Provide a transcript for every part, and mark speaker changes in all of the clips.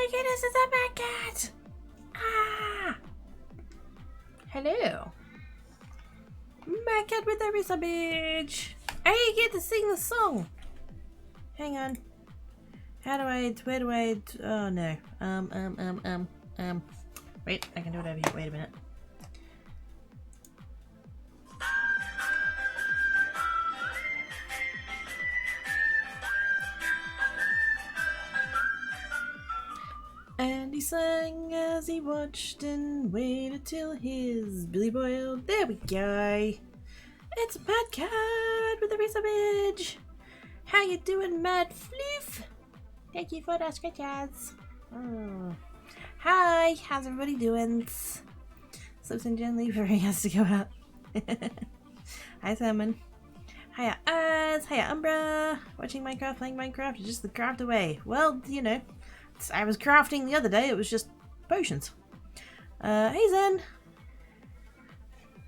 Speaker 1: my goodness, it's a bad cat! Ah! Hello. Mad cat with a razor bitch. I get to sing the song. Hang on. Where do I, oh no. Wait, I can do it over here. Wait a minute. And he sang as he watched and waited till his belly boiled. There we go. It's a mad cat with a razor bitch. How you doing, Mad Floof? Thank you for the scratches. Oh. Hi, how's everybody doing? Slips and gently before he has to go out. Hi, Salmon. Hiya, Az. Hiya, Umbra. Watching Minecraft, playing Minecraft, just the craft away. Well, you know, I was crafting the other day, it was just potions. Hey, Zen.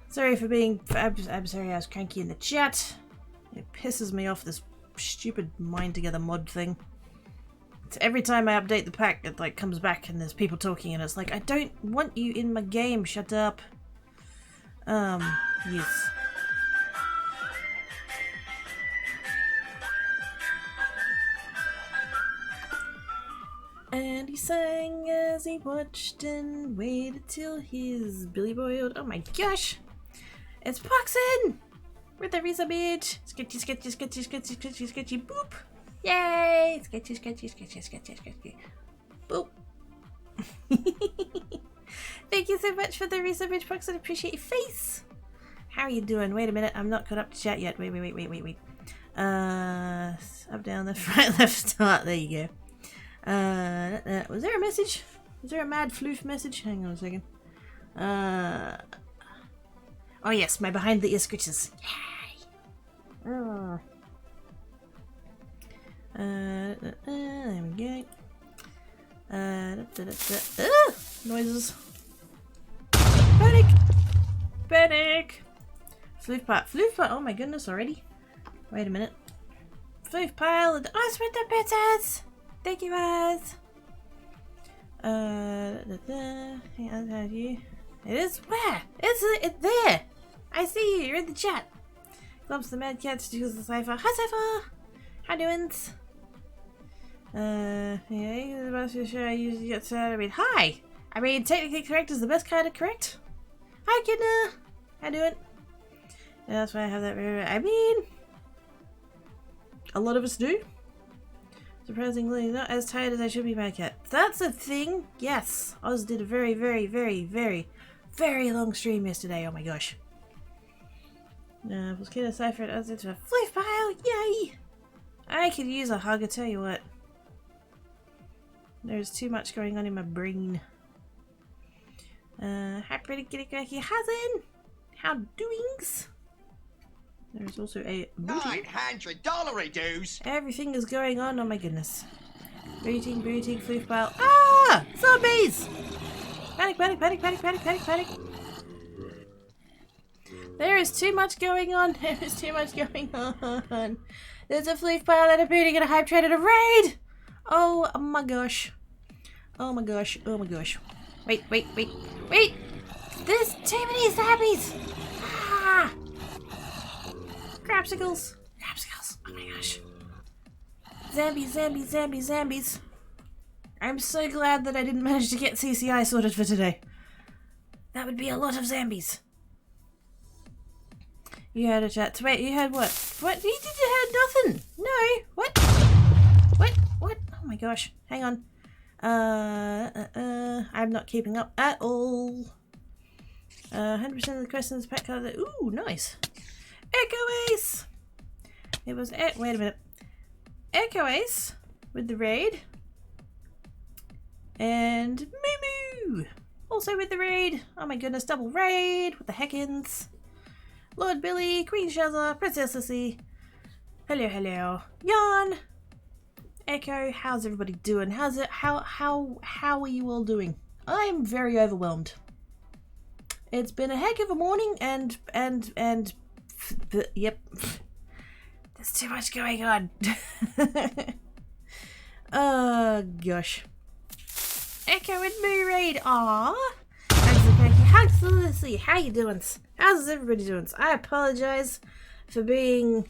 Speaker 1: Sorry for being... I'm sorry I was cranky in the chat. It pisses me off, this stupid Mine Together mod thing. It's every time I update the pack, it like comes back and there's people talking and it's like, I don't want you in my game, shut up. Yes. And he sang as he watched and waited till his belly boiled. Oh my gosh! It's Poxin! With the razor bitch! Sketchy, sketchy, sketchy, sketchy, sketchy, sketchy, boop! Yay! Sketchy, sketchy, sketchy, sketchy, sketchy. Boop! Thank you so much for the razor bitch, Poxin. Appreciate your face! How are you doing? Wait a minute, I'm not caught up to chat yet. Wait. Up, down, left, right, left, start. There you go. Was there a message? Was there a Mad Floof message? Hang on a second. Oh yes, my behind the ear scratches. Yay! There we go. Noises. Panic! Panic! Floof part. Oh my goodness, already? Wait a minute. Floof pile and ice with the pizzas! Thank you, guys. Hang on, how do you? It is where? It's there. I see you. You're in the chat. Clumps the mad cat to use the cipher. Hi, cipher. How doing? Yeah, the most sure I usually get started. I mean, hi. I mean, technically correct is the best kind of correct. Hi, Kidna. How doing? Yeah, that's why I have that. I mean, a lot of us do. Surprisingly, not as tired as I should be, my cat. That's a thing! Yes! Oz did a very, very, very, very, very long stream yesterday. Oh my gosh. Was kid a cipher it into a floof pile? Yay! I could use a hug, I tell you what. There's too much going on in my brain. Hi, pretty kitty cracky Hazen! How doings? There's also a booty.
Speaker 2: $900 dues.
Speaker 1: Everything is going on. Oh my goodness. Booting, floof pile. Ah! Zombies! Panic, panic, panic, panic, panic, panic, panic. There is too much going on. There is too much going on. There's a floof pile and a booting and a hype train and a raid! Oh my gosh. Oh my gosh. Oh my gosh. Wait. There's too many zombies! Ah! Crapsicles! Oh my gosh. Zambies. I'm so glad that I didn't manage to get CCI sorted for today. That would be a lot of zombies. You had a chat. Wait, you had what? What? You had nothing. No. What? Oh my gosh. Hang on. I'm not keeping up at all. 100% of the questions pack card. Ooh, nice. Echo Ace! It was wait a minute. Echo Ace with the raid. And Moo also with the raid. Oh my goodness, double raid with the Heckins. Lord Billy, Queen Shazza, Princess Sissy. Hello. Jan. Echo, how's everybody doing? How's it? How are you all doing? I'm very overwhelmed. It's been a heck of a morning and yep. There's too much going on. Oh gosh. Echo and Moo Raid. Aww. Absolutely. How you doing? How's everybody doing? I apologize for being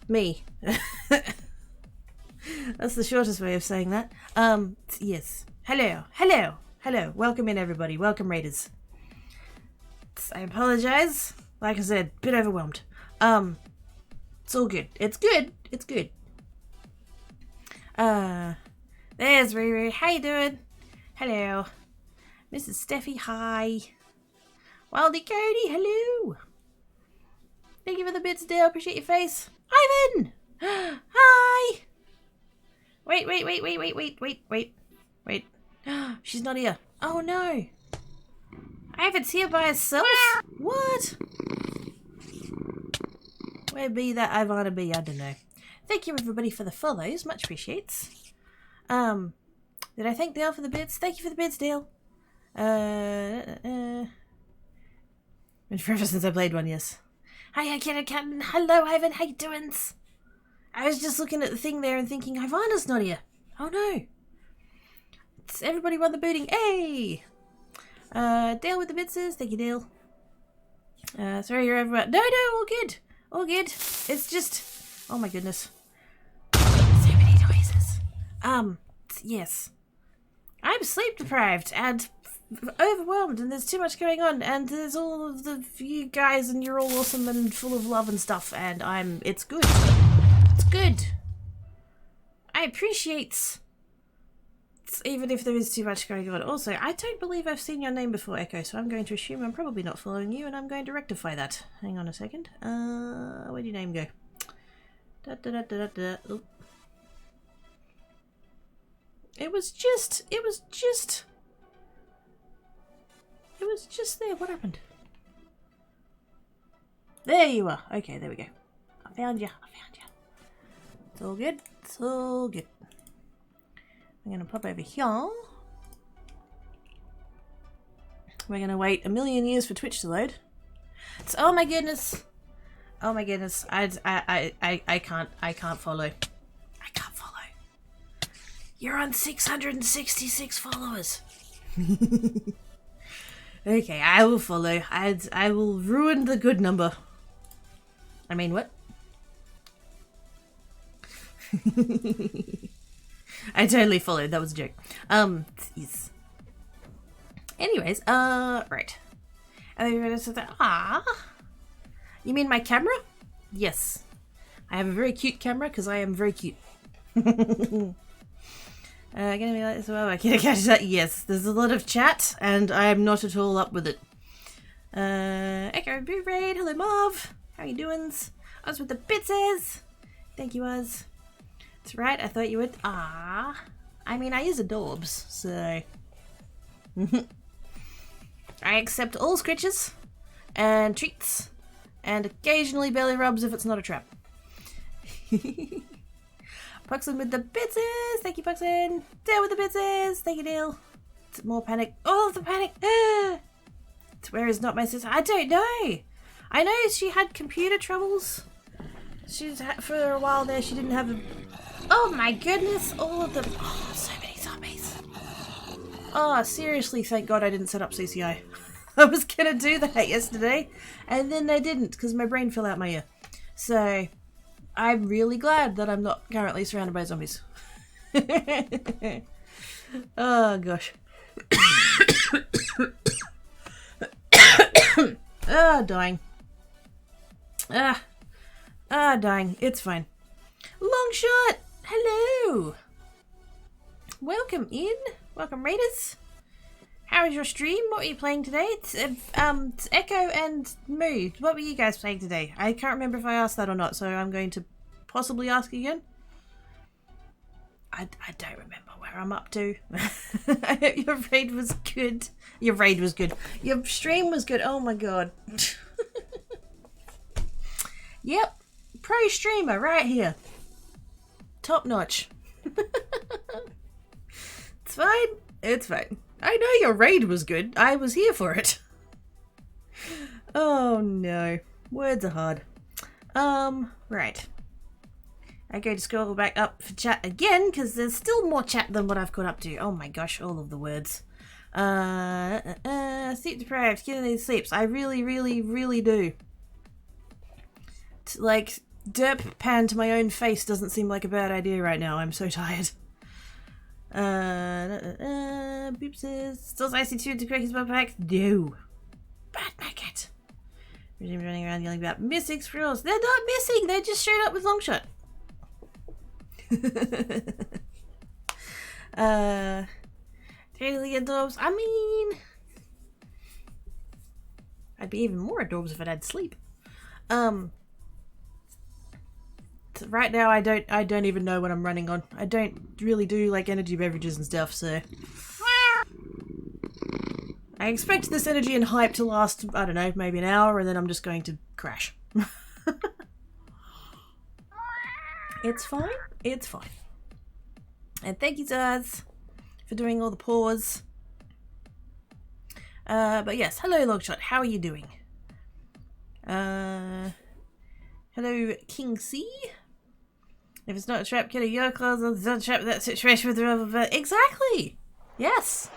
Speaker 1: me. That's the shortest way of saying that. Yes. Hello. Welcome in, everybody. Welcome, Raiders. I apologize. Like I said, bit overwhelmed. It's all good. It's good. There's Riri. How you doing? Hello. Mrs. Steffi, hi. Wildy Cody, hello. Thank you for the bits, Dale. Appreciate your face. Ivan! Hi! Wait. She's not here. Oh no. Ivan's here by herself? What? Where be that Ivana be? I don't know. Thank you everybody for the follows. Much appreciates. Did I thank Dale for the bits? Thank you for the bits, Dale. Been forever since I played one, yes. Hi, Captain. Hello, Ivan. How you doing? I was just looking at the thing there and thinking, Ivana's not here. Oh no. It's everybody won the booting. Hey! Dale with the bits says, thank you, Dale. Sorry you're everywhere. No, all good. All good. It's just, oh my goodness. So many noises. Yes. I'm sleep deprived and overwhelmed, and there's too much going on, and there's all of you guys, and you're all awesome and full of love and stuff, and it's good. It's good. I appreciate, even if there is too much going on. Also, I don't believe I've seen your name before, Echo, so I'm going to assume I'm probably not following you, and I'm going to rectify that. Hang on a second. Where'd your name go? Oh. It was just there. What happened? There you are. Okay, there we go. I found you. It's all good. I'm going to pop over here. We're going to wait a million years for Twitch to load. Oh my goodness. I can't follow. You're on 666 followers. Okay, I will follow. I will ruin the good number. I mean, what? I totally followed. That was a joke. Yes. Anyways, right. And then said that. You mean my camera? Yes. I have a very cute camera because I am very cute. Gonna be like this. Well, I can't catch that. Yes, there's a lot of chat, and I am not at all up with it. Echo Boo Raid, hello Marv. How you doing? Us with the bitses. Thank you, Us. That's right. I thought you would. I mean, I use adorbs, so I accept all scritches and treats, and occasionally belly rubs if it's not a trap. Puxin with the bitses. Thank you, Puxin. Dale with the bitses. Thank you, Dale. It's more panic. Oh, the panic. Where is not my sister? I don't know. I know she had computer troubles. For a while there, she didn't have a... Oh my goodness. All of them. Oh, so many zombies. Oh, seriously, thank God I didn't set up CCI. I was going to do that yesterday, and then I didn't because my brain fell out my ear. So... I'm really glad that I'm not currently surrounded by zombies. Oh, gosh. Dying. Dying. It's fine. Longshot! Hello! Welcome in. Welcome, Raiders. How was your stream? What were you playing today? It's Echo and Moo. What were you guys playing today? I can't remember if I asked that or not, so I'm going to possibly ask again. I don't remember where I'm up to. I hope your raid was good. Your raid was good. Your stream was good. Oh my god. Yep. Pro streamer right here. Top notch. It's fine. It's fine. I know your raid was good. I was here for it. Oh no. Words are hard. Right. I go to scroll back up for chat again because there's still more chat than what I've caught up to. Oh my gosh, all of the words. Sleep deprived, getting these sleeps. I really, really, really do. Like, derp pan to my own face doesn't seem like a bad idea right now. I'm so tired. Boop says, still icy too to crack his backpack? No. Bad market. Running around yelling about missing squirrels. They're not missing, they're just straight up with Longshot. Daily adorbs. I mean, I'd be even more adorbs if I'd had sleep. Right now I don't even know what I'm running on. I don't really do like energy beverages and stuff, so I expect this energy and hype to last, I don't know, maybe an hour, and then I'm just going to crash. It's fine. It's fine. And thank you, Zaz, for doing all the pause. But yes, hello, Longshot. How are you doing? Hello, King C. If it's not a trap, get a your claws on the trap that situation with the rubber. Exactly. Yes.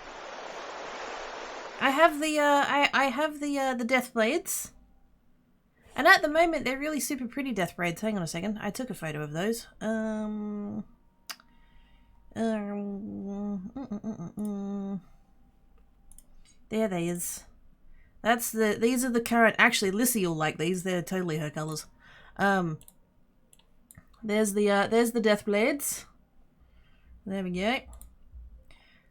Speaker 1: I have the I have the death blades. And at the moment they're really super pretty death blades. Hang on a second. I took a photo of those. There they is. That's these are the current. Actually, Lissy will like these. They're totally her colors. There's the death blades. There we go.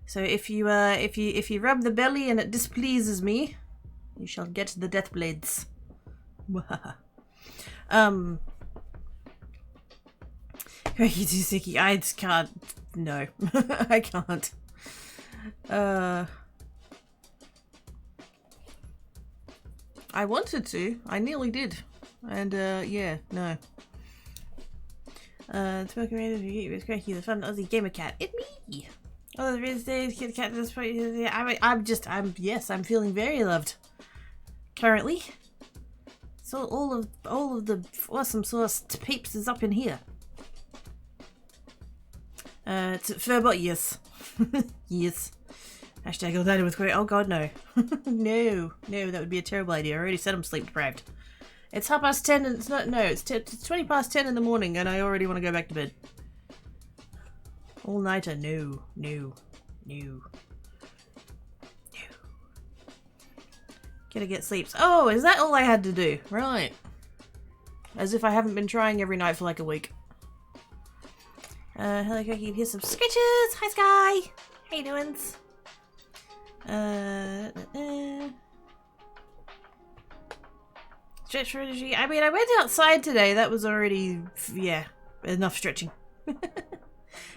Speaker 1: So if you rub the belly and it displeases me, you shall get the death blades. You too sicky. I just can't. No, I can't. I wanted to. I nearly did. And yeah, no. Smoking radio, you was cranky, the fun Aussie gamer cat. It me. Oh, the real days, kid cat. I'm feeling very loved. Currently. So all of the awesome sauce peeps is up in here. Furbot, yes. Yes. Hashtag all data with query. Oh god, no. No, that would be a terrible idea. I already said I'm sleep deprived. It's 10:30 and it's not, no, it's 20 past 10 in the morning and I already want to go back to bed. All-nighter, no. Gotta get sleeps. Oh, is that all I had to do? Right. As if I haven't been trying every night for like a week. Hello, Cookie. Here's some scratches. Hi, Sky. How you doing? Stretch for energy. I mean, I went outside today. That was already, yeah, enough stretching.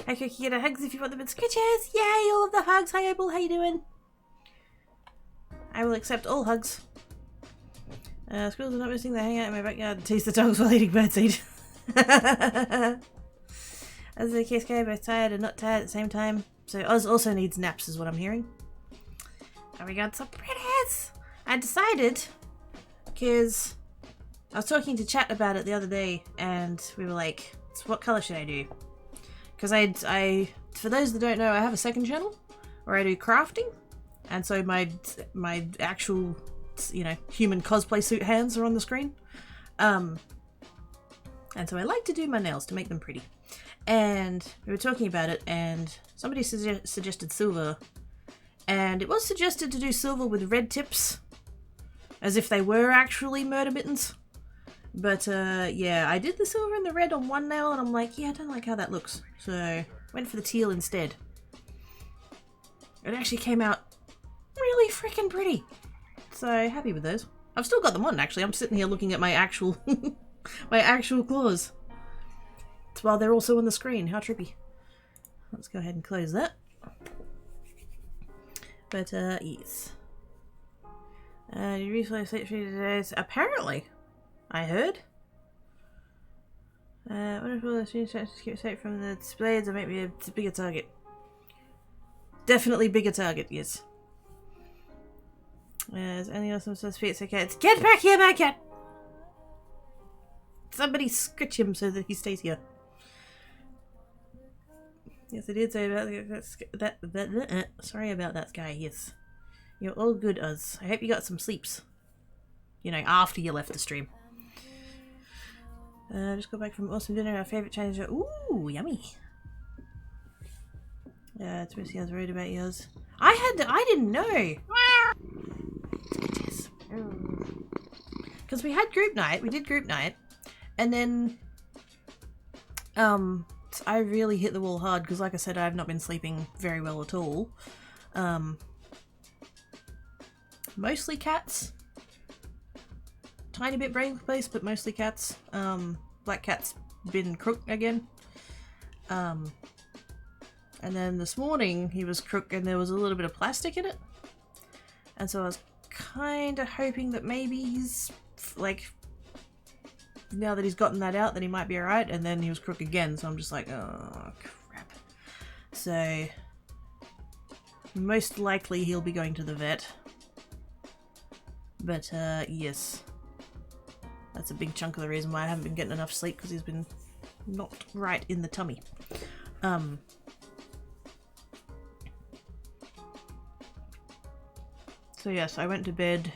Speaker 1: Hi, Cookie. Get a hugs if you want them in scratches. Yay, all of the hugs. Hi, Opal. How you doing? I will accept all hugs. Squirrels are not missing. They hang out in my backyard and tease the dogs while eating birdseed. As the case go, both tired and not tired at the same time. So Oz also needs naps, is what I'm hearing. Oh, we got some pretties! I decided, because I was talking to chat about it the other day, and we were like, so what colour should I do? Because I, for those that don't know, I have a second channel where I do crafting, and so my actual, you know, human cosplay suit hands are on the screen. And so I like to do my nails to make them pretty. And we were talking about it, and somebody suggested silver. And it was suggested to do silver with red tips, as if they were actually murder mittens. But yeah, I did the silver and the red on one nail, and I'm like, yeah, I don't like how that looks. So went for the teal instead. It actually came out really freaking pretty. So happy with those. I've still got them on, actually. I'm sitting here looking at my actual my actual claws. While they're also on the screen. How trippy. Let's go ahead and close that. But, yes. You reflex sleep 3 days. Apparently. I heard. What if all the streams keep safe from the displays or make me a bigger target? Definitely bigger target, yes. Is anything else I'm supposed to be? It's okay. It's get back here, my cat! Somebody scratch him so that he stays here. Yes, I did say about that. Sorry about that, guy. Yes, you're all good, Uz. I hope you got some sleeps. You know, after you left the stream. Just got back from awesome dinner. Our favorite Chinese. Ooh, yummy. Yeah, it's mostly I was worried about yours. I didn't know. Because we had group night. We did group night, and then I really hit the wall hard because, like I said, I've not been sleeping very well at all. Mostly cats. Tiny bit brain space, but mostly cats. Black cat's been crook again. And then this morning he was crook and there was a little bit of plastic in it. And so I was kind of hoping that maybe he's, like, now that he's gotten that out, that he might be alright. And then he was crook again, so I'm just like, oh, crap. So, most likely he'll be going to the vet. But, yes. That's a big chunk of the reason why I haven't been getting enough sleep, because he's been not right in the tummy. So yes, I went to bed.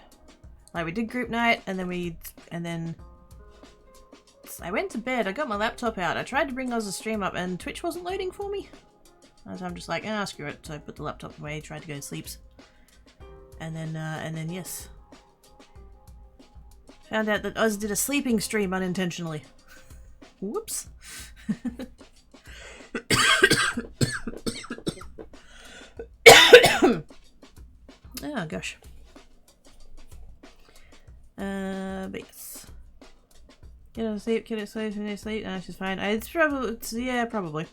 Speaker 1: Like, we did group night, and then I went to bed. I got my laptop out. I tried to bring Oz's stream up, and Twitch wasn't loading for me. So I'm just like, ah, screw it. So I put the laptop away, tried to go to sleep, and then yes. Found out that Oz did a sleeping stream unintentionally. Whoops. Oh gosh. But yes. Get on sleep, get it sleep, and sleep. No, she's fine. Yeah, probably.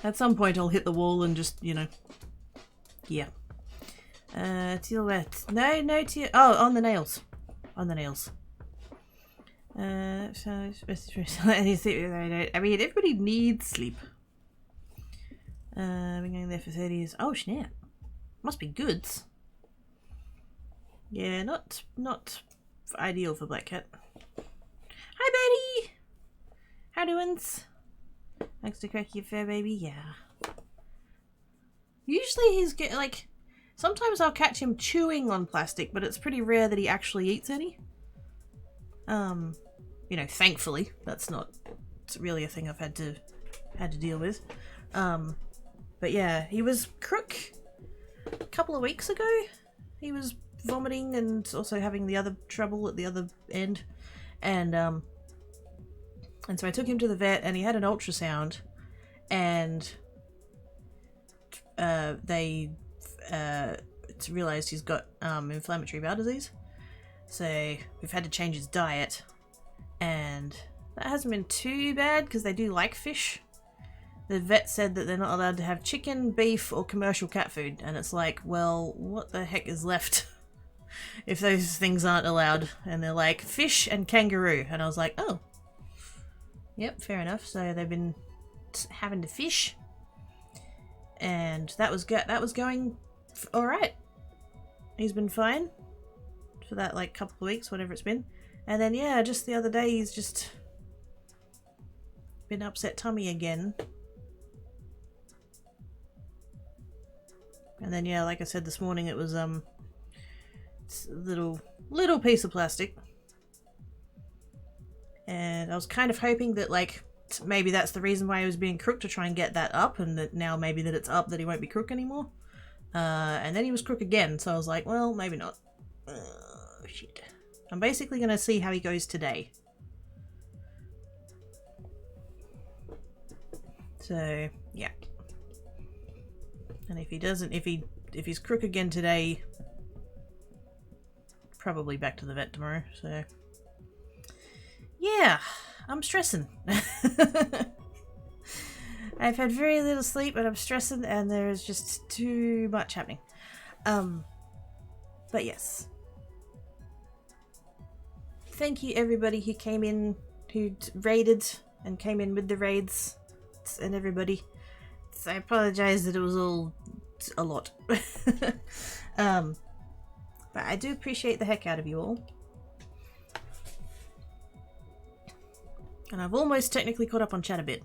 Speaker 1: At some point I'll hit the wall and just, you know. Yeah. Teal wet. No teal. Oh, on the nails. On the nails. I mean, everybody needs sleep. Been going there for 30 years. Oh, snap. Must be goods. Yeah, not ideal for Black Cat. Hi, Betty! How doin's? Thanks to crack your fair baby. Yeah. Usually he's like... Sometimes I'll catch him chewing on plastic, but it's pretty rare that he actually eats any. You know, thankfully. It's really a thing I've had to deal with. But yeah, he was crook a couple of weeks ago. He was vomiting and also having the other trouble at the other end. And so I took him to the vet and he had an ultrasound and they realized he's got inflammatory bowel disease. So we've had to change his diet, and that hasn't been too bad because they do like fish. The vet said that they're not allowed to have chicken, beef, or commercial cat food, and it's like, well, what the heck is left if those things aren't allowed? And they're like, fish and kangaroo, and I was like, oh, yep, fair enough. So they've been having to fish, and that was going all right. He's been fine for that like couple of weeks, whatever it's been. And then yeah, just the other day he's just been upset tummy again. And then yeah, like I said this morning, it was it's a little piece of plastic. And I was kind of hoping that like maybe that's the reason why he was being crook, to try and get that up, and that now maybe that it's up, that he won't be crook anymore. And then he was crook again, so I was like, well, maybe not. Shit. I'm basically going to see how he goes today. So, yeah. And if he doesn't, if he's crook again today, probably back to the vet tomorrow, so. Yeah, I'm stressing. I've had very little sleep and I'm stressing and there's just too much happening. But yes. Thank you everybody who came in, who raided and came in with the raids, and everybody. So I apologize that it was all a lot. But I do appreciate the heck out of you all. And I've almost technically caught up on chat a bit.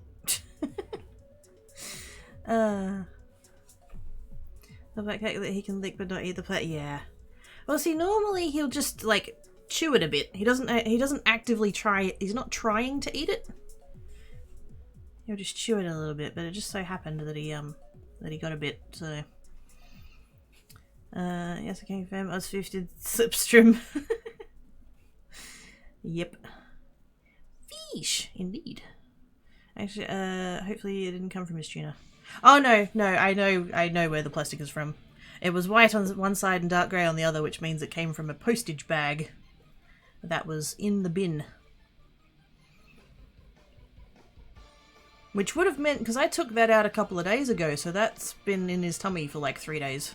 Speaker 1: The fact that he can lick but not eat the plant. Yeah. Well, see, normally he'll just like chew it a bit. He doesn't actively try. He's not trying to eat it. He'll just chew it a little bit. But it just so happened that he got a bit. So. Yes, I can confirm. I was 50 slipstream. Yep. Fish, indeed. Actually, hopefully it didn't come from his tuna. Oh no, I know where the plastic is from. It was white on one side and dark grey on the other, which means it came from a postage bag that was in the bin. Which would have meant, because I took that out a couple of days ago, so that's been in his tummy for like 3 days.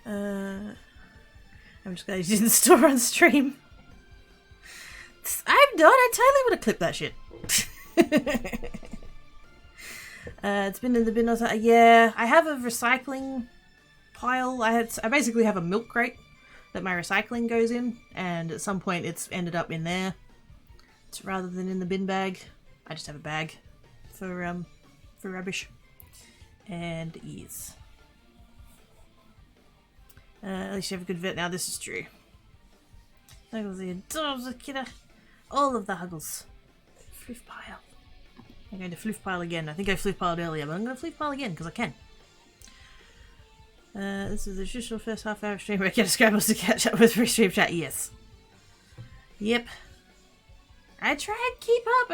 Speaker 1: I'm just going to use the store on stream. I'm not. I totally would have clipped that shit. It's been in the bin. Yeah, I have a recycling pile. I basically have a milk crate that my recycling goes in, and at some point it's ended up in there. It's rather than in the bin bag. I just have a bag for rubbish. And yes. At least you have a good vet now. This is true. Huggles the dogs, the kidder. All of the Huggles. Fluff pile. I'm going to fluff pile again. I think I fluff piled earlier, but I'm going to fluff pile again because I can. This is the traditional first half hour stream where I get a scrambles to catch up with free stream chat. Yes. Yep. I try and keep up,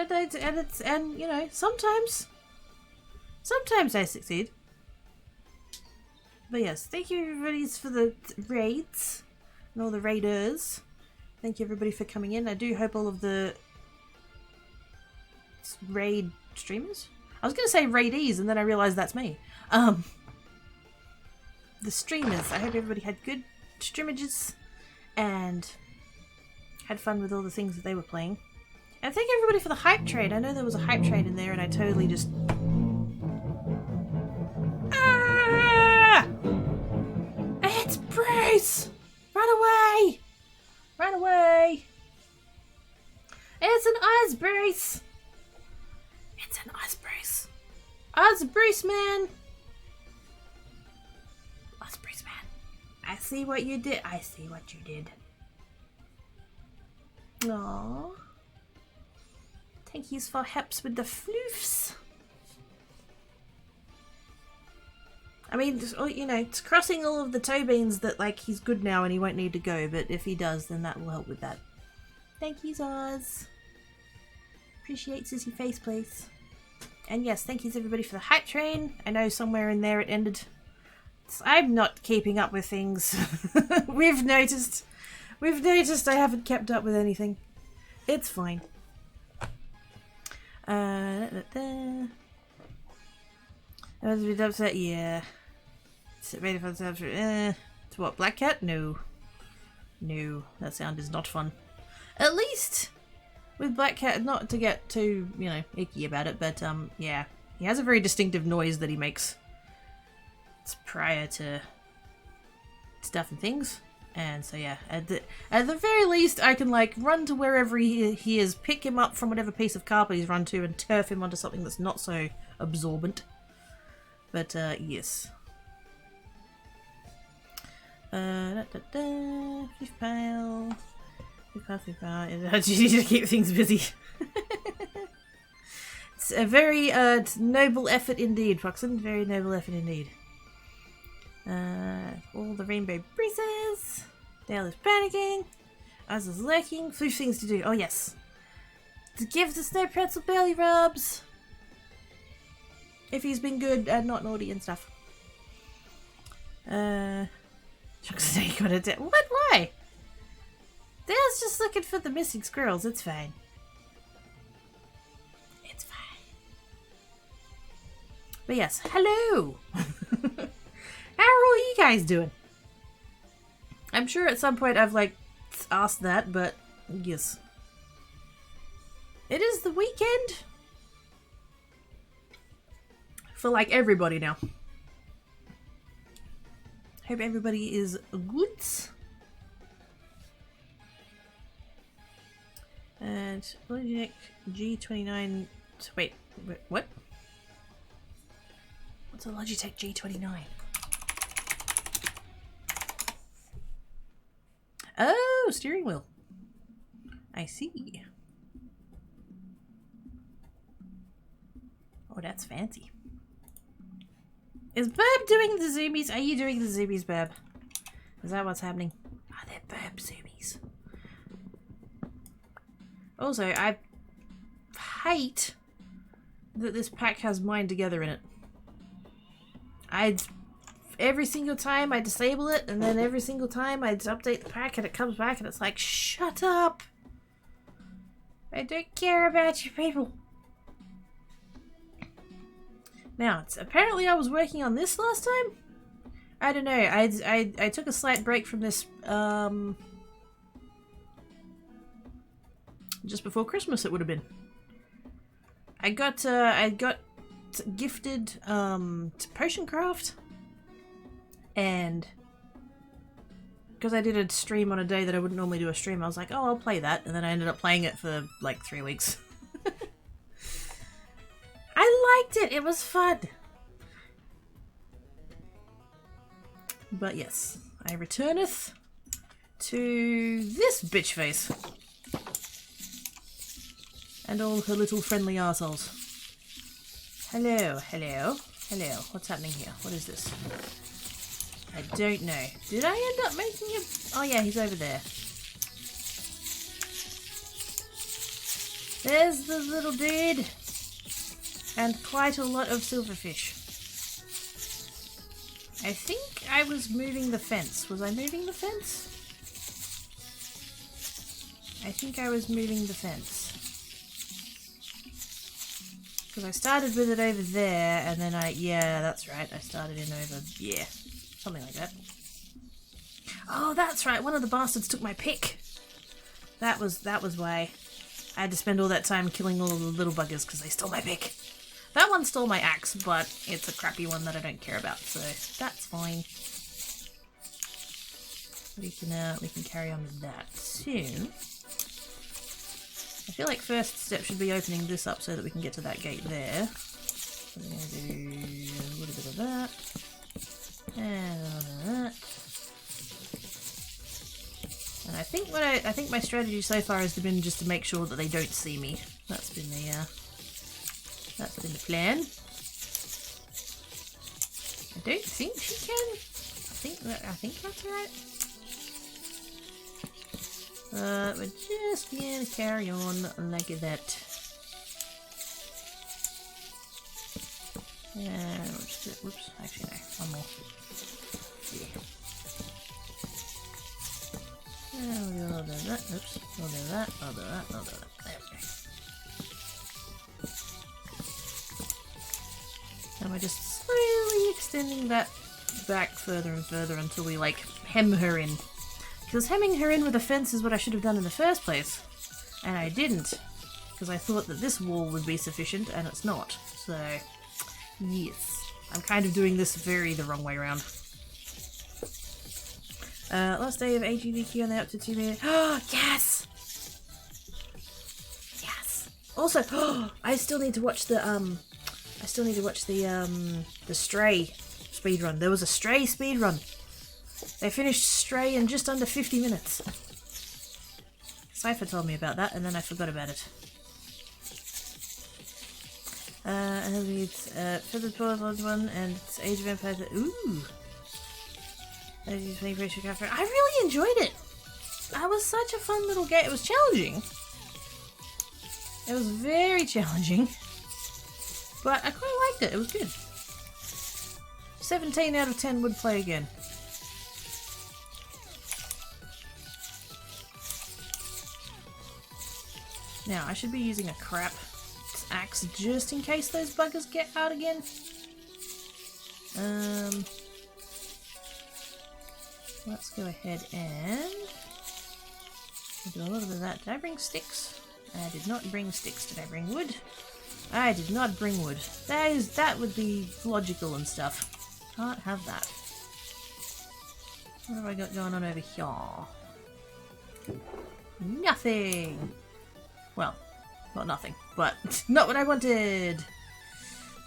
Speaker 1: and you know, sometimes I succeed. But yes, thank you everybody for the raids and all the raiders. Thank you everybody for coming in. I do hope all of the raid streamers. I was going to say raidees, and then I realised that's me. The streamers. I hope everybody had good streamages and had fun with all the things that they were playing. And thank everybody for the hype trade. I know there was a hype trade in there, and I totally just. Ah! It's Bruce! Run away! Run away! It's an Oz Bruce! It's an Oz Bruce! Oz Bruce man! Oz Bruce man. I see what you did. I see what you did. Aww. Thank yous for helps with the floofs. I mean, you know, it's crossing all of the toe beans that, like, he's good now and he won't need to go, but if he does, then that will help with that. Thank yous, Oz. Appreciate Sissy Face, please. And yes, thank yous everybody for the hype train. I know somewhere in there it ended. I'm not keeping up with things. We've noticed I haven't kept up with anything. It's fine. I was a bit upset, yeah. Ready for the to what, Black Cat? No. No, that sound is not fun. At least with Black Cat, not to get too, you know, icky about it, but yeah. He has a very distinctive noise that he makes. It's prior to stuff and things. And so yeah, at the very least, I can like run to wherever he is, pick him up from whatever piece of carpet he's run to, and turf him onto something that's not so absorbent. But yes. Fifth pile. Fifth pile. I just need to keep things busy. It's a very noble effort indeed, Proxon. Very noble effort indeed. All the rainbow breezes. Dale is panicking. Oz is lurking. Few things to do. Oh yes. To give the snow pretzel belly rubs. If he's been good and not naughty and stuff. What? Why? Dale's just looking for the missing squirrels. It's fine. It's fine. But yes, hello! How are all you guys doing? I'm sure at some point I've like asked that, but yes. It is the weekend. For like everybody now. Hope everybody is good. And Logitech G29. Wait, what? What's a Logitech G29? Oh, steering wheel. I see. Oh, that's fancy. Is Burb doing the zoomies? Are you doing the zoomies, Burb? Is that what's happening? Ah, they're Burb zoomies. Also, I hate that this pack has Mind Together in it. Every single time I disable it, and then every single time I update the pack and it comes back and it's like, shut up! I don't care about you people. Now, apparently I was working on this last time? I don't know, I took a slight break from this, just before Christmas it would have been. I got gifted, to Potion Craft. And because I did a stream on a day that I wouldn't normally do a stream, I was like, oh, I'll play that. And then I ended up playing it for like 3 weeks. I liked it. It was fun. But yes, I returneth to this bitch face. And all her little friendly arseholes. Hello, hello, hello. What's happening here? What is this? I don't know. Did I end up making him? Oh yeah, he's over there. There's the little dude. And quite a lot of silverfish. I think I was moving the fence. Was I moving the fence? I think I was moving the fence. Because I started with it over there, and then yeah, that's right. I started in over, yeah. Something like that. Oh, that's right. One of the bastards took my pick. That was why I had to spend all that time killing all of the little buggers because they stole my pick. That one stole my axe, but it's a crappy one that I don't care about, so that's fine. We can carry on with that soon. I feel like first step should be opening this up so that we can get to that gate there. So we're gonna do a little bit of that. And I think my strategy so far has been just to make sure that they don't see me. That's been the plan. I don't think she can. I think that's right. We're just gonna carry on like that. And whoops, actually no, one more. Yeah. We'll do a little bit of that. Oops. We'll do that. I'll do that. I'll do that. There we go. And we're just slowly extending that back further and further until we, like, hem her in. Because hemming her in with a fence is what I should have done in the first place. And I didn't. Because I thought that this wall would be sufficient, and it's not. So, yes. I'm kind of doing this the wrong way around. Last day of AGDQ and they're up to 2 minutes. Oh, yes! Yes! Also, I still need to watch the Stray speedrun. There was a Stray speedrun. They finished Stray in just under 50 minutes. Cypher told me about that and then I forgot about it. And it's Feathered Paws one and it's Age of Empires. Ooh! I really enjoyed it. That was such a fun little game. It was challenging. It was very challenging. But I quite liked it. It was good. 17 out of 10 would play again. Now, I should be using a crap axe just in case those buggers get out again. Let's go ahead and do a little bit of that. Did I bring sticks? I did not bring sticks. Did I bring wood? I did not bring wood. That would be logical and stuff. Can't have that. What have I got going on over here? Nothing! Well, not nothing, but not what I wanted.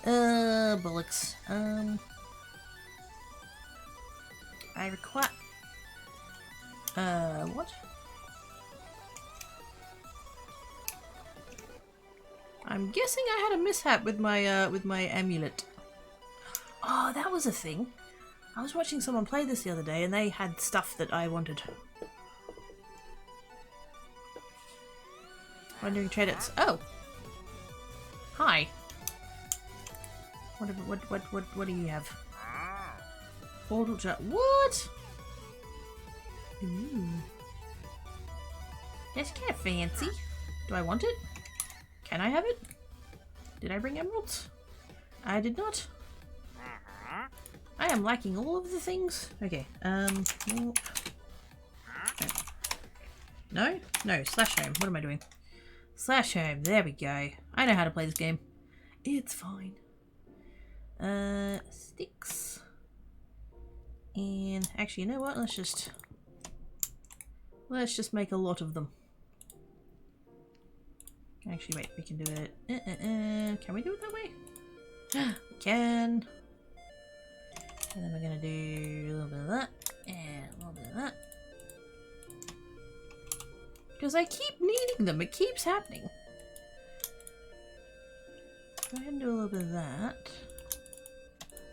Speaker 1: Bollocks. I require. What? I'm guessing I had a mishap with my amulet. Oh, that was a thing. I was watching someone play this the other day, and they had stuff that I wanted. Wondering credits. Oh. Hi. What do you have? Portal chat. What? Ooh. That's kind of fancy. Do I want it? Can I have it? Did I bring emeralds? I did not. I am lacking all of the things. Okay. No? No. Slash home. What am I doing? Slash home. There we go. I know how to play this game. It's fine. Sticks. And actually, you know what? Let's just make a lot of them. Actually, wait. We can do it. Can we do it that way? We can. And then we're gonna do a little bit of that and a little bit of that. Because I keep needing them. It keeps happening. Go ahead and do a little bit of that.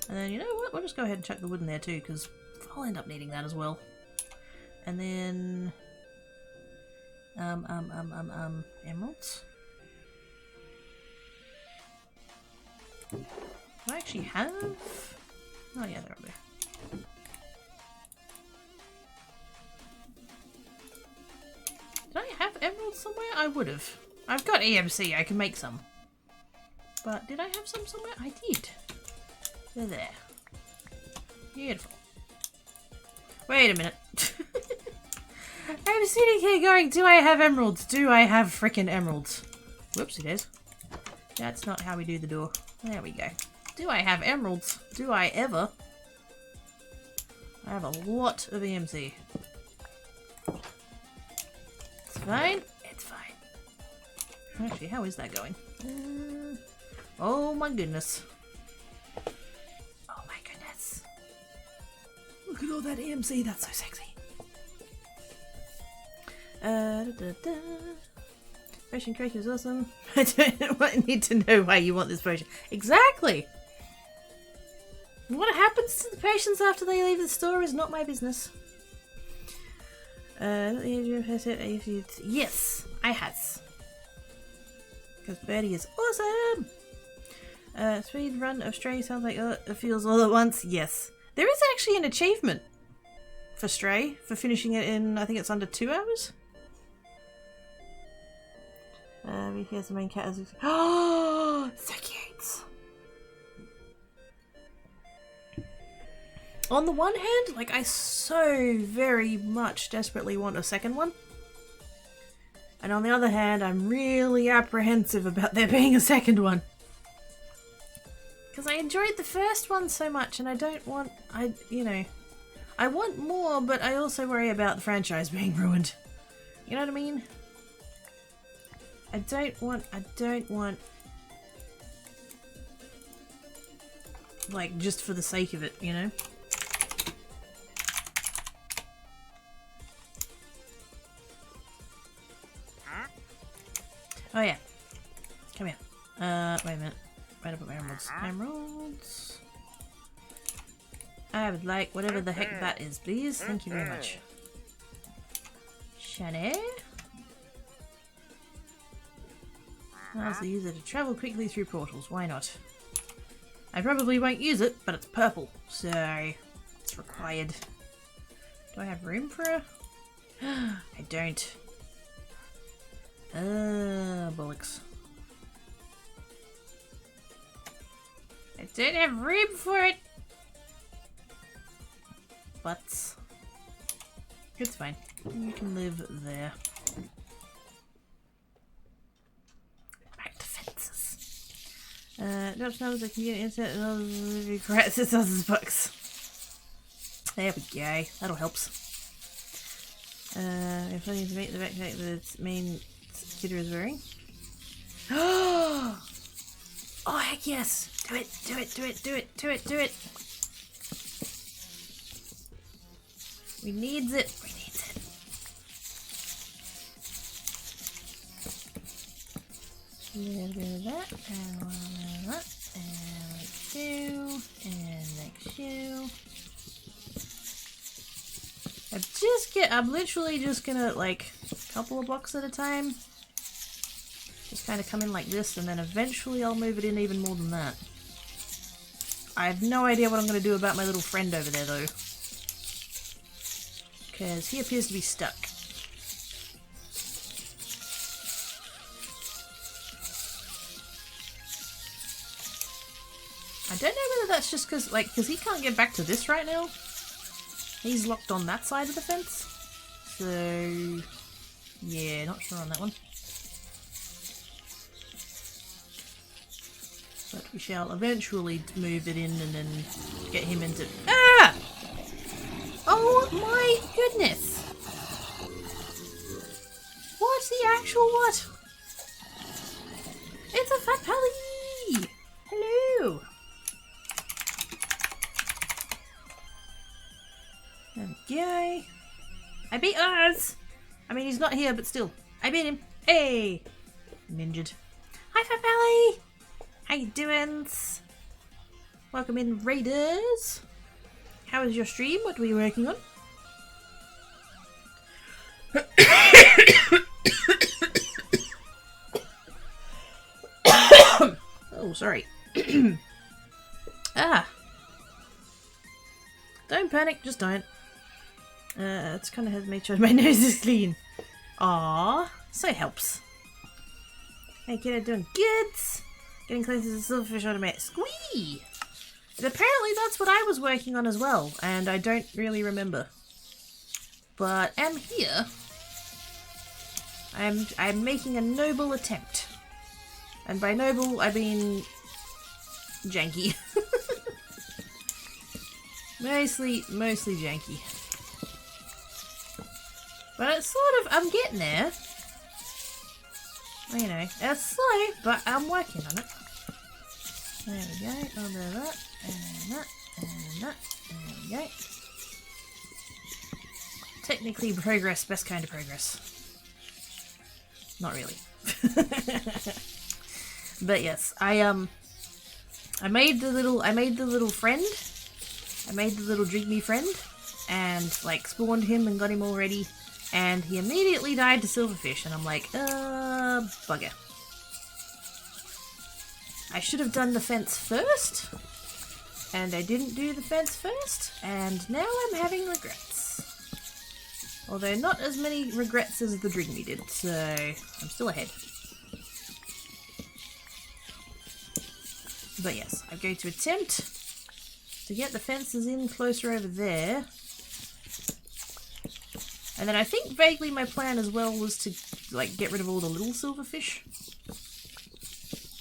Speaker 1: And then, you know what? We'll just go ahead and chuck the wood in there too, because I'll end up needing that as well. And then... emeralds? Do I actually have... Oh yeah, they're up there. Did I have emeralds somewhere? I would have. I've got EMC, I can make some. But did I have some somewhere? I did. They're there. Beautiful. Wait a minute. I'm sitting here going, do I have emeralds? Do I have frickin' emeralds? Whoopsie days. That's not how we do the door. There we go. Do I have emeralds? Do I ever? I have a lot of EMC. It's fine. It's fine. Actually, how is that going? Oh my goodness. Oh my goodness. Look at all that EMC. That's so sexy. Potion cake is awesome. I don't need to know why you want this potion. Exactly! What happens to the patients after they leave the store is not my business. Yes, I has. Because Birdie is awesome! Speed run of Stray sounds like it feels all at once. Yes. There is actually an achievement for Stray, for finishing it in, I think it's under 2 hours? Here's the main cat as oh, so cute! On the one hand, like, I so very much desperately want a second one. And on the other hand, I'm really apprehensive about there being a second one. Because I enjoyed the first one so much and I don't want, you know, I want more, but I also worry about the franchise being ruined. You know what I mean? I don't want, like, just for the sake of it, you know? Oh yeah. Come here. Wait a minute. Where did I put my emeralds? Emeralds. I would like whatever the heck that is, please. Thank you very much. Shane. Allows the user to travel quickly through portals. Why not? I probably won't use it, but it's purple, so it's required. Do I have room for a... I don't. Bollocks. I don't have room for it! But it's fine. You can live there. Back to fences. Drops numbers that can get internet and other correct thousands bucks. There we go. That'll help. If I need to make the backpack that its main kidder is wearing. Oh, heck yes. Do it, do it, do it, do it, do it, do it. We needs it. We needs it. A little bit of that, and one of that, and like shoe, and like shoe. I'm literally just gonna, like, a couple of blocks at a time. Just kind of come in like this, and then eventually I'll move it in even more than that. I have no idea what I'm gonna do about my little friend over there, though. Because he appears to be stuck. I don't know whether that's just because he can't get back to this right now. He's locked on that side of the fence. So, yeah, not sure on that one. But we shall eventually move it in and then get him into... Ah! Oh my goodness! What the actual what? It's a fat pally! Hello! Okay. I beat ours! I mean, he's not here, but still. I beat him. Hey! Ninja'd. Hi, Fat Pally! How you doing? Welcome in, Raiders! How was your stream? What were you working on? Oh, sorry. Ah! Don't panic, just don't. It's kind of has made sure my nose is clean. Aww, so it helps. Hey kid, doing good. Getting closer to the silverfish automatic. Squee! And apparently that's what I was working on as well, and I don't really remember. But am here. I'm making a noble attempt. And by noble, I mean janky. mostly janky. But it's sort of, I'm getting there. You know, it's slow, but I'm working on it. There we go, a little bit of that, and that, and that, there we go. Technically progress, best kind of progress. Not really. But yes, I made the little friend. I made the little Jigme friend, and like spawned him and got him all ready, and he immediately died to silverfish, and I'm like, bugger. I should have done the fence first, and I didn't do the fence first, and now I'm having regrets. Although not as many regrets as the Jigme did, so I'm still ahead. But yes, I'm going to attempt to get the fences in closer over there. And then I think vaguely my plan as well was to like get rid of all the little silverfish.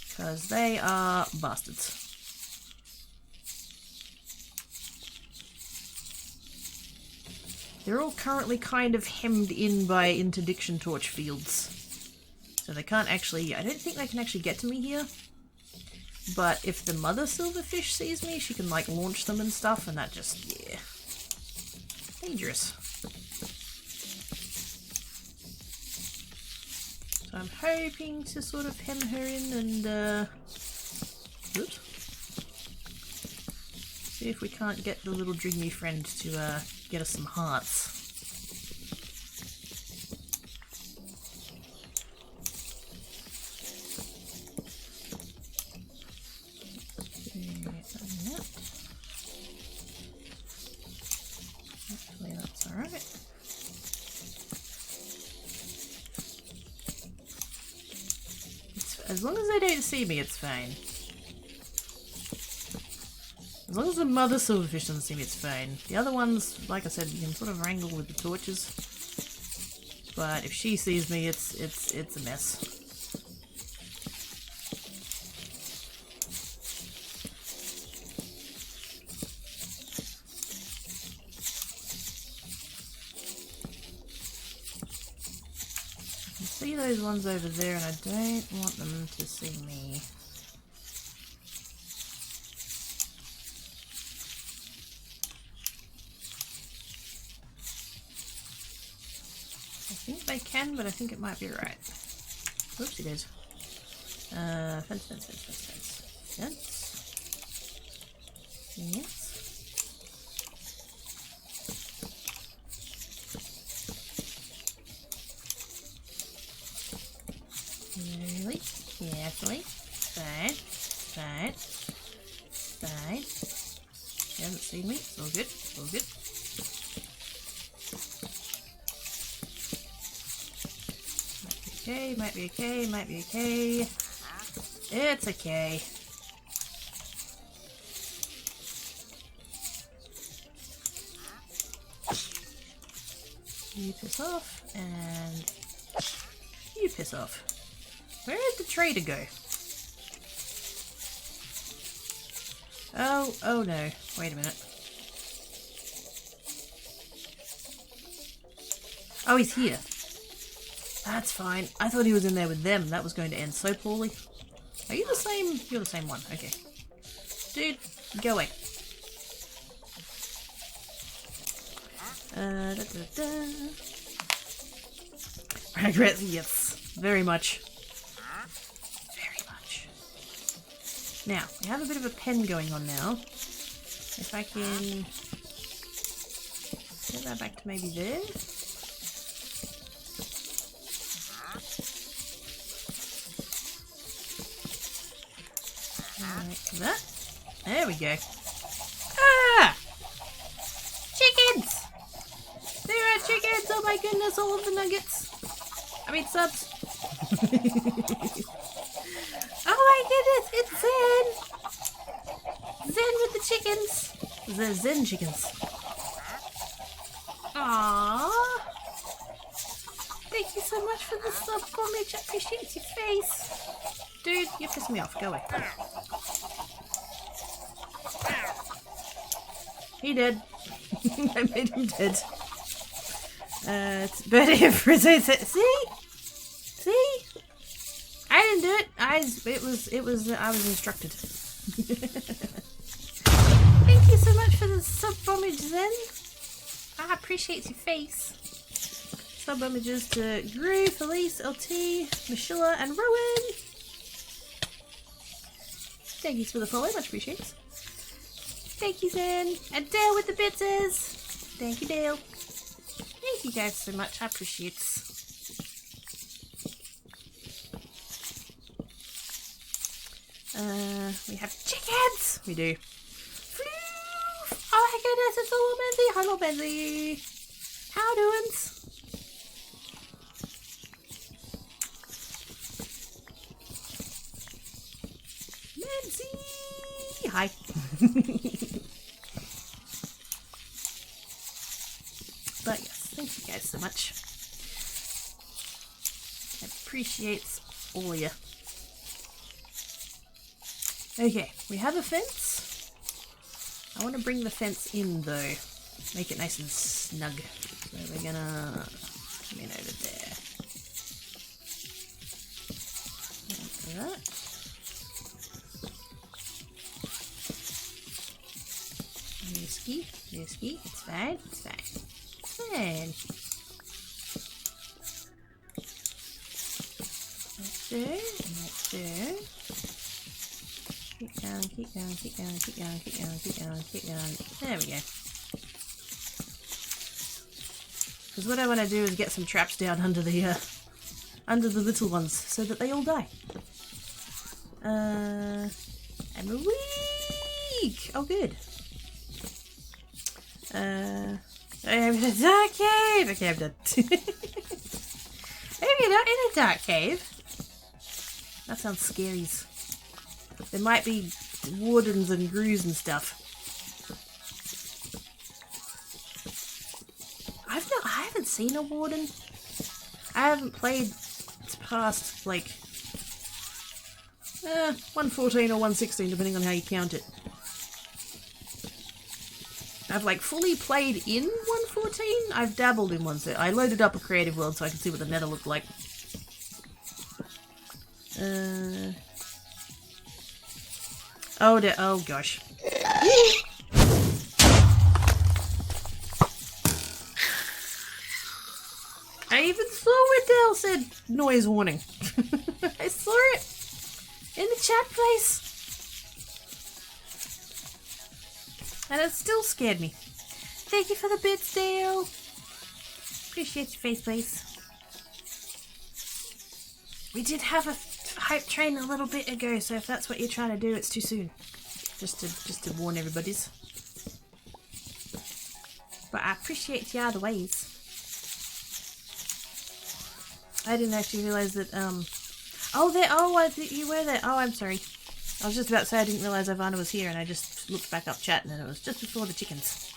Speaker 1: Because they are bastards. They're all currently kind of hemmed in by interdiction torch fields. So they can't actually, I don't think they can actually get to me here. But if the mother silverfish sees me, she can like launch them and stuff, and that just, yeah. Dangerous. So I'm hoping to sort of hem her in and, oops. See if we can't get the little Jigme friend to, get us some hearts. Hopefully that's alright. As long as they don't see me, it's fine. As long as the mother silverfish doesn't see me, it's fine. The other ones, like I said, you can sort of wrangle with the torches. But if she sees me, it's a mess. those ones over there and I don't want them to see me. I think they can, but I think it might be right. Whoopsie days. Fence. Yes. Really? Carefully. Side. You haven't seen me. It's all good. It's all good. Might be okay. It's okay. You piss off, and you piss off. Where did the trader go? Oh no. Wait a minute. Oh, he's here. That's fine. I thought he was in there with them. That was going to end so poorly. Are you the same? You're the same one. Okay. Dude, go away. Regrets, yes. Very much. Now, we have a bit of a pen going on now. If I can get that back to maybe there. Like that. There we go. Ah! Chickens! There are chickens! Oh my goodness, all of the nuggets. I mean subs. Oh my goodness, it's Zen! Zen with the chickens. The Zen chickens. Aww. Thank you so much for the sub homage. I appreciate your face. Dude, you're pissing me off. Go away. He dead. I made him dead. It's better for see? See? I didn't do it. I was instructed. Thank you so much for the sub homage, Zen. I appreciate your face. Sub homages to Gru, Felice, LT, Michelle, and Rowan. Thank you for the follow, much appreciated. Thank you, Zen. And Dale with the bitses. Thank you, Dale. Thank you guys so much. I appreciate it. We have chickens! We do. Floof! Oh my goodness, it's a little Benzie! Hello, Benzie! How doings? Benzie! Hi. But yes, thank you guys so much. I appreciate all of you. Okay, we have a fence. I want to bring the fence in though. Make it nice and snug. So we're gonna come in over there. Like that. Risky, it's fine, it's fine. Fine. Like so, and like so. Keep going. There we go. Because what I want to do is get some traps down under the little ones so that they all die. I'm weak. Oh, good. I am in a dark cave. Okay, I'm done. Maybe you're not in a dark cave. That sounds scary. There might be wardens and grus and stuff. I haven't seen a warden. I haven't played past like 114 or 116 depending on how you count it. I've like fully played in 114. I've dabbled in one. I loaded up a creative world so I can see what the nether looked like. Oh gosh. I even saw where Dale said noise warning. I saw it in the chat place. And it still scared me. Thank you for the bits, Dale. Appreciate your face, please. We did have a hype train a little bit ago, so if that's what you're trying to do, it's too soon. Just to warn everybody's. But I appreciate you either ways. I didn't actually realise that, I think you were there. Oh, I'm sorry. I was just about to say I didn't realise Ivana was here, and I just looked back up chat, and it was just before the chickens.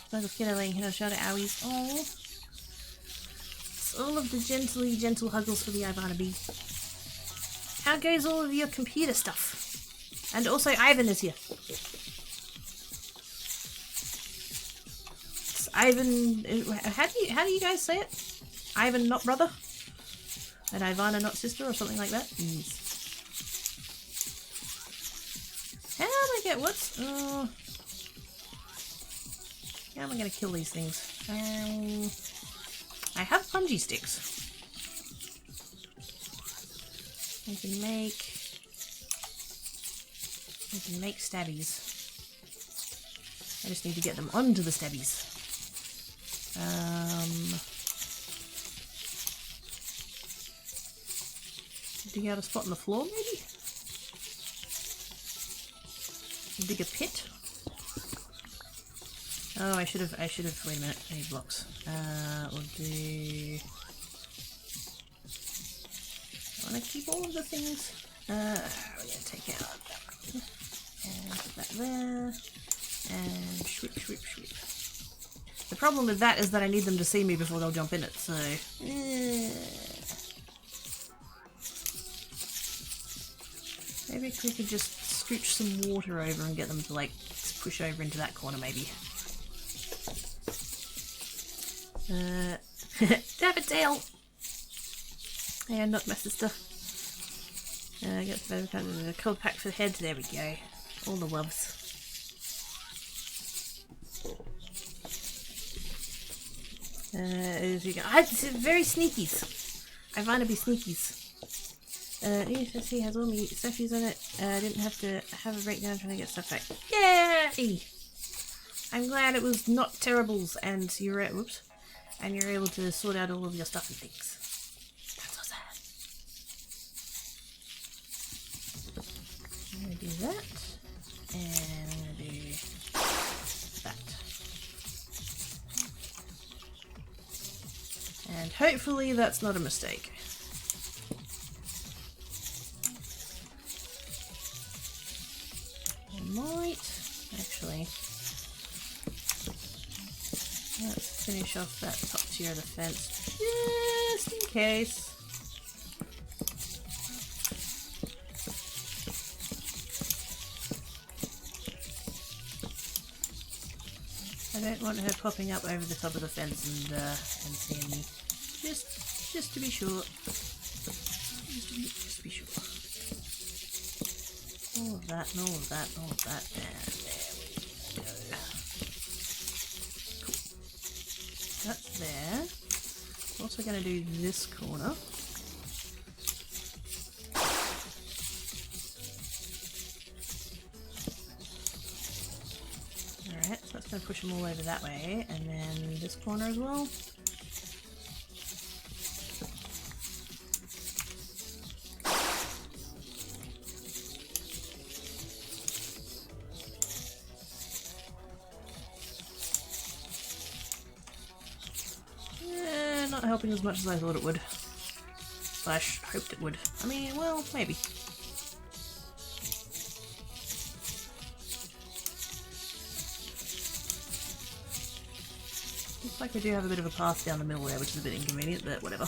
Speaker 1: Snuggle Skidder laying head on shoulder, owies. Oh. It's all of the gentle huggles for the Ivana bee. How goes all of your computer stuff? And also Ivan is here. It's Ivan, how do you guys say it? Ivan not brother? And Ivana not sister or something like that? Yes. How do I get what? How am I going to kill these things? I have bungee sticks. I can make stabbies. I just need to get them onto the stabbies. Dig out a spot on the floor, maybe? Dig a pit? Oh, I should have, wait a minute, I need blocks. We'll do... I want to keep all of the things. We're going to take out that one. And put that there. And shwip. The problem with that is that I need them to see me before they'll jump in it, so... Maybe if we could just scooch some water over and get them to, like, push over into that corner, maybe. Daffodil! Yeah, not my sister. I got the cold pack for the head. There we go. All the loves. As we go. It's very sneakies. I want to be sneakies. ESSC has all my stuffies on it. I didn't have to have a breakdown trying to get stuff back. Yay! I'm glad it was not terribles and you're whoops. And you're able to sort out all of your stuff and things. That's so sad. I'm gonna do that. And I'm gonna do that. And hopefully that's not a mistake. I might actually. Let's finish off that top tier of the fence, just in case. I don't want her popping up over the top of the fence and seeing me. Just to be sure. Just to be sure. All of that, and all of that, and all of that, and there we go. That's there. Also going to do this corner. Alright, so that's going to push them all over that way, and then this corner as well. Not helping as much as I thought it would. Slash, hoped it would. I mean, well, maybe. Looks like we do have a bit of a path down the middle there, which is a bit inconvenient, but whatever.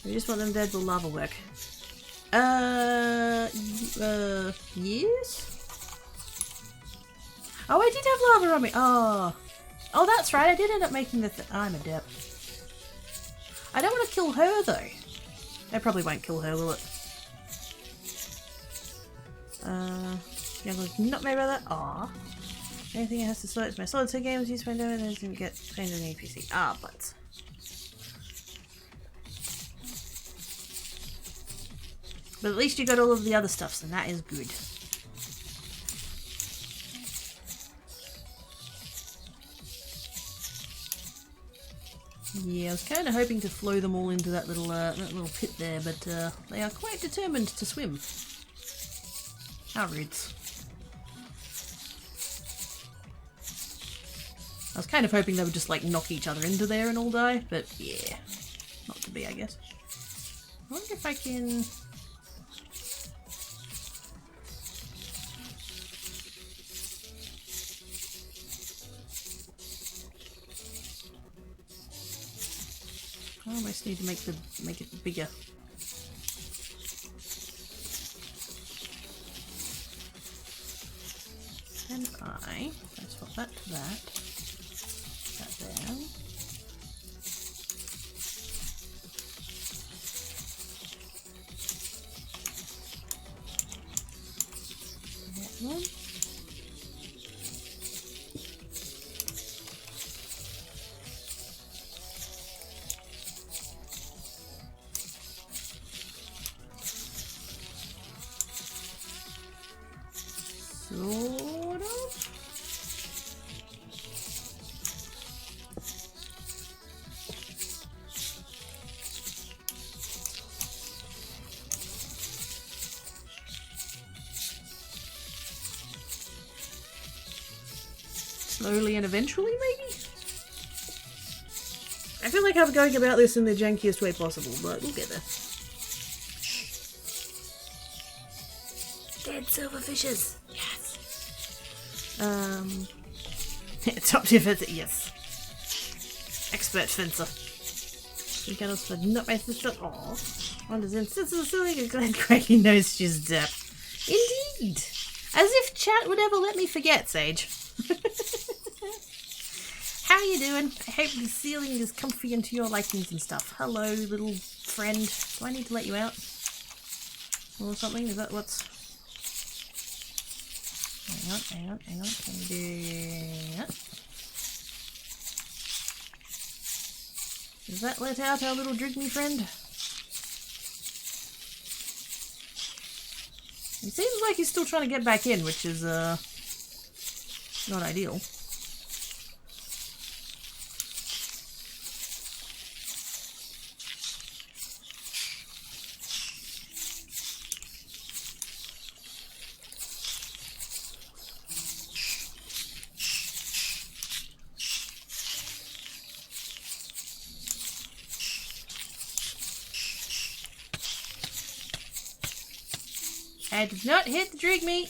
Speaker 1: We just want them dead, will lava work? Yes? Oh, I did have lava on me. Oh, that's right. I did end up making the. I'm adept. I don't want to kill her though. I probably won't kill her, will it? Younglin's not made by that. Aww. Anything has to select my Solid 2 games used by doing this and get trained in the APC. Ah, but. But at least you got all of the other stuffs, and that is good. Yeah, I was kind of hoping to flow them all into that little pit there, but they are quite determined to swim. How rude. I was kind of hoping they would just like knock each other into there and all die, but yeah, not to be, I guess. I wonder if I can. I almost need to make it bigger. Can I swap that to that? That there. That one. Sort of. Slowly and eventually, maybe? I feel like I'm going about this in the jankiest way possible, but we'll get there. Dead silverfishes! Yes! Top tier fencer, yes. Expert fencer. You can also not my sister. Aww. Wonders in sister silly, glad Craigie knows she's dead. Indeed! As if chat would ever let me forget, Sage. How you doing? I hope the ceiling is comfy and to your likings and stuff. Hello, little friend. Do I need to let you out? Or something? Is that what's... Hang on. Can you do that? Does that let out our little Drigme friend? He seems like he's still trying to get back in, which is, not ideal. I did not hit the Drigme.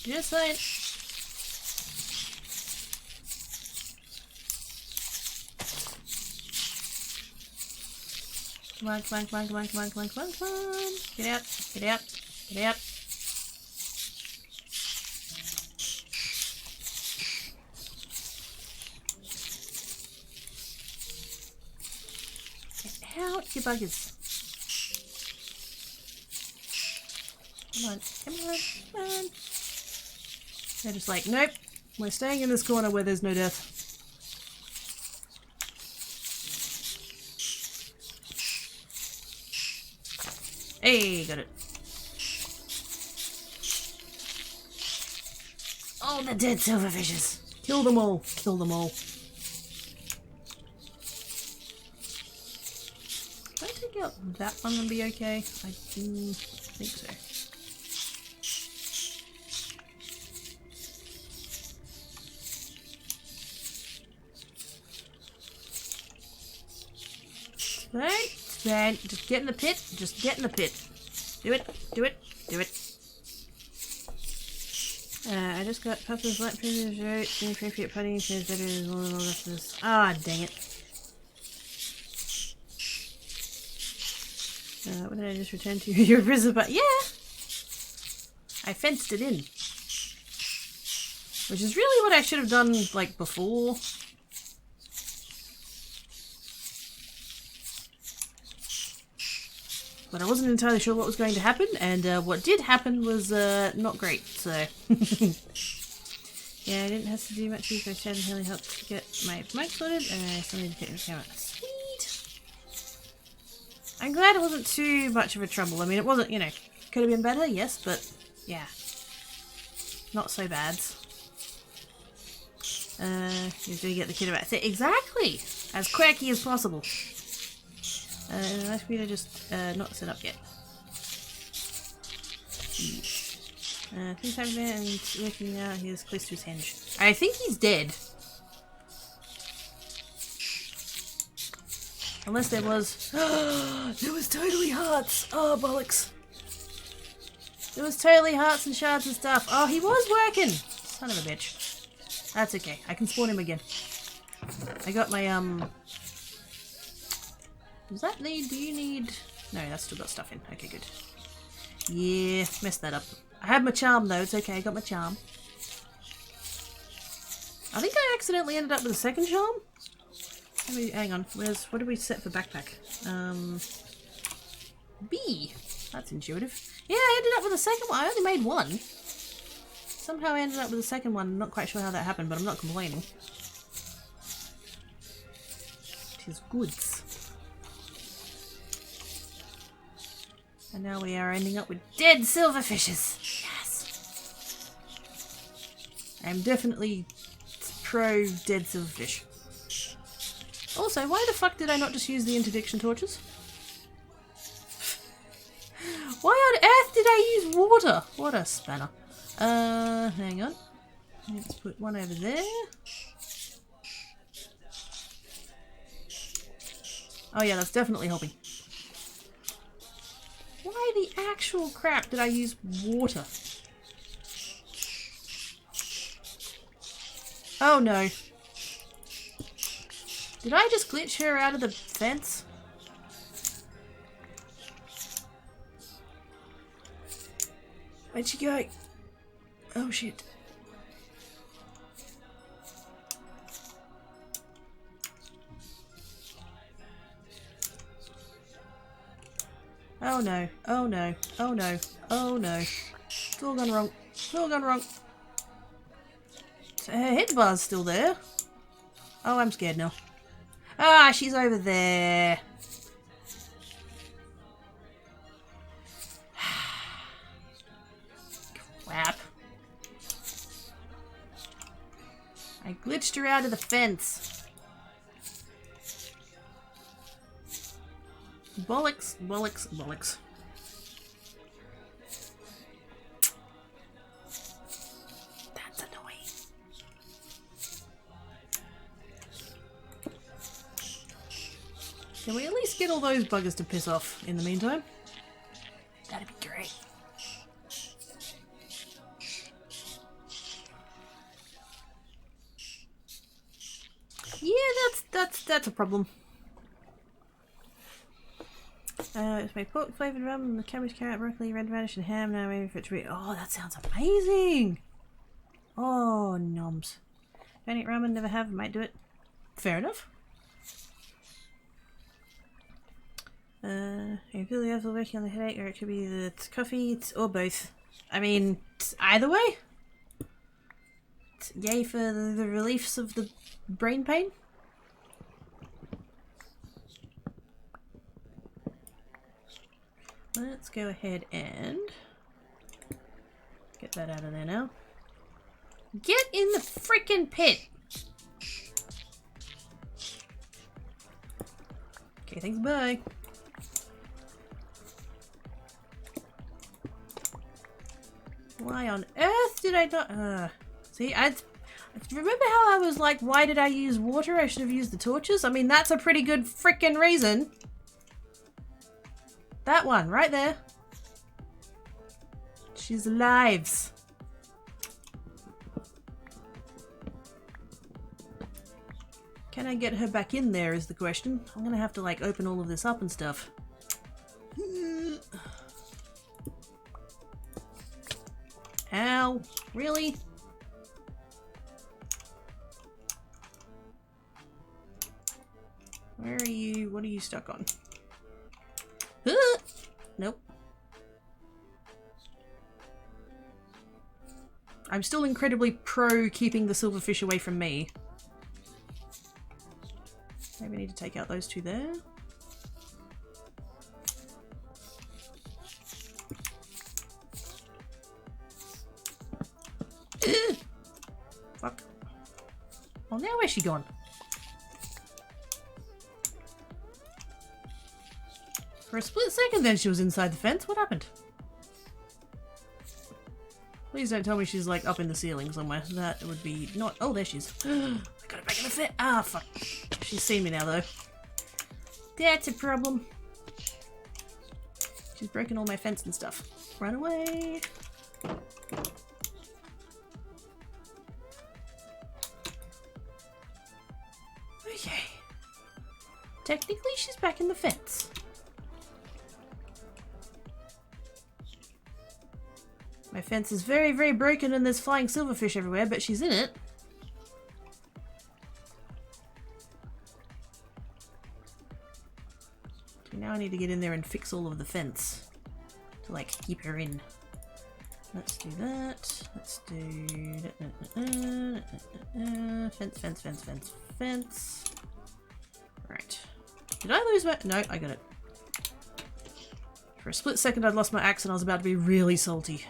Speaker 1: Just saying. Come on. Get out. Get out, you buggers. Come on. They're just like, nope, we're staying in this corner where there's no death. Hey, got it. Oh, the dead silverfishes. Kill them all. Can I take out that one and be okay? I do think so. Right. Just get in the pit. Do it. I just got Papa's light previous right. Inappropriate putting is better than all the rest of this. Ah, dang it. What did I just return to? Your prison, but yeah! I fenced it in. Which is really what I should have done, like, before. But I wasn't entirely sure what was going to happen, and what did happen was not great, so... Yeah, I didn't have to do much because I really helped to get my mic sorted, and I still need to get the camera. Sweet! I'm glad it wasn't too much of a trouble. I mean, it wasn't, you know, could have been better, yes, but yeah. Not so bad. You do get the kid about it. Exactly! As quirky as possible. Nice for you to just not set up yet. Things happen there and working out he's close to his hinge. I think he's dead. Unless there was... there was totally hearts! Oh, bollocks. There was totally hearts and shards and stuff. Oh, he was working! Son of a bitch. That's okay. I can spawn him again. I got my, Does that need... Do you need... No, that's still got stuff in. Okay, good. Yeah, messed that up. I had my charm though, it's okay, I got my charm. I think I accidentally ended up with a second charm? Hang on, what did we set for backpack? B. That's intuitive. Yeah, I ended up with a second one. I only made one. Somehow I ended up with a second one. I'm not quite sure how that happened, but I'm not complaining. It is goods. And now we are ending up with dead silverfishes. Yes. I'm definitely pro dead silverfish. Also, why the fuck did I not just use the interdiction torches? Why on earth did I use water? What a spanner. Hang on. Let's put one over there. Oh yeah, that's definitely helping. Why the actual crap did I use water? Oh no. Did I just glitch her out of the fence? Where'd she go? Oh shit. Oh no, oh no, oh no, oh no. It's all gone wrong. It's all gone wrong. So her hit bar's still there. Oh, I'm scared now. Ah, she's over there. Crap. I glitched her out of the fence. Bollocks, bollocks, bollocks. That's annoying. Can we at least get all those buggers to piss off in the meantime? That'd be great. Yeah, that's a problem. It's my pork flavored rum, the cabbage, carrot, broccoli, red radish, and ham. Now maybe for it to be. Oh, that sounds amazing! Oh, noms. Don't eat ramen, never have. Might do it. Fair enough. I feel the other working on the headache, or it could be the coffee, or both. I mean, either way. Yay for the reliefs of the brain pain. Let's go ahead and get that out of there now. Get in the frickin' pit! Okay, thanks, bye. Why on earth did I not... see, I remember how I was like, why did I use water? I should have used the torches. I mean, that's a pretty good frickin' reason. That one, right there. She's alive. Can I get her back in there is the question. I'm gonna have to like open all of this up and stuff. Ow, really? Where are you? What are you stuck on? Nope. I'm still incredibly pro keeping the silverfish away from me. Maybe I need to take out those two there. Ugh. Fuck. Oh, now where's she gone? For a split second then she was inside the fence. What happened? Please don't tell me she's like up in the ceiling somewhere. That would be not... Oh, there she is. I got it back in the fence. Ah, fuck. She's seen me now though. That's a problem. She's broken all my fence and stuff. Run away. Okay. Technically she's back in the fence. My fence is very, very broken and there's flying silverfish everywhere, but she's in it. So now I need to get in there and fix all of the fence to, like, keep her in. Let's do that. Let's do... Fence, fence, fence, fence, fence. Right. Did I lose my... No, I got it. For a split second I'd lost my axe and I was about to be really salty.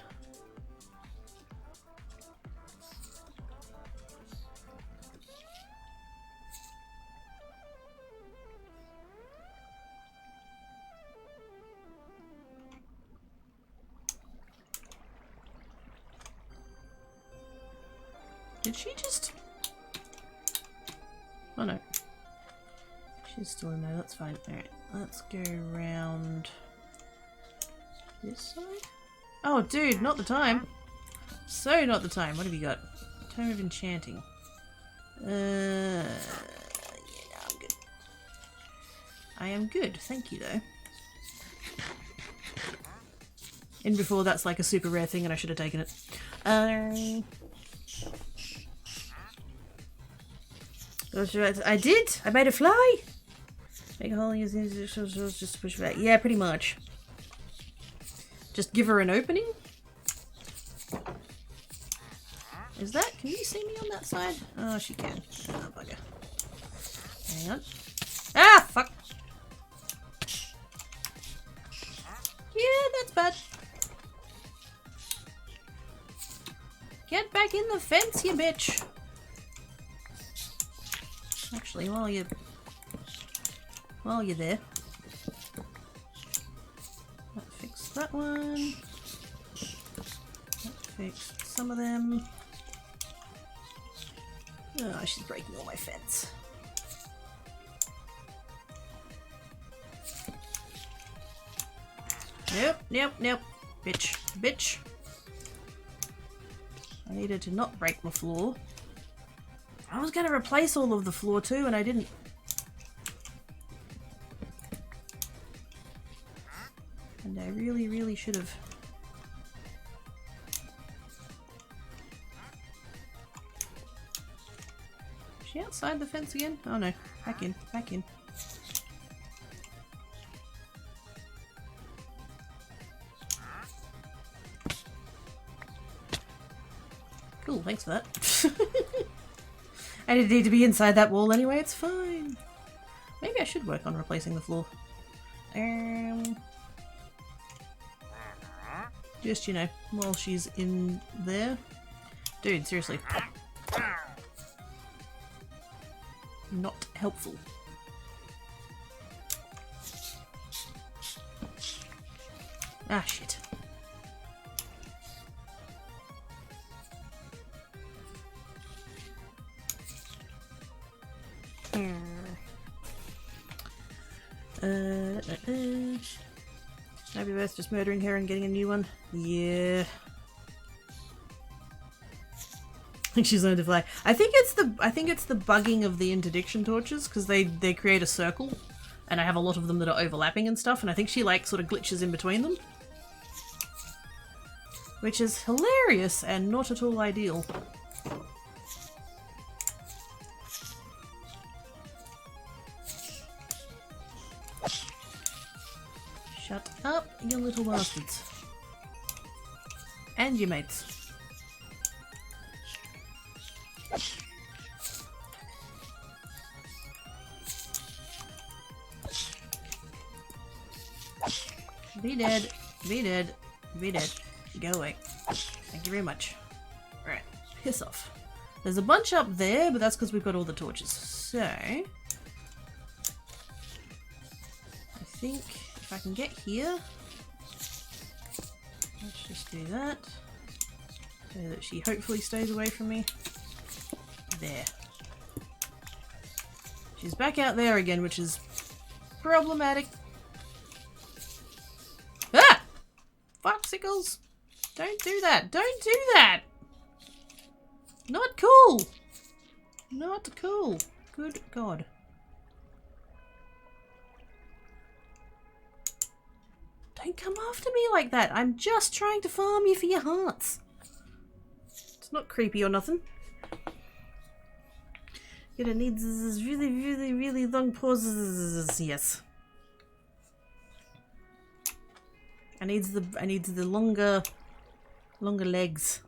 Speaker 1: Did she just... Oh no. She's still in there, that's fine. Alright, let's go around this side. Oh dude, not the time. So not the time. What have you got? Tome of Enchanting. Yeah, I'm good. I am good, thank you though. In before that's like a super rare thing and I should have taken it. I did! I made a fly! Make a hole using just push back. Yeah, pretty much. Just give her an opening? Is that? Can you see me on that side? Oh, she can. Oh, bugger. Hang on. Ah, fuck! Yeah, that's bad. Get back in the fence, you bitch! Actually, while you're there, let's fix that one. Let's fix some of them. Oh, she's breaking all my fence. Nope, nope, nope. Bitch, bitch. I needed to not break my floor. I was going to replace all of the floor too, and I didn't. And I really, really should have. Is she outside the fence again? Oh no. Back in, back in. Cool, thanks for that. I didn't need to be inside that wall anyway, it's fine. Maybe I should work on replacing the floor. Just, you know, while she's in there. Dude, seriously. Not helpful. Ah, shit. Should I be worth just murdering her and getting a new one? Yeah. I think she's learned to fly. I think it's the bugging of the interdiction torches because they create a circle, and I have a lot of them that are overlapping and stuff, and I think she like sort of glitches in between them, which is hilarious and not at all ideal. Shut Up, you little bastards. And your mates. Be dead. Be dead. Be dead. Go away. Thank you very much. Alright, piss off. There's a bunch up there, but that's because we've got all the torches. So, I think if I can get here, let's just do that. So that she hopefully stays away from me. There. She's back out there again, which is problematic. Ah! Foxicles! Don't do that! Don't do that! Not cool! Not cool. Good God. Don't come after me like that. I'm just trying to farm you for your hearts. It's not creepy or nothing. Gonna need this really long pauses. Yes. I need the longer legs.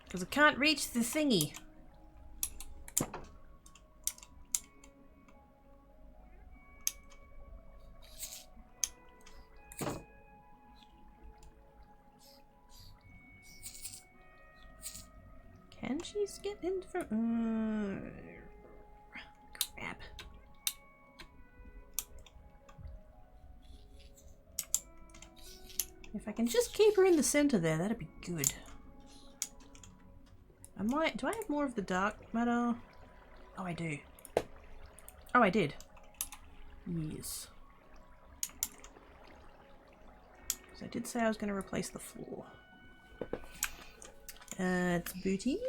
Speaker 1: Because I can't reach the thingy. Can she get in from... crap. If I can just keep her in the center there, that'd be good. I might... Do I have more of the dark matter? Oh, I do. Oh, I did. Yes. Because I did say I was going to replace the floor. It's booting.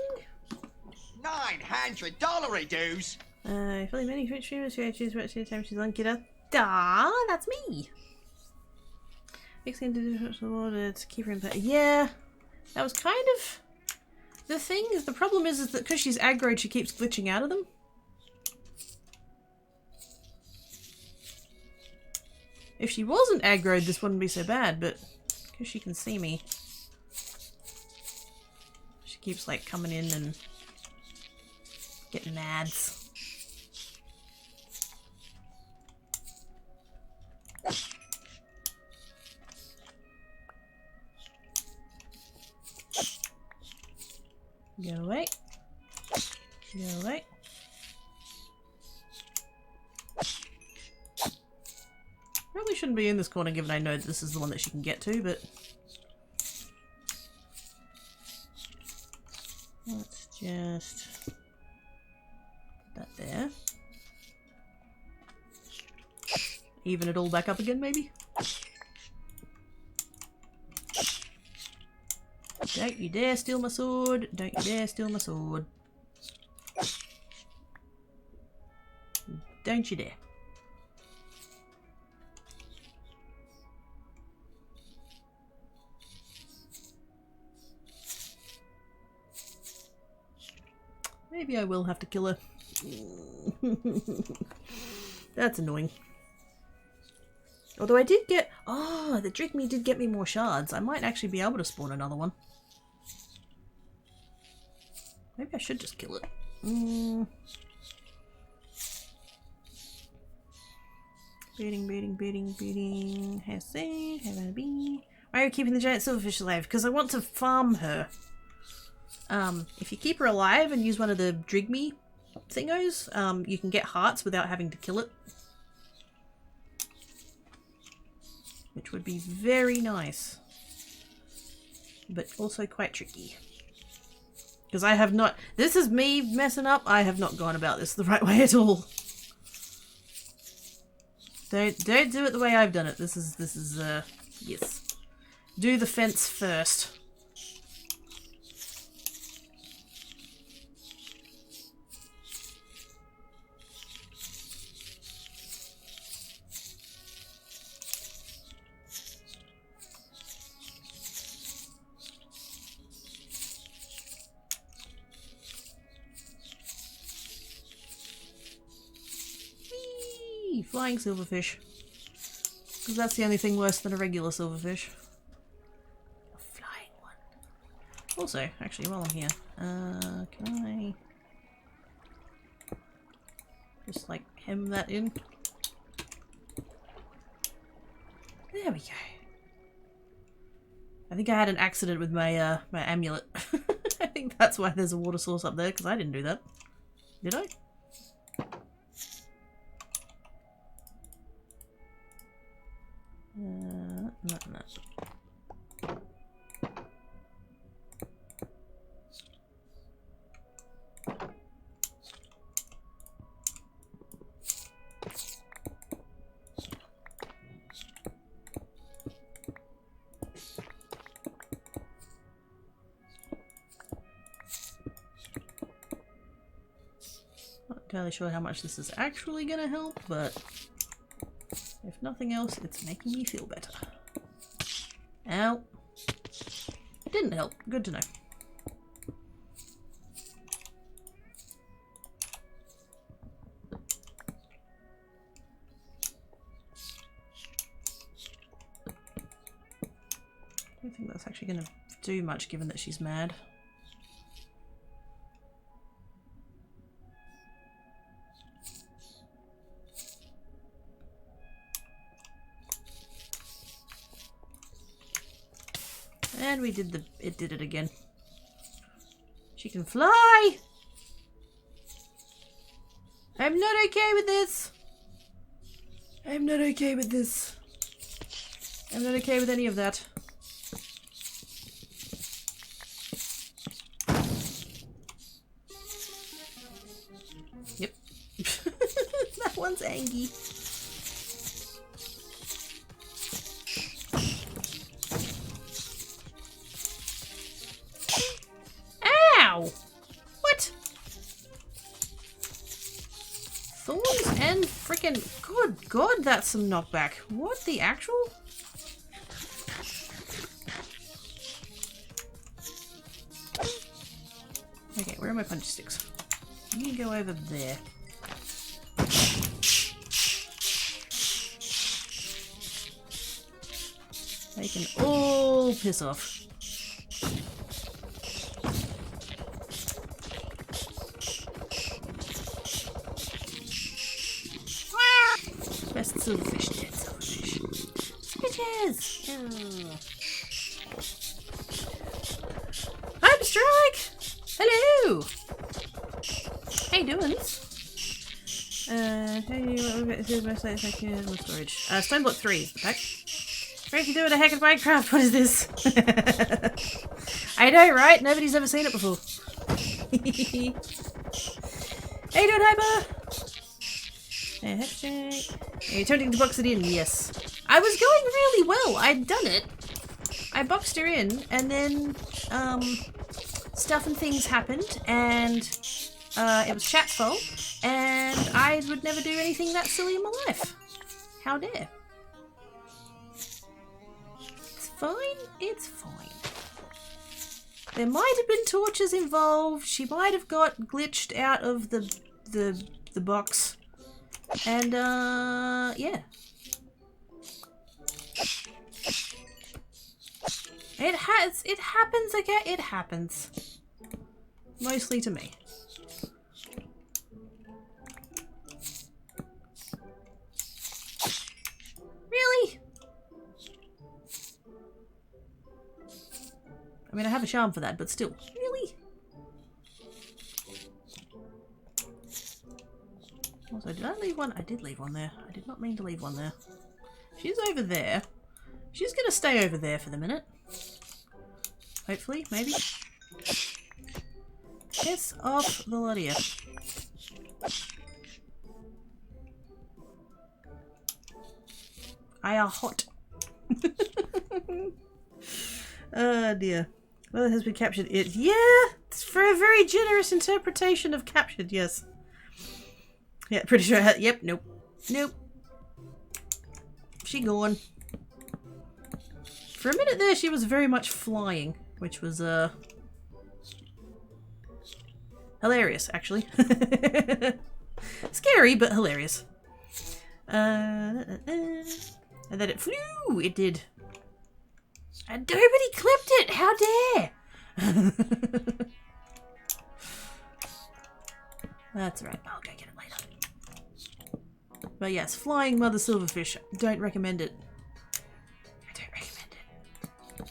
Speaker 2: $900 dues.
Speaker 1: Fully many Twitch streamers who choose what time she's on Kidda. Ah, that's me. Fixing the water to keep her in place. Yeah, that was kind of the thing. The problem is that because she's aggroed, she keeps glitching out of them. If she wasn't aggroed, this wouldn't be so bad, but because she can see me, she keeps like coming in and getting ads. Go away. Go away. Probably shouldn't be in this corner given I know that this is the one that she can get to, but... Let's just... put that there. Even it all back up again, maybe? Don't you dare steal my sword. Don't you dare steal my sword. Don't you dare. Maybe I will have to kill her. That's annoying. Although I did get... Oh, the Drigme did get me more shards. I might actually be able to spawn another one. Maybe I should just kill it. Beating. Have a bee. Why are you keeping the giant silverfish alive? Because I want to farm her. If you keep her alive and use one of the Drigme thingos, you can get hearts without having to kill it. Which would be very nice. But also quite tricky. Because I have not... This is me messing up. I have not gone about this the right way at all. Don't do it the way I've done it. This is, yes. Do the fence first. Flying silverfish. Because that's the only thing worse than a regular silverfish. A flying one. Also, actually, while I'm here, can I just like hem that in? There we go. I think I had an accident with my my amulet. I think that's why there's a water source up there, because I didn't do that. Did I? No. Not entirely sure how much this is actually gonna help, but if nothing else, it's making me feel better. Ow. Didn't help. Good to know. I don't think that's actually going to do much given that she's mad. And we did it did it again. She can fly! I'm not okay with this! I'm not okay with this. I'm not okay with any of that. Yep. That one's angry. What? Thorns and frickin' good god, that's some knockback. What the actual? Okay, where are my punch sticks? You can go over there. They can all piss off. Best silverfish, dead silverfish. Bitches! Oh. I'm Strike! Hello! Hey, doings? Hey, best I can with storage. Stone block 3. Back. Frank, you doing a hack at Minecraft? What is this? I know, right? Nobody's ever seen it before. Hey, doing Hyper? Heck check. Are you attempting to box it in? Yes. I was going really well. I'd done it. I boxed her in, and then stuff and things happened, and it was chat's fault, and I would never do anything that silly in my life. How dare. It's fine. It's fine. There might have been torches involved. She might have got glitched out of the box. And, yeah. It happens, okay? It happens. Mostly to me. Really? I mean, I have a charm for that, but still. Really? Also, did I leave one? I did leave one there. I did not mean to leave one there. She's over there. She's gonna stay over there for the minute. Hopefully, maybe. Piss off the lot of you. I are hot. Oh dear. Well, it has been captured. Yeah! It's for a very generous interpretation of captured, yes. Yeah, pretty sure I had. Yep, nope. Nope. She gone. For a minute there, she was very much flying, which was, hilarious, actually. Scary, but hilarious. And then it flew! It did. And nobody clipped it! How dare! That's right. I'll go get it later. But yes, flying mother silverfish. Don't recommend it. I don't recommend it.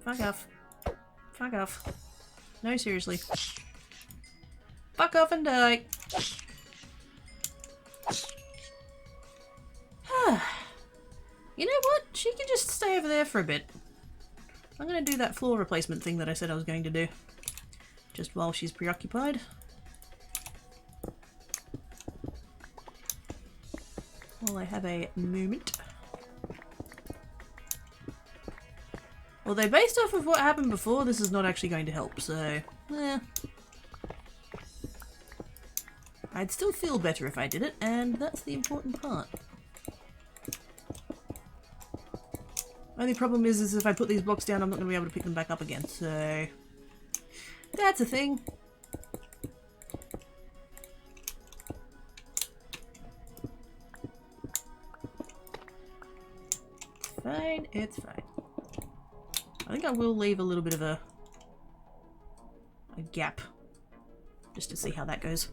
Speaker 1: Fuck off. Fuck off. No, seriously. Fuck off and die. You know what? She can just stay over there for a bit. I'm going to do that floor replacement thing that I said I was going to do. Just while she's preoccupied. While I have a moment. Although based off of what happened before, this is not actually going to help, so... I'd still feel better if I did it, and that's the important part. Only problem is if I put these blocks down, I'm not going to be able to pick them back up again, so... That's a thing. Fine, it's fine. I think I will leave a little bit of a gap, just to see how that goes.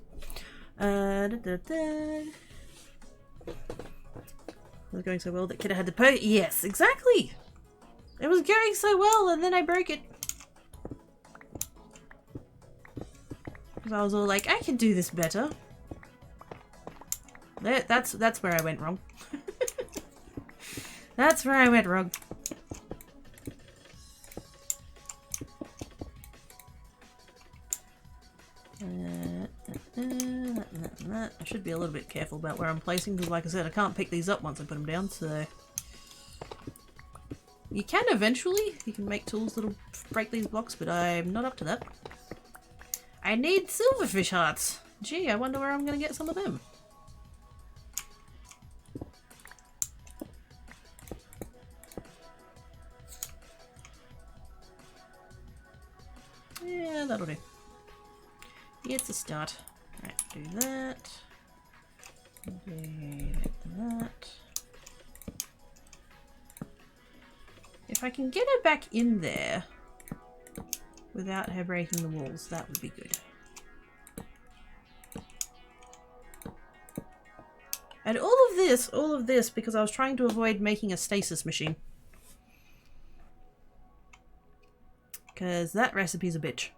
Speaker 1: It was going so well that Kidda had to pay. Yes, exactly! It was going so well and then I broke it. Because I was all like, I can do this better. That's where I went wrong. That's where I went wrong. I should be a little bit careful about where I'm placing because, like I said, I can't pick these up once I put them down, so... You can eventually. You can make tools that'll break these blocks, but I'm not up to that. I need silverfish hearts! Gee, I wonder where I'm going to get some of them. Yeah, that'll do. It's a start. Right, do that. Do that. If I can get her back in there without her breaking the walls, that would be good. And all of this because I was trying to avoid making a stasis machine. Because that recipe's a bitch.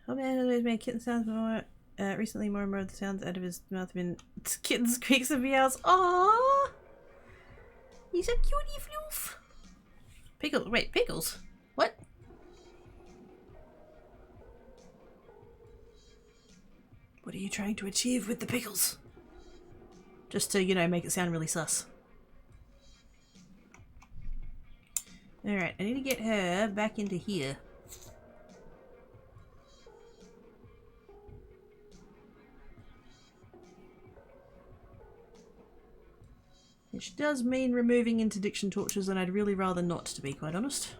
Speaker 1: Oh man, always made kitten sounds more. Recently, more and more of the sounds out of his mouth have been kittens, squeaks, and meows. Aww! He's a cutie floof. Pickles. Wait, pickles? What? What are you trying to achieve with the pickles? Just to, you know, make it sound really sus. Alright, I need to get her back into here. Which does mean removing interdiction torches, and I'd really rather not, to be quite honest.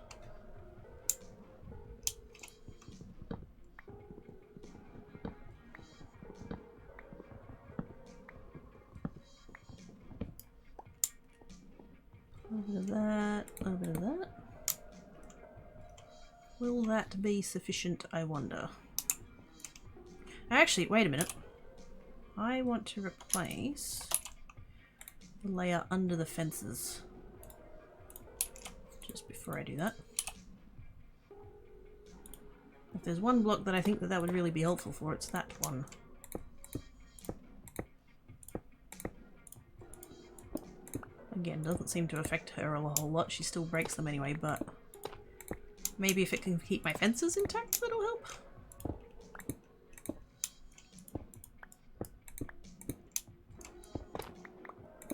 Speaker 1: A little bit of that, a little bit of that. Will that be sufficient, I wonder? Actually, wait a minute. I want to replace the layer under the fences. Just before I do that. If there's one block that I think that would really be helpful for, it's that one. Again, doesn't seem to affect her a whole lot. She still breaks them anyway, but maybe if it can keep my fences intact, that'll help.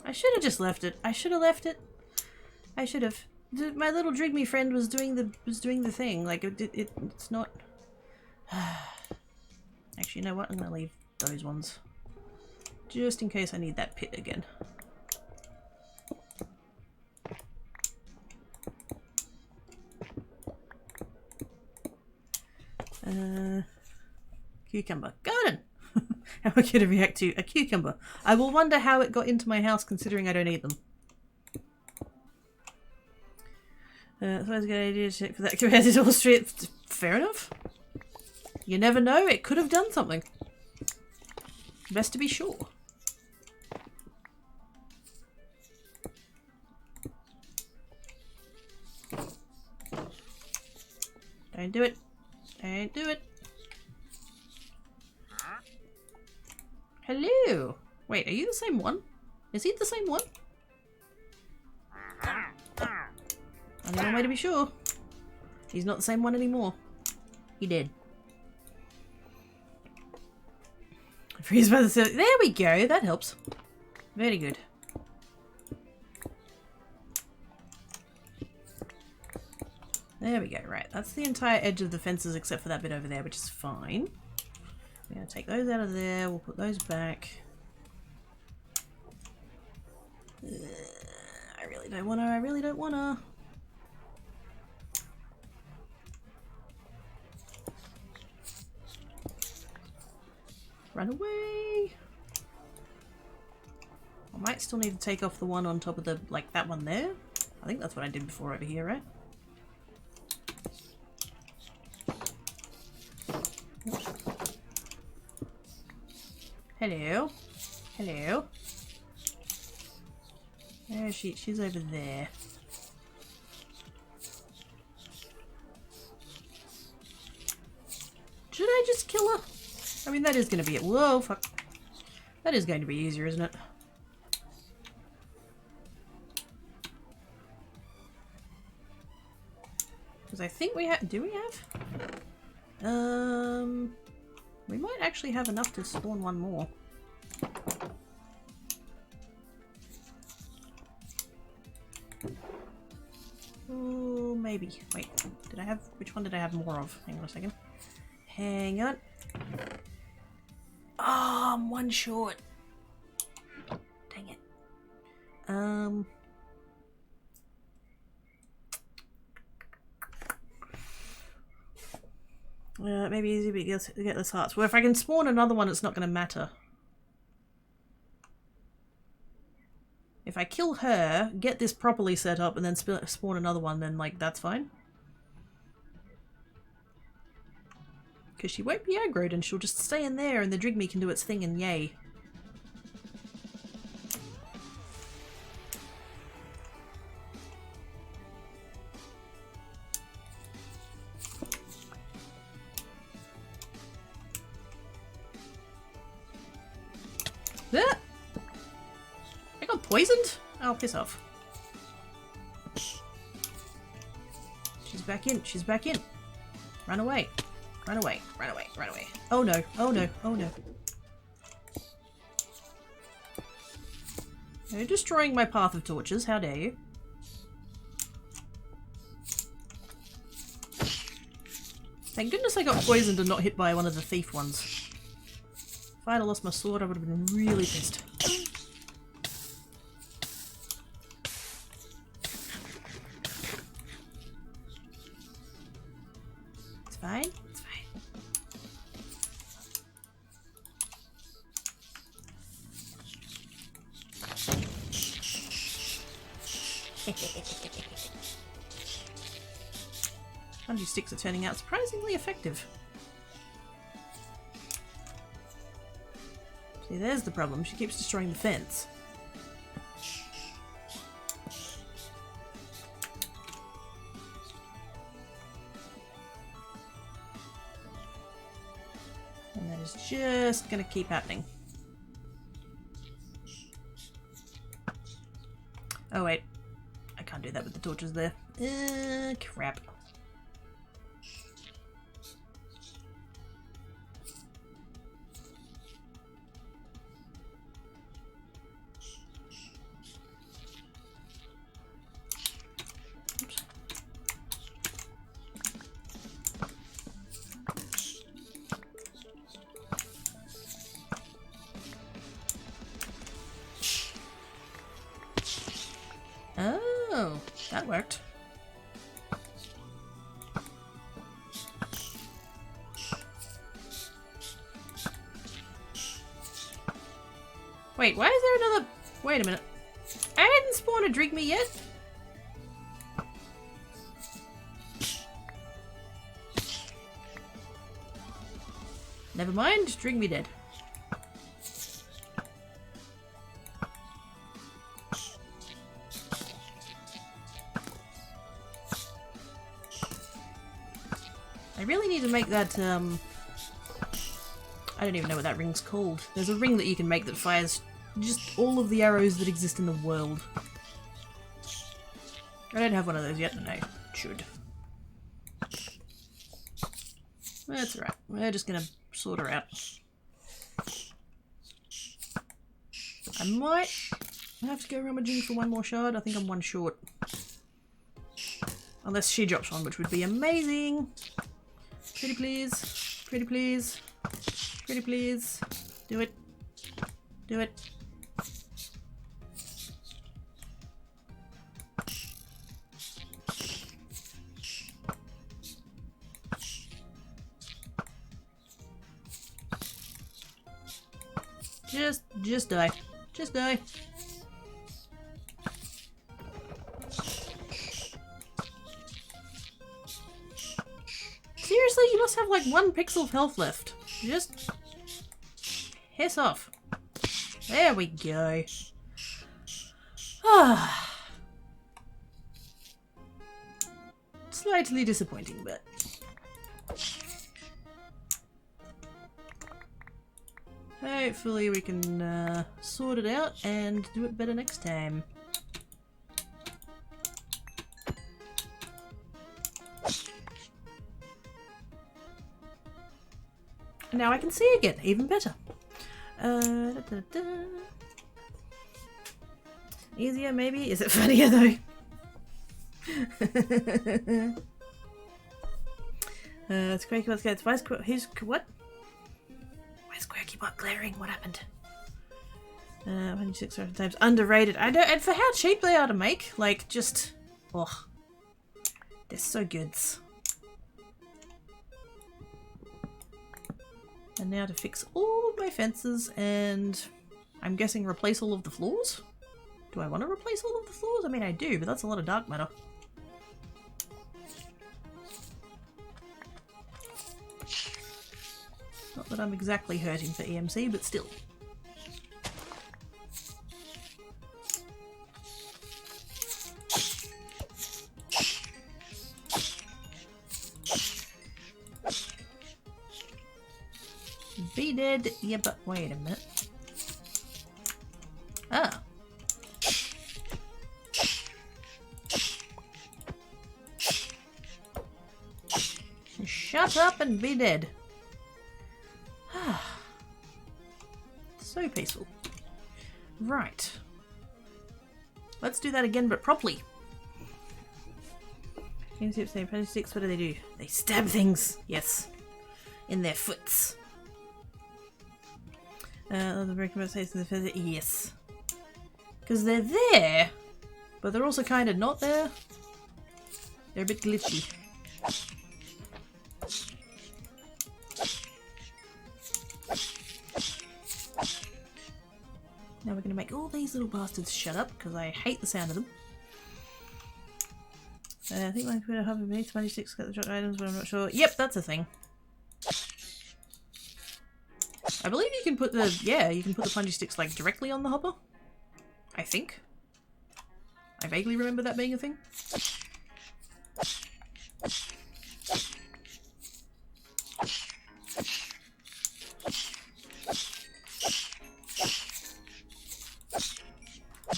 Speaker 1: I should have just left it. I should have left it. I should have. My little Drigme friend was doing the thing. Like it's not. Actually, you know what? I'm gonna leave those ones just in case I need that pit again. Cucumber. Garden! How am I going to react to a cucumber? I will wonder how it got into my house considering I don't eat them. So I was a good idea to check for that compared to Wall Street. Fair enough. You never know, it could have done something. Best to be sure. Don't do it. Don't do it. Hello. Wait, are you the same one? Is he the same one? Only one way to be sure. He's not the same one anymore. He did. Freeze by the there we go. That helps. Very good. There we go. Right, that's the entire edge of the fences except for that bit over there, which is fine. We're going to take those out of there. We'll put those back. I really don't want to. I really don't want to. Run away. I might still need to take off the one on top of the, like that one there. I think that's what I did before over here, right? Hello. Hello. Where is she? She's over there. Should I just kill her? I mean, that is going to be it. Whoa, fuck. That is going to be easier, isn't it? Because I think we have... Do we have? We might actually have enough to spawn one more. Oh, maybe. Wait, did I have... Which one did I have more of? Hang on a second. Hang on. Oh, I'm one short. Dang it. Maybe easy to get this hearts. Well, if I can spawn another one, it's not going to matter. If I kill her, get this properly set up, and then spawn another one, then, like, that's fine. Because she won't be aggroed and she'll just stay in there and the Drigme can do its thing and yay. Ah! I got poisoned? Oh, piss off. She's back in. She's back in. Run away. Run away, run away, run away. Oh no, oh no, oh no. You're destroying my path of torches, how dare you? Thank goodness I got poisoned and not hit by one of the thief ones. If I had lost my sword, I would have been really pissed. It's fine. Spongy sticks are turning out surprisingly effective. See, there's the problem. She keeps destroying the fence. And that is just going to keep happening. Oh wait, I can't do that with the torches there. Crap. Oops. Oh, that worked. Wait, why is there another... Wait a minute. I didn't spawn a drink me yet. Never mind, drink me dead. I really need to make that, I don't even know what that ring's called. There's a ring that you can make that fires just all of the arrows that exist in the world. I don't have one of those yet, and I should. That's alright. We're just gonna sort her out. I might have to go rummaging for one more shard. I think I'm one short. Unless she drops one, which would be amazing. Pretty please. Pretty please. Pretty please. Do it. Do it. Just die. Just die. Seriously, you must have like 1 pixel of health left. Just hiss off. There we go. Ah. Slightly disappointing, but hopefully we can sort it out and do it better next time. And now I can see again, even better. Easier maybe? Is it funnier though? It's Quirky, what's good? Who's what? Where's Quirky Bot glaring? What happened? 106 times underrated. I don't, and for how cheap they are to make, like just, oh, they're so good. And now to fix all of my fences and I'm guessing replace all of the floors? Do I want to replace all of the floors? I mean I do, but that's a lot of dark matter. Not that I'm exactly hurting for EMC, but still. Be dead. Yeah, but wait a minute. Ah. Shut up and be dead. So peaceful. Right. Let's do that again, but properly. Sticks, what do? They stab things. Yes. In their foots. Yes. Because they're there, but they're also kind of not there. They're a bit glitchy. Now we're going to make all these little bastards shut up, because I hate the sound of them. I think my Twitter hub needs 26 got the drop items, but I'm not sure. Yep, that's a thing. I believe you can put the, yeah, you can put the punji sticks like directly on the hopper. I think. I vaguely remember that being a thing.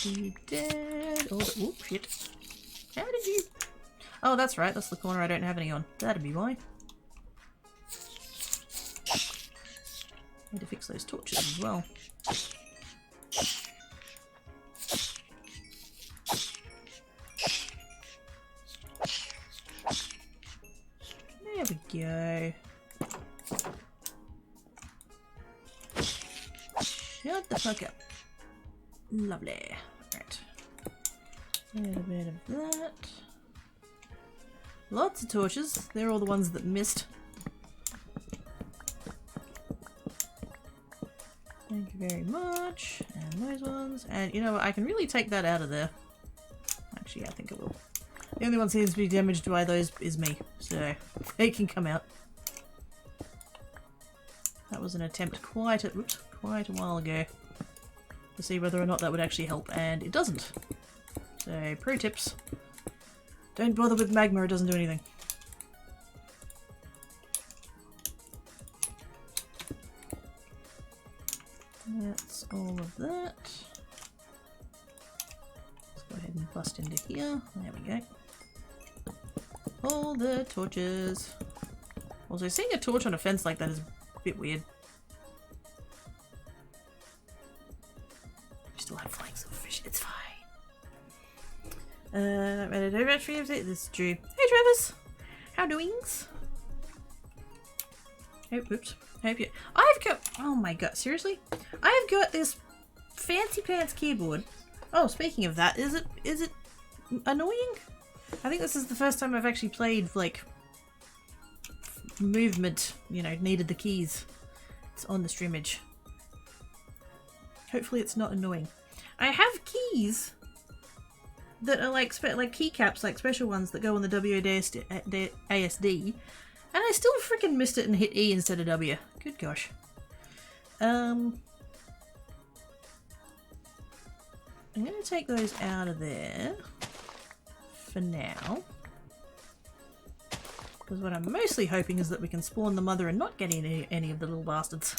Speaker 1: You dead? Oh, oh, shit. How did you? Oh, that's right. That's the corner I don't have any on. That'd be why. Need to fix those torches as well. There we go. Shut the fuck up. Lovely. Right. A little bit of that. Lots of torches. They're all the ones that missed. Thank you very much. And those ones. And you know what? I can really take that out of there. Actually, I think it will. The only one seems to be damaged by those is me. So, they can come out. That was an attempt quite a while ago to see whether or not that would actually help, and it doesn't. So, pro tips. Don't bother with magma, it doesn't do anything. That's all of that. Let's go ahead and bust into here. There we go. All the torches. Also, seeing a torch on a fence like that is a bit weird. We still have flying silverfish. It's fine. This is Drew. Hey, Travis. How doings? Oh, oops. Hope you. I've got. Oh my god! Seriously? I've got this fancy pants keyboard. Oh, speaking of that, is it annoying? I think this is the first time I've actually played like movement. You know, needed the keys. It's on the streamage. Hopefully, it's not annoying. I have keys that are like keycaps, like special ones that go on the WASD. And I still freaking missed it and hit E instead of W. Good gosh. I'm going to take those out of there for now. Because what I'm mostly hoping is that we can spawn the mother and not get any of the little bastards.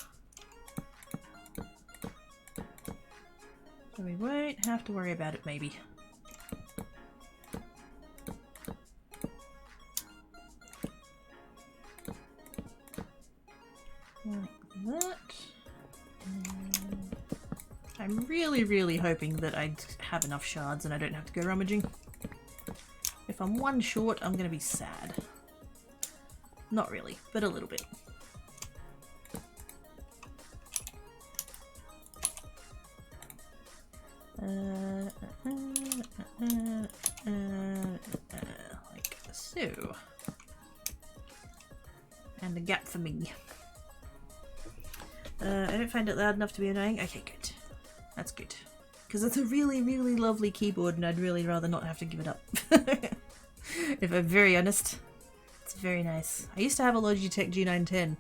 Speaker 1: So we won't have to worry about it maybe. Like that. And I'm really hoping that I have enough shards and I don't have to go rummaging. If I'm one short, I'm going to be sad. Not really, but a little bit. Like so. And a gap for me. I don't find it loud enough to be annoying. Okay, good. That's good. Because it's a really lovely keyboard and I'd really rather not have to give it up. If I'm very honest. It's very nice. I used to have a Logitech G910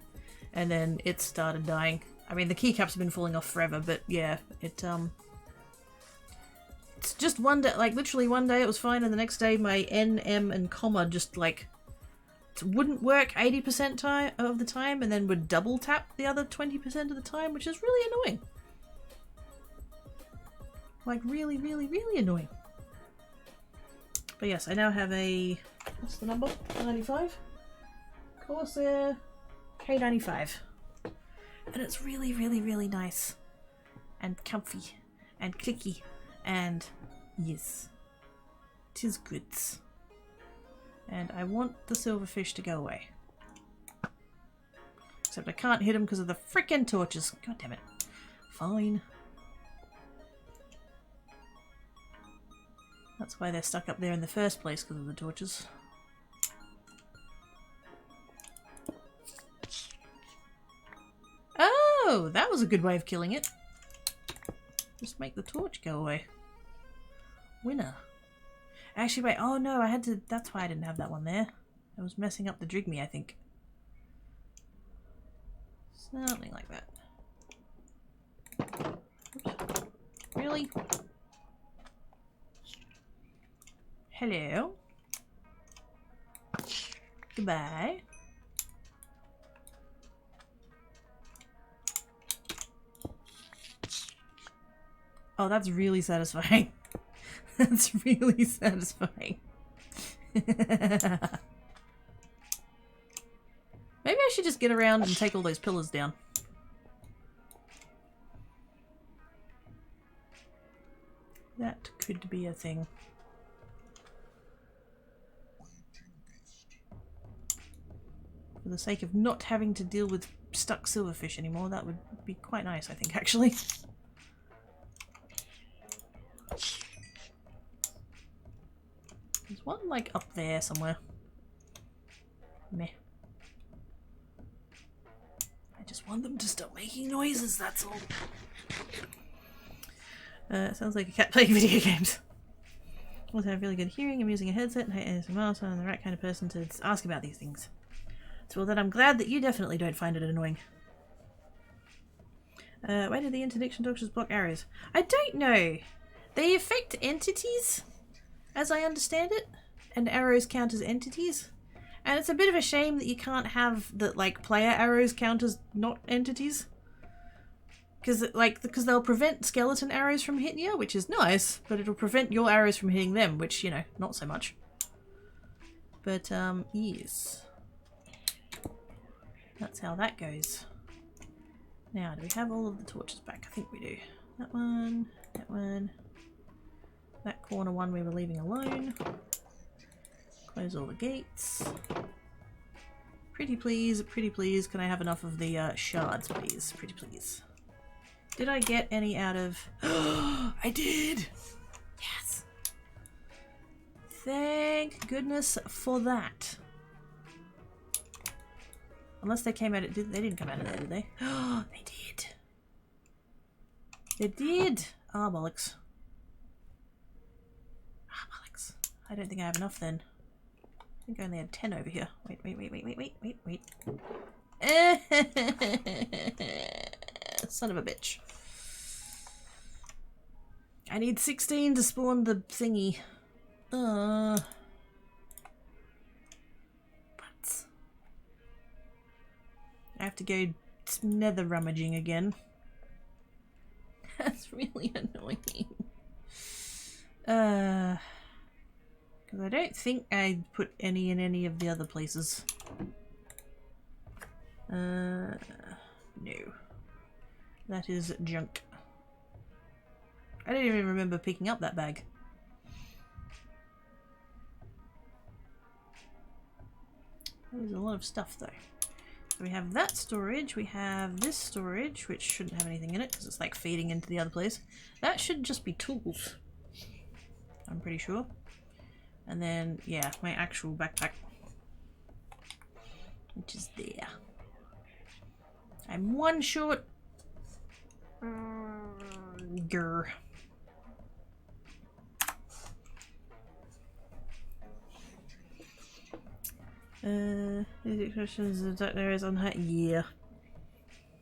Speaker 1: and then it started dying. I mean, the keycaps have been falling off forever, but yeah, it's just one day, like literally one day it was fine and the next day my N, M and comma just like wouldn't work 80% of the time and then would double tap the other 20% of the time, which is really annoying. Like really annoying. But yes, I now have a, what's the number? 95? Corsair K95. And it's really nice. And comfy. And clicky. And yes. 'Tis goods. And I want the silverfish to go away. Except I can't hit them because of the frickin' torches. God damn it. Fine. That's why they're stuck up there in the first place, because of the torches. Oh, that was a good way of killing it. Just make the torch go away. Winner. Actually, wait. Oh no, I had to. That's why I didn't have that one there. I was messing up the Drigme, I think. Something like that. Oops. Really? Hello. Goodbye. Oh, that's really satisfying. That's really satisfying. Maybe I should just get around and take all those pillars down. That could be a thing. For the sake of not having to deal with stuck silverfish anymore, that would be quite nice, I think, actually. There's one, like, up there somewhere. Meh. I just want them to stop making noises, that's all. Sounds like a cat playing video games. Also have really good hearing. I'm using a headset and hate ASMR, so I'm the right kind of person to ask about these things. So that I'm glad that you definitely don't find it annoying. Why did the interdiction doctors block arrows? I don't know. They affect entities, as I understand it, and arrows count as entities. And it's a bit of a shame that you can't have the player arrows count as not entities. Because they'll prevent skeleton arrows from hitting you, which is nice, but it'll prevent your arrows from hitting them, which, you know, not so much. But, yes. That's how that goes. Now, do we have all of the torches back? I think we do. That one, that one. That corner one we were leaving alone. Close all the gates. Pretty please, can I have enough of the shards, please? Pretty please. Did I get any out of... I did! Yes! Thank goodness for that. Unless they came out of... They didn't come out of there, did they? Oh, they did! They did! Ah, bollocks. Ah, bollocks. I don't think I have enough then. I think I only had 10 over here. Wait. Son of a bitch. I need 16 to spawn the thingy. But I have to go nether rummaging again. That's really annoying. Because I don't think I put any in any of the other places. No. That is junk. I don't even remember picking up that bag. There's a lot of stuff though. So we have that storage, we have this storage, which shouldn't have anything in it because it's like feeding into the other place. That should just be tools, I'm pretty sure. And then, yeah, my actual backpack, which is there. I'm one short. Grr. These expressions of dark areas on hot. Yeah.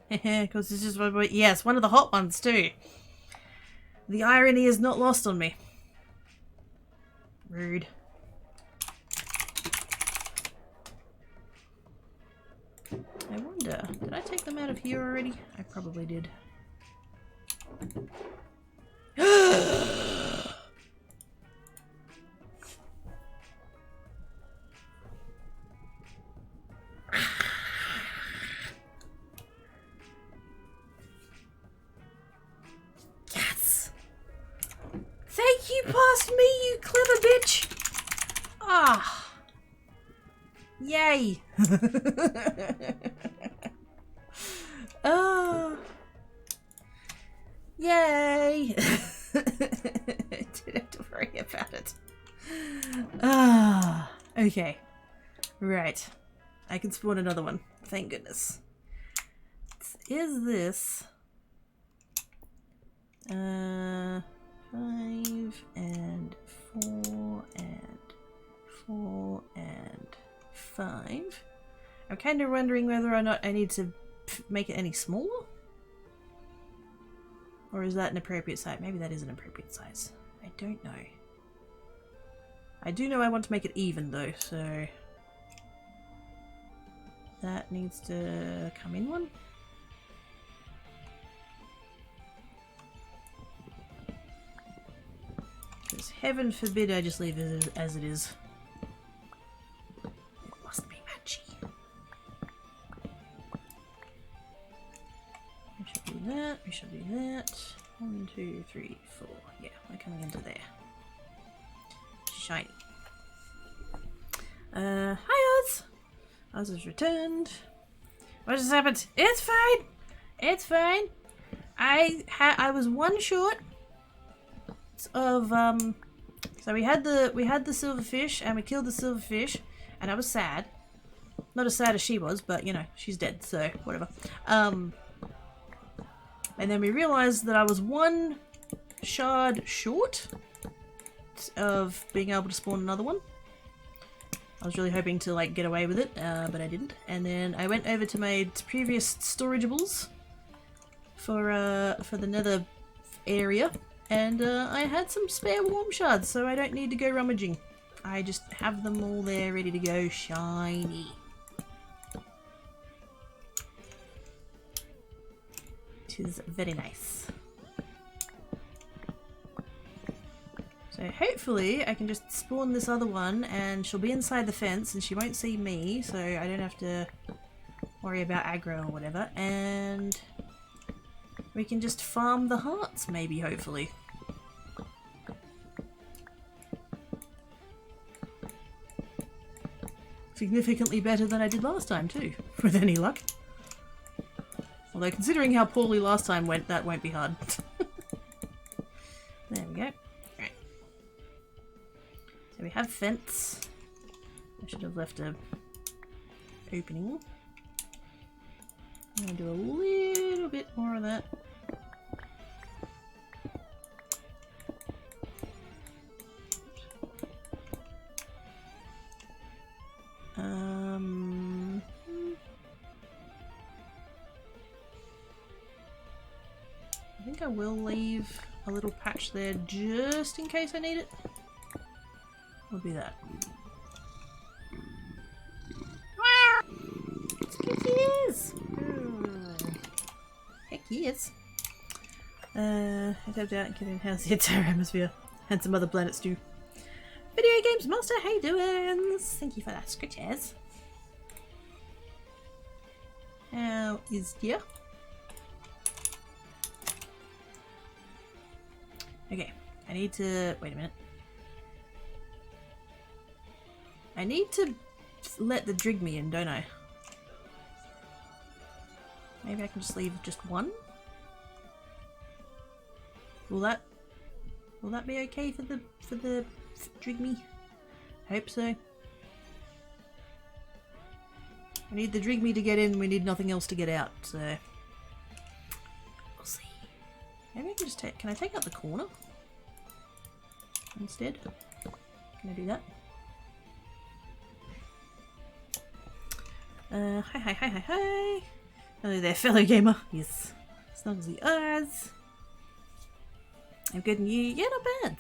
Speaker 1: Because it's just one boy. Yes, one of the hot ones too. The irony is not lost on me. Rude. I wonder, did I take them out of here already? I probably did. Yes! Thank you, past me, you clever bitch! Ah! Yay! Oh! Yay! Didn't have to worry about it. Ah, okay. Right. I can spawn another one. Thank goodness. Is this... 5 and 4 and 4 and 5. I'm kind of wondering whether or not I need to make it any smaller? Or is that an appropriate size? Maybe that is an appropriate size. I don't know. I do know I want to make it even though, so... That needs to come in one. Because heaven forbid I just leave it as it is. It must be matchy. We should do that, we should do that. 1, 2, 3, 4. Yeah, we're coming into there. Shiny. Hi Oz! Oz has returned. What just happened? It's fine! It's fine! I was one short of so we had the silverfish and we killed the silverfish and I was sad. Not as sad as she was, but you know, she's dead, so whatever. And then we realised that I was one shard short of being able to spawn another one. I was really hoping to like get away with it, but I didn't. And then I went over to my previous storageables for the nether area, and I had some spare warm shards, so I don't need to go rummaging. I just have them all there ready to go, shiny. It is very nice. So hopefully I can just spawn this other one and she'll be inside the fence and she won't see me, so I don't have to worry about aggro or whatever, and we can just farm the hearts maybe, hopefully. Significantly better than I did last time too, with any luck. Although considering how poorly last time went, that won't be hard. There we go. Right. So we have fence. I should have left a opening. I'm gonna do a little bit more of that. I think I will leave a little patch there just in case I need it. We'll do that. Heck he is! Heck he is. I tapped out and can enhance the entire atmosphere. And some other planets too. Video Games Master, how you doing? Thank you for that, scratches. How is ya? Okay, I need to... wait a minute. I need to let the Drigme in, don't I? Maybe I can just leave just one? Will that be okay for the Drigme? I hope so. We need the Drigme to get in, we need nothing else to get out, so we'll see. Maybe I can just take... can I take out the corner instead? Can I do that? Hi. Hello there, fellow gamer. Yes. Snug as the eyes. I'm good and you? Yeah, not bad.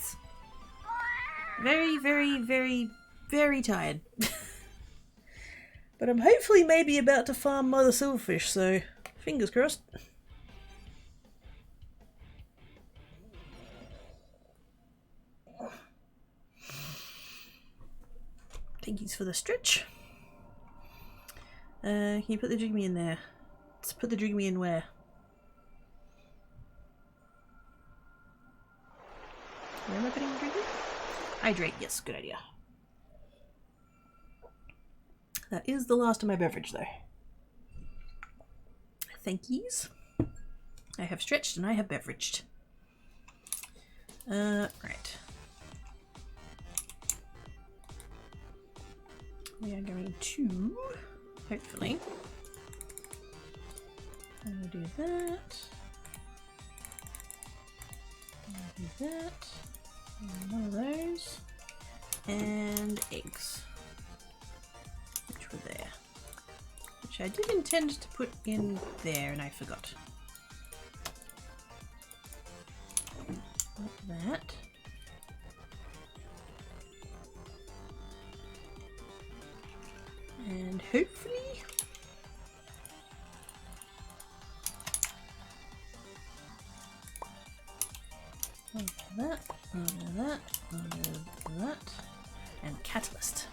Speaker 1: Very tired. But I'm hopefully maybe about to farm Mother Silverfish, so fingers crossed. Thank yous for the stretch. Can you put the Drigme in there? Let's put the Drigme in where? Where am I putting the Drigme? Hydrate, yes, good idea. That is the last of my beverage though. Thank yous. I have stretched and I have beveraged. Right. We are going to, hopefully, and we'll do that. And we'll do that. And one of those. And eggs. Which were there. Which I did intend to put in there and I forgot. Like that. And hopefully that, and catalyst.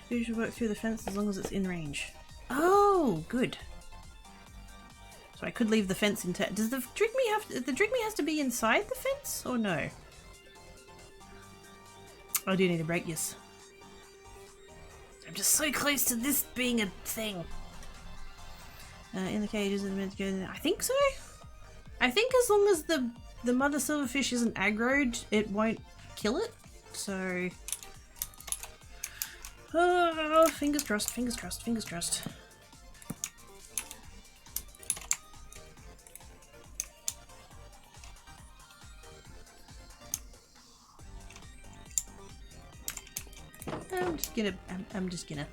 Speaker 1: You should work through the fence as long as it's in range. Oh, good. So I could leave the fence intact. Does the Drigme have to, the Drigme has to be inside the fence or no? I do need a break, yes. I'm just so close to this being a thing. In the cages and meant to go in there. I think so. I think as long as the mother silverfish isn't aggroed, it won't kill it. So Oh, fingers crossed, fingers crossed, fingers crossed. I'm just gonna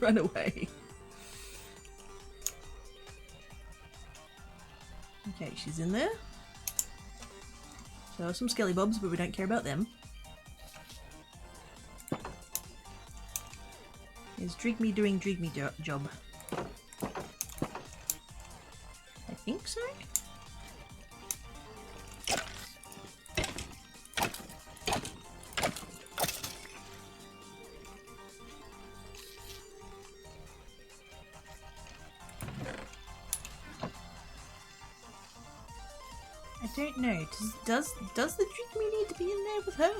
Speaker 1: run away. Okay, she's in there. So some skelly bobs, but we don't care about them. Is Drigme doing Drigme job? I think so. I don't know. Does the Drigme need to be in there with her?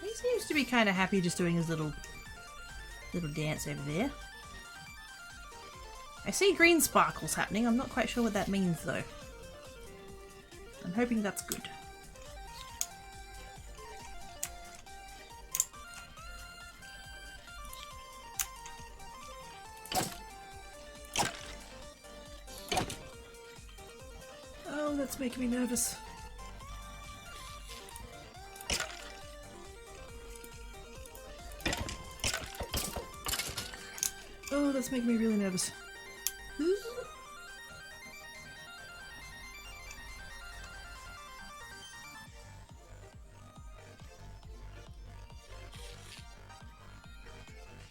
Speaker 1: He seems to be kind of happy just doing his little dance over there. I see green sparkles happening. I'm not quite sure what that means though. I'm hoping that's good. Oh, that's making me nervous. Oh, that's making me really nervous.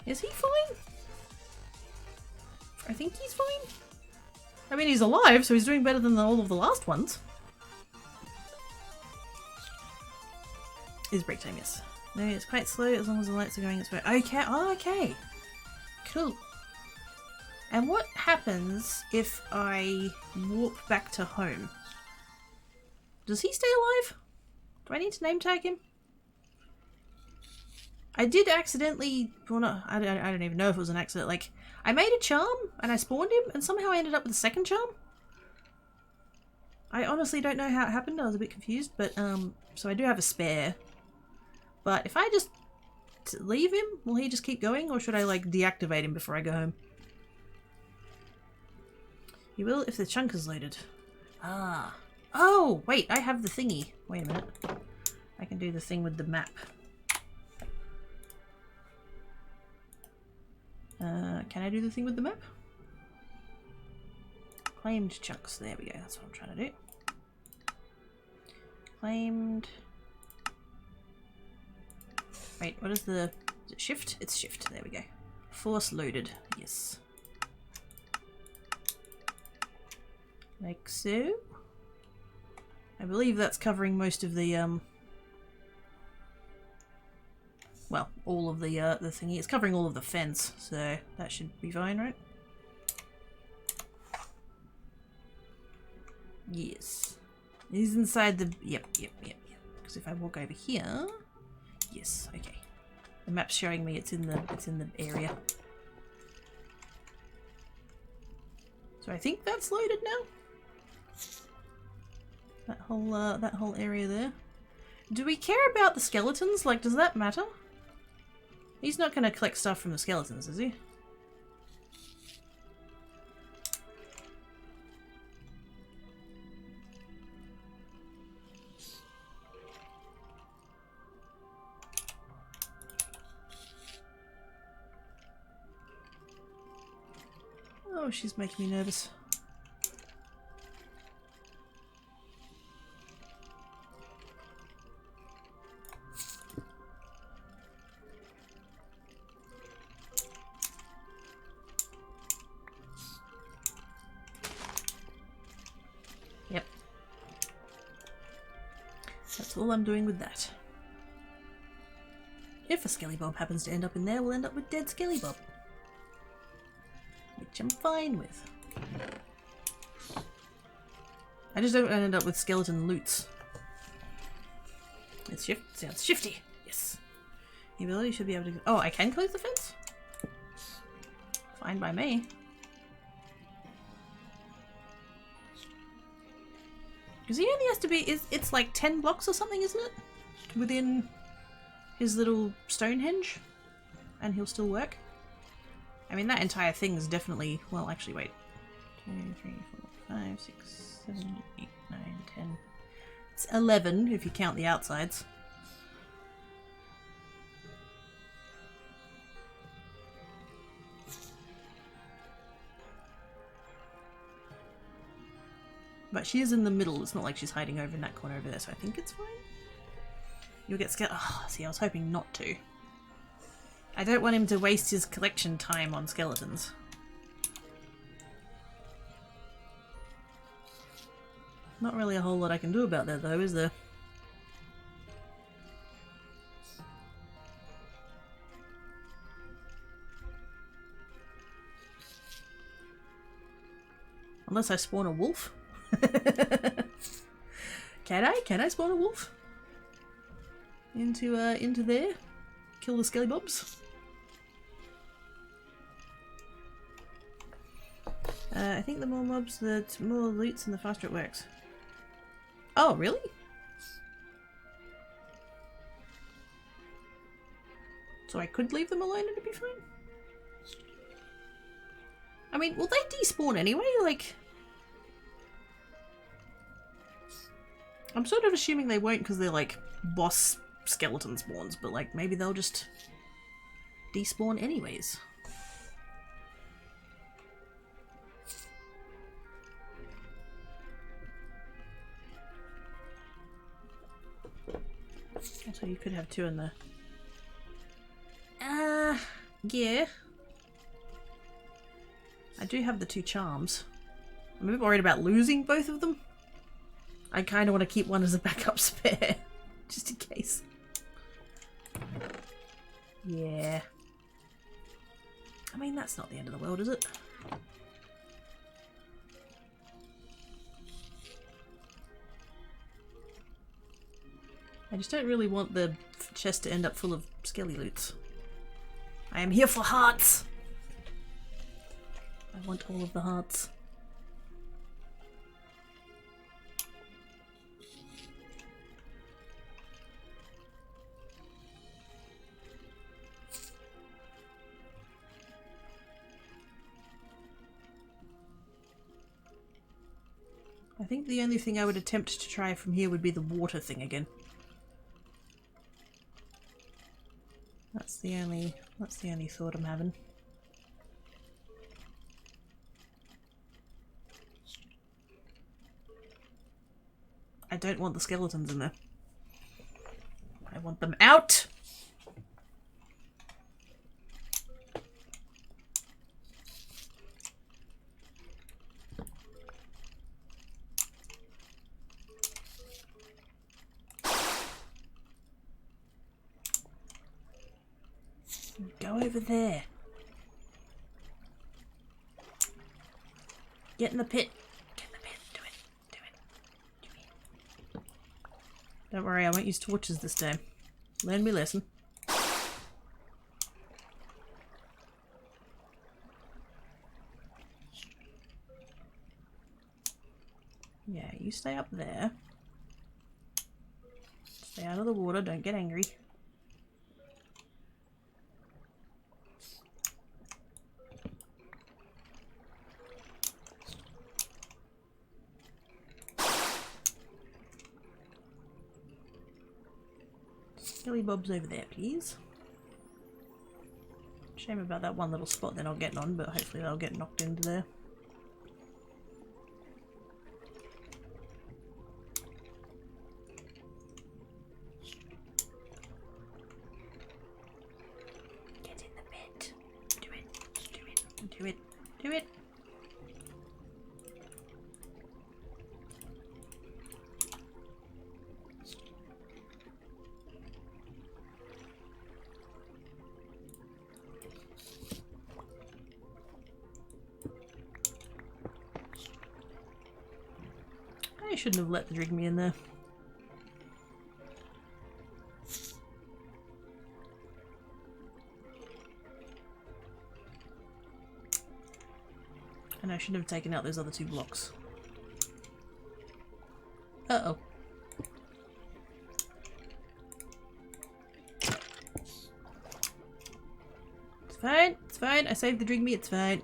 Speaker 1: Is he fine? I think he's fine. I mean, he's alive, so he's doing better than all of the last ones. Is break time, yes. No, it's quite slow as long as the lights are going its way. Okay, oh, okay. Cool. And what happens if I warp back to home? Does he stay alive? Do I need to name tag him? I did accidentally, well no, I don't even know if it was an accident, like, I made a charm and I spawned him and somehow I ended up with a second charm. I honestly don't know how it happened, I was a bit confused, but so I do have a spare. But if I just leave him, will he just keep going or should I like deactivate him before I go home? He will if the chunk is loaded. Ah. Oh, wait, I have the thingy. Wait a minute. I can do the thing with the map. Can I do the thing with the map? Claimed chunks. There we go. That's what I'm trying to do. Claimed. Wait, what is the... Is it shift? It's shift. There we go. Force loaded. Yes. Like so. I believe that's covering most of the, well, all of the thingy. It's covering all of the fence, so that should be fine, right? Yes. He's inside the... Yep. Because if I walk over here... Yes, okay. The map's showing me it's in the area. So I think that's loaded now. That whole area there. Do we care about the skeletons? Like, does that matter? He's not going to collect stuff from the skeletons, is he? Oh, she's making me nervous. Yep. That's all I'm doing with that. If a Skelly Bob happens to end up in there, we'll end up with dead Skelly Bob. Which I'm fine with. I just don't end up with skeleton loots. It's shift. Sounds shifty. Yes. The ability should be able to... Oh, I can close the fence? Fine by me. Because he only has to be... It's like 10 blocks or something, isn't it? Within his little Stonehenge, and he'll still work. I mean, that entire thing is definitely... Well, actually, wait. 2, 3, 4, 5, 6, 7, 8, 9, 10... It's 11 if you count the outsides. But she is in the middle. It's not like she's hiding over in that corner over there, so I think it's fine. You'll get scared. Oh, see, I was hoping not to. I don't want him to waste his collection time on skeletons. Not really a whole lot I can do about that, though, is there? Unless I spawn a wolf. Can I? Can I spawn a wolf? Into there? Kill the skellybobs? I think the more mobs, the more loots and the faster it works. Oh, really? So I could leave them alone and it'd be fine? I mean, will they despawn anyway? Like... I'm sort of assuming they won't because they're like boss skeleton spawns, but like maybe they'll just despawn anyways. So you could have two in there. Yeah. I do have the 2 charms. I'm a bit worried about losing both of them. I kind of want to keep one as a backup spare, just in case. Yeah. I mean, that's not the end of the world, is it? I just don't really want the chest to end up full of skelly loots. I am here for hearts! I want all of the hearts. I think the only thing I would attempt to try from here would be the water thing again. That's the only thought I'm having. I don't want the skeletons in there. I want them out! Go over there. Get in the pit. Get in the pit. Do it. Do it. Do it. Don't worry, I won't use torches this time. Learn me lesson. Yeah, you stay up there. Stay out of the water, don't get angry. Skelly bobs over there, please. Shame about that one little spot they're not getting on, but hopefully they'll get knocked into there. Get in the pit. Do it. Do it. Do it. Do it. I shouldn't have let the Drigme in there. And I shouldn't have taken out those other 2 blocks. Uh-oh. fine. It's fine. I saved the drink me. It's fine.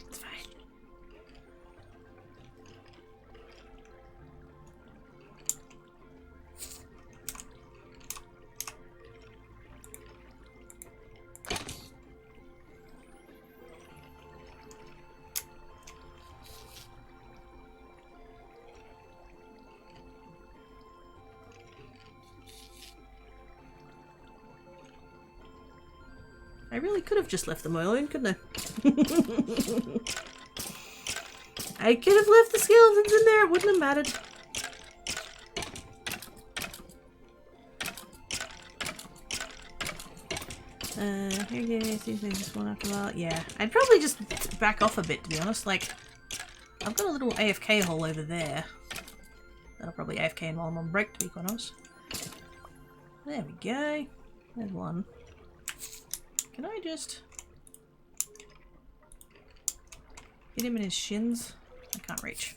Speaker 1: It's fine. I really could have just left them alone, couldn't I? I could have left the skeletons in there, it wouldn't have mattered. Here you go, see if they just one after a while. Yeah, I'd probably just back off a bit, to be honest. Like, I've got a little AFK hole over there. That'll probably AFK in while I'm on break, to be quite honest. There we go. There's one. Can I just hit him in his shins? I can't reach.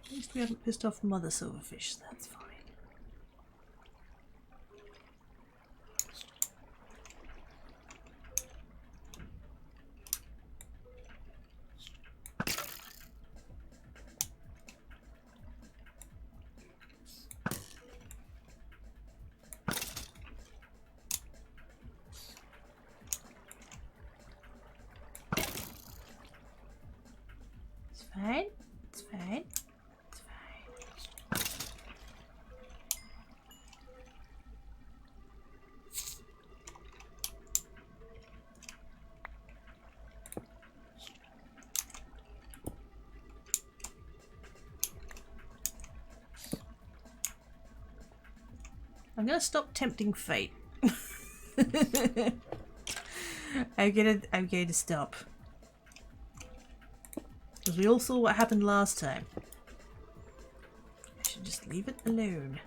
Speaker 1: At least we haven't pissed off Mother Silverfish, so that's fine. It's fine. It's fine. It's fine. I'm gonna stop tempting fate. I'm going to stop. Because we all saw what happened last time. I should just leave it alone.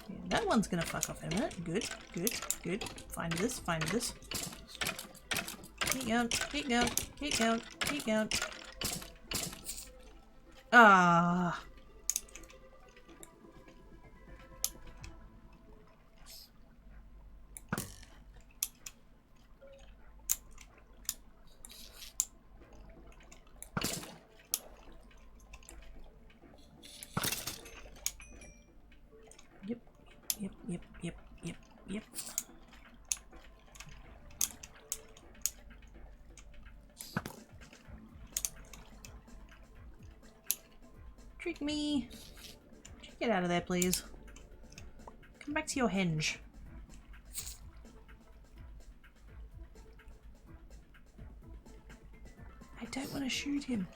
Speaker 1: Yeah, that one's gonna fuck off in a minute. Good, good, good. Find this, find this. Keep going, keep going, keep going, keep going. Ah. Yep. Trick me. Get out of there, please. Come back to your hinge. I don't want to shoot him.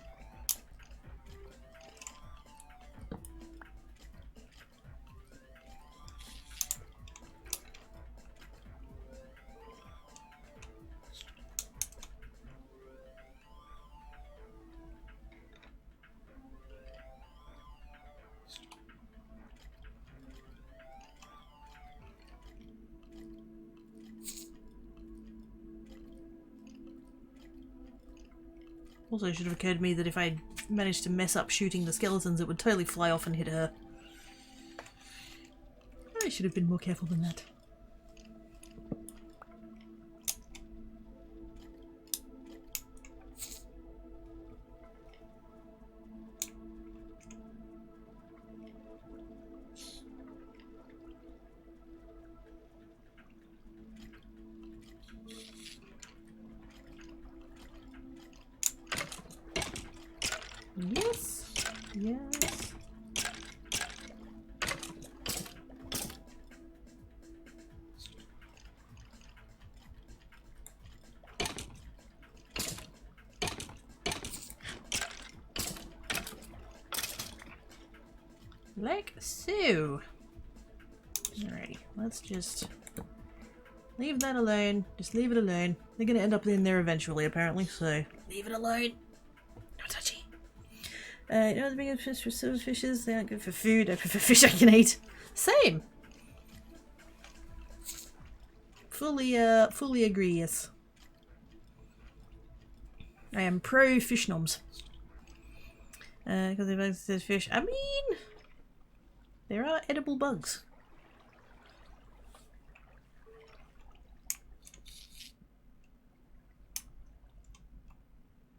Speaker 1: Also, it should have occurred to me that if I managed to mess up shooting the skeletons, it would totally fly off and hit her. I should have been more careful than that. Yes, yes. Like so. Alrighty, let's just Leave that alone. Just leave it alone. They're gonna end up in there eventually, apparently, so leave it alone. No touchy. You know the biggest fish for silver fishes? They aren't good for food. I prefer fish I can eat. Same. Fully agree, yes. I am pro fish noms. Because the bugs says fish. I mean, there are edible bugs.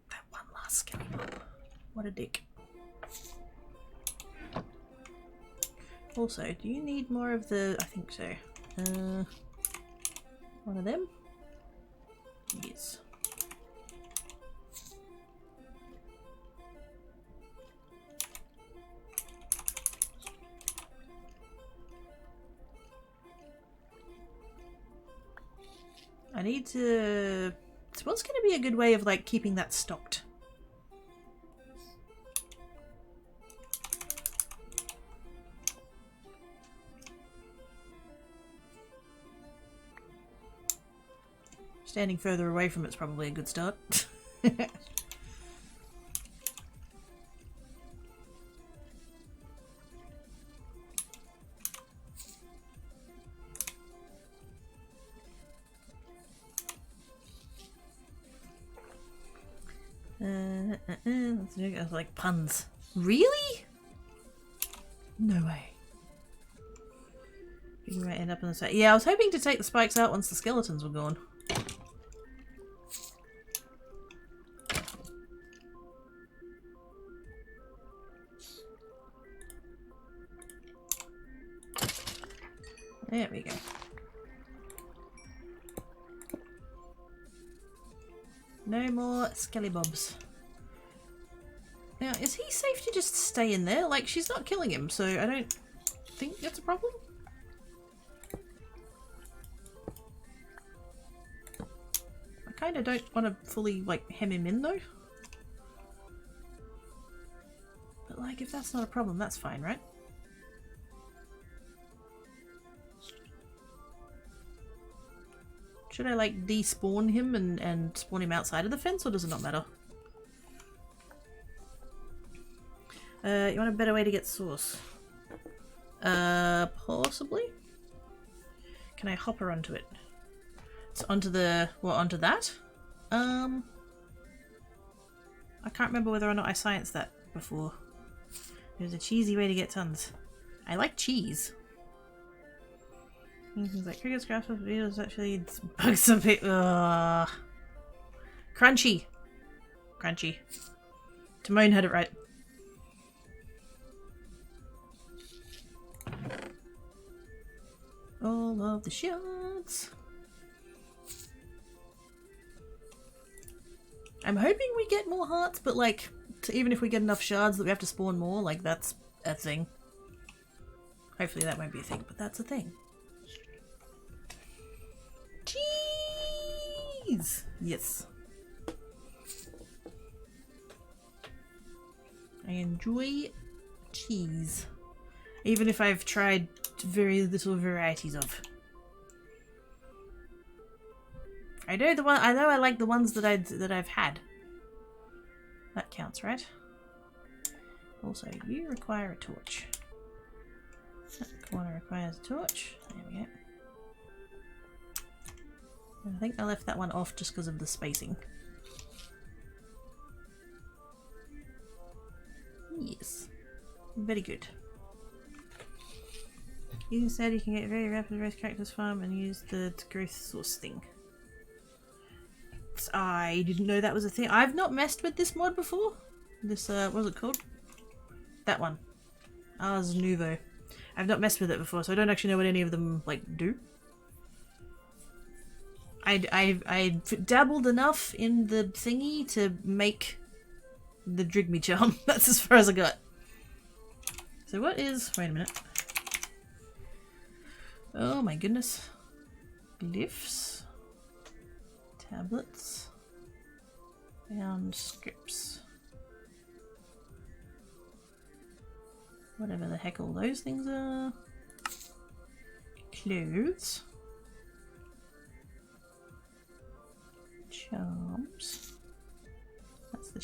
Speaker 1: That one last skelly bug. What a dick. Also, do you need more of the... I think so. One of them? Yes. I need to... So what's going to be a good way of, like, keeping that stocked? Standing further away from it's probably a good start. That's like puns. Really? No way. You might end up in the side. Yeah, I was hoping to take the spikes out once the skeletons were gone. There we go. No more skellybobs. Now, is he safe to just stay in there? Like, she's not killing him, so I don't think that's a problem. I kind of don't want to fully, like, hem him in, though. But, like, if that's not a problem, that's fine, right? Should I, like, despawn him and spawn him outside of the fence, or does it not matter? You want a better way to get source? Possibly? Can I hopper onto it? It's onto the... what, onto that? I can't remember whether or not I scienced that before. There's a cheesy way to get tons. I like cheese. Things like crickets, grasshoppers, beetles, actually bugs some people. Crunchy. Crunchy. Timon had it right. All of the shards. I'm hoping we get more hearts, but like, even if we get enough shards that we have to spawn more, like that's a thing. Hopefully that won't be a thing, but that's a thing. Cheese! Yes. I enjoy cheese. Even if I've tried very little varieties of. I know I like the ones that I've had. That counts, right? Also, you require a torch. That corner requires a torch. There we go. I think I left that one off just because of the spacing. Yes. Very good. You said you can get very rapid growth cactus farm and use the growth source thing. I didn't know that was a thing. I've not messed with this mod before. This, what was it called? That one. Ars Nouveau. I've not messed with it before, so I don't actually know what any of them, like, do. I dabbled enough in the thingy to make the Drigme charm. That's as far as I got. So what is... wait a minute. Oh my goodness. Glyphs. Tablets. And scripts. Whatever the heck all those things are. Clothes.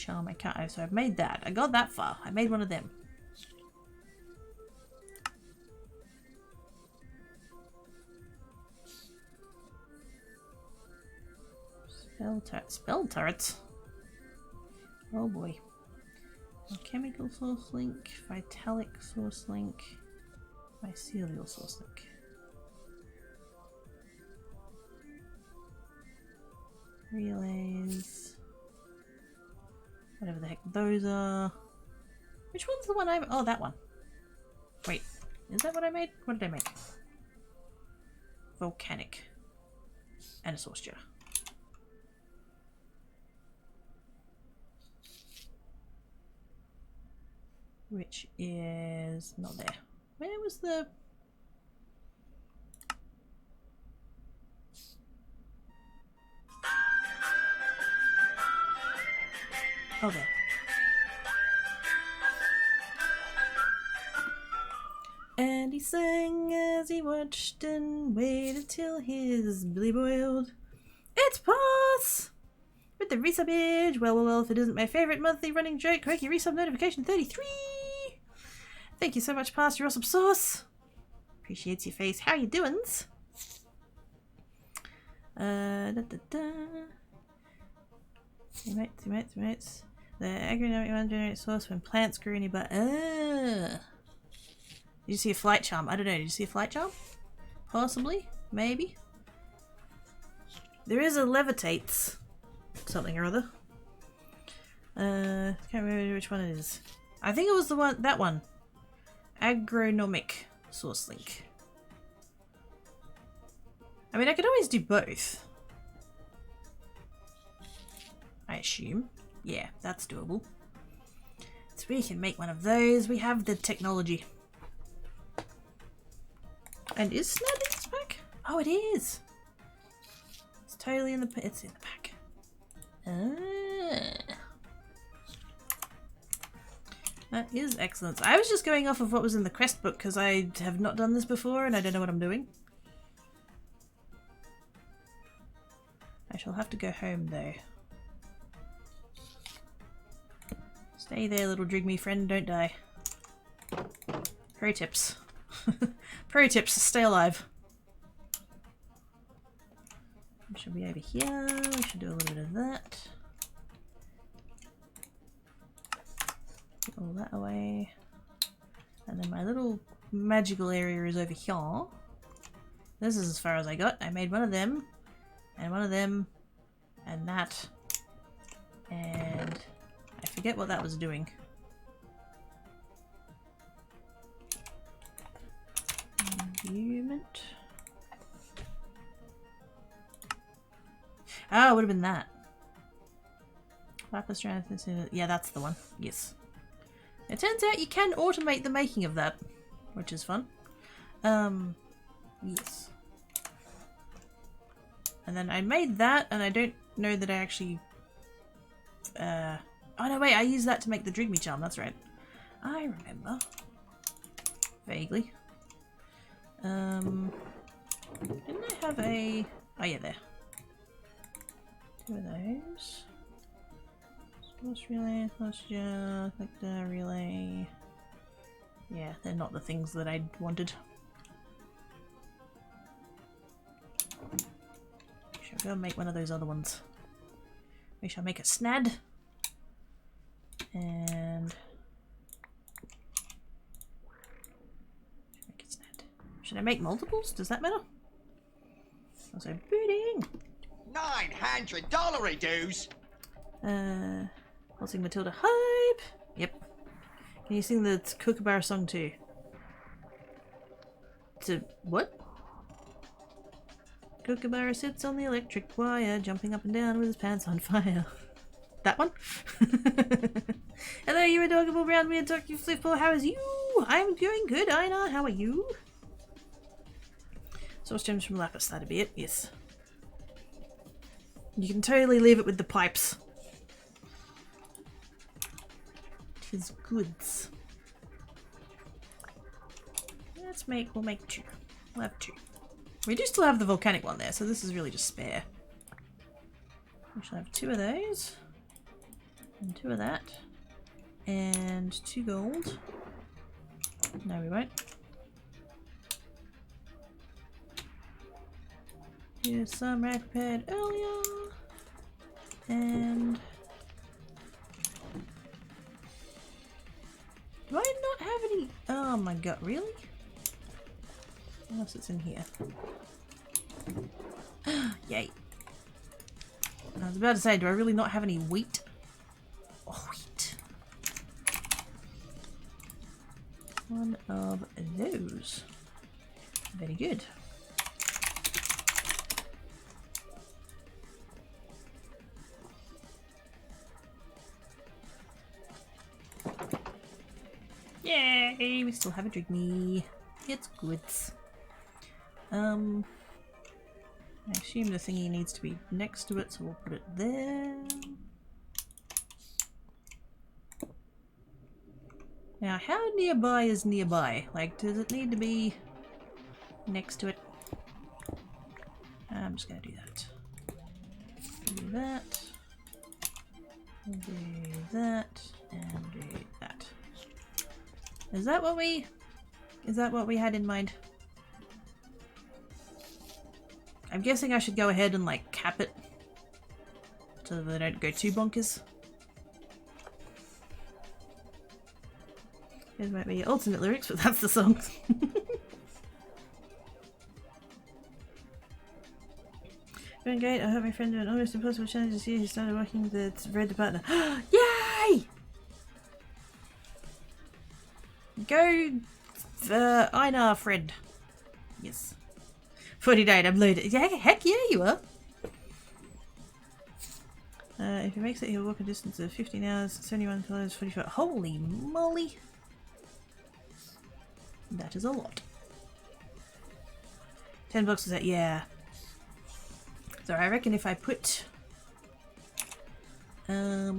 Speaker 1: charm I can't. So I've made that. I got that far. I made one of them. Spell turrets. Oh boy. Chemical source link, vitalic source link, mycelial source link. Relays. Whatever the heck those are. Which one's the one I... Oh, that one. Wait, is that what I made? What did I make? Volcanic. And a source jar. Which is not there. Where was the... Oh, there. And he sang as he watched and waited till his billy boiled. It's Pass! With the resub age. Well, if it isn't my favourite monthly running joke, Quirky resub notification 33! Thank you so much, Pass. You're awesome sauce. Appreciates your face. How you doin's? Teammates. The agronemic one generates source when plants grow nearby. Did you see a flight charm? I don't know. Did you see a flight charm? Possibly. Maybe. There is a levitates something or other. Can't remember which one it is. I think it was the one, that one. Agronomic source link. I mean, I could always do both. I assume. Yeah, that's doable. So we can make one of those. We have the technology. And is Snad in this pack? Oh, it is. It's totally in the... It's in the pack. That is excellent. I was just going off of what was in the quest book because I have not done this before and I don't know what I'm doing. I shall have to go home though. Stay there, little Drigme friend, don't die. Pro tips. Pro tips, stay alive. We should be over here. We should do a little bit of that. Get all that away. And then my little magical area is over here. This is as far as I got. I made one of them. And one of them. And that. And I forget what that was doing. Imbuement. Oh, it would have been that. Lapis strand. Yeah, that's the one. Yes. It turns out you can automate the making of that, which is fun. Yes. And then I made that, and I don't know that I actually... Oh no, wait, I used that to make the Drigme charm, that's right. I remember. Vaguely. Didn't I have a... Oh yeah, there. Two of those. Source relay, source jar, collector relay. Yeah, they're not the things that I wanted. We shall go and make one of those other ones. We shall make a snad. And... make a snad. Should I make multiples? Does that matter? Also, booting!
Speaker 2: $900 he does.
Speaker 1: I'll sing Matilda Hype. Yep. Can you sing the Kookaburra song too? To what? Kookaburra sits on the electric wire, jumping up and down with his pants on fire. That one? Hello, you adorable brown weird talking fliffball. How is you? I'm doing good, Ina. How are you? Source gems from Lapis, that'd be it. Yes. You can totally leave it with the pipes. Tis goods. We'll make two. We'll have two. We do still have the volcanic one there, so this is really just spare. We shall have two of those. And 2 of that. And 2 gold. No, we won't. Here's some I prepared earlier. And... do I not have any? Oh my god, really? Unless it's in here. Yay. I was about to say, do I really not have any wheat? Oh, wheat. One of those. Very good. Yay! We still have a drigmy. It's good. I assume the thingy needs to be next to it, so we'll put it there. Now, how nearby is nearby? Like, does it need to be next to it? I'm just gonna do that. Do that. Do that. And do that. Is that what we had in mind? I'm guessing I should go ahead and like cap it so that they don't go too bonkers. Those might be alternate lyrics, but that's the song. Doing great. I hope my friend doing almost impossible challenge this year. He started working the red partner. Yay! Go, Einar friend. Yes. 49, I'm loaded. Yeah, heck yeah, you are. If he makes it, he'll walk a distance of 15 hours, 71 kilometers, 45. Holy moly! That is a lot. 10 bucks is that? Yeah. So I reckon if I put... yeah,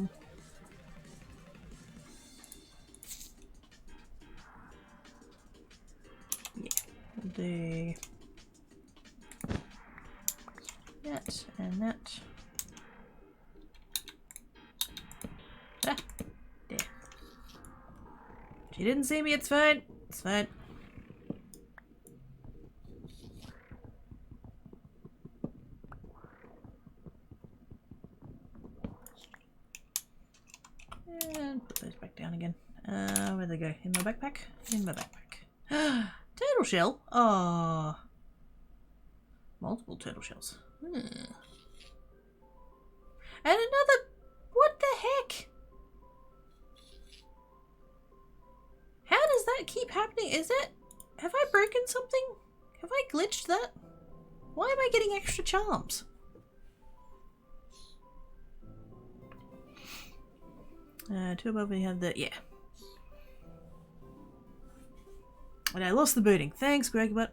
Speaker 1: we'll do... that and that. Ah, there. She didn't see me, it's fine. It's fine. And put those back down again. Where'd they go? In my backpack? In my backpack. Turtle shell? Oh. Multiple turtle shells. And another... what the heck? How does that keep happening? Is it... have I broken something? Have I glitched that? Why am I getting extra charms? Two above we have the... yeah. And I lost the booting. Thanks, Greg, but...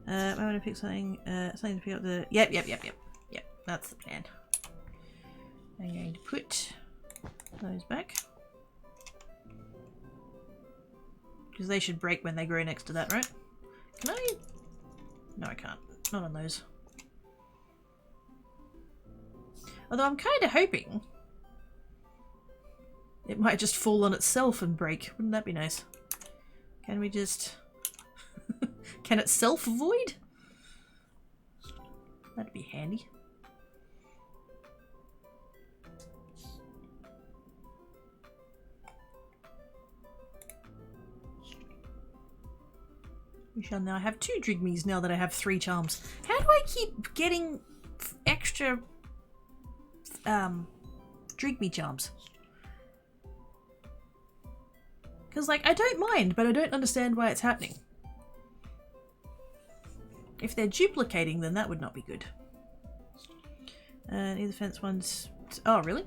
Speaker 1: I want to pick something, something to pick up the... Yep, that's the plan. I'm going to put those back. Because they should break when they grow next to that, right? Can I? No, I can't. Not on those. Although I'm kind of hoping it might just fall on itself and break. Wouldn't that be nice? Can we just... can it self-void? That'd be handy. We shall now have 2 Drigmies now that I have 3 charms. How do I keep getting extra Drigmy charms? Because, like, I don't mind, but I don't understand why it's happening. If they're duplicating, then that would not be good. Either fence ones... oh, really?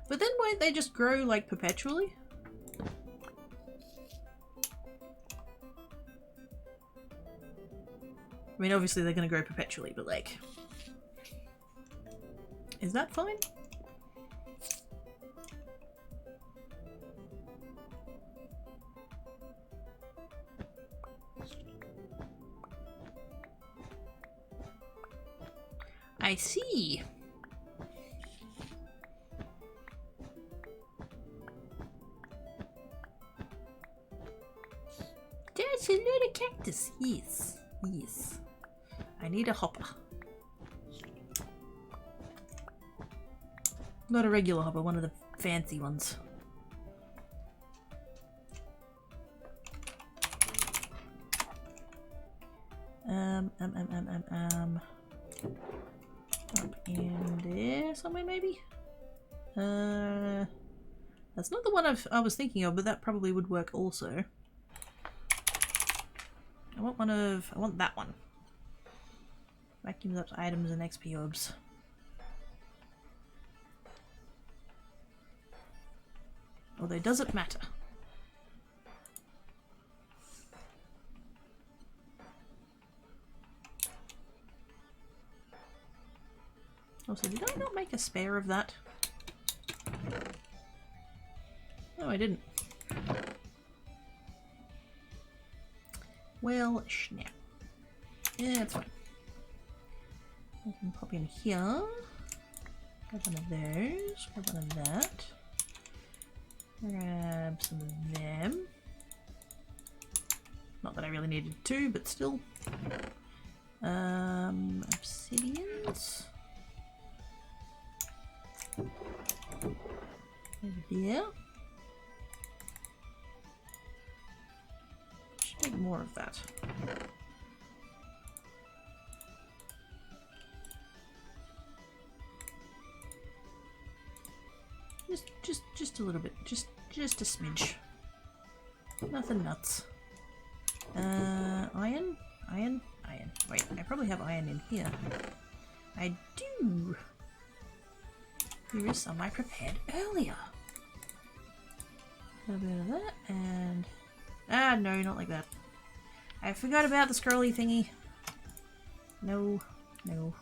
Speaker 1: But then won't they just grow, like, perpetually? I mean, obviously they're going to grow perpetually, but, like... is that fine? I see. Yes, a lot of cactus. Yes. Yes. I need a hopper. Not a regular hopper, one of the fancy ones. Up in there somewhere, maybe? That's not the one I was thinking of, but that probably would work also. I want that one. Vacuums up items and XP orbs. Although, does it matter? Also, did I not make a spare of that? No, I didn't. Well, snap. Yeah, that's fine. I can pop in here. Grab one of those. Grab one of that. Grab some of them. Not that I really needed two, but still. Obsidians. Over there. Should make more of that. Just a little bit. Just a smidge. Nothing nuts. Iron? Iron? Iron. Wait, I probably have iron in here. I do. Here is some I prepared earlier. A little bit of that, and... Ah, no, not like that. I forgot about the scrolly thingy. No, no.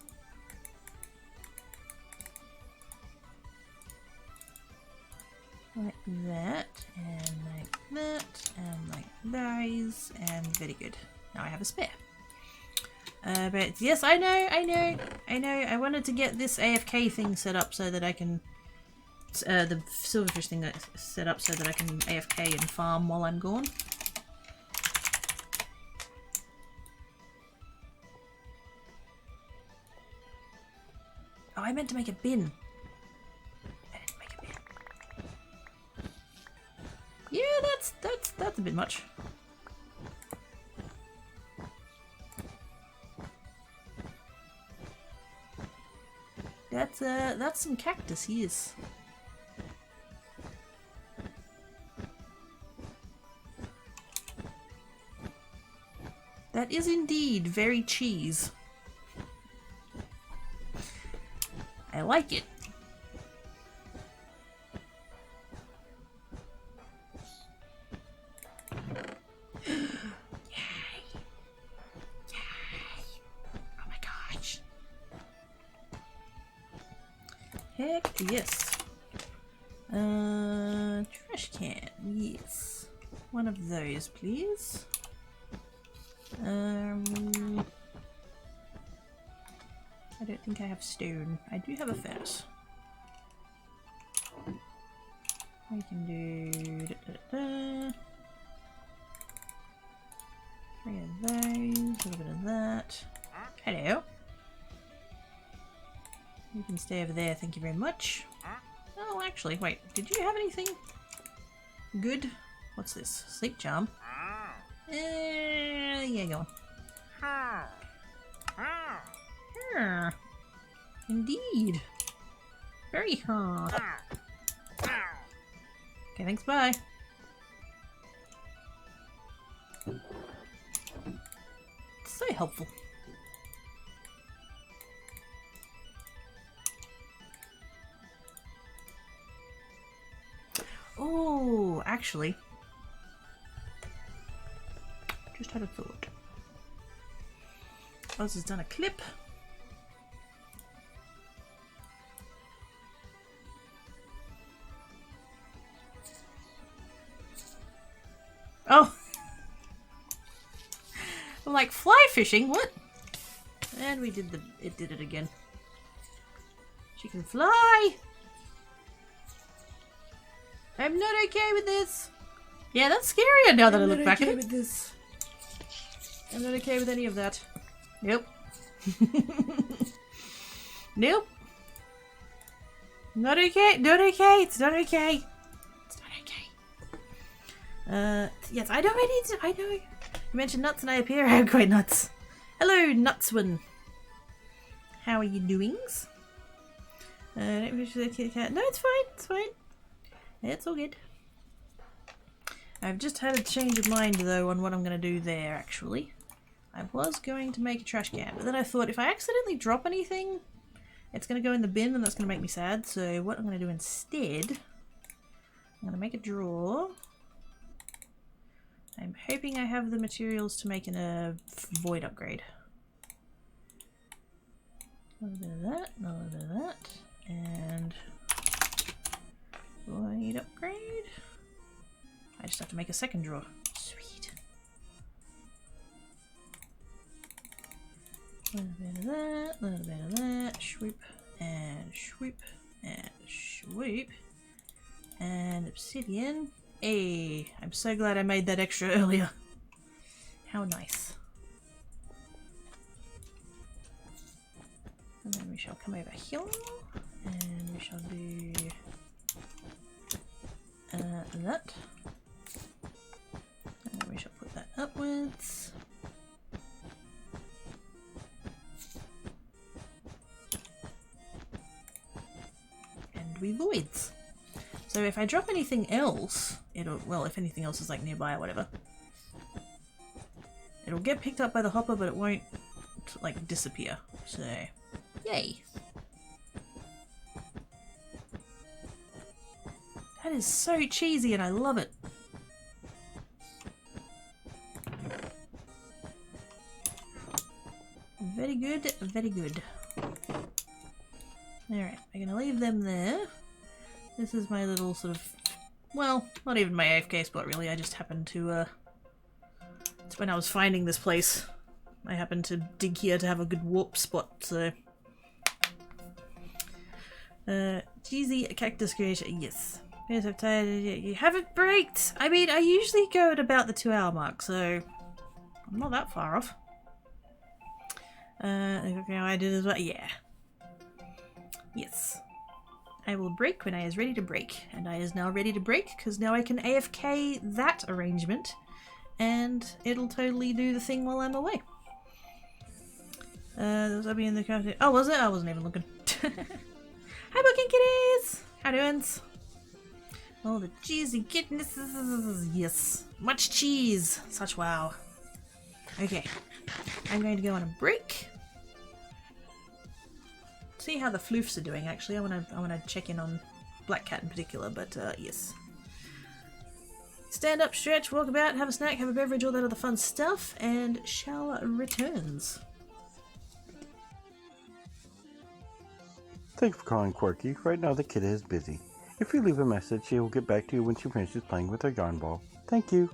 Speaker 1: Like that, and like that, and like those, and very good. Now I have a spare. But yes, I know. I wanted to get this AFK thing set up so that I can, the silverfish thing set up so that I can AFK and farm while I'm gone. Oh, I meant to make a bin. I didn't make a bin. Yeah, that's a bit much. That's some cactus, yes. That is indeed very cheese. I like it. Heck yes. Trash can, yes. One of those, please. I don't think I have stone. I do have a furnace. We can do 3 of those, a little bit of that. Hello. You can stay over there, thank you very much. Oh, actually, wait, did you have anything good? What's this? Sleep charm? Yeah, go on. Indeed. Very Okay, thanks, bye. So helpful. Oh, actually, just had a thought. Oz has done a clip. Oh, I'm like, fly fishing? What? And we did it did it again. She can fly. I'm not okay with this. Yeah, that's scarier now that I look back at it.
Speaker 3: with this.
Speaker 1: I'm not okay with any of that. Nope. Nope. Not okay. Not okay. It's not okay. It's not okay. Yes, I know I need to. I know. You mentioned nuts and I appear. I'm quite nuts. Hello, Nutswin. How are you doings? Don't wish the kitty cat. No, it's fine. It's fine. It's all good. I've just had a change of mind though on what I'm going to do there. Actually, I was going to make a trash can, but then I thought if I accidentally drop anything, it's going to go in the bin and that's going to make me sad. So what I'm going to do instead, I'm going to make a drawer. I'm hoping I have the materials to make a void upgrade. A little bit of that, a little bit of that, and void upgrade. I just have to make a second drawer. Sweet. A little bit of that, a little bit of that. Swoop, and swoop, and swoop. And obsidian. Hey, I'm so glad I made that extra earlier. How nice. And then we shall come over here, and we shall do that. And then we shall put that upwards. And we voids. So if I drop anything else, it'll, well, if anything else is like nearby or whatever, it'll get picked up by the hopper, but it won't like disappear. So, yay. That is so cheesy and I love it. Very good, very good. Alright, I'm gonna leave them there. This is my little sort of, well, not even my AFK spot really, I just happened to, it's when I was finding this place. I happened to dig here to have a good warp spot, so. Cheesy cactus creation, yes. Yes, I'm tired. You haven't braked! I mean, I usually go at about the 2-hour mark, so I'm not that far off. Okay, I did as well. Yeah. Yes. I will break when I is ready to break. And I is now ready to break, because now I can AFK that arrangement, and it'll totally do the thing while I'm away. Was I in the country? Oh, was it? I wasn't even looking. Hi, booking kitties! How doings? Oh, the cheesy goodness. Yes. Much cheese. Such wow. Okay. I'm going to go on a break. See how the floofs are doing, actually. I wanna check in on Black Cat in particular, but yes. Stand up, stretch, walk about, have a snack, have a beverage, all that other fun stuff, and Shell returns.
Speaker 3: Thank you for calling Quirky. Right now the kid is busy. If you leave a message, she will get back to you when she finishes playing with her yarn ball. Thank you.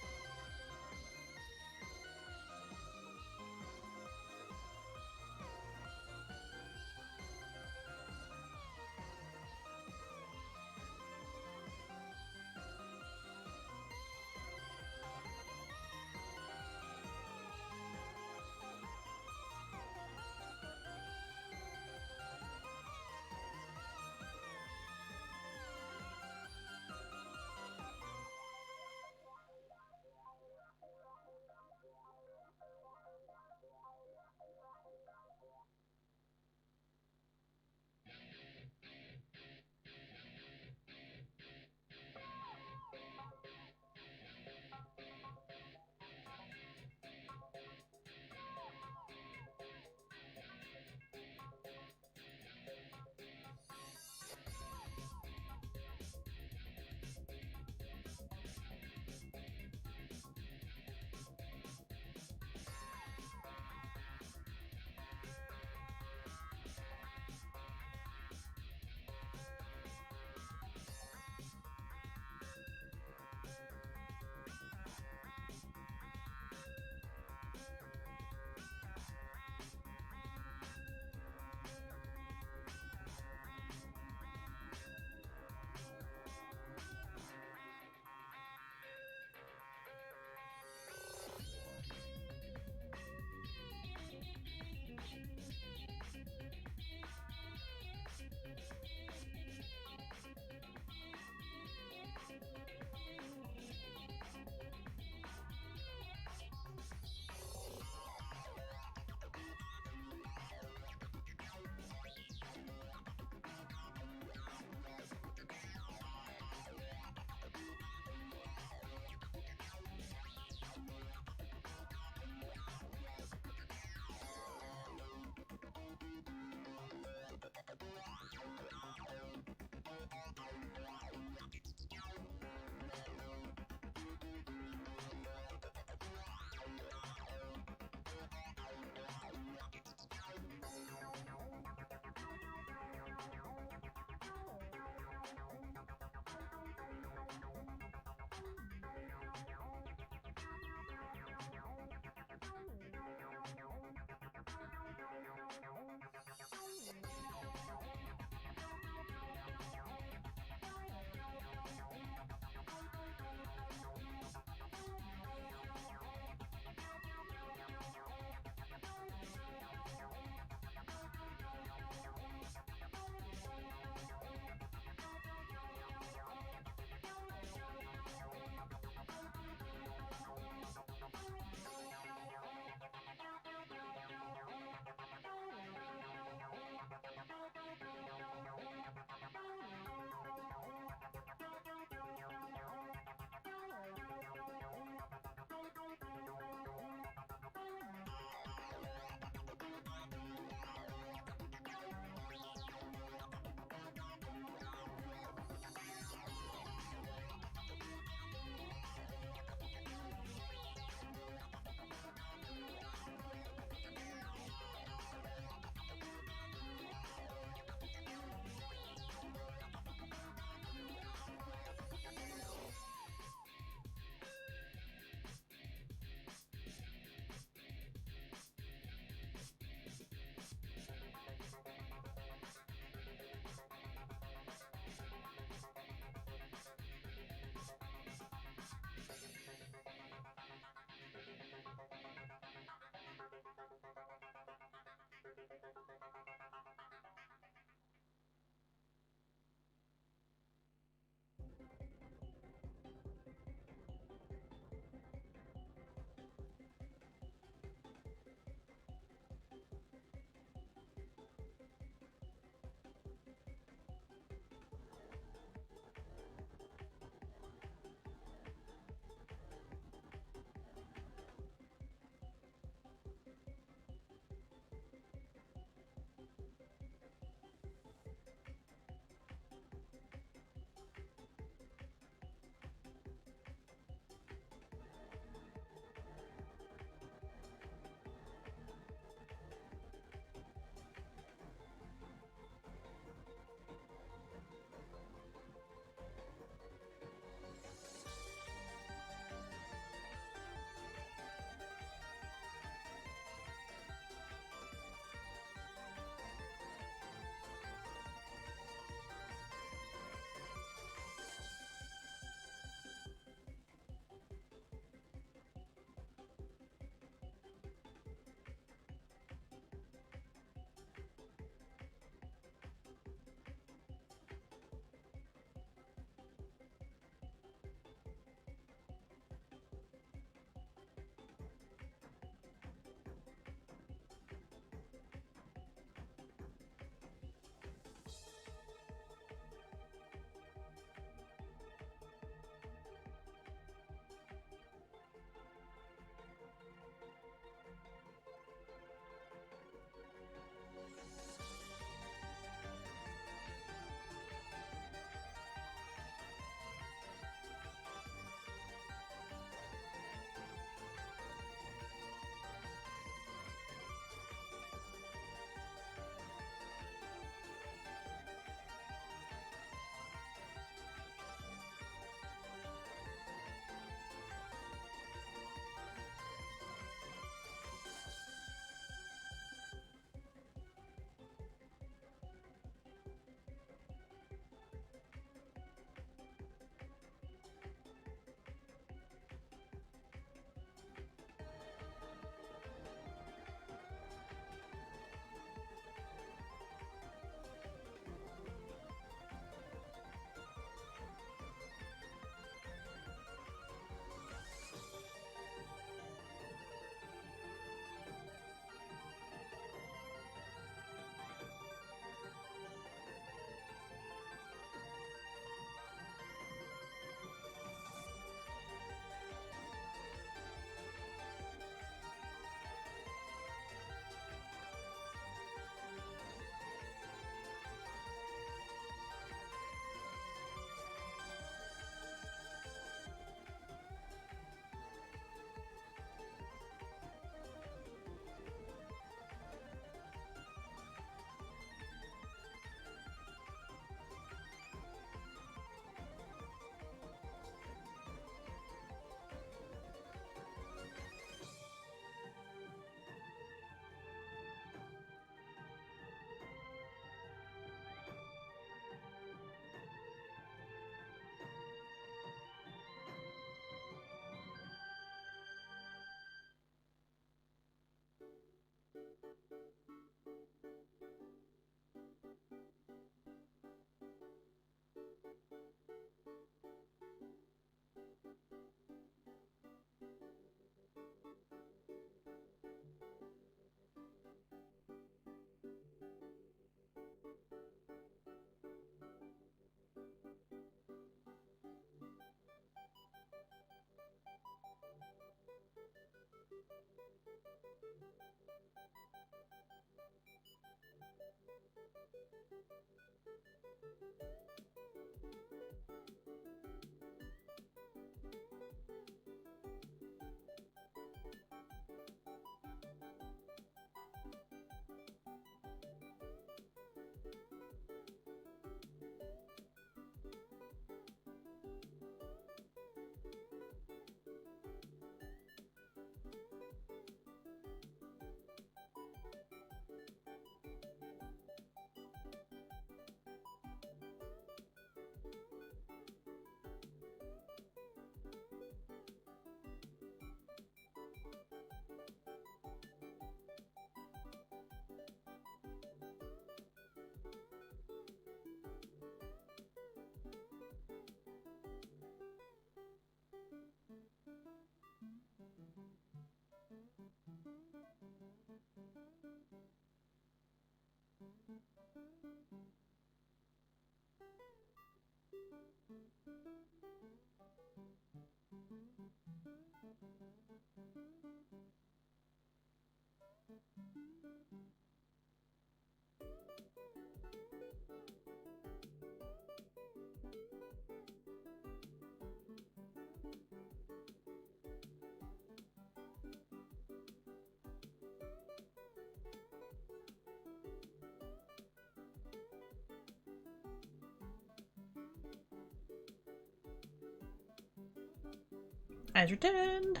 Speaker 1: Eyes returned.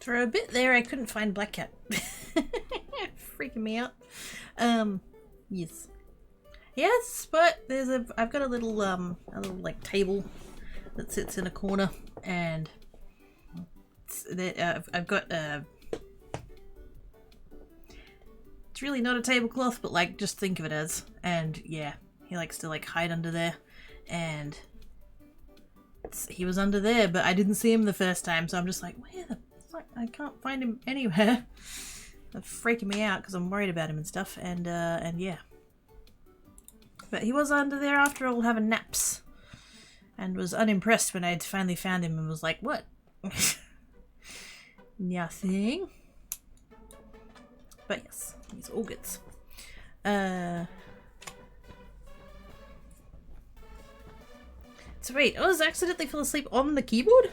Speaker 1: For a bit there, I couldn't find Black Cat. Freaking me out. Yes. Yes, but I've got a little like table that sits in a corner, and I've got it's really not a tablecloth, but like just think of it as, and yeah, he likes to like hide under there, and he was under there, but I didn't see him the first time, so I'm just like, where the fuck? I can't find him anywhere. That's freaking me out because I'm worried about him and stuff, and yeah. But he was under there after all having naps, and was unimpressed when I'd finally found him and was like, what? Nothing. But yes, he's all good. So wait, I was accidentally fell asleep on the keyboard?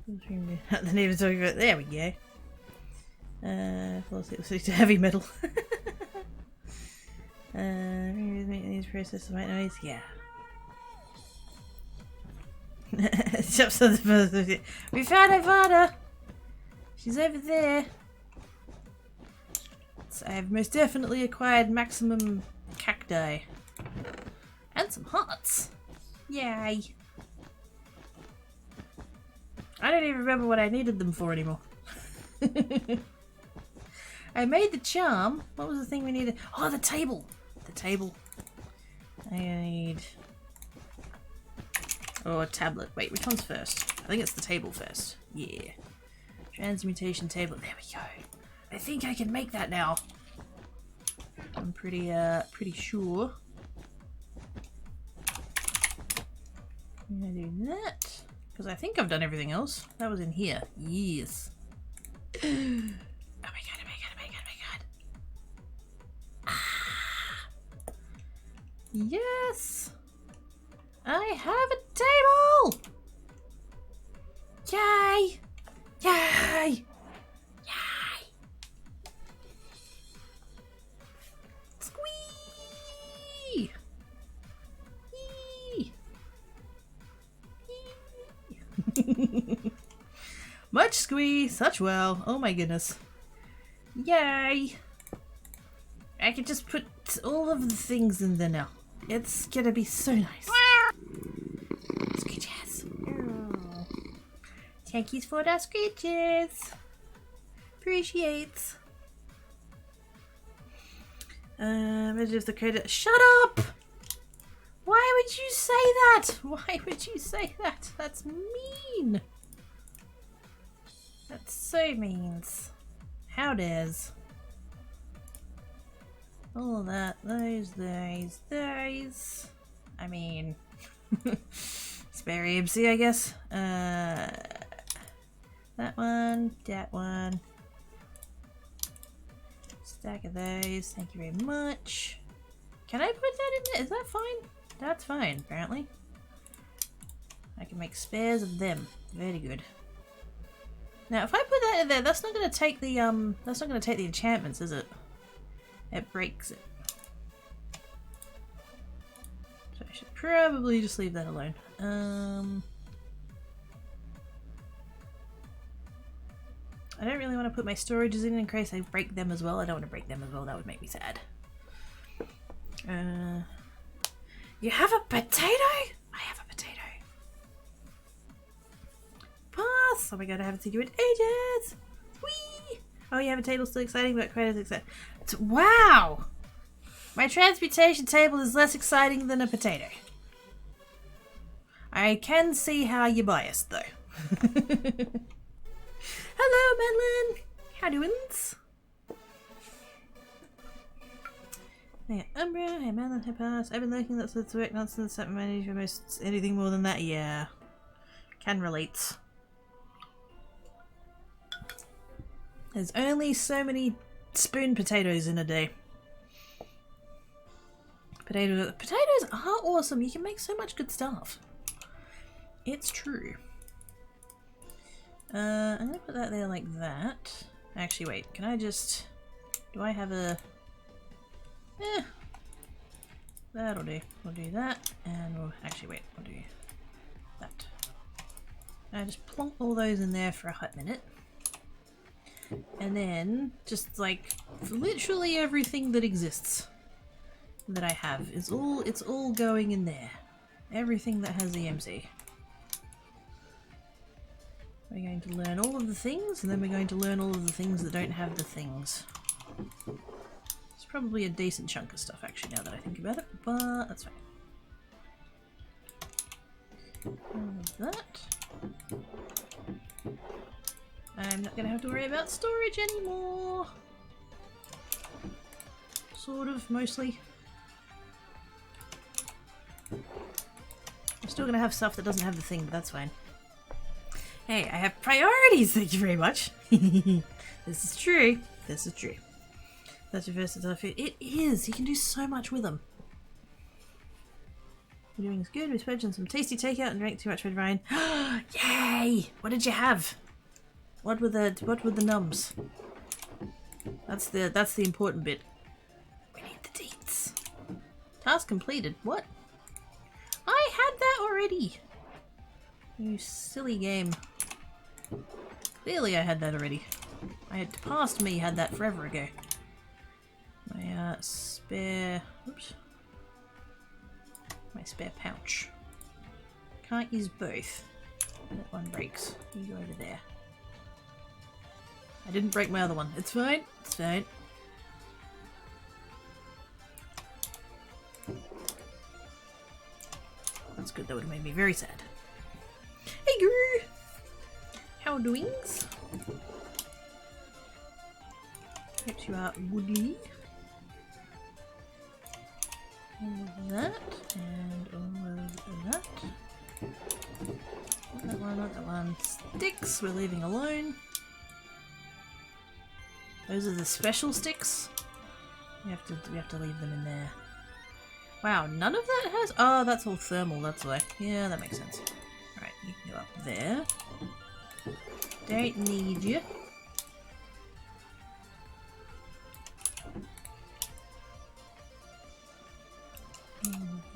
Speaker 1: The name is talking about. There we go. Fall asleep to heavy metal. These processes white noise. Yeah. Jumps on the first. We found Ivana. She's over there. So I've most definitely acquired maximum cacti. And some hearts. Yay. I don't even remember what I needed them for anymore. I made the charm. What was the thing we needed? Oh, the table. The table. I need... Oh, a tablet. Wait, which one's first? I think it's the table first. Yeah. Transmutation table. There we go. I think I can make that now. I'm pretty sure. I'm gonna do that. Because I think I've done everything else. That was in here. Yes. Oh my god, oh my god, oh my god, oh my god. Ah. Yes! I have a table! Yay! Yay! Yay! Squee! Yee! Much squee, such well. Oh my goodness. Yay! I can just put all of the things in there now. It's gonna be so nice. Screeches. Oh. Thank you for the screeches. Appreciates. Just the credit. Shut up! Why would you say that? Why would you say that? That's mean. That's so mean. How dares. All that, those. I mean, spare EMC, I guess. That one. Stack of those. Thank you very much. Can I put that in there? Is that fine? That's fine, apparently. I can make spares of them. Very good. Now, if I put that in there, that's not going to take the enchantments, is it? It breaks it. So I should probably just leave that alone. I don't really want to put my storages in case I break them as well. I don't want to break them as well. That would make me sad. You have a potato? I have a potato. Pass! Oh my god, I haven't seen you in ages! Whee! Oh, you have a table, still exciting, but quite as exciting. Wow! My transmutation table is less exciting than a potato. I can see how you're biased, though. Hello, Madeline! How doings? Yeah, Umbra, hey Madeline, hey Pass. I've been looking at this work nonsense that manage for most anything more than that. Yeah. Can relate. There's only so many spoon potatoes in a day. Potatoes are awesome. You can make so much good stuff. It's true. I'm gonna put that there like that. Actually, wait. Can I just... Do I have a... That'll do. We'll do that, and we'll actually wait. We'll do that. I just plonk all those in there for a hot minute, and then just like literally everything that exists that I have is all going in there. Everything that has EMC. We're going to learn all of the things, and then we're going to learn all of the things that don't have the things. It's probably a decent chunk of stuff actually now that I think about it, but that's fine. All of that. I'm not gonna have to worry about storage anymore. Sort of, mostly. I'm still gonna have stuff that doesn't have the thing, but that's fine. Hey, I have priorities, thank you very much. This is true. This is true. That's your versatile food. It is! You can do so much with them. You're doing is good. We're purchasing some tasty takeout and drank too much red wine. Yay! What did you have? What were the nums? That's the important bit. We need the deets. Task completed. What? I had that already. You silly game. Clearly I had that already. I had past me had that forever ago. My spare... Oops. My spare pouch. Can't use both. That one breaks. You go over there. I didn't break my other one. It's fine. It's fine. That's good. That would have made me very sad. Hey, Guru! How doings? Hope you are woody. All of that, and all of that. Not that one, not that one. Sticks, we're leaving alone. Those are the special sticks. We have to leave them in there. Wow, none of that has... Oh, that's all thermal, that's why. Yeah, that makes sense. Alright, you can go up there. Don't need you.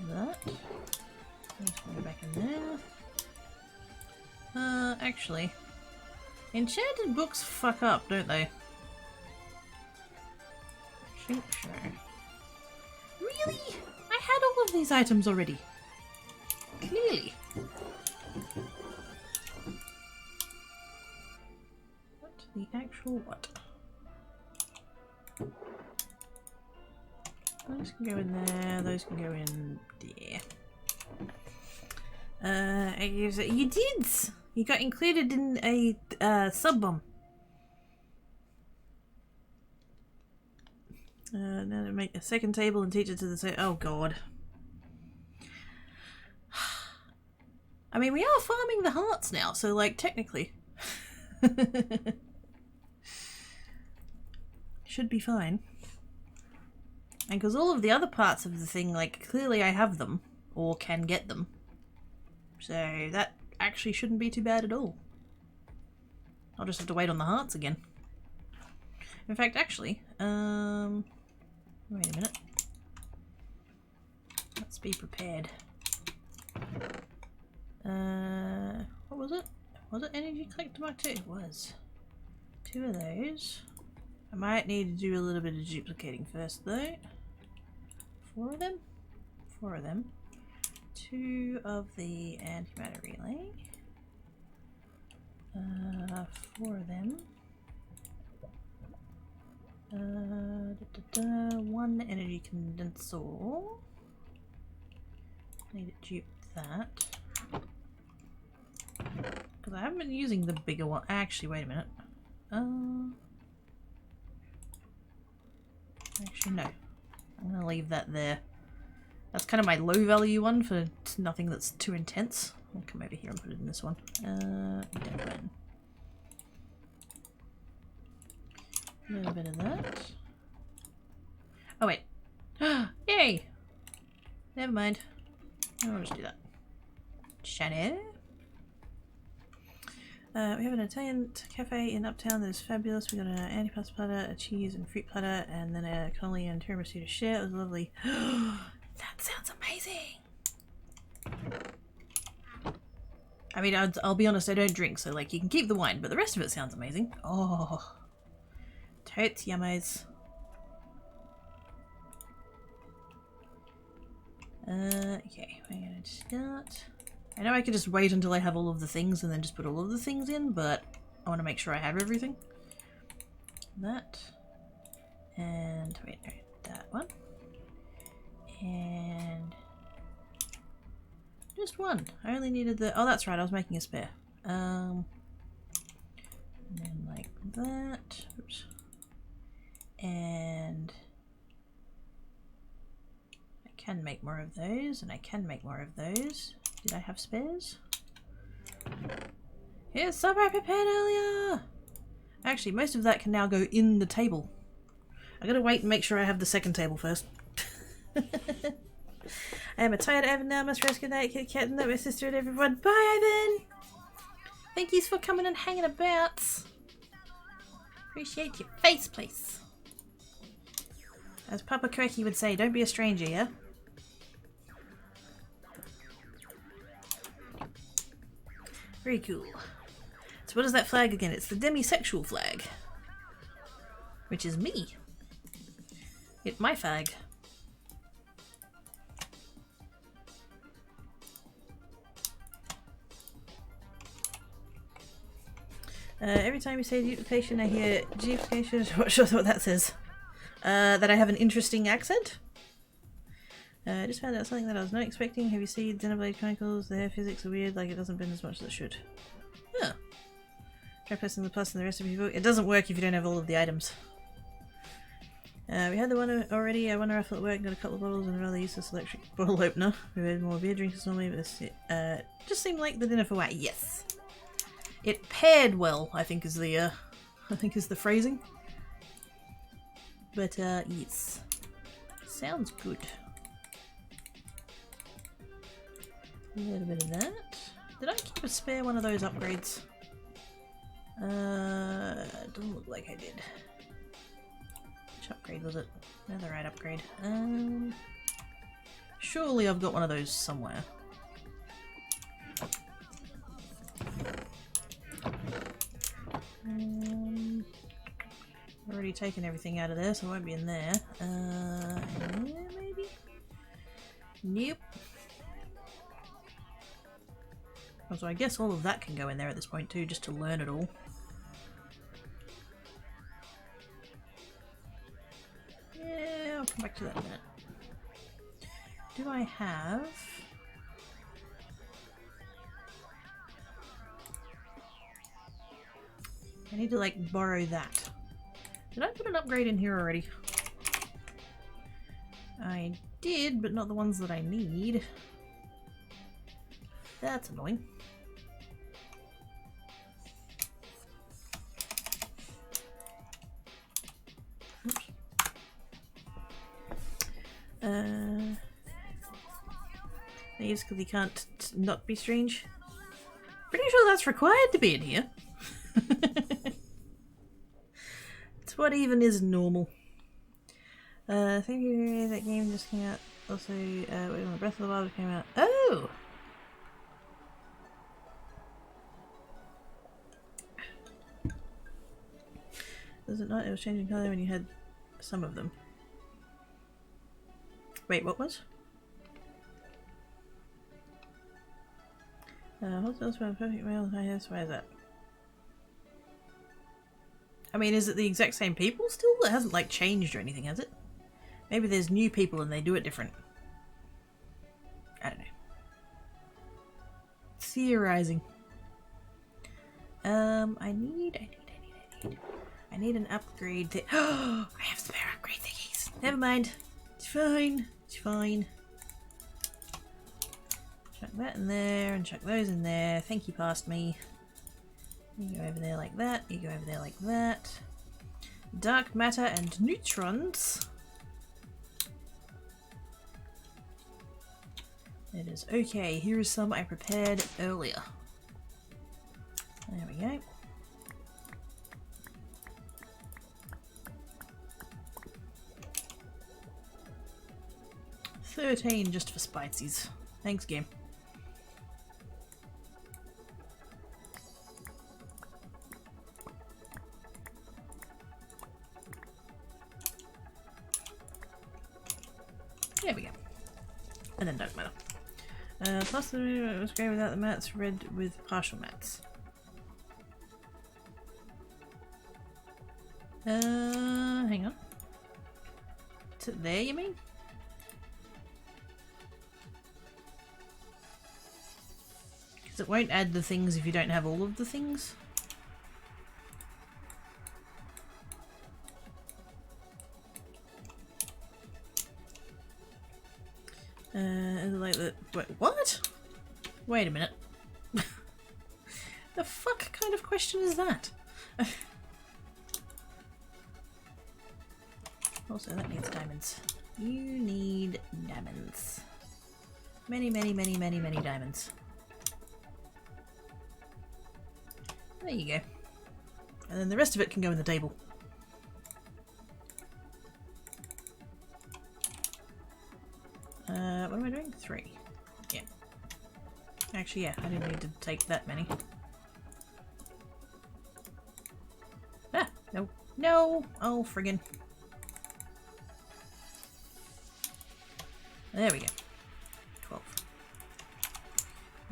Speaker 1: That. Let's go back in there. Actually, enchanted books fuck up, don't they? Sure. Really? I had all of these items already. Clearly. What the actual what? Those can go in there, those can go in there. You did! You got included in a sub-bomb. Now to make a second table and teach it to the same. Oh god. I mean, we are farming the hearts now, so like technically. Should be fine. And because all of the other parts of the thing, like, clearly I have them, or can get them. So that actually shouldn't be too bad at all. I'll just have to wait on the hearts again. In fact, actually, wait a minute. Let's be prepared. What was it? Was it energy collector mark 2? It was. 2 of those. I might need to do a little bit of duplicating first though. 4 of them? 4 of them. 2 of the antimatter relay. 4 of them. 1 energy condenser. Need to dupe that. Because I haven't been using the bigger one. Actually, wait a minute. Actually, no. I'm going to leave that there. That's kind of my low value one for nothing that's too intense. I'll come over here and put it in this one. Deadline. A little bit of that. Oh, wait. Yay! Never mind. I'll just do that. Shiny. We have an Italian cafe in Uptown that is fabulous. We got an antipasto platter, a cheese and fruit platter, and then a cannoli and tiramisu to share. It was lovely. That sounds amazing. I mean, I'll be honest, I don't drink, so like you can keep the wine, but the rest of it sounds amazing. Oh, totes yummos. Okay, we're gonna start. I know I could just wait until I have all of the things and then just put all of the things in, but I want to make sure I have everything. That. And wait, no, that one. And just one. I only needed the. Oh, that's right. I was making a spare. And then like that. Oops. And I can make more of those, and I can make more of those. Did I have spares? Here's some I prepared earlier. Actually, most of that can now go in the table. I gotta wait and make sure I have the second table first. I am a tired Ivan now. Must rest. Good night, Kit Kat, and my sister and everyone. Bye, Ivan. Thank you for coming and hanging about. Appreciate your face, please. As Papa Cracky would say, don't be a stranger, yeah? Very cool. So what is that flag again? It's the demisexual flag. Which is me. It's my flag. Every time you say duplication, I hear duplication. Not sure what that says. That I have an interesting accent. I just found out something that I was not expecting. Have you seen Xenoblade Chronicles? The hair physics are weird, like it doesn't bend as much as it should. Huh. Try pressing the plus in the recipe book. It doesn't work if you don't have all of the items. We had the one already. I wonder if it'll work. Got a couple of bottles and a rather useless electric bottle opener. We had more beer drinkers normally, but this just seemed like the dinner for what? Yes. It paired well, I think is the phrasing. But yes. Sounds good. A little bit of that. Did I keep a spare one of those upgrades? Doesn't look like I did. Which upgrade was it? Another right upgrade. Surely I've got one of those somewhere. Already taken everything out of there, so it won't be in there. Yeah, maybe? Nope. So I guess all of that can go in there at this point too, just to learn it all. Yeah, I'll come back to that in a minute. Do I have... I need to like borrow that. Did I put an upgrade in here already? I did, but not the ones that I need. That's annoying. Oops. These because you can't not be strange. Pretty sure that's required to be in here. It's what even is normal. Thank you. That game just came out. Also, when Breath of the Wild came out. Oh. Was it not? It was changing color when you had some of them. Wait, what was? What's else about perfect male? Why is that? I mean, is it the exact same people still? It hasn't like changed or anything, has it? Maybe there's new people and they do it different. I don't know. Theorizing. I need an upgrade. Oh, I have spare upgrade thingies. Never mind. It's fine. It's fine. Chuck that in there and chuck those in there. Thank you, past me. You go over there like that. You go over there like that. Dark matter and neutrons. It is okay. Here is some I prepared earlier. There we go. 13 just for spitesies. Thanks, game. There we go. And then don't matter. Plus the was grey without the mats, red with partial mats. Hang on. Is it there, you mean? Because it won't add the things if you don't have all of the things. Is it like the... Wait, what? Wait a minute. The fuck kind of question is that? Also, that needs diamonds. You need diamonds. Many, many, many, many, many diamonds. There you go. And then the rest of it can go in the table. What am I doing? 3. Yeah. Actually, yeah, I didn't need to take that many. Ah! No. No! Oh, friggin'. There we go. 12.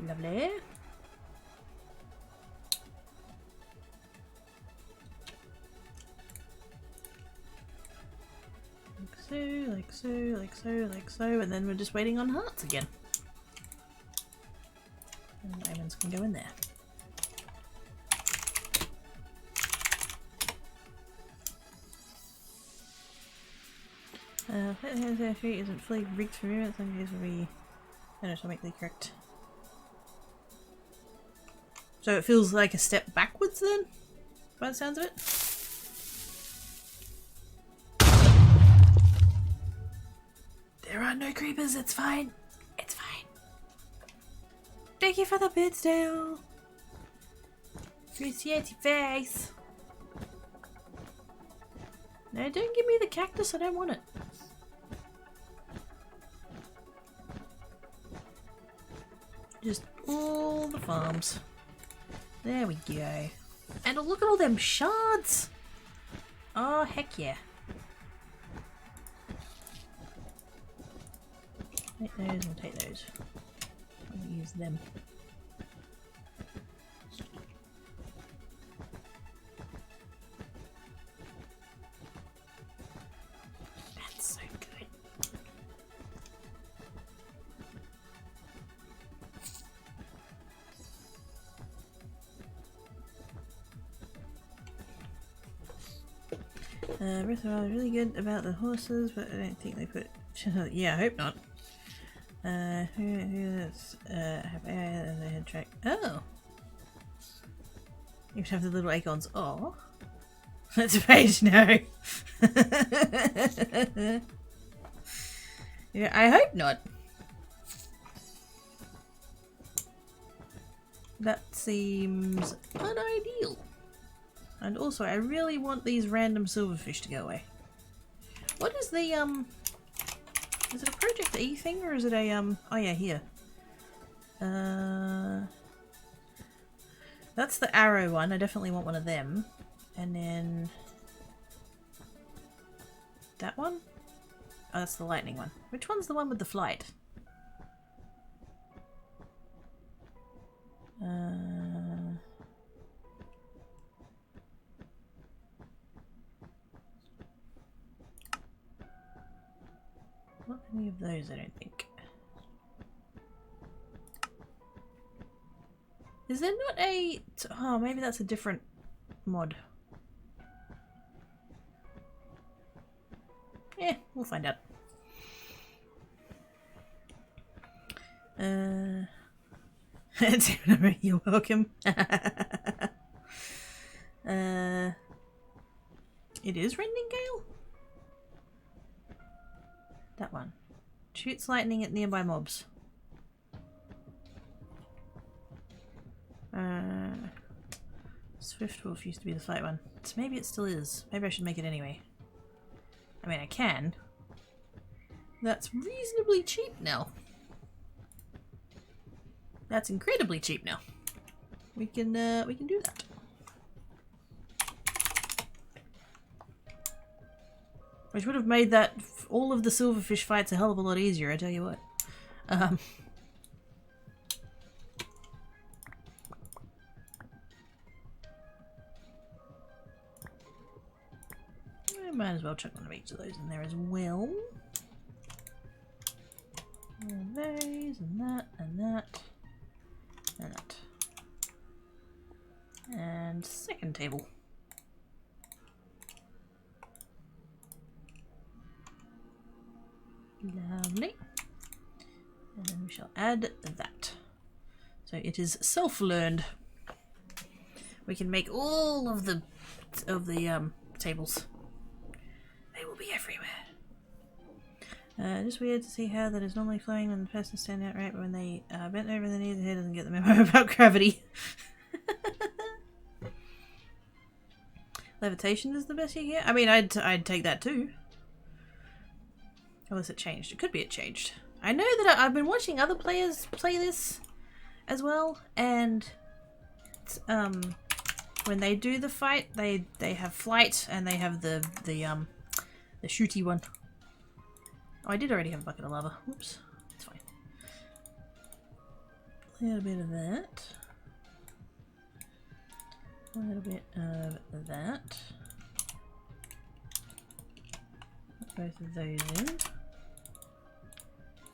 Speaker 1: Lovely. Like so, like so, like so, and then we're just waiting on hearts again. And diamonds can go in there. The feet isn't fully rigged for movement, some days will be anatomically correct. So it feels like a step backwards then, by the sounds of it. There are no creepers, it's fine. It's fine. Thank you for the Bidsdale. Appreciate your face. No, don't give me the cactus, I don't want it. Just all the farms. There we go. And look at all them shards! Oh, heck yeah. Take those and take those. I'll use them. That's so good. Breath of Wild is really good about the horses, but I don't think they put... yeah, I hope not. Have AI and they had track. Oh! You have the little acorns. Oh! That's a page now! Yeah, I hope not. That seems unideal. And also, I really want these random silverfish to go away. What is the, is it a Project E thing, or is it a, oh yeah, here. That's the arrow one. I definitely want one of them. And then... that one? Oh, that's the lightning one. Which one's the one with the flight? Not any of those, I don't think. Is there not a... oh, maybe that's a different mod. Yeah, we'll find out. You're welcome. It is Rending Gale? That one. Shoots lightning at nearby mobs. Swift Wolf used to be the fight one. So maybe it still is. Maybe I should make it anyway. I mean, I can. That's reasonably cheap now. That's incredibly cheap now. We can do that. Which would have made that all of the silverfish fights a hell of a lot easier, I tell you what. I might as well chuck one of each of those in there as well. And those, and that, and that, and that. And second table. Lovely. And then we shall add that. So it is self-learned. We can make all of the tables. They will be everywhere. Just weird to see how that is normally flowing when the person stand outright, but when they bent over the knees, the head doesn't get the memo about gravity. Levitation is the best you get. I mean, I'd take that too. Unless it changed. It could be it changed. I know that I've been watching other players play this as well, and when they do the fight, they have flight and they have the shooty one. Oh, I did already have a bucket of lava. Whoops. It's fine. A little bit of that. A little bit of that. Put both of those in.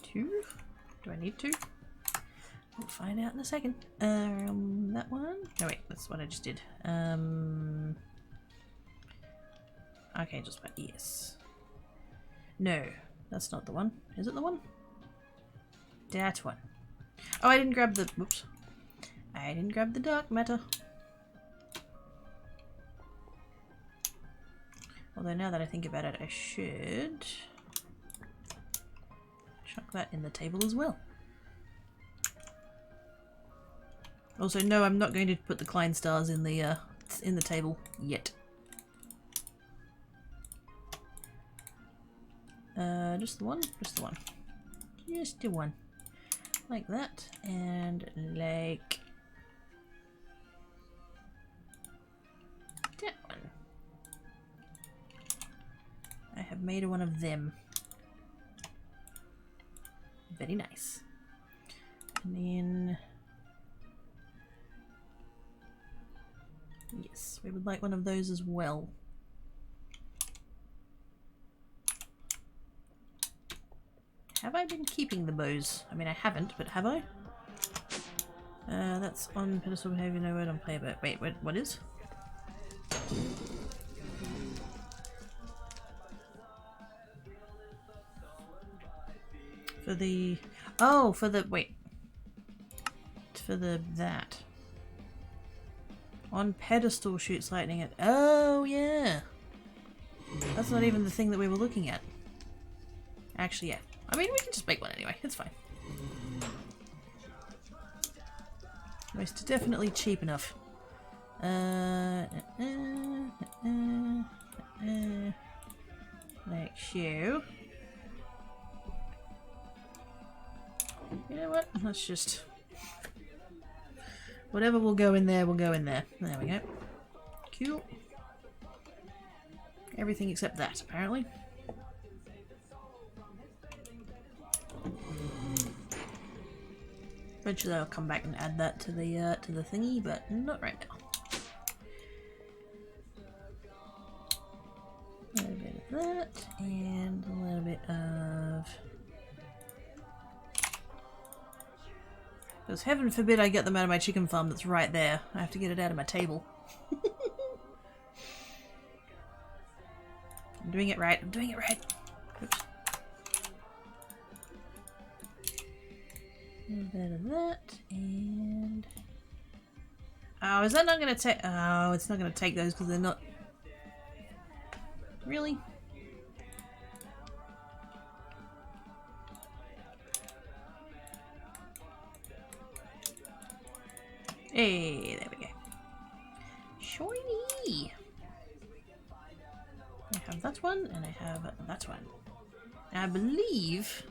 Speaker 1: 2. Do I need 2? We'll find out in a second. That one? No, wait, that's what I just did. Okay, just put yes. No, that's not the one. Is it the one? That one. Oh, I didn't grab the... Whoops. I didn't grab the dark matter. Although now that I think about it, I should chuck that in the table as well. Also, no, I'm not going to put the Klein stars in the table yet. Just the one? Just the one. Just the one. Like that, and like that one. I have made one of them. Very nice. And then... yes, we would like one of those as well. Have I been keeping the bows? I mean, I haven't, but have I? That's on pedestal behavior, no word on player, but wait, what is? For the... oh, for the... wait. For the... that. On pedestal shoots lightning at... oh, yeah. That's not even the thing that we were looking at. Actually, yeah. I mean, we can just make one anyway. It's fine. Most definitely cheap enough. Like so. You know what? Let's just... whatever will go in there will go in there. There we go. Cool. Everything except that, apparently. Eventually I'll come back and add that to the thingy, but not right now. A little bit of that, and a little bit of... because heaven forbid I get them out of my chicken farm that's right there. I have to get it out of my table. I'm doing it right. I'm doing it right. Oops. A little bit of that, and... oh, is that not going to take... oh, it's not going to take those because they're not... really? Hey, there we go. Shiny! I have that one, and I have that one. I believe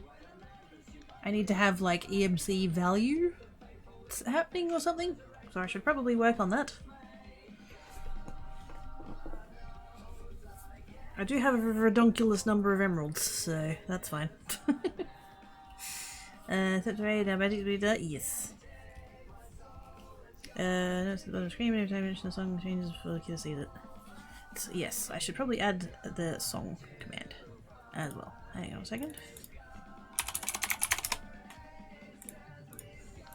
Speaker 1: I need to have like EMC value happening or something, so I should probably work on that. I do have a redonkulous number of emeralds, so that's fine. Set to raid, magic leader, yes. Notice the bottom screen every time you mention the song changes before the kid sees it. So, yes, I should probably add the song command as well. Hang on a second.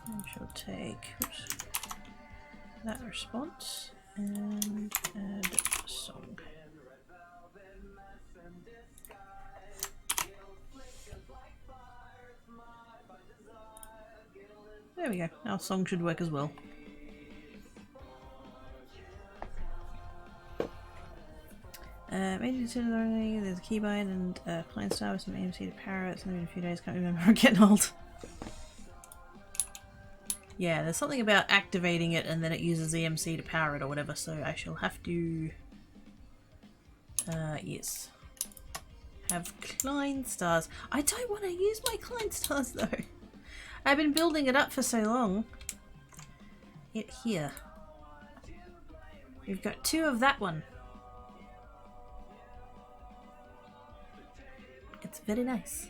Speaker 1: I shall take that response and add song. There we go. Our song should work as well. Maybe there's a keybind and Pine Star with some AMC to power it. It's only been a few days, can't remember. I'm getting old. Yeah, there's something about activating it and then it uses EMC to power it or whatever, so I shall have to... yes. Have Klein Stars. I don't want to use my Klein Stars though. I've been building it up for so long. It here. We've got 2 of that one. It's very nice.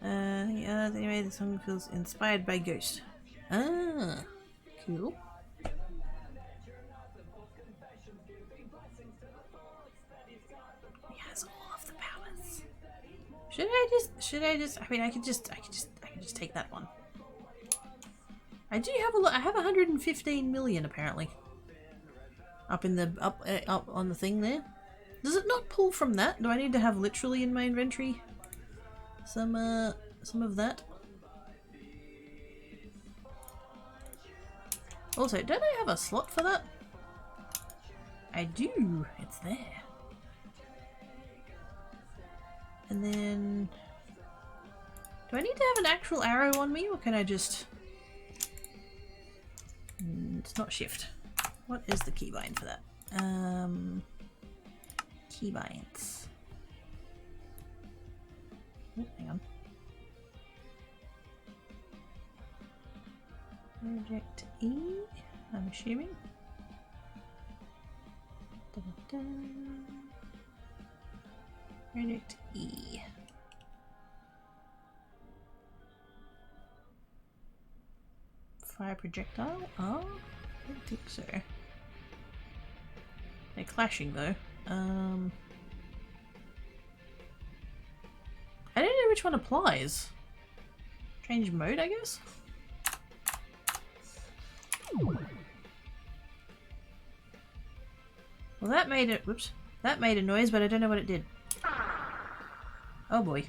Speaker 1: Anyway, the song feels inspired by Ghost. Ah, cool. He has all of the powers. Should I just, I mean, I could just take that one. I do have a lot, I have 115 million apparently. Up in the, up on the thing there. Does it not pull from that? Do I need to have literally in my inventory some of that? Also, don't I have a slot for that? I do. It's there. And then... do I need to have an actual arrow on me, or can I just... it's not shift. What is the keybind for that? Keybinds. Oh, hang on. Project E, I'm assuming. Da -da -da. Project E. Fire projectile? Oh, I don't think so. They're clashing though. I don't know which one applies. Change mode, I guess? Well, that made it... whoops. That made a noise, but I don't know what it did. Oh boy.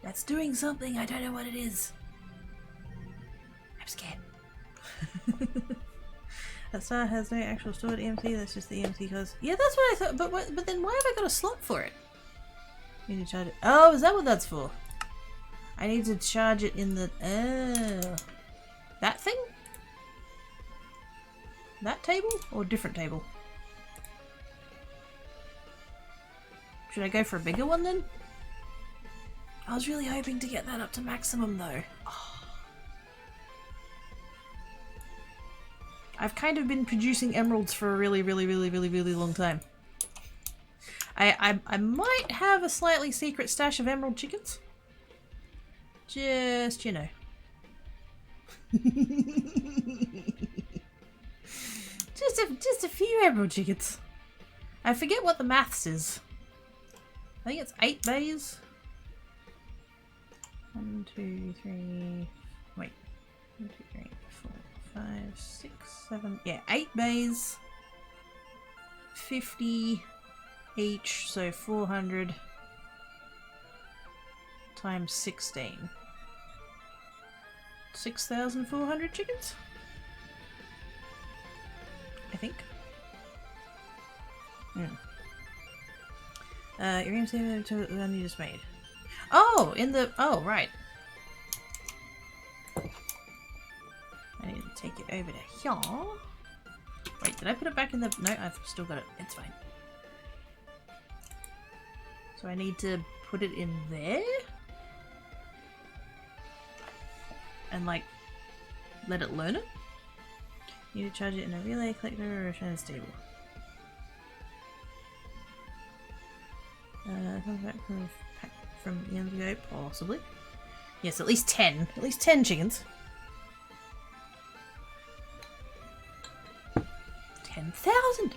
Speaker 1: That's doing something, I don't know what it is. I'm scared. That star has no actual stored EMC, that's just the EMC cause... yeah, that's what I thought, but then why have I got a slot for it? Need to charge it. Oh, is that what that's for? I need to charge it in the... oh. That thing? That table? Or different table? Should I go for a bigger one then? I was really hoping to get that up to maximum though. Oh. I've kind of been producing emeralds for a really long time. I might have a slightly secret stash of emerald chickens. Just, you know. just a few emerald chickens. I forget what the maths is. I think it's 8 bays. 1, 2, 3. Wait. 1, 2, 3, 4, 5, 6, 7. Yeah, 8 bays. 50 each, so 400 times 16. 6,400 chickens? I think. Your aim to the one you just made. Oh, in the... oh, right. I need to take it over to here. Wait, did I put it back in the... No, I've still got it. It's fine. So I need to put it in there? And, like, let it learn it? You need to charge it in a relay collector or a transtable. Comes back from the end ago, possibly. Yes, at least 10. At least 10 chickens. 10,000!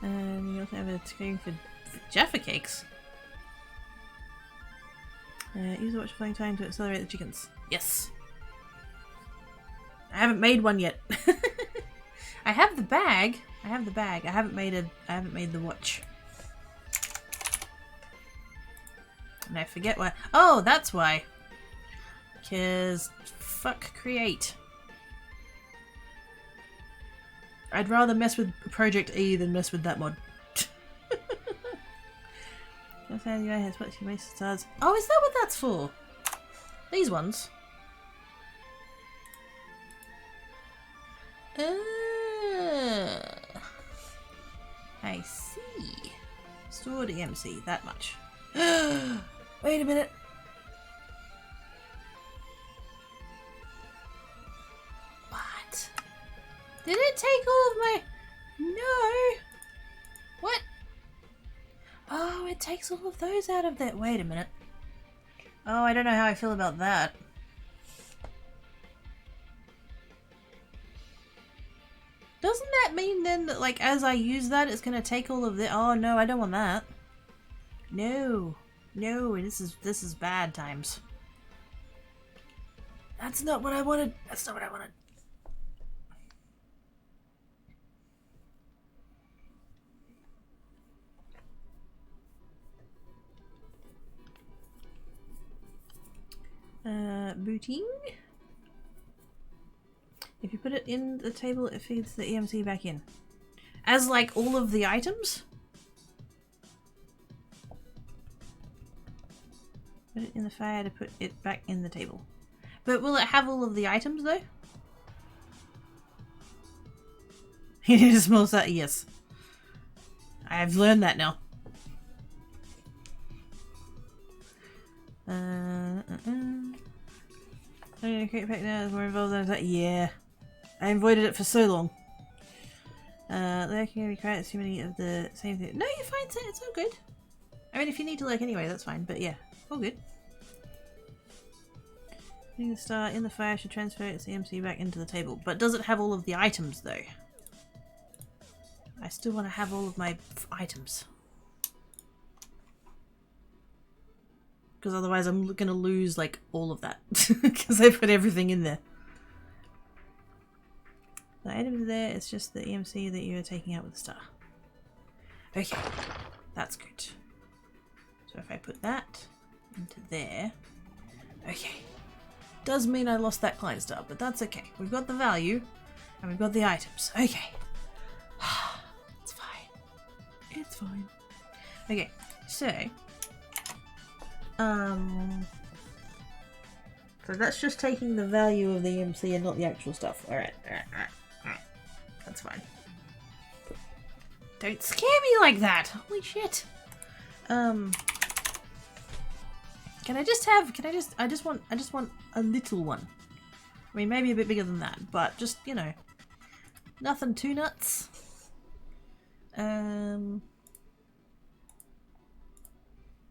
Speaker 1: And you also have a screen for Jaffa cakes. Use the watch flying time to accelerate the chickens. Yes! I haven't made one yet. I have the bag. I haven't made the watch. And I forget why. Oh, that's why. Because fuck create. I'd rather mess with Project E than mess with that mod. Has what you stars. Oh, is that what that's for? These ones. I see. Stored EMC, that much. Wait a minute. What? Did it take all of my... No. What? Oh, it takes all of those out of that. Wait a minute. Oh, I don't know how I feel about that. Doesn't that mean then that, like, as I use that, it's gonna take all of the... Oh, no, I don't want that. No. No, this is bad times. That's not what I wanted. That's not what I wanted. Booting. If you put it in the table, it feeds the EMC back in. As, like, all of the items? Put it in the fire to put it back in the table. But will it have all of the items, though? You need a small set? Yes. I've learned that now. Okay, back now is more involved than that. Yeah. I avoided it for so long. Lurking every quite too many of the same thing. No, you're fine, it's all good. I mean, if you need to lurk anyway, that's fine, but yeah, all good. Putting the star in the fire should transfer its EMC back into the table. But does it have all of the items, though? I still want to have all of my items. Because otherwise I'm going to lose, like, all of that. Because I put everything in there. The items are there, it's just the EMC that you're taking out with the star. Okay, that's good. So if I put that into there... Okay. Does mean I lost that client star, but that's okay. We've got the value, and we've got the items. Okay. It's fine. It's fine. Okay, so... So that's just taking the value of the EMC and not the actual stuff. Alright. That's fine. Don't scare me like that! Holy shit! Can I just want a little one. I mean, maybe a bit bigger than that, but just, you know, nothing too nuts.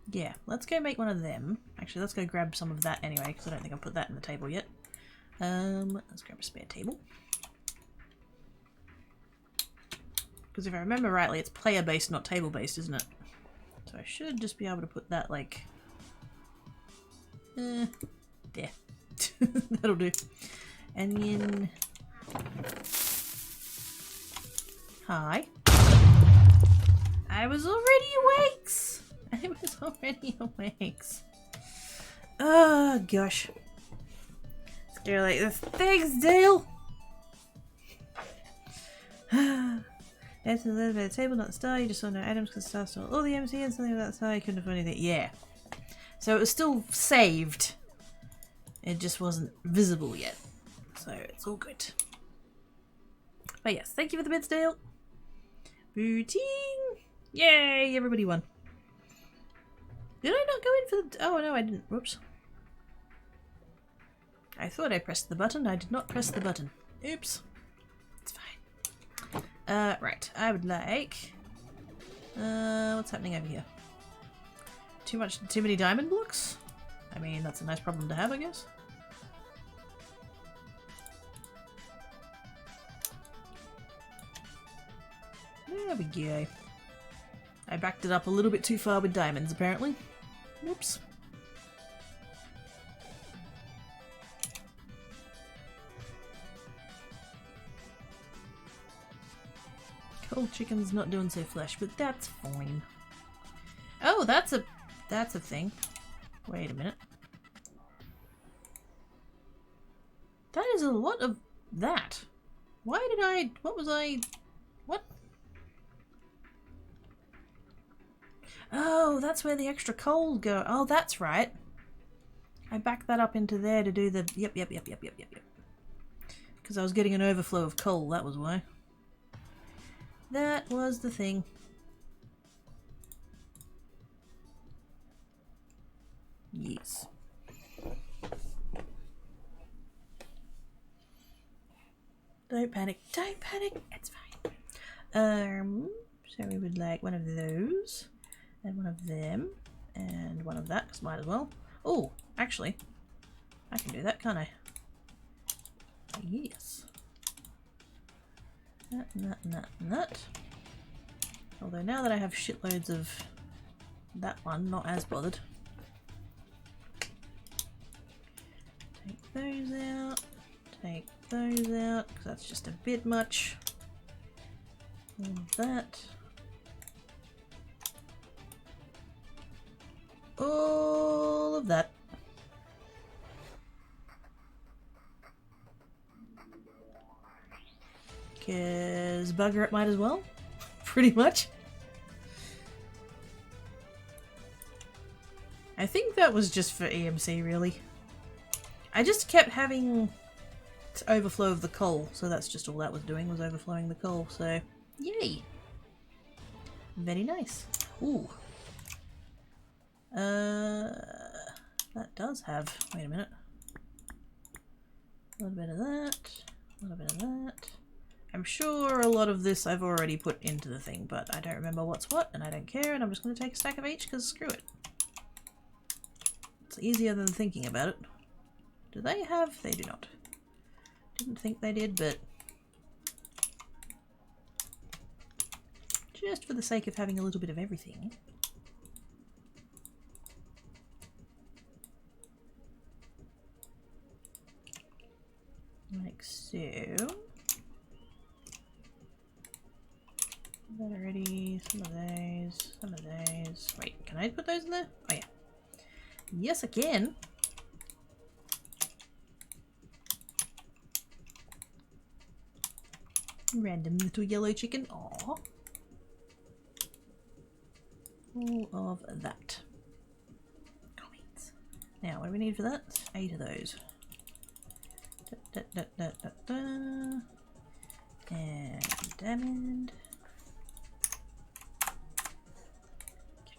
Speaker 1: Yeah, let's go make one of them. Actually, let's go grab some of that anyway, because I don't think I've put that in the table yet. Let's grab a spare table. Because if I remember rightly, it's player-based, not table-based, isn't it? So I should just be able to put that, like... there. That'll do. And then... Hi. I was already awake! I was already awake. Oh, gosh. Scare like this. Thanks, Dale! It's a little bit of the table, not the star. You just saw no items because the star stole all the MC and something about the star. You couldn't have anything. Yeah. So it was still saved. It just wasn't visible yet. So it's all good. But yes, thank you for the bid, Steel. Booting! Yay! Everybody won. Did I not go in for the... Oh, no, I didn't. Whoops. I thought I pressed the button. I did not press the button. Oops. It's fine. Right. I would like... what's happening over here? Too many diamond blocks? I mean, that's a nice problem to have, I guess. There we go. I backed it up a little bit too far with diamonds, apparently. Whoops. Cold chicken's not doing so flesh, but that's fine. Oh, that's a thing. Wait a minute. That is a lot of that. Why did I... What was I... What? Oh, that's where the extra coal go. Oh, that's right. I backed that up into there to do the... Yep. Because I was getting an overflow of coal, that was why. That was the thing. Yes. Don't panic. Don't panic. It's fine. So we would like one of those, and one of them, and one of that, because might as well. Oh, actually, I can do that, can't I? Yes. That. Although now that I have shitloads of that one, not as bothered. Take those out. Take those out, because that's just a bit much. All of that. All of that. Because bugger it might as well. Pretty much. I think that was just for EMC, really. I just kept having overflow of the coal, so that's just all that was doing, was overflowing the coal, so yay! Very nice. Ooh. That does have... Wait a minute. A little bit of that. A little bit of that. I'm sure a lot of this I've already put into the thing, but I don't remember what's what, and I don't care, and I'm just going to take a stack of each, because screw it. It's easier than thinking about it. Do they have? They do not. Didn't think they did, but... just for the sake of having a little bit of everything. Like so. That already, some of those. Wait, can I put those in there? Oh yeah. Yes, I can. Random little yellow chicken. Aww. All of that. Comments. Now, what do we need for that? 8 of those. And diamond.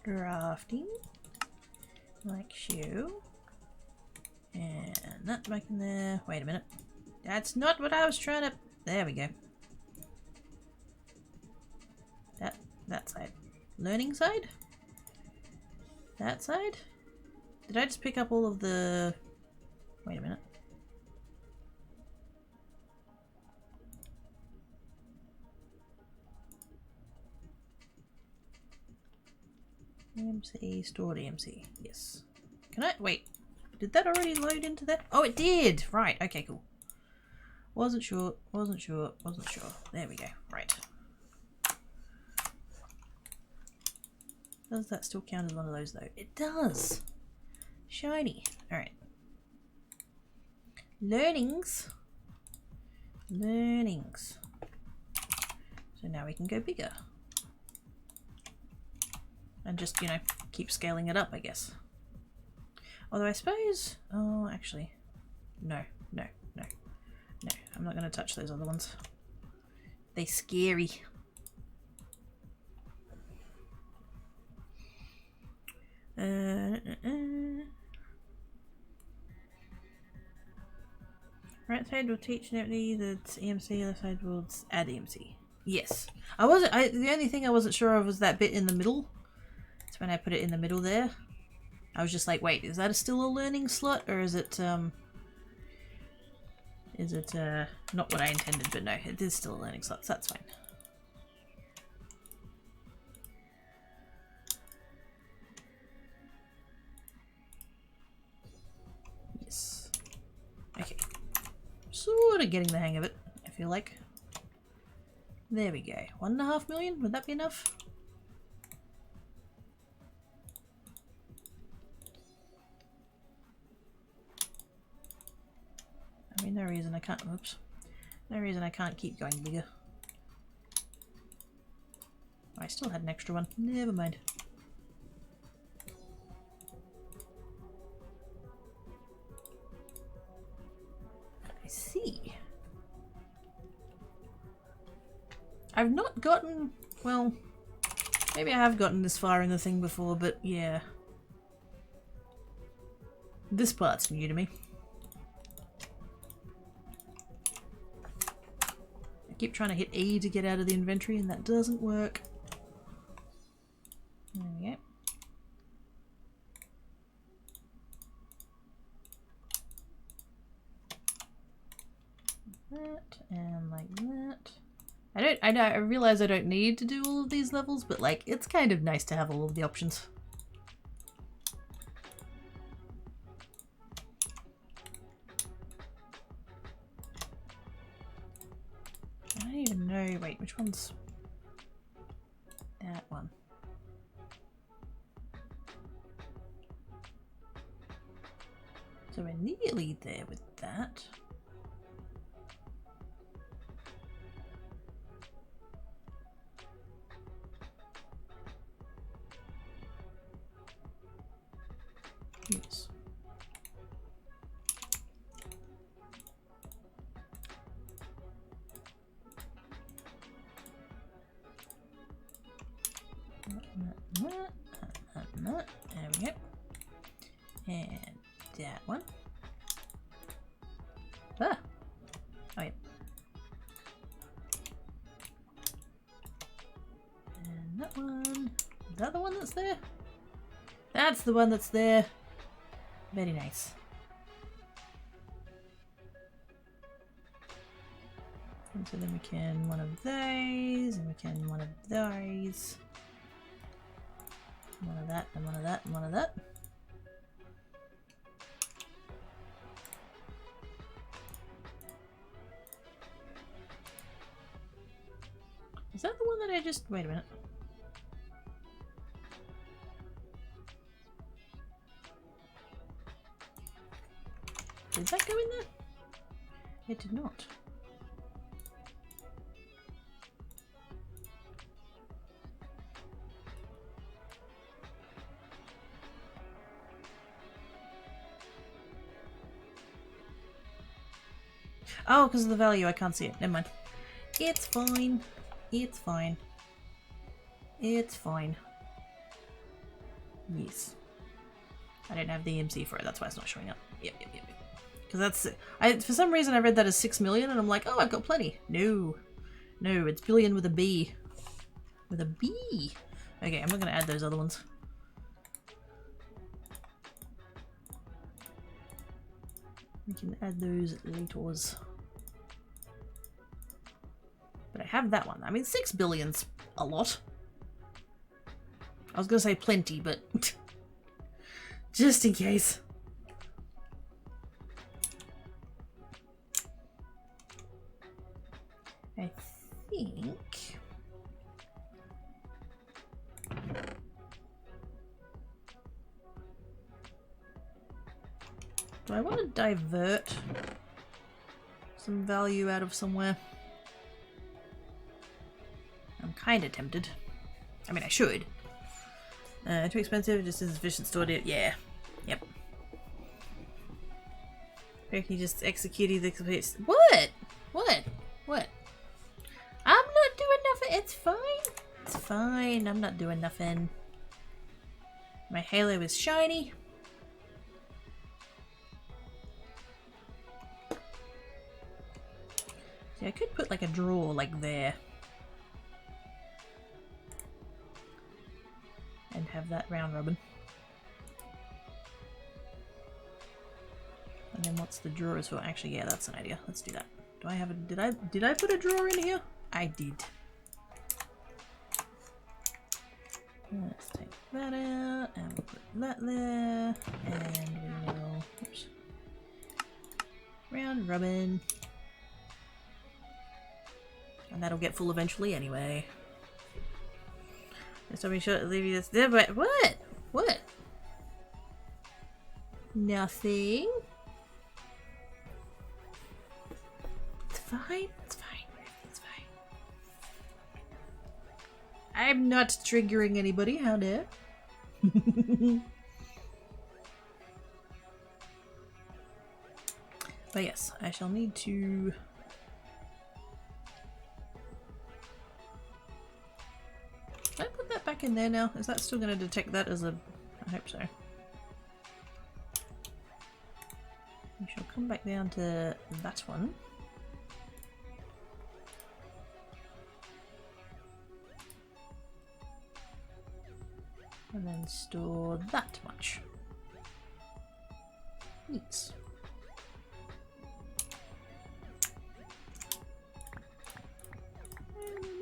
Speaker 1: Crafting. Like so. And that back in there. Wait a minute. That's not what I was trying to... There we go. That side. Learning side? That side? Did I just pick up all of the... Wait a minute. EMC, stored EMC. Yes. Can I... Wait. Did that already load into there? Oh, it did! Right, okay, cool. Wasn't sure. There we go. Right. Does that still count as one of those, though? It does! Shiny. Alright. Learnings. So now we can go bigger. And just, you know, keep scaling it up, I guess. Although I suppose... Oh, actually... No. I'm not going to touch those other ones. They scary. Right side will teach neatly that's EMC, left side will add EMC. Yes. The only thing I wasn't sure of was that bit in the middle. It's when I put it in the middle there. I was just like, wait, is that still a learning slot, or is it not what I intended? But no, it is still a learning slot, so that's fine. Yes. Okay. Sort of getting the hang of it, I feel like. There we go. 1.5 million? Would that be enough? I mean, no reason I can't. Oops. No reason I can't keep going bigger. I still had an extra one. Never mind. I see. I've not gotten, well, maybe I have gotten this far in the thing before, but yeah. This part's new to me. I keep trying to hit E to get out of the inventory and that doesn't work. There we go. That, and like that. I realize I don't need to do all of these levels, but like, it's kind of nice to have all of the options. I don't even know, wait, which one's that one? So we're nearly there with that. Yes. There we go. And that one. Ah! Oh, yeah. And that one. Is that the one that's there? That's the one that's there. Very nice. And so then we can one of those, and we can one of those. One of that, and one of that, and one of that. Is that the one that I just... Wait a minute. Did that go in there? It did not. Oh, because of the value, I can't see it. Never mind. It's fine. It's fine. It's fine. Yes. I don't have the EMC for it, that's why it's not showing up. Yep. Because that's... for some reason I read that as 6 million and I'm like, oh, I've got plenty. No. No, it's billion with a B. With a B. Okay, I'm not going to add those other ones. We can add those later. But I have that one. I mean, 6 billion's a lot. I was going to say plenty, but just in case. I think... Do I want to divert some value out of somewhere? I'm kind of tempted. I mean, I should. Too expensive, just as efficient stored it. Yeah. Yep. Can you just execute the... What? What? What? I'm It's fine. It's fine. I'm not doing nothing. My halo is shiny. See, I could put like a drawer like there. And have that round robin. And then what's the drawers for? Actually, yeah, that's an idea. Let's do that. Do I have a did I put a drawer in here? I did. Let's take that out and we'll put that there. And we will oops. Round robin. And that'll get full eventually anyway. So be sure to leave you this there, but what? What? Nothing. It's fine. It's fine. It's fine. I'm not triggering anybody. How dare? But yes, I shall need to. Can I put that back in there now? Is that still going to detect that as a... I hope so. We shall come back down to that one. And then store that much. Neat.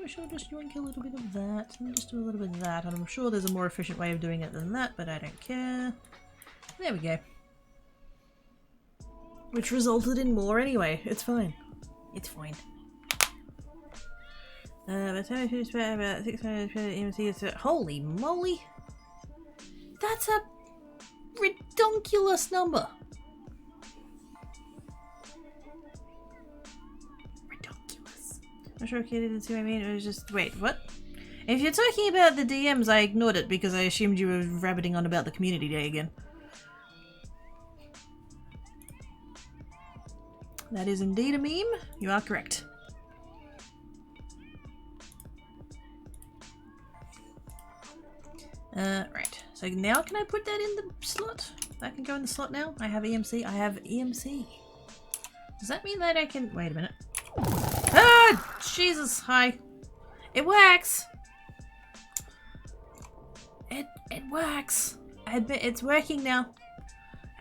Speaker 1: I shall just yoink a little bit of that, and just do a little bit of that, and I'm sure there's a more efficient way of doing it than that, but I don't care. There we go. Which resulted in more anyway. It's fine. It's fine. By the time I finish about 600 EMC, holy moly! That's a redonkulous number! I'm sure Katie didn't see what I mean. It was just... Wait, what? If you're talking about the DMs, I ignored it because I assumed you were rabbiting on about the community day again. That is indeed a meme. You are correct. Right. So now can I put that in the slot? That can go in the slot now? I have EMC. I have EMC. Does that mean that I can... Wait a minute. Ah! Jesus, hi. It works! It works. I admit it's working now.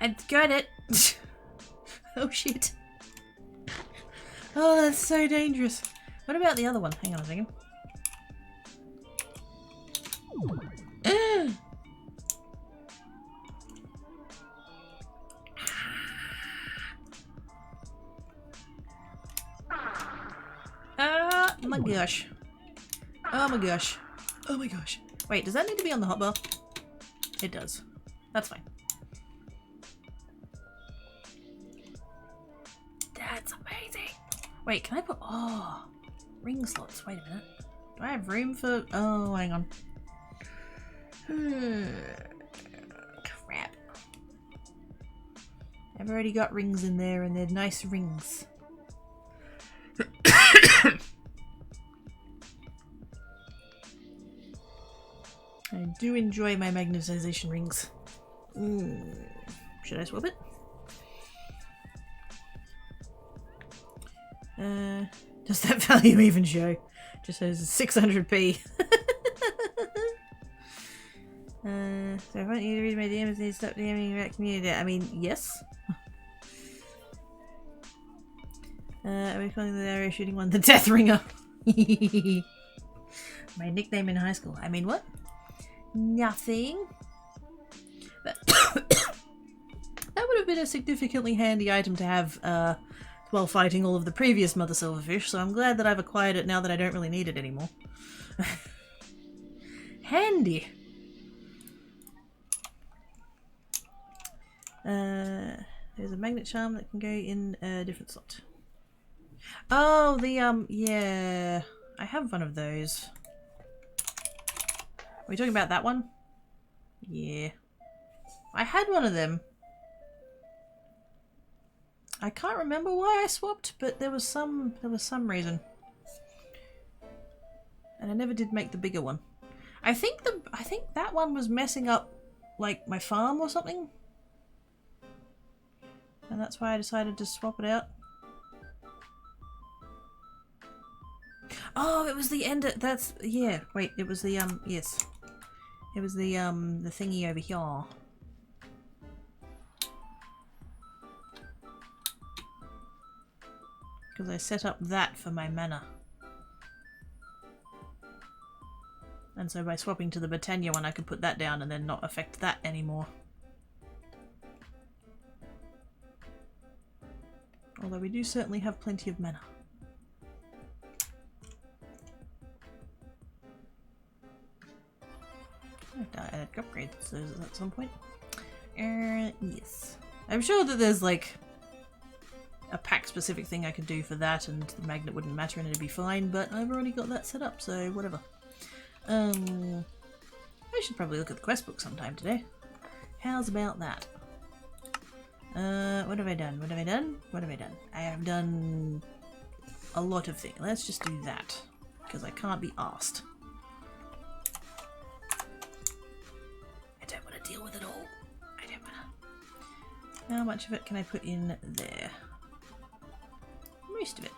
Speaker 1: I got it. Oh shit. Oh, that's so dangerous. What about the other one? Hang on a second. Oh my gosh. Oh my gosh. Oh my gosh. Wait, does that need to be on the hotbar? It does. That's fine. That's amazing. Wait, can I put... Oh, ring slots. Wait a minute. Do I have room for... Oh, hang on. Crap. I've already got rings in there and they're nice rings. I do enjoy my magnetization rings. Should I swap it? Does that value even show? Just says 600p. So if I want you to read my DMs, need to stop DMing about community. I mean, yes. Are we calling the area shooting one the Death Ringer? My nickname in high school. I mean, what? Nothing. But that would have been a significantly handy item to have while fighting all of the previous Mother Silverfish, so I'm glad that I've acquired it now that I don't really need it anymore. Handy. There's a magnet charm that can go in a different slot. Oh, the, yeah. I have one of those. Are we talking about that one? Yeah. I had one of them. I can't remember why I swapped, but there was some reason. And I never did make the bigger one. I think that one was messing up, like, my farm or something. And that's why I decided to swap it out. Oh, it was the end of, that's, yeah, wait, it was the, yes. It was the thingy over here. Because I set up that for my mana. And so by swapping to the Britannia one, I could put that down and then not affect that anymore. Although we do certainly have plenty of mana. I could upgrade those at some point. Yes. I'm sure that there's like a pack specific thing I could do for that and the magnet wouldn't matter and it'd be fine, but I've already got that set up, so whatever. I should probably look at the quest book sometime today. How's about that? What have I done? What have I done? What have I done? I have done a lot of things. Let's just do that, because I can't be asked. I don't want to deal with it all. I don't want to. How much of it can I put in there? Most of it.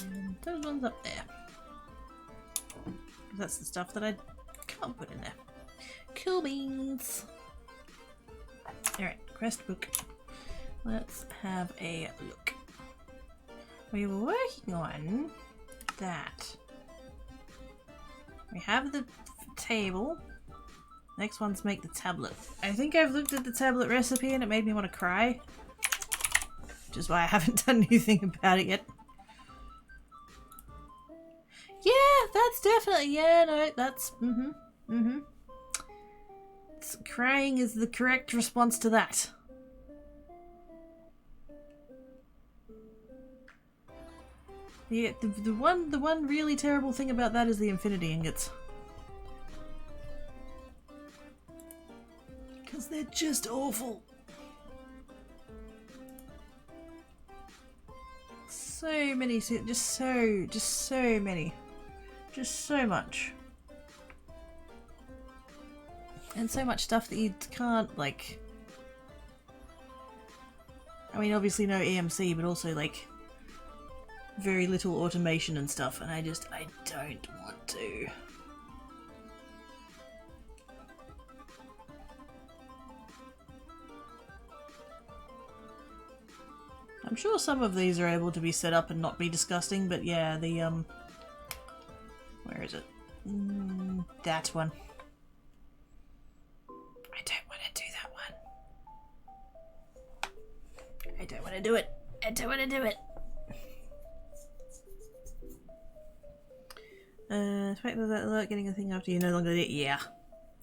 Speaker 1: And those ones up there. That's the stuff that I can't put in there. Cool beans. Alright, quest book. Let's have a look. We were working on that. We have the table. Next one's make the tablet. I think I've looked at the tablet recipe and it made me want to cry. Which is why I haven't done anything about it yet. Yeah, that's definitely, yeah, no, that's, crying is the correct response to that. Yeah, the one really terrible thing about that is the infinity ingots. Because they're just awful. So many, just so many. Just so much. And so much stuff that you can't, like... I mean, obviously no EMC, but also, like, very little automation and stuff, and I don't want to. I'm sure some of these are able to be set up and not be disgusting, but yeah, the, where is it? That one. I don't want to do that one. I don't want to do it. I don't want to do it. Expect that alert getting a thing after you no longer did it. Yeah.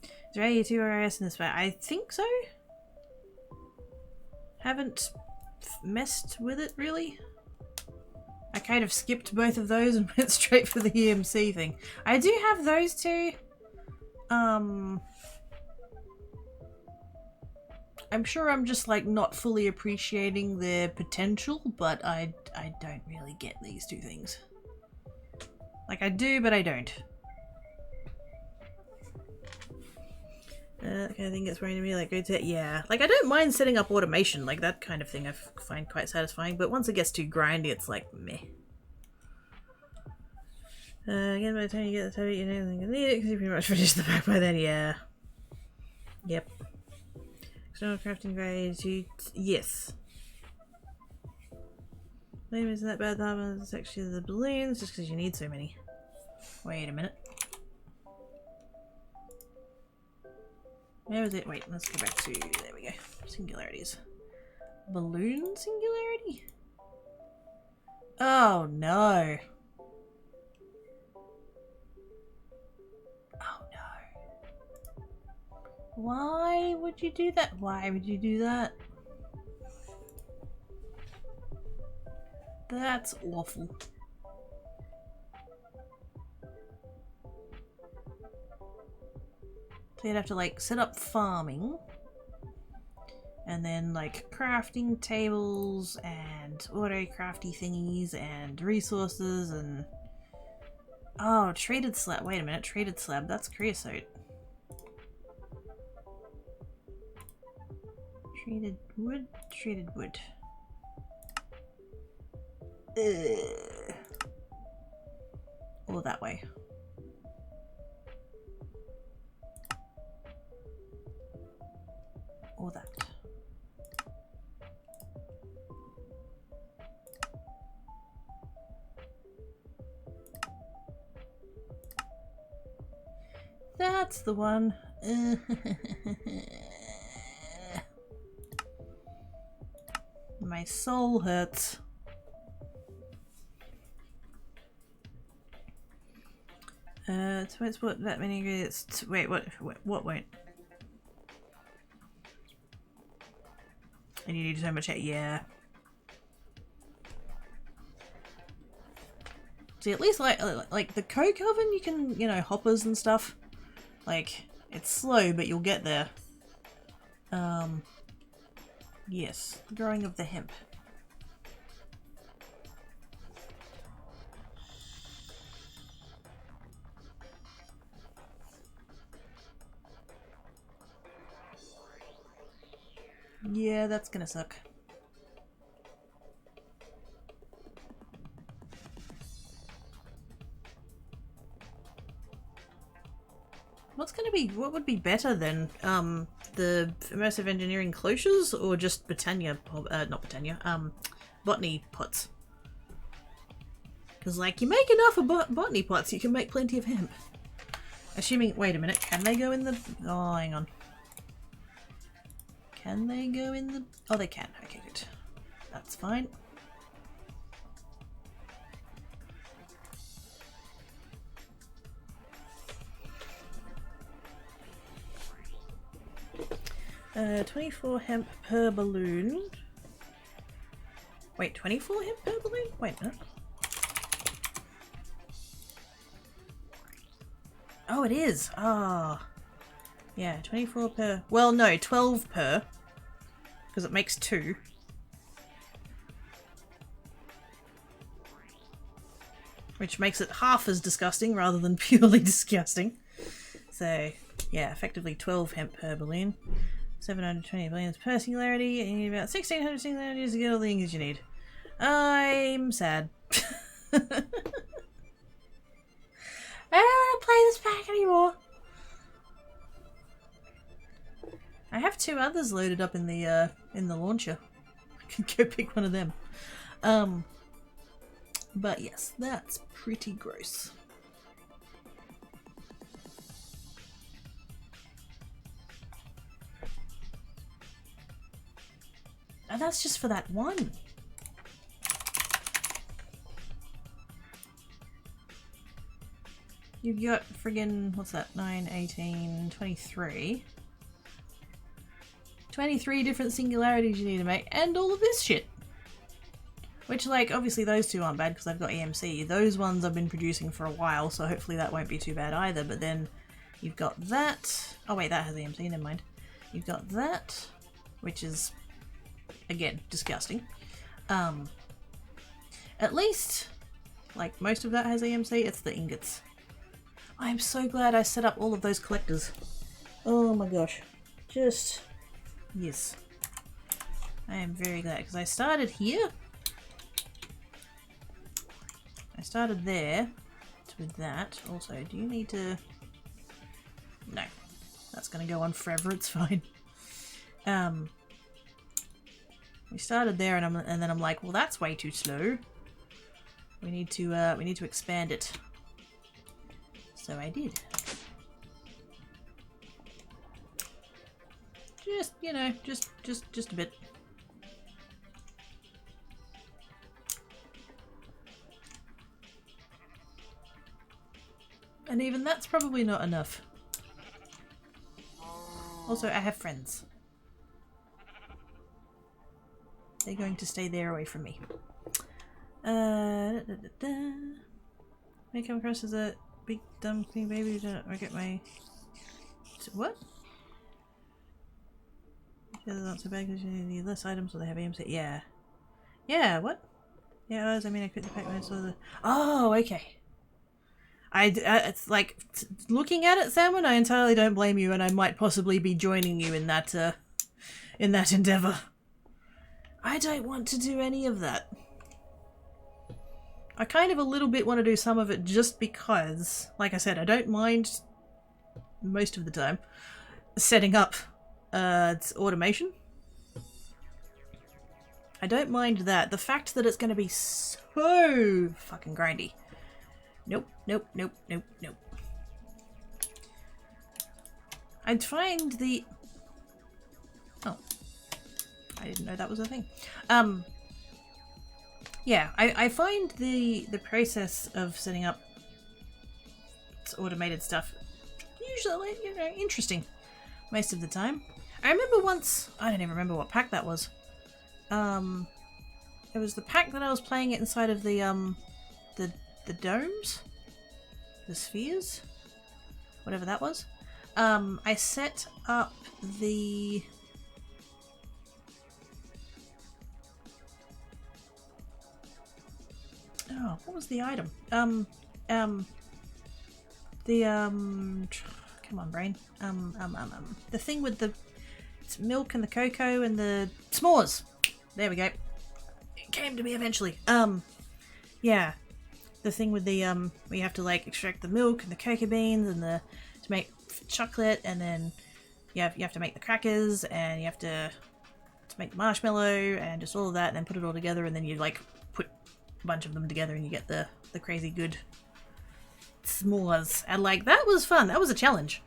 Speaker 1: Is there any 2 RS in this way? I think so. Haven't messed with it really. I kind of skipped both of those and went straight for the EMC thing. I do have those two. I'm sure I'm just like not fully appreciating their potential, but I don't really get these two things. Like I do, but I don't. Okay, I think it's worrying to me, like, yeah. Like, I don't mind setting up automation, like, that kind of thing I find quite satisfying, but once it gets too grindy, it's like, meh. Again, by the time you get the tablet, you know you need it, because you pretty much finished the pack by then, yeah. Yep. External crafting grades, yes. Maybe isn't that bad, that it's actually the balloons, just because you need so many. Wait a minute. Where was it? Wait, let's go back to, there we go. Singularities. Balloon singularity? Oh no. Oh no. Why would you do that? Why would you do that? That's awful. So you'd have to like set up farming and then like crafting tables and and auto crafty thingies and resources and... Oh, traded slab. Wait a minute, traded slab. That's creosote. Traded wood, traded wood. All that way. Or that. That's the one. My soul hurts. So it's what that many ingredients. Wait, what won't? And you need so much. Yeah. See, at least like the coke oven, you can, you know, hoppers and stuff. Like, it's slow, but you'll get there. Yes, growing of the hemp. Yeah, that's gonna suck. What would be better than, the immersive engineering cloches or just botany, not botany, botany pots? Because, like, you make enough of botany pots, you can make plenty of hemp. Assuming, wait a minute, can they go in the, oh, hang on. Can they go in the, oh, they can, okay, good. That's fine. Uh, 24 hemp per balloon. Wait, 24 hemp per balloon? Wait a minute. Oh, it is. Ah. Yeah, 24 per... Well, no, 12 per. Because it makes 2. Which makes it half as disgusting rather than purely disgusting. So, yeah, effectively 12 hemp per balloon. 720 balloons per singularity, and you need about 1600 singularities to get all the things you need. I'm sad. I don't want to play this pack anymore. I have 2 others loaded up in the launcher. I can go pick one of them. But yes, that's pretty gross. And that's just for that one. You've got friggin', what's that, 9, 18, 23. 23 different singularities you need to make, and all of this shit. Which, like, obviously those 2 aren't bad because I've got EMC. Those ones I've been producing for a while, so hopefully that won't be too bad either. But then you've got that. Oh wait, that has EMC, never mind. You've got that, which is, again, disgusting. At least, like, most of that has EMC, it's the ingots. I'm so glad I set up all of those collectors. Oh my gosh. Just, yes. I am very glad, because I started here. I started there with that. Also, do you need to... No. That's going to go on forever, it's fine. We started there and then I'm like, well, that's way too slow. We need to expand it. So I did. Just, you know, just a bit. And even that's probably not enough. Also, I have friends. They're going to stay there away from me. May come across as a big dumb queen baby who don't get my... What? They're not so bad because you need less items, so they have AMC. Yeah. Yeah, what? Yeah, I mean, I quit the pack when I saw the... Oh, okay. It's like, looking at it, Salmon, I entirely don't blame you, and I might possibly be joining you in that endeavour. I don't want to do any of that. I kind of a little bit want to do some of it just because, like I said, I don't mind most of the time setting up automation. I don't mind that. The fact that it's going to be so fucking grindy. Nope, nope, nope, nope, nope. I'd find the... Oh. I didn't know that was a thing. Yeah, I find the process of setting up automated stuff usually, you know, interesting most of the time. I remember once... I don't even remember what pack that was. It was the pack that I was playing it inside of the domes? The spheres? Whatever that was. I set up the... Oh, what was the item? Come on, brain. The thing with the milk and the cocoa and the s'mores. There we go. It came to me eventually. Yeah. The thing with the, where you have to, like, extract the milk and the cocoa beans and to make chocolate, and then you have to make the crackers, and you have to make the marshmallow, and just all of that, and then put it all together, and then you, like, put a bunch of them together, and you get the crazy good s'mores. And, like, that was fun. That was a challenge,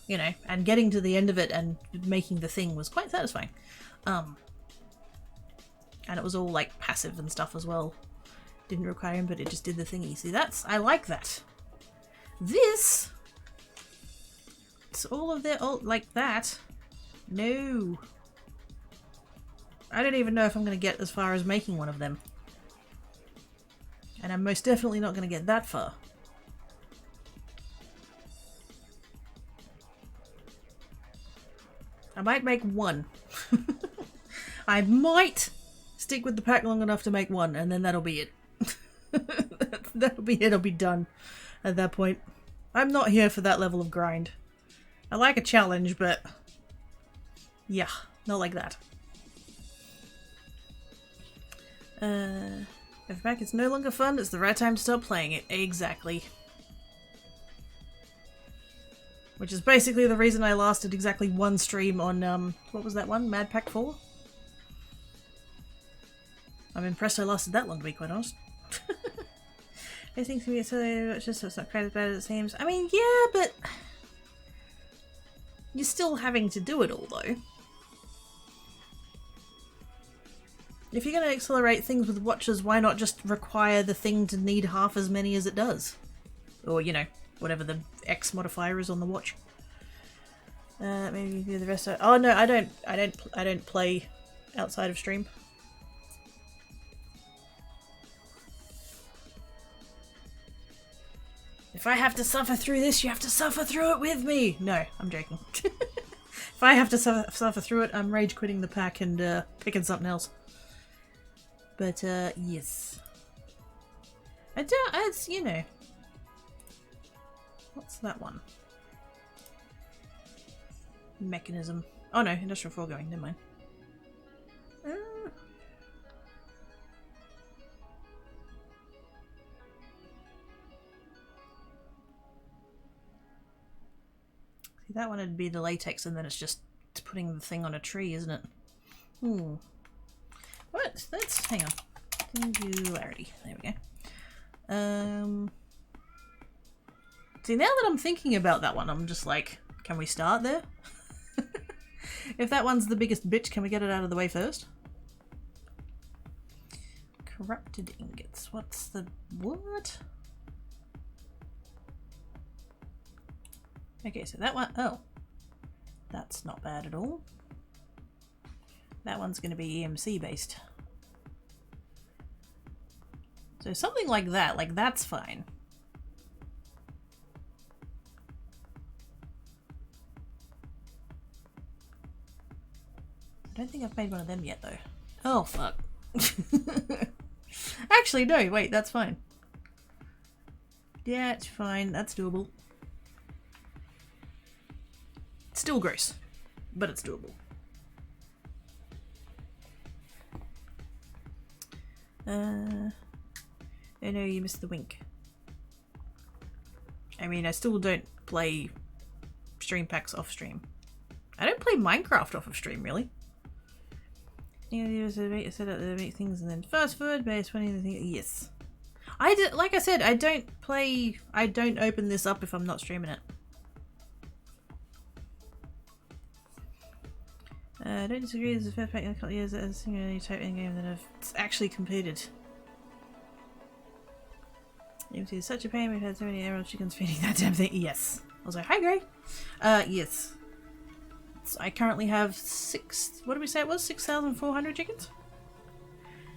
Speaker 1: you know, and getting to the end of it and making the thing was quite satisfying. And it was all, like, passive and stuff as well. Didn't require him, but it just did the thingy. See, I like that. This, it's all of their, like that. No. I don't even know if I'm going to get as far as making one of them. And I'm most definitely not going to get that far. I might make one. I might stick with the pack long enough to make one, and then that'll be it. That'll be it. It'll be done at that point. I'm not here for that level of grind. I like a challenge, but yeah, not like that. If back it's no longer fun, it's the right time to stop playing it. Exactly. Which is basically the reason I lasted exactly one stream on, what was that one? Mad Pack 4? I'm impressed I lasted that long, to be quite honest. Everything can be so it's just so it's not quite as bad as it seems. I mean, yeah, but you're still having to do it all, though. If you're going to accelerate things with watches, why not just require the thing to need half as many as it does? Or, you know, whatever the X modifier is on the watch. Maybe do the rest of... Oh no, I don't play outside of stream. If I have to suffer through this, you have to suffer through it with me! No, I'm joking. If I have to suffer through it, I'm rage quitting the pack and picking something else. But, yes. It's, you know... What's that one? Mechanism. Oh no, industrial foregoing, never mind. See, that one would be the latex, and then it's just putting the thing on a tree, isn't it? What? Let's hang on. Singularity. There we go. See, now that I'm thinking about that one, I'm just like, can we start there? If that one's the biggest bitch, can we get it out of the way first? Corrupted ingots. What's the... what? Okay, so that one... oh. That's not bad at all. That one's going to be EMC based. So something like that. Like, that's fine. I don't think I've made one of them yet, though. Oh, fuck. Actually, no, wait, that's fine. Yeah, it's fine. That's doable. It's still gross, but it's doable. Oh no, you missed the wink. I mean, I still don't play stream packs off stream. I don't play Minecraft off of stream, really. You set up the make things and then fast forward based on anything. Yes. I did, like I said, I don't open this up if I'm not streaming it. I don't disagree. There's a fair pack in a couple of years that is a single type in game that I've actually completed. It was such a pain. We've had so many emerald chickens feeding that damn thing. Yes. I was like, hi, Gray. Yes. So I currently have what did we say it was? 6,400 chickens?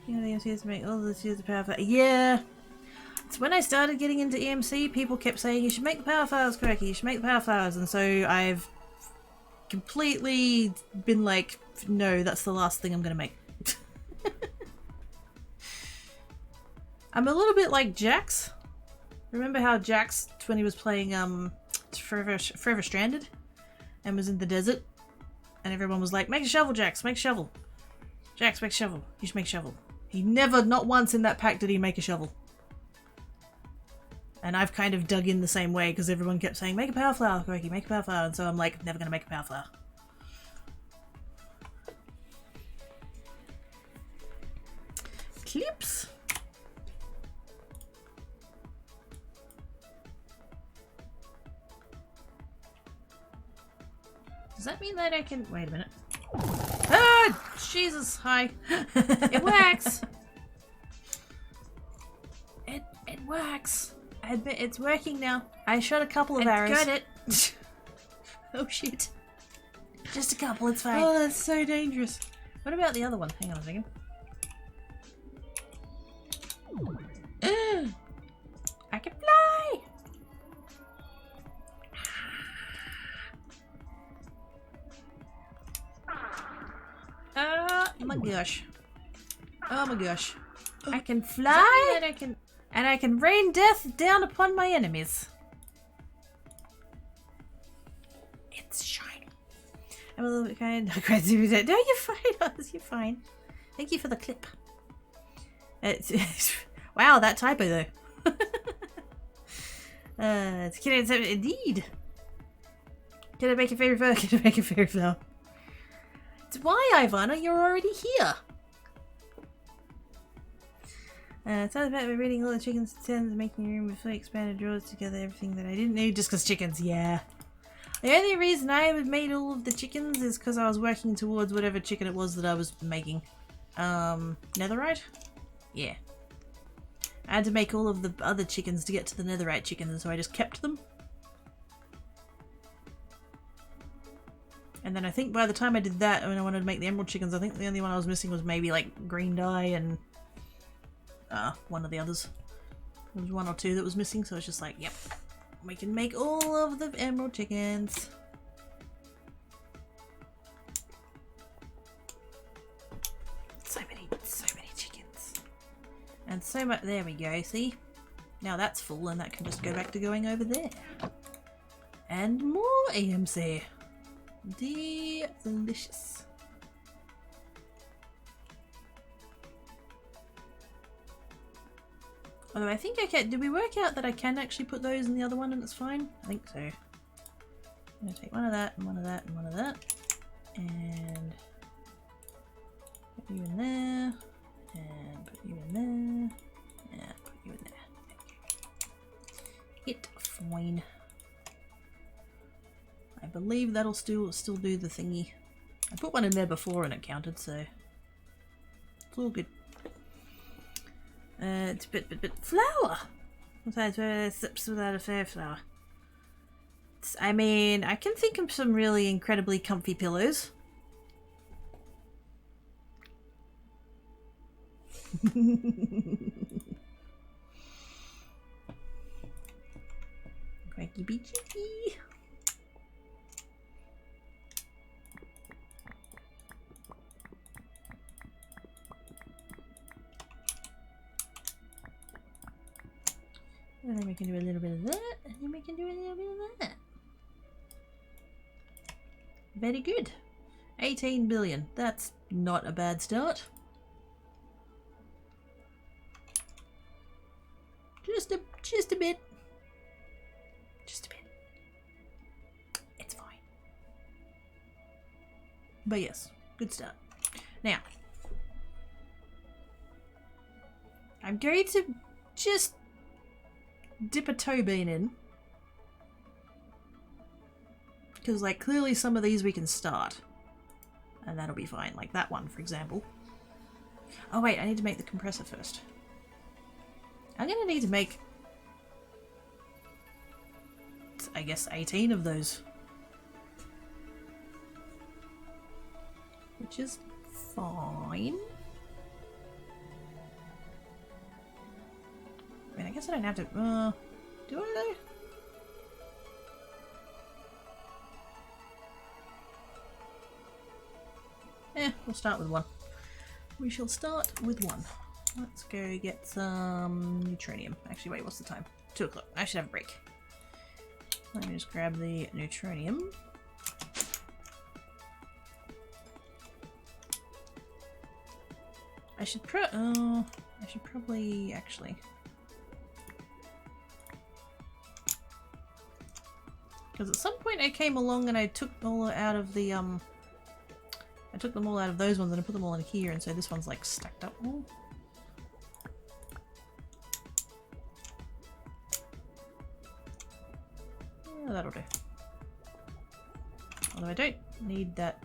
Speaker 1: You know, the EMC is to make all this use the power file. Yeah. It's when I started getting into EMC, people kept saying, you should make the power files correctly. You should make the power files. And so I've completely been like, no, that's the last thing I'm going to make. I'm a little bit like Jax. Remember how Jax, when he was playing Forever Stranded and was in the desert, and everyone was like, make a shovel, Jax, make a shovel. Jax, make a shovel. You should make a shovel. He never, not once in that pack did he make a shovel. And I've kind of dug in the same way because everyone kept saying, make a power flower, Corky, make a power flower. And so I'm like, never going to make a power flower. Clips. Does that mean that I can... Wait a minute. Ah! Jesus, hi. It works! It works. I admit it's working now. I shot a couple of arrows. Got it. Oh shit. Just a couple, it's fine. Oh, that's so dangerous. What about the other one? Hang on a second. I can fly! Oh my gosh. Oh my gosh. I can fly and I can rain death down upon my enemies. It's shiny. I'm a little bit kind of crazy with it. No, you're fine, Oz, you're fine. Thank you for the clip. Wow, that typo though. It's kidding, indeed. Can I make a favorite flower? Can I make a favorite flower? It's why, Ivana, you're already here. It's all about reading all the chickens to tens, making room with fully expanded drawers together, everything that I didn't need just because chickens, yeah. The only reason I made all of the chickens is because I was working towards whatever chicken it was that I was making. Netherite? Yeah. I had to make all of the other chickens to get to the netherite chickens, so I just kept them. And then I think by the time I did that, when I wanted to make the emerald chickens, I think the only one I was missing was maybe like green dye and one of the others. There was one or two that was missing, so it's just like, yep, we can make all of the emerald chickens. So many chickens. And so much, there we go, see? Now that's full and that can just go back to going over there. And more AMC. Delicious. Although I think I can. Did we work out that I can actually put those in the other one and it's fine? I think so. I'm gonna take one of that and one of that and one of that. And put you in there. And put you in there. And put you in there. It's fine. I believe that'll still do the thingy. I put one in there before and it counted, so it's all good. It's a bit flour. Sometimes sips without a fair flour. I mean, I can think of some really incredibly comfy pillows. Cranky be cheeky. And then we can do a little bit of that, and then we can do a little bit of that. Very good. 18 billion. That's not a bad start. Just a bit. Just a bit. It's fine. But yes, good start. Now, I'm going to just dip a toe bean in. Because, like, clearly some of these we can start. And that'll be fine. Like that one, for example. Oh, wait, I need to make the compressor first. I'm going to need to make, I guess, 18 of those. Which is fine. I mean, I guess I don't have to... do I though? We'll start with one. We shall start with one. Let's go get some neutronium. Actually, wait, what's the time? 2 o'clock. I should have a break. Let me just grab the neutronium. I should probably actually. Because at some point I came along and I took all out of the I took them all out of those ones and I put them all in here, and so this one's like stacked up. Ooh. Yeah, that'll do. Although I don't need that.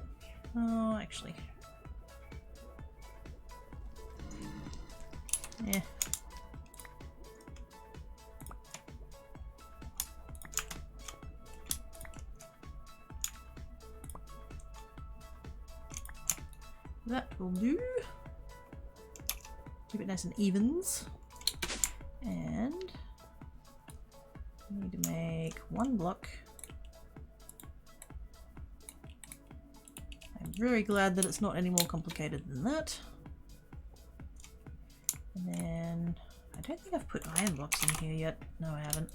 Speaker 1: Oh, actually. Yeah. That will do. Keep it nice and evens. And I need to make 1 block. I'm very glad that it's not any more complicated than that. And then I don't think I've put iron blocks in here yet. No, I haven't.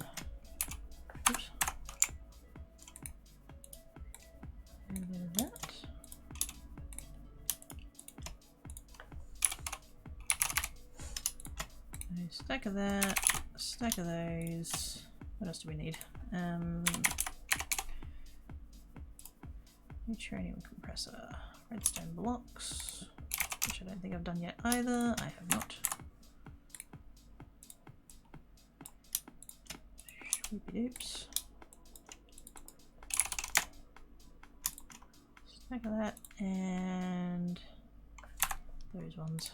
Speaker 1: Oops. A little bit of that. A stack of that, a stack of those. What else do we need? Neutronium compressor, redstone blocks, which I don't think I've done yet either. I have not. Oops. Stack of that and those ones.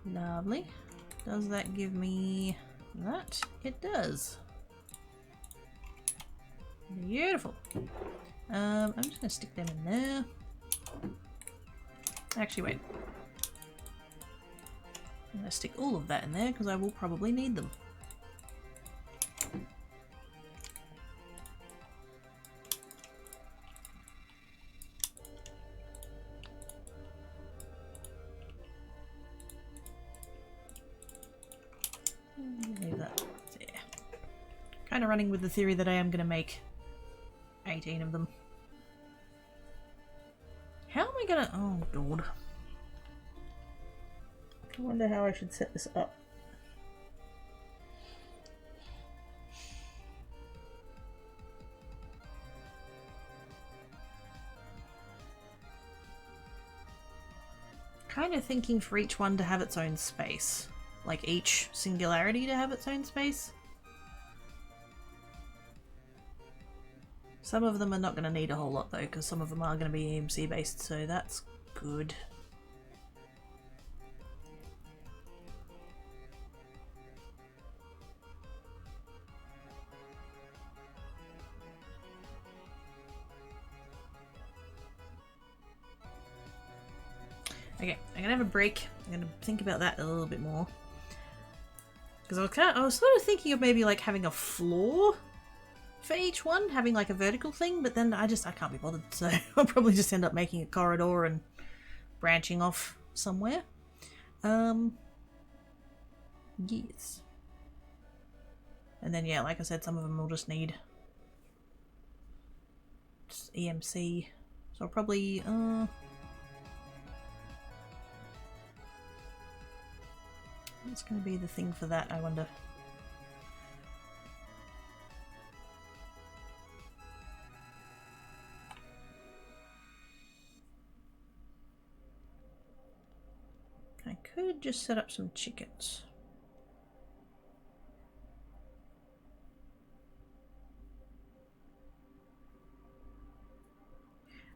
Speaker 1: Lovely. Does that give me that? It does. Beautiful. I'm just gonna stick them in there. Actually, wait. I'm gonna stick all of that in there because I will probably need them. Leave that there. Kind of running with the theory that I am going to make 18 of them. How am I going to... Oh, God. I wonder how I should set this up. Kind of thinking for each one to have its own space. Like each singularity to have its own space. Some of them are not going to need a whole lot though, because some of them are going to be EMC based, so that's good. Okay, I'm gonna have a break. I'm gonna think about that a little bit more. Because I was sort of thinking of maybe like having a floor for each one, having like a vertical thing, but then I can't be bothered, so I'll probably just end up making a corridor and branching off somewhere. Yes. And then, yeah, like I said, some of them will just need just EMC. So I'll probably, what's going to be the thing for that, I wonder? I could just set up some chickens.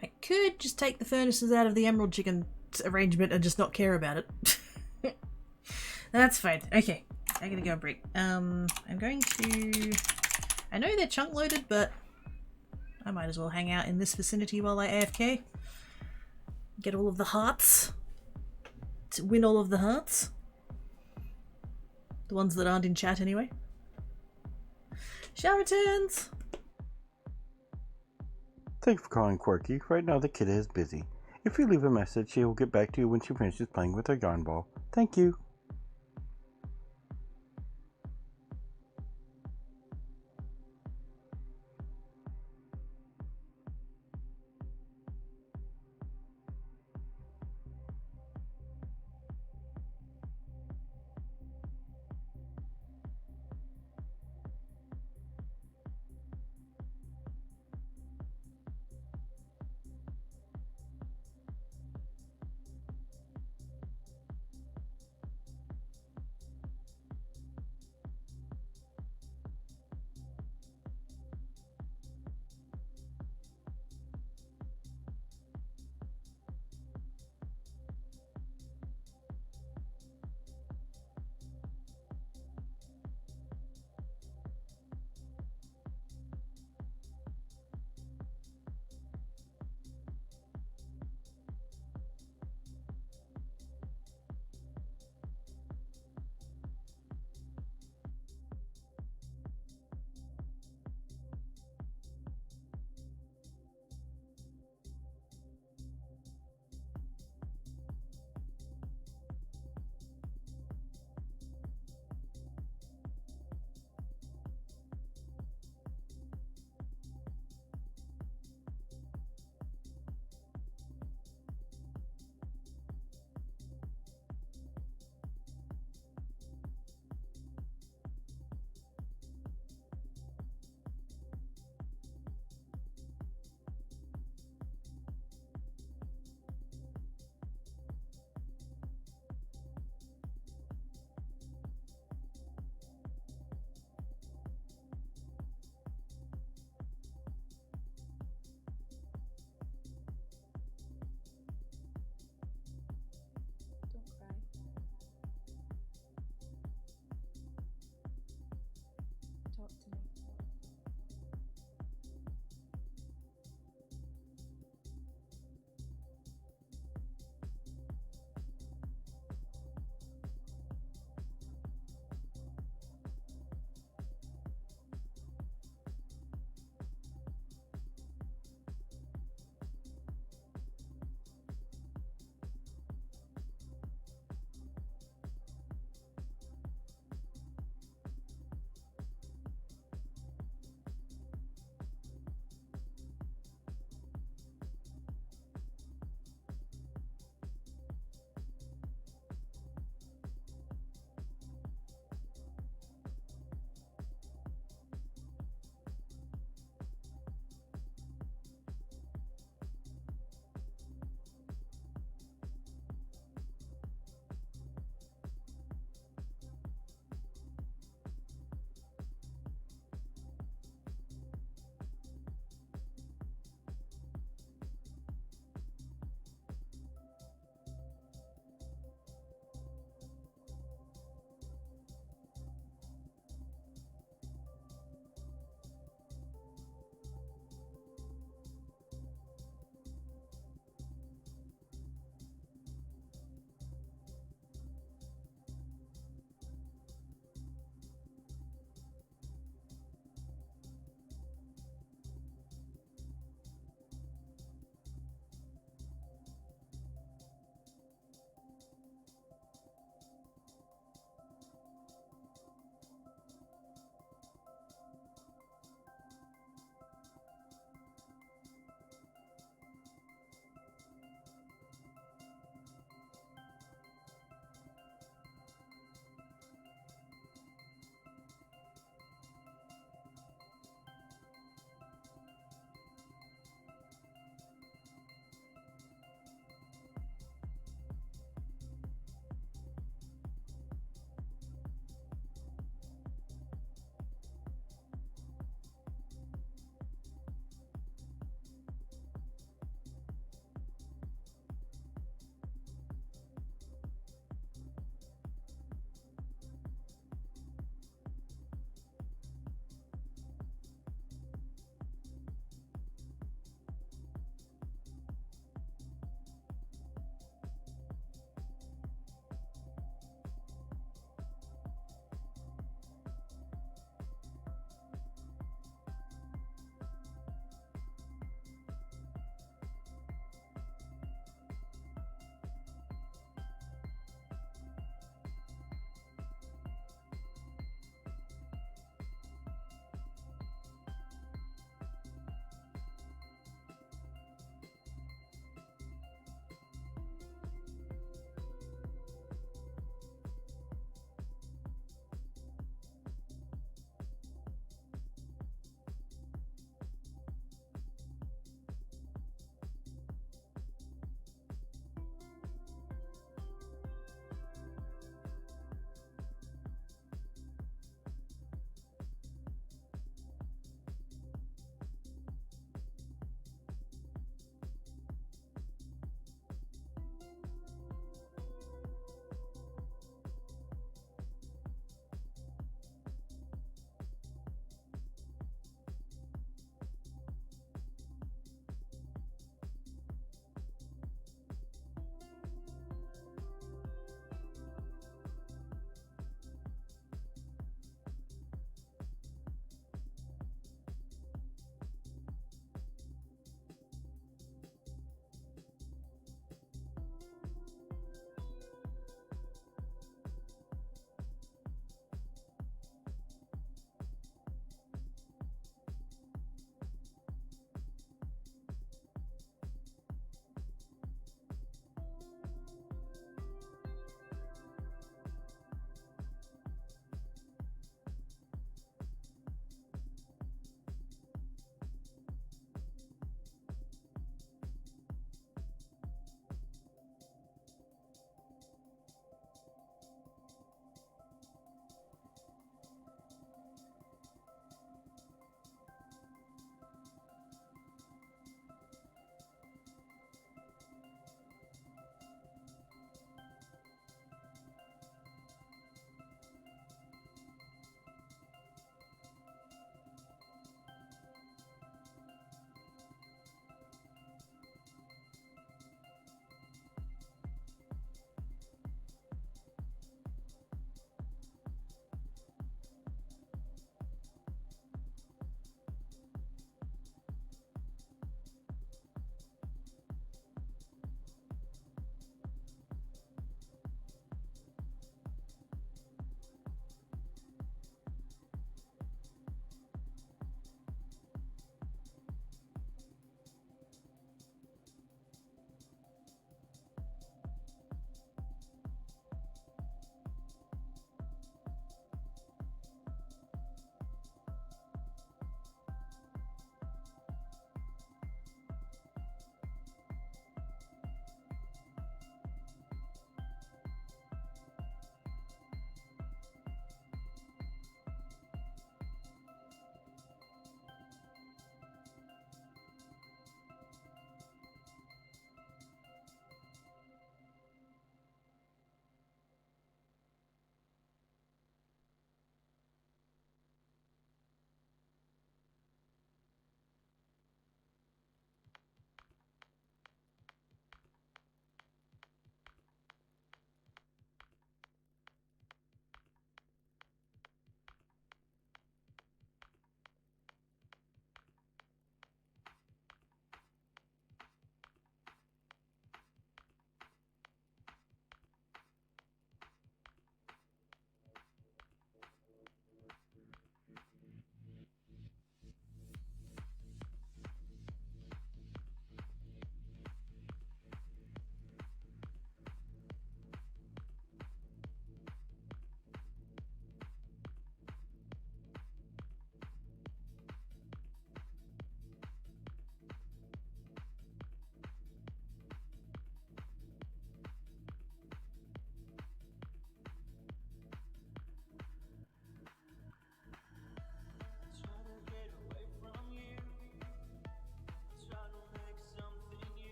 Speaker 1: I could just take the furnaces out of the emerald chicken arrangement and just not care about it. That's fine. Okay, I'm gonna go break. I'm going to... I know they're chunk loaded, but I might as well hang out in this vicinity while I AFK. Get all of the hearts. To win all of the hearts. The ones that aren't in chat anyway. Shower returns!
Speaker 3: Thank you for calling Quirky. Right now the kid is busy. If you leave a message, she will get back to you when she finishes playing with her yarn ball. Thank you.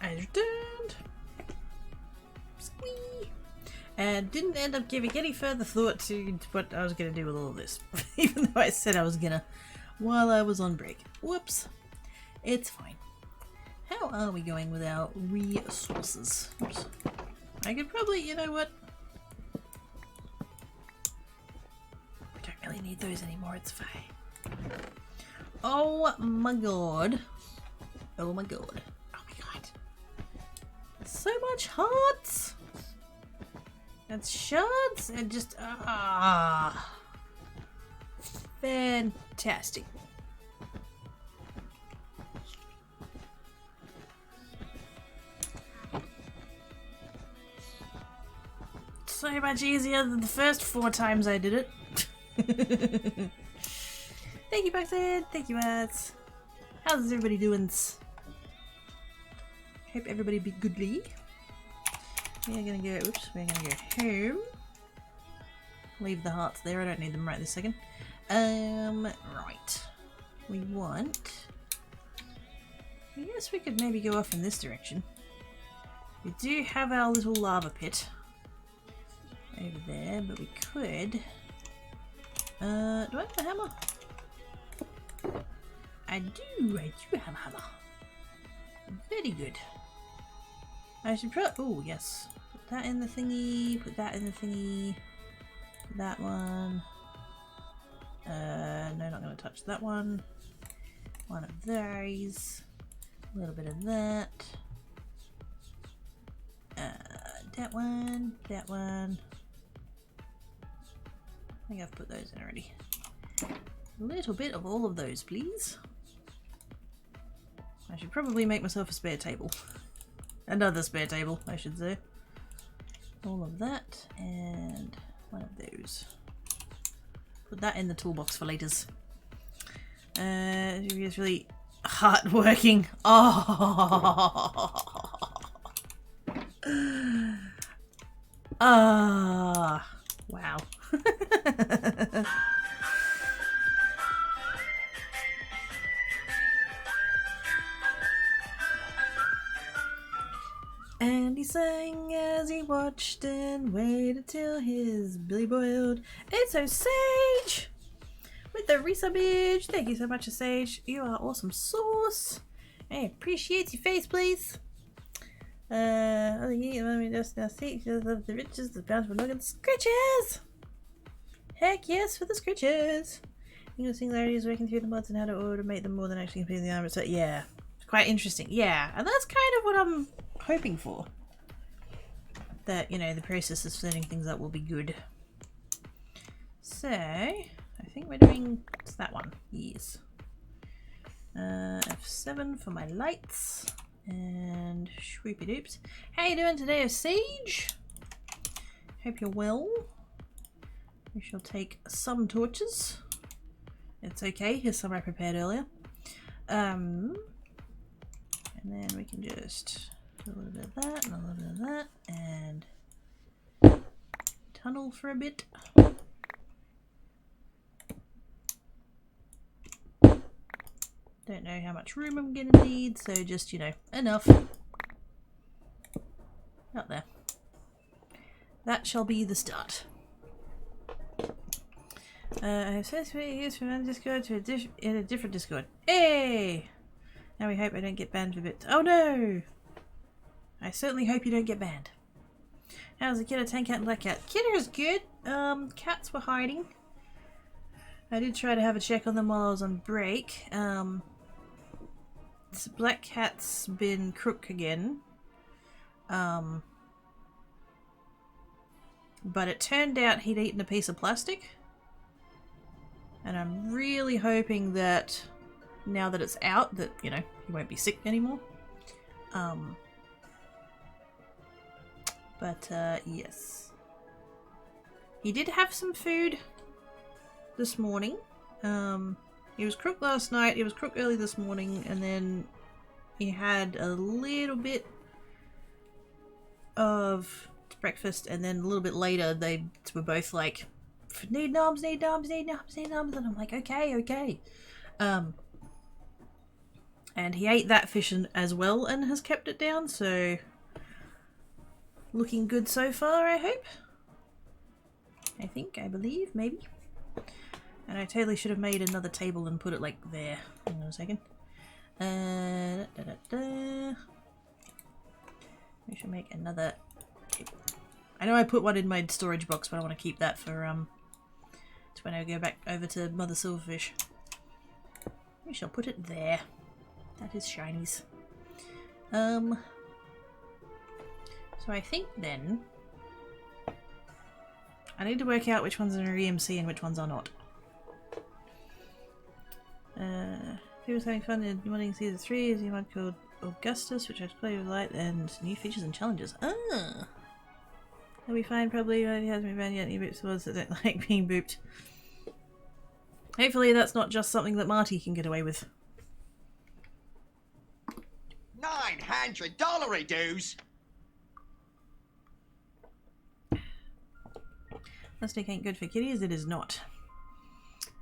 Speaker 1: I returned. Squee. And didn't end up giving any further thought to what I was going to do with all of this. Even though I said I was going to while I was on break. Whoops. It's fine. How are we going with our resources? Oops. I could probably, you know what? We don't really need those anymore, it's fine. Oh my god. Oh my god. Oh my god. So much hearts! And shards and just fantastic. So much easier than the first 4 times I did it. Thank you, Baxter. Thank you, Ats. How's everybody doing? Hope everybody be goodly. We're gonna go, oops, we're gonna go home. Leave the hearts there, I don't need them right this second. Right. We want... I guess we could maybe go off in this direction. We do have our little lava pit over there, but we could... do I have the hammer? I do have a hammer. Very good. I should probably... oh, yes. Put that in the thingy, put that in the thingy. That one. No, not going to touch that one. One of those. A little bit of that. That one. That one. I think I've put those in already. A little bit of all of those, please. I should probably make myself a spare table. Another spare table, I should say. All of that and one of those. Put that in the toolbox for laters. It's really hard working. Oh. Ah. Wow. And he sang as he watched and waited till his billy boiled. It's so Sage! With the resubage. Thank you so much, Sage. You are awesome sauce. I appreciate your face, please. Let me just now see of the riches, the bountiful nuggets. Scritches! Heck yes for the scritches! You know, singularities working through the mods and how to automate them more than actually completing the armor. So yeah, it's quite interesting. Yeah, and that's kind of what I'm hoping for. That, you know, the process of setting things up will be good. So, I think we're doing that one. Yes. F7 for my lights. And shwoopy doops. How you doing today, Siege? Hope you're well. We shall take some torches. It's okay, here's some I prepared earlier. And then we can just do a little bit of that, and a little bit of that, and tunnel for a bit. Don't know how much room I'm gonna need, so just, you know, enough. Out there. That shall be the start. I have successfully used from one Discord to a different Discord. Hey! Now we hope I don't get banned for bits. Oh no! I certainly hope you don't get banned. How's the kiddo, Tan Cat and Black Cat? Kiddo is good. Cats were hiding. I did try to have a check on them while I was on break. This Black Cat's been crook again. But it turned out he'd eaten a piece of plastic. And I'm really hoping that now that it's out, that, you know, he won't be sick anymore. Yes. He did have some food this morning. He was crook last night, he was crook early this morning, and then he had a little bit of breakfast, and then a little bit later they were both like, need noms, need noms, need noms, need noms, and I'm like, okay. And he ate that fish as well and has kept it down, so looking good so far, I hope. I believe, maybe. And I totally should have made another table and put it like there. Hang on a second. We should make another table. I know I put one in my storage box, but I want to keep that for when I go back over to Mother Silverfish. We shall put it there. That is shinies. So I think then I need to work out which ones are EMC and which ones are not. People having fun in wanting season 3 is a mod called Augustus, which I've played with light and new features and challenges. Ah! That'll be fine, probably. He hasn't been banned yet. Any boops words that don't like being booped. Hopefully that's not just something that Marty can get away with.
Speaker 2: $900 dues.
Speaker 1: Plastic ain't good for kitties, it is not.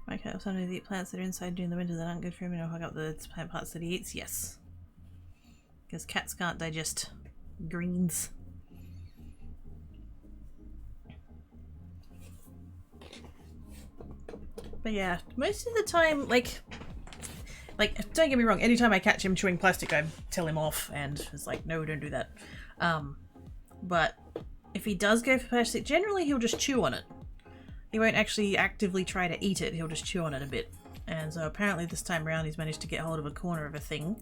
Speaker 1: My cat will sometimes eat plants that are inside during the winter that aren't good for him, and I'll hug up the plant parts that he eats, yes. Because cats can't digest greens. But yeah, most of the time, like, don't get me wrong, anytime I catch him chewing plastic, I tell him off, and it's like, no, don't do that. But if he does go for plastic, generally he'll just chew on it. He won't actually actively try to eat it, he'll just chew on it a bit. And so apparently this time around he's managed to get hold of a corner of a thing.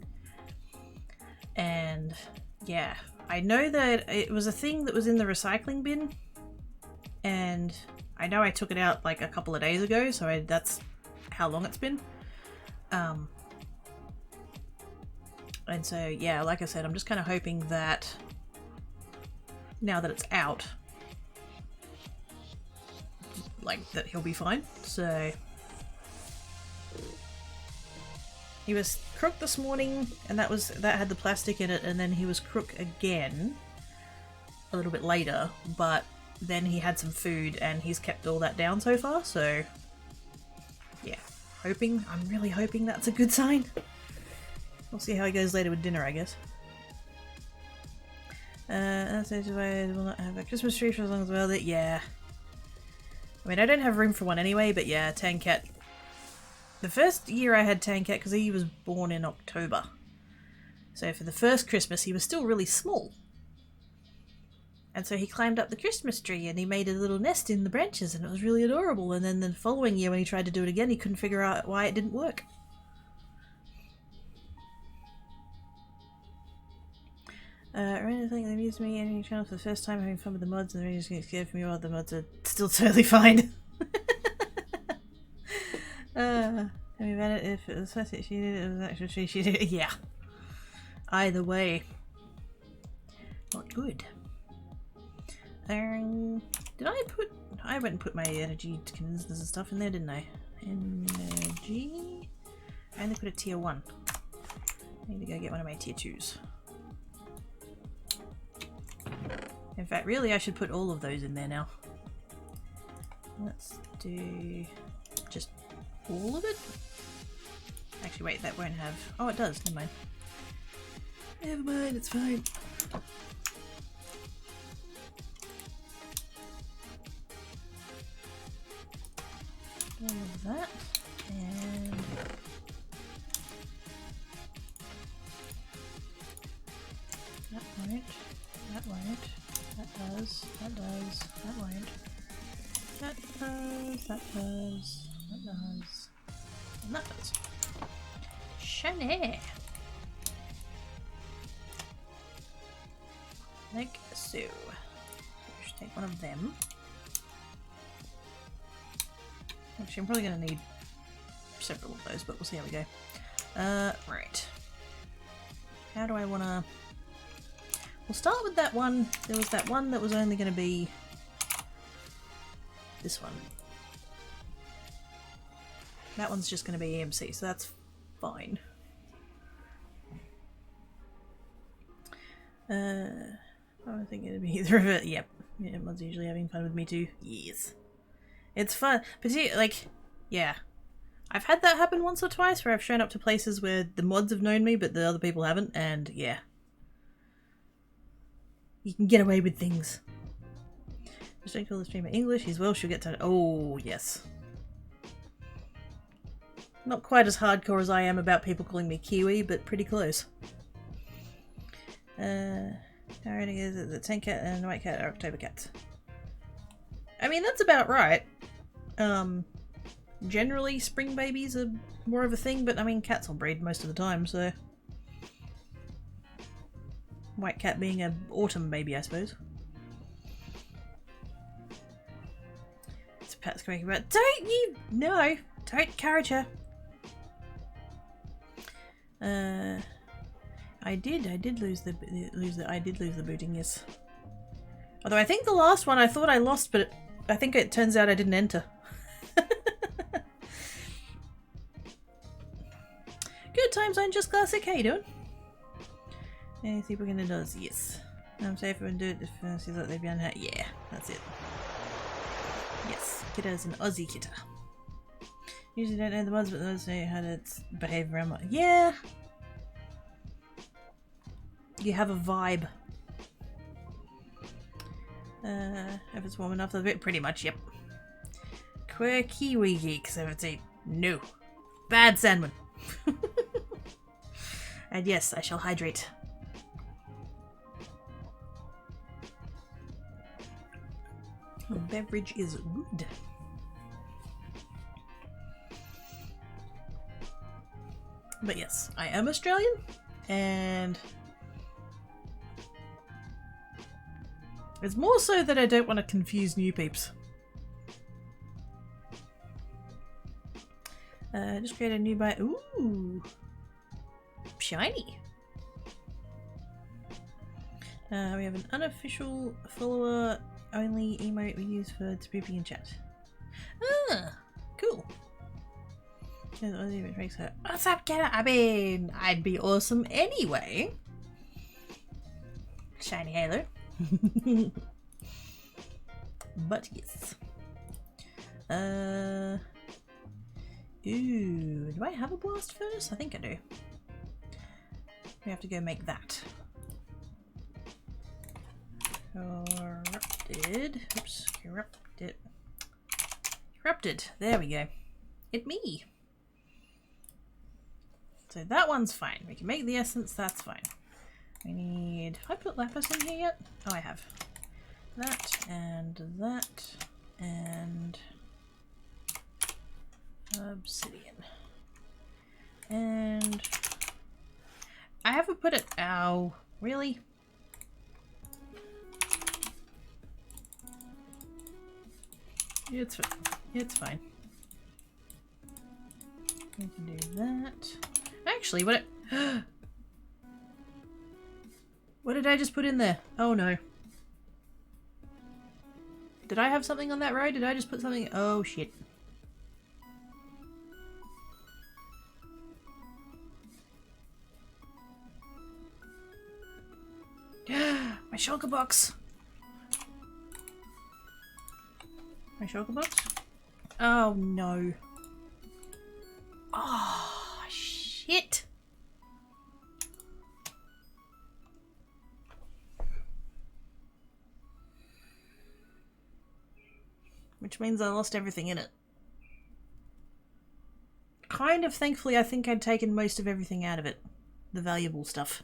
Speaker 1: And yeah, I know that it was a thing that was in the recycling bin. And I know I took it out like a couple of days ago, so that's how long it's been. And so yeah, like I said, I'm just kind of hoping that now that it's out, like, that he'll be fine. So he was crook this morning, and that had the plastic in it, and then he was crook again a little bit later, but then he had some food and he's kept all that down so far, so yeah, I'm really hoping that's a good sign. We'll see how he goes later with dinner, I guess. That's why I will not have a Christmas tree for as long as well. Yeah. I mean, I don't have room for one anyway, but yeah, Tan Cat. The first year I had Tan Cat, because he was born in October. So for the first Christmas, he was still really small. And so he climbed up the Christmas tree and he made a little nest in the branches, and it was really adorable. And then the following year when he tried to do it again, he couldn't figure out why it didn't work. Random thing that amused me, entering the channel for the first time, having fun with the mods, and the just getting scared for me while the mods are still totally fine. Tell me about it. If it was plastic she did it, was actually she did it. Yeah. Either way. Not good. Did I put... I went and put my energy condensers and stuff in there, didn't I? Energy... I only put a tier 1. I need to go get one of my tier 2s. In fact, really, I should put all of those in there now. Let's do just all of it. Actually, wait, that won't have... Oh, it does. Never mind. Never mind, it's fine. All of that. And... that won't. That won't. That does. That does. That won't. That does. That does. That does. And that does. Shiny! Like so. Just take one of them. Actually, I'm probably going to need several of those, but we'll see how we go. Right. How do I want to... We'll start with that one. There was that one that was only going to be this one. That one's just going to be EMC, so that's fine. I don't think it'd be either of it. Yep. Yeah, everyone's usually having fun with me too. Yes. It's fun. Particularly, like, yeah. I've had that happen once or twice where I've shown up to places where the mods have known me, but the other people haven't, and yeah. You can get away with things. Just don't call the streamer English. He's Welsh. You'll get to... Oh, yes. Not quite as hardcore as I am about people calling me Kiwi, but pretty close. How rating is it? The 10 cat and white cat are October cats. I mean, that's about right. Generally, spring babies are more of a thing, but I mean, cats will breed most of the time, so... White cat being an autumn baby, I suppose. It's Pat's correct about. Don't you? No, don't encourage her. I did lose the booting, yes. Although I think the last one I thought I lost, but I think it turns out I didn't enter. Good times on Just Classic. How you doing? Yeah, see if we can do those. Yes. I'm safe and do it if it seems like they'd be unhappy. Yeah, that's it. Yes, Kidda's an Aussie kidda. Usually don't know the mods, but those know how to behave around my... Yeah! You have a vibe. If it's warm enough, pretty much, yep. Quirky wee geek 17. No. Bad salmon. And yes, I shall hydrate. The beverage is good. But yes, I am Australian, and it's more so that I don't want to confuse new peeps. Just create a new bite. Ooh, shiny. We have an unofficial follower only emote we use for spooping in chat. Ah, cool. What's up, Kenna? I mean, I'd be awesome anyway. Shiny halo. But yes. Ooh, do I have a blast furnace? I think I do. We have to go make that. Corrupted. Oops, corrupted. Corrupted. There we go. It me. So that one's fine. We can make the essence, that's fine. We need... Have I put lapis in here yet? Oh, I have. That, and that, and... obsidian. And... I haven't put it... Ow. Really? It's fine. It's fine. We can do that. Actually, what what did I just put in there? Oh no. Did I have something on that road? Did I just put something? Oh shit. My shulker box. My shulker box? Oh no. Oh shit. Which means I lost everything in it. Kind of thankfully, I think I'd taken most of everything out of it. The valuable stuff.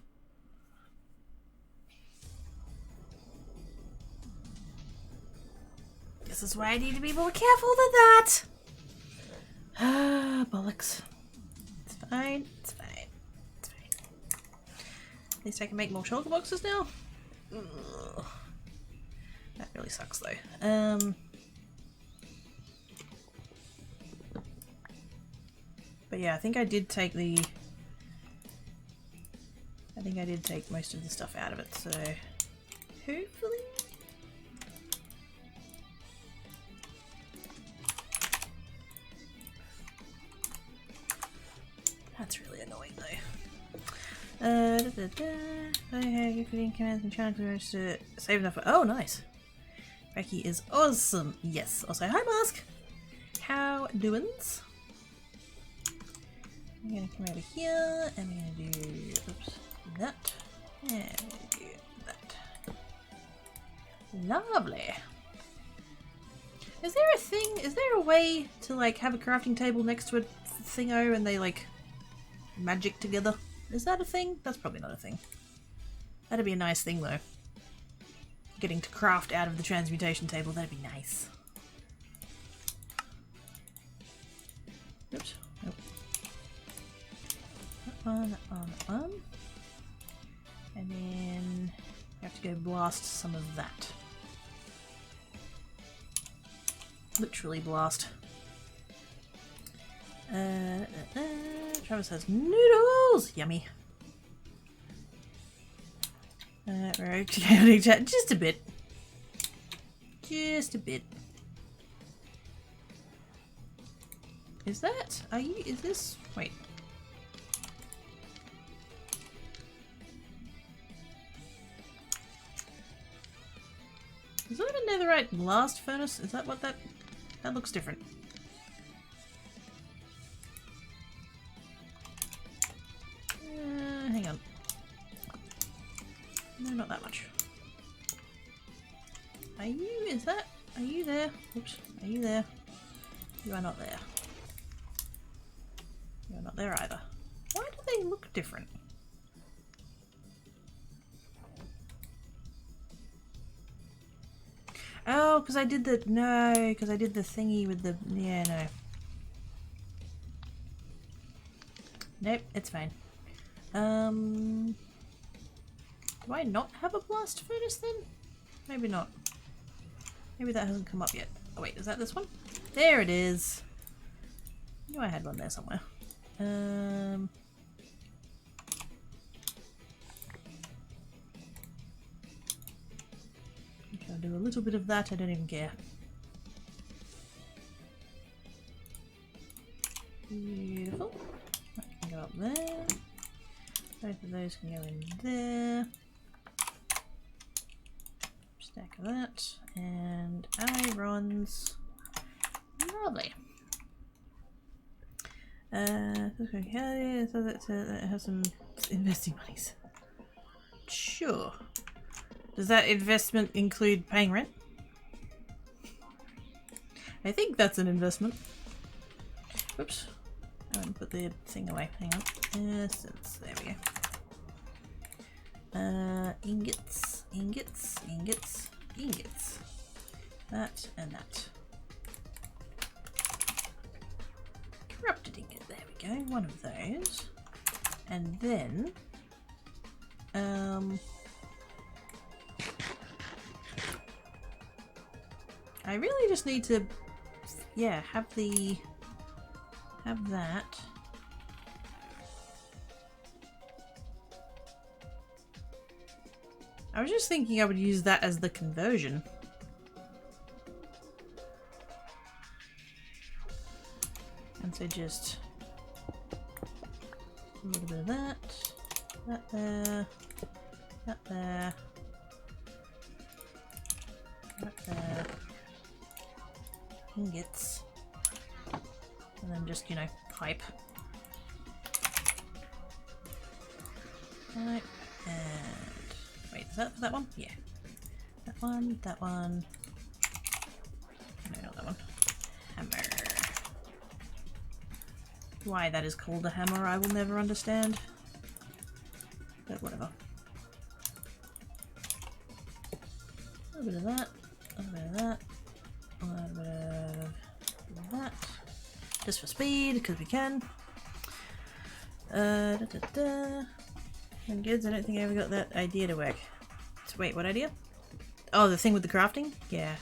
Speaker 1: This is why I need to be more careful than that. Ah, bollocks. It's fine. It's fine. It's fine. At least I can make more shulker boxes now. Ugh. That really sucks though. But yeah, I think I did take most of the stuff out of it, so hopefully. That's really annoying though. Okay, getting commands and channels to save enough. Oh, nice. Becky is awesome. Yes. Also, hi, Mask. How doings? I'm gonna come over here and I'm gonna do that and do that. Lovely. Is there a way to like have a crafting table next to a thingo and they like magic together? Is that a thing? That's probably not a thing. That'd be a nice thing though. Getting to craft out of the transmutation table, that'd be nice. Oops. Nope. That one. And then I have to go blast some of that. Literally blast. Travis has noodles! Yummy. We're okay, just a bit. Just a bit. Is that? Is this? Wait. Is that a netherite blast furnace? Is that what that looks different. Hang on. No, not that much. Are you there? Oops. Are you there? You are not there. You are not there either. Why do they look different? Oh, because I did the... No, because I did the thingy with the... Yeah, no. Nope, it's fine. Do I not have a blast furnace then? Maybe not. Maybe that hasn't come up yet. Oh wait, is that this one? There it is! I knew I had one there somewhere. I'll do a little bit of that, I don't even care. Beautiful. That can go up there. Both of those can go in there. Stack of that. And irons. Lovely. So that has some investing monies. Sure. Does that investment include paying rent? I think that's an investment. Oops. I want to put the thing away. Hang on. Essence. There we go. Ingots. Ingots. Ingots. Ingots. That and that. Corrupted ingot. There we go. One of those. And then... I really just need to, yeah, have that. I was just thinking I would use that as the conversion. And so just a little bit of that there, that there, that there. ingots. And then just, you know, pipe. Right, and wait, is that for that one? Yeah. That one, that one. No, not that one. Hammer. Why that is called a hammer, I will never understand. But whatever. A little bit of that, a little bit of that, a little bit of that. Just for speed, because we can. And goods, I don't think I ever got that idea to work. So wait, what idea? Oh, the thing with the crafting? Yeah.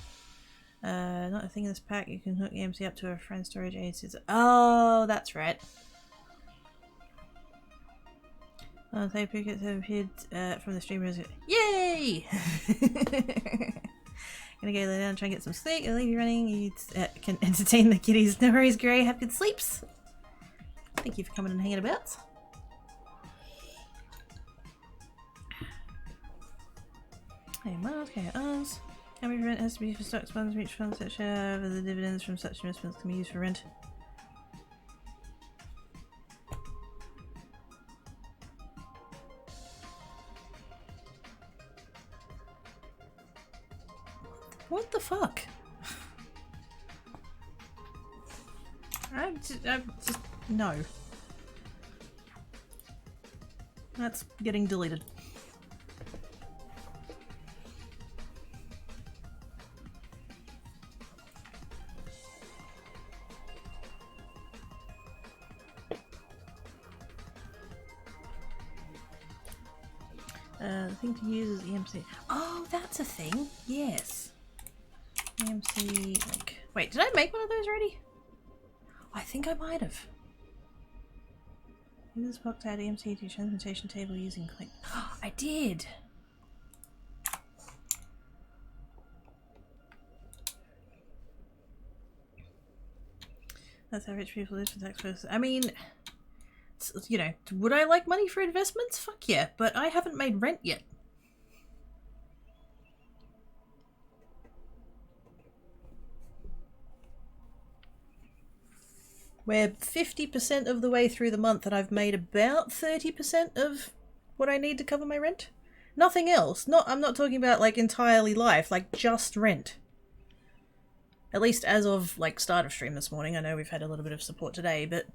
Speaker 1: Not a thing in this pack. You can hook EMC up to a friend storage agency. Oh, that's right. Say pickets have appeared from the streamers. Yay! Gonna go lay down and try and get some sleep. I'll leave you running. You can entertain the kitties. No worries, Gray. Have good sleeps. Thank you for coming and hanging about. Hey, Mars, okay, ours. How much rent has to be for stocks, funds, mutual funds, that share of the dividends from such investments can be used for rent? What the fuck? I'm just no. That's getting deleted. The thing to use is EMC. Oh, that's a thing. Yes. EMC link. Wait, did I make one of those already? I think I might have. Use this box to add EMC to transmutation table using click. Oh, I did. That's how rich people live for tax purposes. I mean, you know, would I like money for investments? Fuck yeah, but I haven't made rent yet. We're 50% of the way through the month and I've made about 30% of what I need to cover my rent. Nothing else. I'm not talking about like entirely life, like just rent. At least as of like start of stream this morning. I know we've had a little bit of support today, but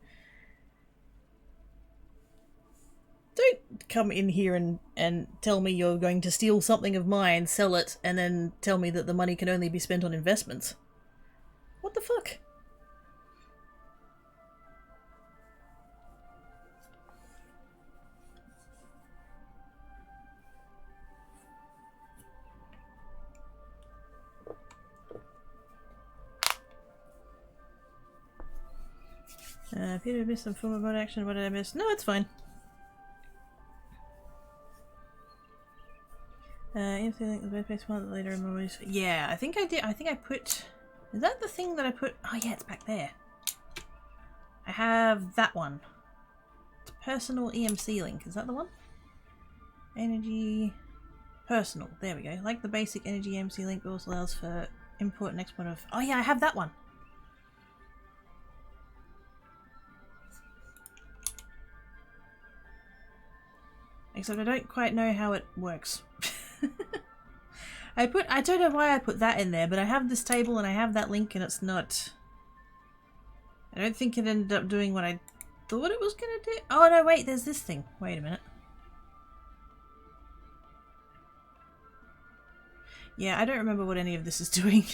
Speaker 1: don't come in here and tell me you're going to steal something of mine, sell it, and then tell me that the money can only be spent on investments. What the fuck? Peter missed some form of mode action. What did I miss? No, it's fine. EMC link the bed-based one later in my. Yeah, I think I did. I think I put. Is that the thing that I put? Oh yeah, it's back there. I have that one. It's personal EMC link. Is that the one? Energy. Personal. There we go. Like the basic energy EMC link, but also allows for import and export of. Oh yeah, I have that one. Except I don't quite know how it works. I don't know why I put that in there, but I have this table and I have that link and it's not... I don't think it ended up doing what I thought it was gonna do. Oh no, wait, there's this thing. Wait a minute. Yeah, I don't remember what any of this is doing.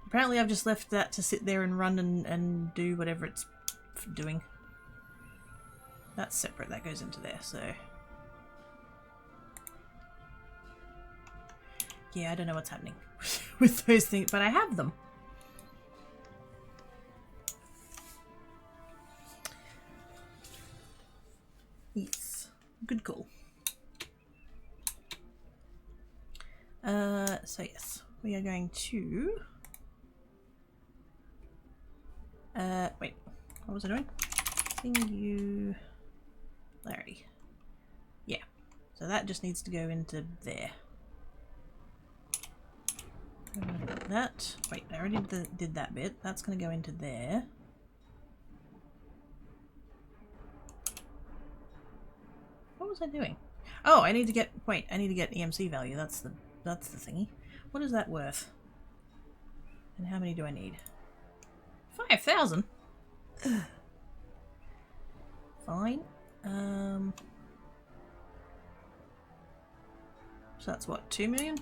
Speaker 1: Apparently I've just left that to sit there and run and do whatever it's doing. That's separate, that goes into there, so... Yeah, I don't know what's happening with those things, but I have them. Yes, good call. So yes, we are going to... wait, what was I doing? Singularity. Yeah, so that just needs to go into there. I'm gonna put that. Wait, I already did that bit. That's going to go into there. What was I doing? Oh, I need to get. Wait, I need to get EMC value. That's the thingy. What is that worth? And how many do I need? 5,000. Fine. So that's what, 2 million?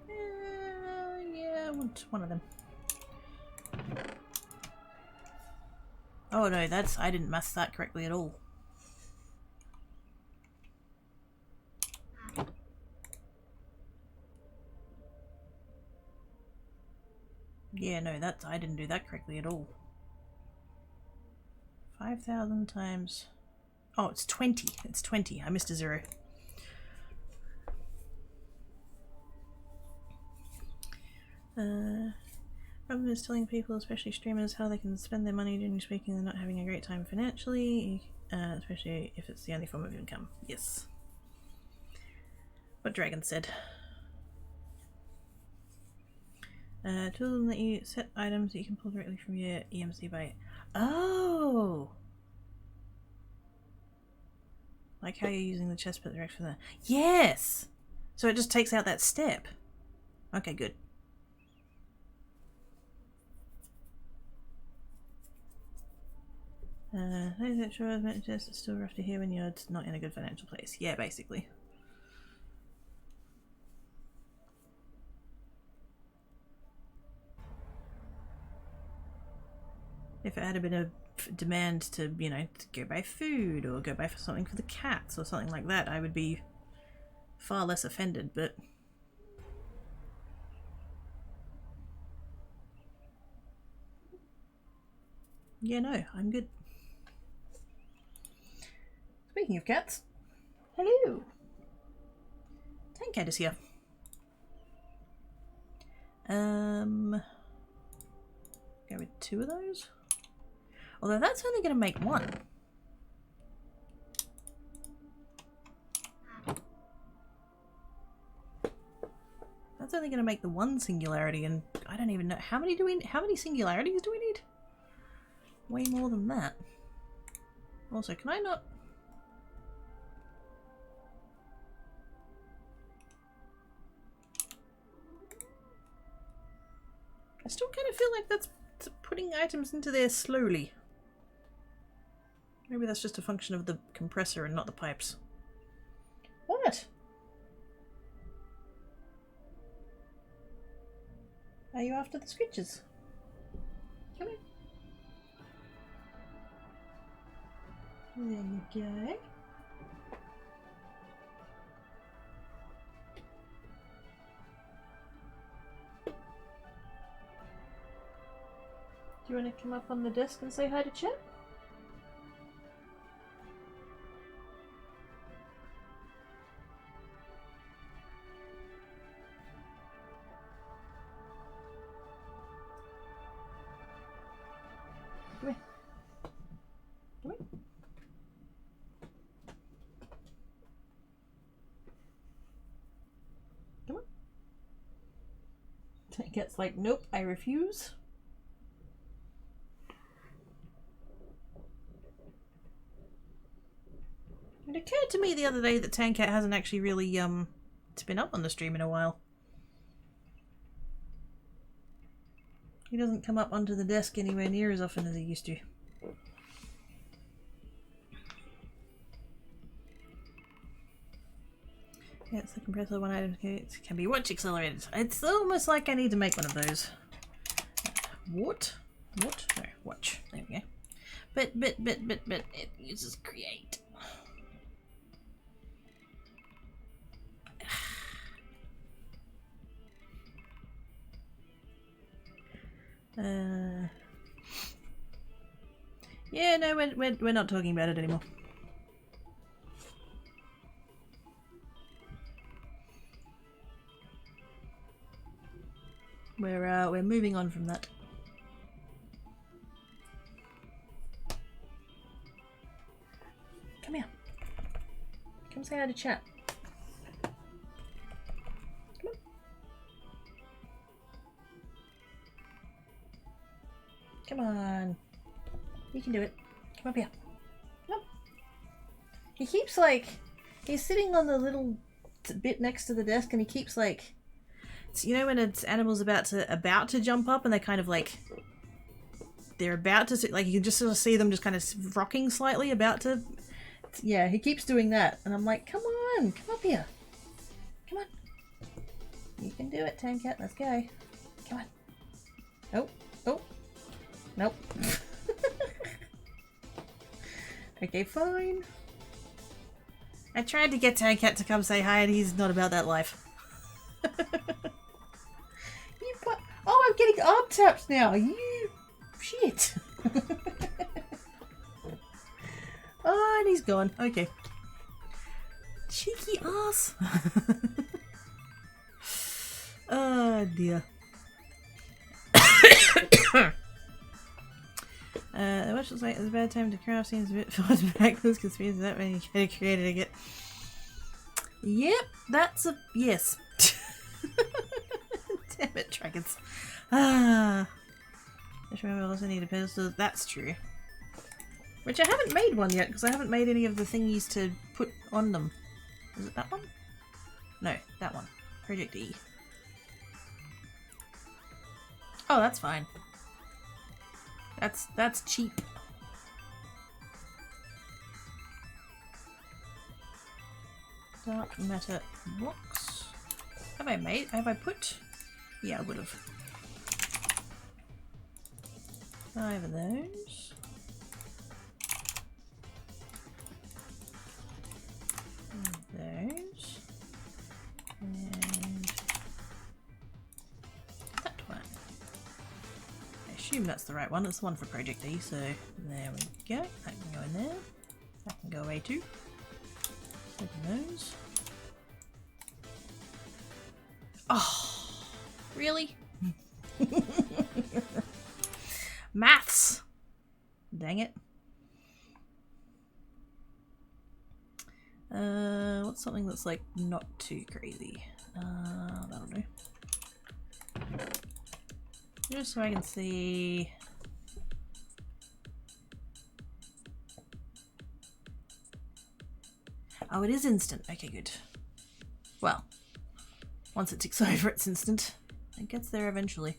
Speaker 1: Yeah, I want one of them. Oh no, I didn't math that correctly at all. Yeah, no, I didn't do that correctly at all. 5,000 times... Oh, it's 20. It's 20. I missed a 0. Problem is telling people, especially streamers, how they can spend their money generally speaking. They're not having a great time financially, especially if it's the only form of income. Yes. What Dragon said. Tool them that you set items that you can pull directly from your EMC by. Oh! Like how you're using the chest put direct from there. Yes! So it just takes out that step. Okay, good. That sure I've mentioned this, it's still rough to hear when you're not in a good financial place. Yeah, basically. If it had been a demand to, you know, to go buy food or go buy for something for the cats or something like that, I would be far less offended, but... Yeah, no, I'm good. Speaking of cats, hello! Tank Cat is here. Go with 2 of those? Although that's only going to make 1. That's only going to make the 1 singularity, and I don't even know how many singularities do we need? Way more than that. Also, can I not? I still kind of feel like that's putting items into there slowly. Maybe that's just a function of the compressor and not the pipes. What? Are you after the screeches? Come here. There you go. Do you want to come up on the desk and say hi to chat? Come here. Come here. Come on. Tanket's like, nope, I refuse. It occurred to me the other day that Tankat hasn't actually really been up on the stream in a while. He doesn't come up onto the desk anywhere near as often as he used to. Yeah, it's the compressor one item. It can be watch accelerated. It's almost like I need to make one of those. What? What? No, watch. There we go. But it uses create. Yeah, no, we're not talking about it anymore. We're moving on from that. Come here. Come say hi to chat. Come on. You can do it. Come up here. Come on. He keeps like... He's sitting on the little bit next to the desk and he keeps like... You know when an animal's about to jump up and they kind of like... They're about to... Like you can just sort of see them just kind of rocking slightly about to... Yeah, he keeps doing that. And I'm like, come on. Come up here. Come on. You can do it, Tankat. Let's go. Come on. Oh. Oh. Nope. Okay, fine. I tried to get Tankat to come say hi and he's not about that life. Oh, I'm getting arm taps now. You shit. Oh, and he's gone. Okay. Cheeky ass. Oh dear. Which looks like it's a bad time to craft seems a bit forced back. This conspiracy that when you get it created again. Yep, that's a yes. Damn it, dragons. Ah. Just remember I also need a pedestal. That's true. Which I haven't made one yet because I haven't made any of the thingies to put on them. Is it that one? No, that one. Project E. Oh, that's fine. That's cheap. Dark matter blocks. Have I put? Yeah, I would have. 5 of those. Those. And that one. I assume that's the right one. It's the one for Project E, so there we go. That can go in there. That can go away too. Open those. Oh, really? Maths! Dang it. What's something that's like not too crazy? That'll do. Just so I can see. Oh, it is instant. Okay, good. Well, once it ticks over, it's instant. It gets there eventually.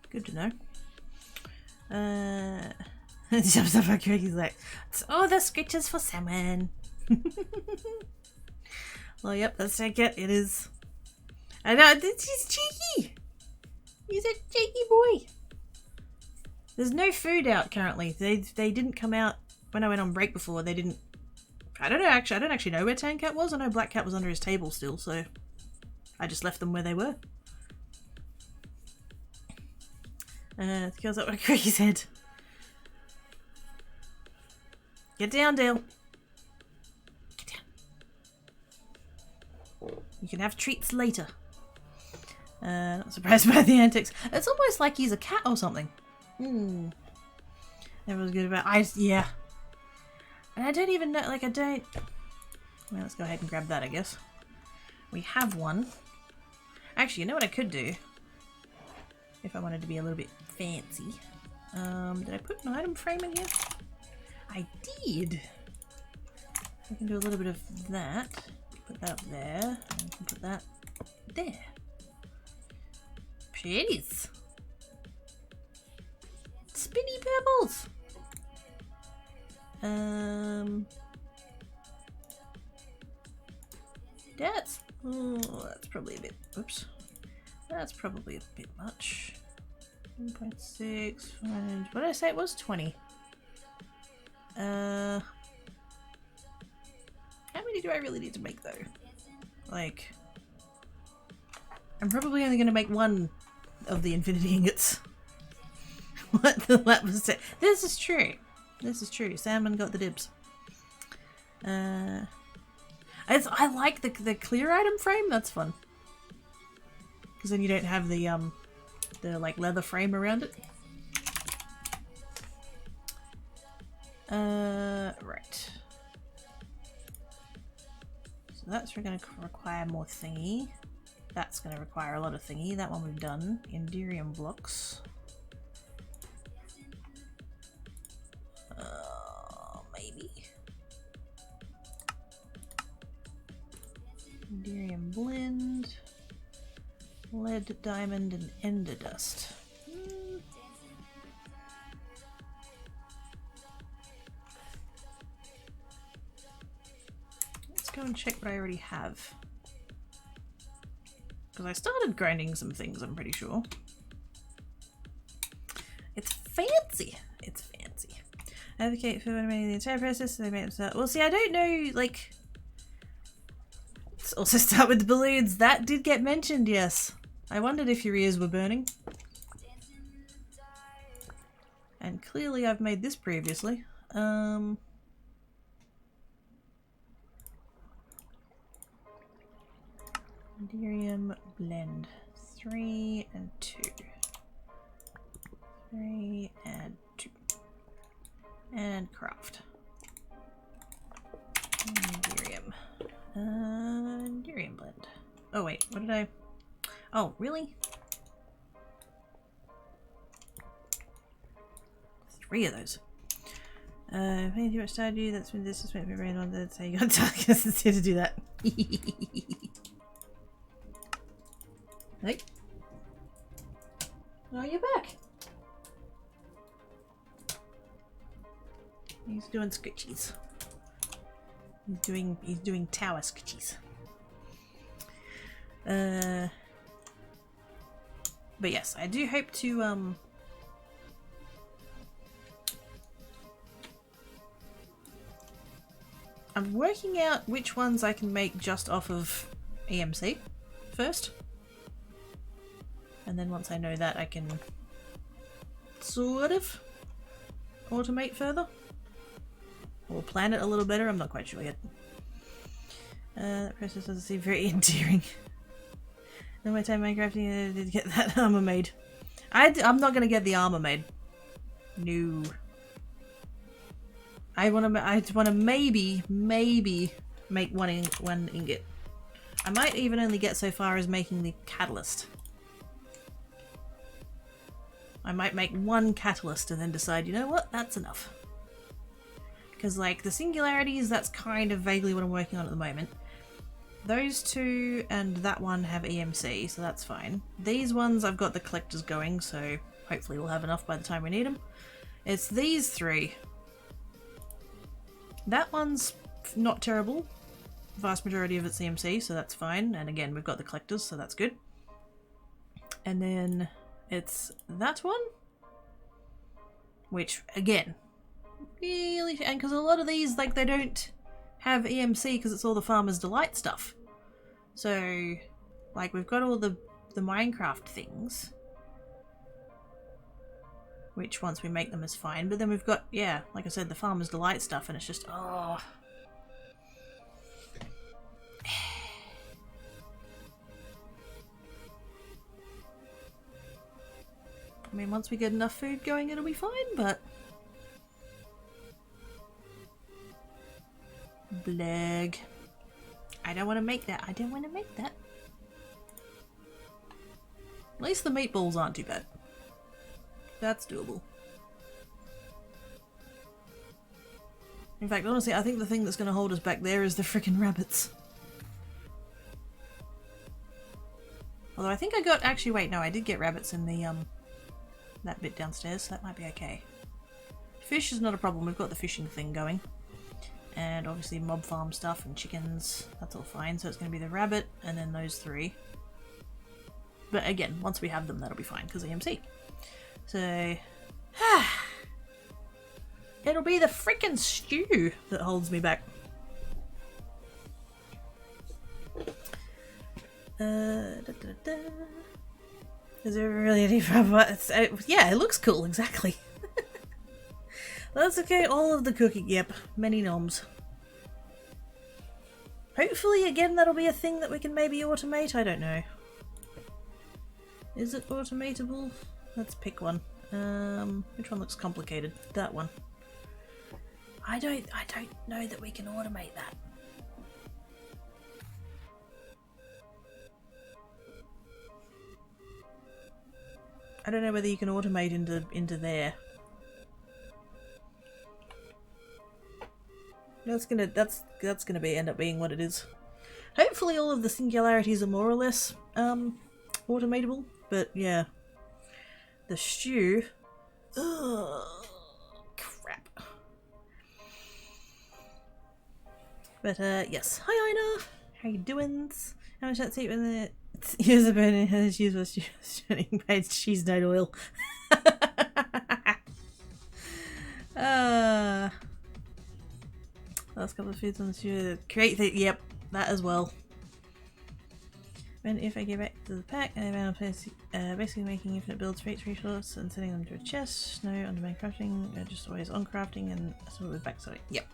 Speaker 1: Good to know. Jumps up at Craig, he's like, oh, the scratches for salmon. Well, yep, let's take it. It is. I know, he's cheeky. He's a cheeky boy. There's no food out currently. They didn't come out when I went on break before. They didn't. I don't know. Actually, I don't actually know where Tankat was. I know Black Cat was under his table still, so I just left them where they were. The girl's up with Craiggie's head. Get down, Dale. Get down. You can have treats later. Not surprised by the antics. It's almost like he's a cat or something. Everyone's good about yeah. And I don't even know, like I don't... Well, let's go ahead and grab that, I guess. We have one. Actually, you know what I could do? If I wanted to be a little bit fancy. Did I put an item frame in here? I did! I can do a little bit of that. Put that up there. And I can put that there. Pretties! Spinny pebbles! That's probably a bit, oops. That's probably a bit much. 1.6, what did I say it was? 20. How many do I really need to make though? Like, I'm probably only going to make one of the infinity ingots. What the lap was say? This is true. This is true. Salmon got the dibs. I like the clear item frame. That's fun. Because then you don't have the like leather frame around it. Right. So So that's going to require more thingy. That's going to require a lot of thingy. That one we've done. Enderium blocks. Maybe. Enderium blend. Lead, diamond, and ender dust. Let's go and check what I already have. Because I started grinding some things, I'm pretty sure. It's fancy. It's fancy. Advocate for automating the entire process. They made it start. Well, see, I don't know, like... Let's also start with the balloons. That did get mentioned, yes. I wondered if your ears were burning. And clearly I've made this previously. Enderium blend 3 and 2. 3 and 2. And craft. Enderium. Enderium blend. Oh wait, what did I... Oh, really? 3 of those. Paying too much time to do, that's when this is meant to be ran on, that's how you got targets instead to do that. Hey. Oh, you're back. He's doing scritchies. He's doing tower scritchies. But yes, I do hope to I'm working out which ones I can make just off of EMC first. And then once I know that, I can sort of automate further. Or plan it a little better, I'm not quite sure yet. That process doesn't seem very endearing. No my time Minecrafting did get that armor made. I'm not gonna get the armor made. No. I wanna maybe make one ingot. I might even only get so far as making the catalyst. I might make one catalyst and then decide, you know what, that's enough. Because like the singularities, that's kind of vaguely what I'm working on at the moment. Those two and that one have EMC, so that's fine. These ones I've got the collectors going, so hopefully we'll have enough by the time we need them. It's these 3. That one's not terrible. Vast majority of it's EMC, so that's fine. And again, we've got the collectors, so that's good. And then it's that one. Which, again, really... And because a lot of these, like, they don't have EMC because it's all the Farmer's Delight stuff. So, like, we've got all the Minecraft things. Which, once we make them, is fine. But then we've got, yeah, like I said, the Farmer's Delight stuff, and it's just, oh... I mean, once we get enough food going, it'll be fine, but... Bleg. I don't want to make that. I don't want to make that. At least the meatballs aren't too bad. That's doable. In fact, honestly, I think the thing that's going to hold us back there is the frickin' rabbits. Although I think I got... Actually, wait, no, I did get rabbits in the, that bit downstairs, so that might be okay. Fish is not a problem. We've got the fishing thing going. And obviously mob farm stuff and chickens. That's all fine. So it's going to be the rabbit and then those 3. But again, once we have them, that'll be fine because EMC. So... It'll be the frickin' stew that holds me back. Is there really any problem? Yeah, it looks cool, exactly. That's okay, all of the cooking, yep, many gnomes. Hopefully, again, that'll be a thing that we can maybe automate, I don't know. Is it automatable? Let's pick one. Which one looks complicated? That one. I don't know that we can automate that. I don't know whether you can automate into there. That's gonna end up being what it is. Hopefully all of the singularities are more or less automatable, but yeah. The stew. Ugh, crap. But yes. Hi Ina! How you doing? How much that tape in the use a burning has used was turning paid cheese nut oil. Last couple of foods on the stew. Create the that as well. And if I get back to the pack, I found basically making infinite builds for each resource and setting them to a chest. No on-demand crafting, just always on crafting and sort of backside. Yep.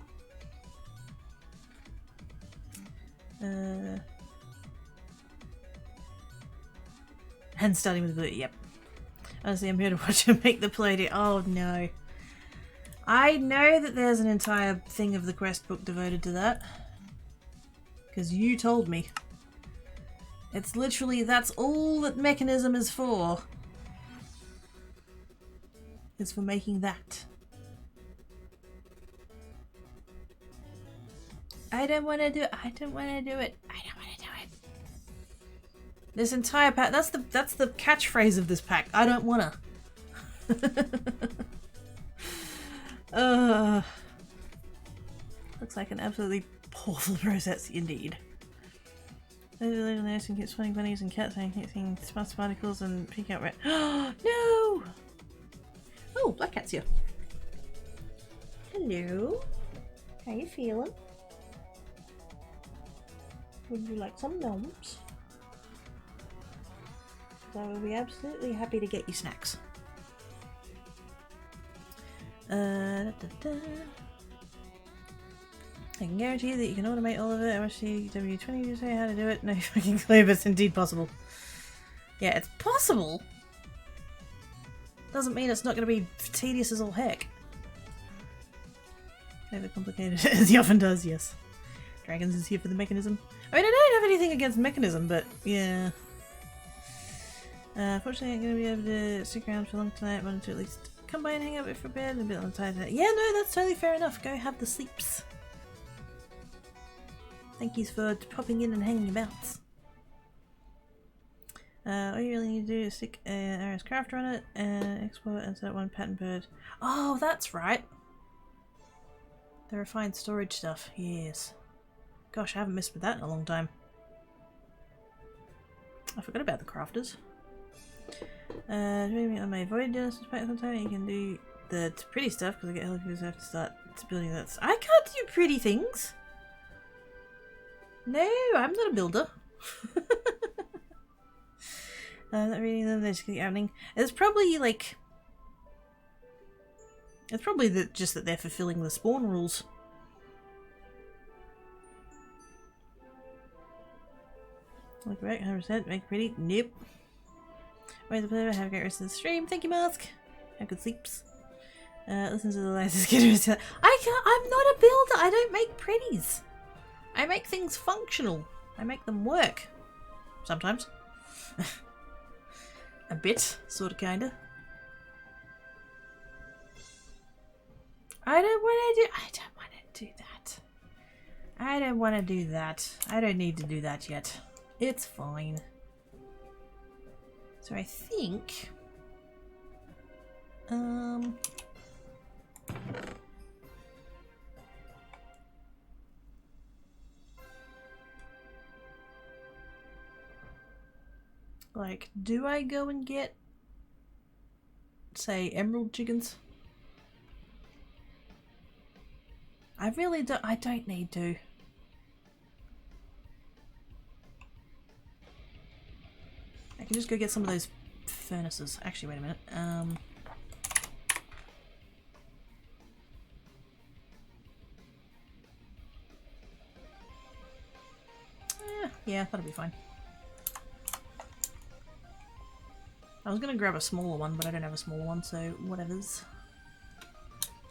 Speaker 1: And starting with blue. Yep. Honestly, I'm here to watch him make the play. Oh no. I know that there's an entire thing of the quest book devoted to that. Because you told me. It's literally, that's all that mechanism is for. Is for making that. I don't want to do it. I don't want to do it. I don't want to do it. This entire pack, that's the catchphrase of this pack. I don't wanna. Looks like an absolutely awful process indeed. There's a little nurse and keeps finding bunnies and cats and hitting smart particles and peek out rat. No! Oh, Black Cat's here. Hello. How you feeling? Would you like some gnomes? I will be absolutely happy to get you snacks. I can guarantee that you can automate all of it. I wish W20 to say how to do it. No fucking clue, but it's indeed possible. Yeah, it's possible. Doesn't mean it's not going to be tedious as all heck. Overcomplicated as he often does, yes. Dragons is here for the mechanism. I mean, I don't have anything against mechanism, but yeah. Fortunately, I'm going to be able to stick around for long tonight. I wanted to at least come by and hang out before bed and a bit on the tired. Yeah, no, that's totally fair enough. Go have the sleeps. Thank you for popping in and hanging about. All you really need to do is stick an RS crafter on it and export and set one pattern bird. Oh, that's right. The refined storage stuff. Yes. Gosh, I haven't messed with that in a long time. I forgot about the crafters. Maybe on my void genesis pack sometime you can do the pretty stuff because I get helicopters. I have to start building that. I can't do pretty things. No, I'm not a builder. I'm not reading them, they just keep happening. It's probably like... It's probably just that they're fulfilling the spawn rules. Look right, 100%, make pretty. Nope. Wait the pleasure, have a great rest of the stream. Thank you, Mask. Have good sleeps. Listen to the latest skitters. I'm not a builder, I don't make pretties. I make things functional. I make them work. Sometimes. A bit, sorta, kinda. I don't want to do that. I don't want to do that. I don't need to do that yet. It's fine. So I think... Like, do I go and get, say, emerald chickens? I really don't. I don't need to. I can just go get some of those furnaces. Actually, wait a minute. Yeah, that'll be fine. I was gonna grab a smaller one, but I don't have a smaller one, so whatever's.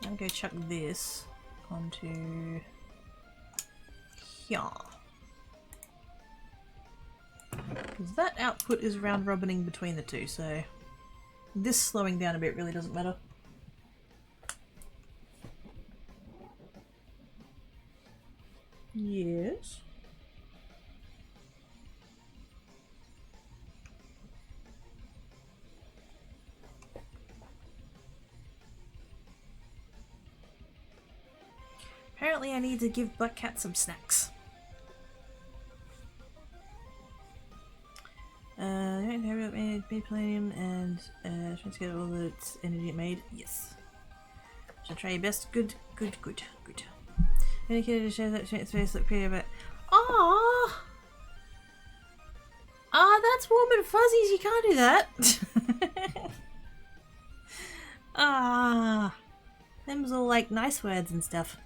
Speaker 1: I'm gonna go chuck this onto here. Because that output is round robining between the two, so this slowing down a bit really doesn't matter. Yes. Apparently I need to give Black Cat some snacks. Don't have it made palladium and try to get all the energy it made. Yes. So try your best. Good, good, good, good. Indicator to show that space look pretty but aww! Ah, that's warm and fuzzies, you can't do that. Ah, them's all like nice words and stuff.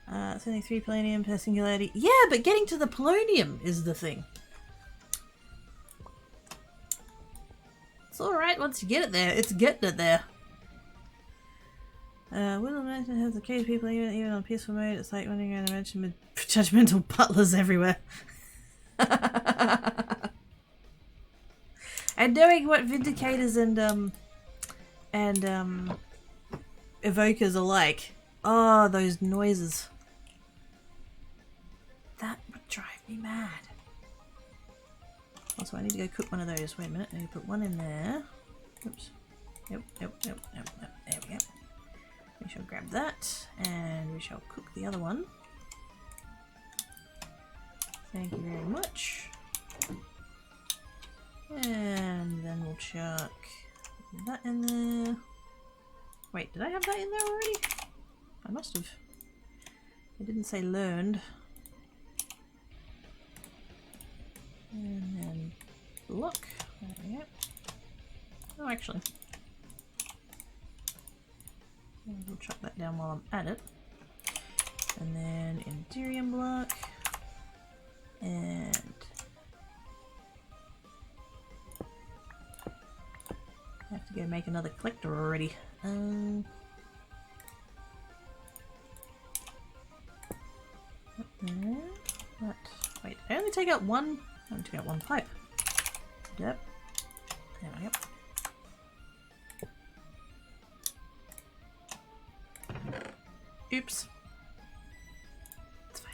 Speaker 1: It's only 3 polonium per singularity. Yeah, but getting to the polonium is the thing. It's alright once you get it there. It's getting it there. Will Mansion has the cage people even on peaceful mode. It's like running around a mansion with judgmental butlers everywhere. And knowing what Vindicators and Evokers are like. Oh, those noises. That would drive me mad. Also, I need to go cook one of those. Wait a minute. I need to put one in there. Oops. Yep. There we go. We shall grab that, and we shall cook the other one. Thank you very much. And then we'll chuck that in there. Wait, did I have that in there already? I must have. It didn't say learned. And then block. There we go. Oh, actually. We'll chuck that down while I'm at it. And then Enderium block. And I have to go make another collector already. What? Wait, I only take out one. I only take out one pipe. Yep. There we go. Oops. It's fine.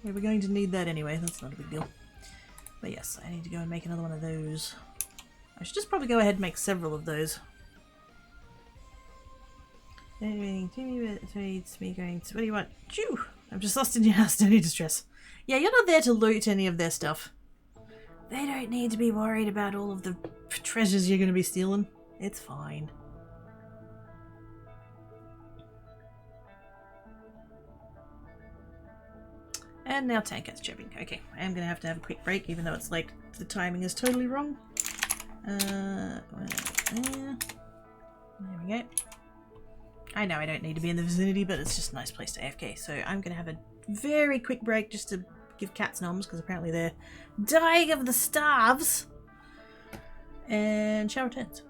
Speaker 1: Yeah, we're going to need that anyway. That's not a big deal. But yes, I need to go and make another one of those. I should just probably go ahead and make several of those. Anything to me, but it's me going to, what do you want? Chew! I'm just lost in your house, don't need to stress. Yeah, you're not there to loot any of their stuff. They don't need to be worried about all of the treasures you're going to be stealing. It's fine. And now Tanket's chirping. Okay, I am going to have a quick break, even though it's like the timing is totally wrong. There we go. I know I don't need to be in the vicinity, but it's just a nice place to AFK. So I'm going to have a very quick break just to give cats noms, because apparently they're dying of the starves. And shall returns.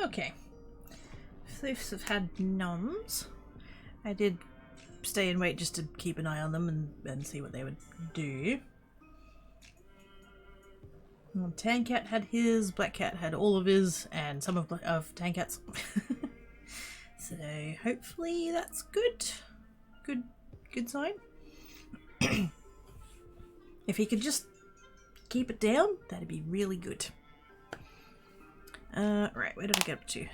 Speaker 1: Okay. Thieves have had gnomes. I did stay and wait just to keep an eye on them and see what they would do. Well, Tan Cat had his, Black Cat had all of his, and some of Tan Cat's. So hopefully that's good. Good sign. If he could just keep it down, that'd be really good. Right, where did I get up to?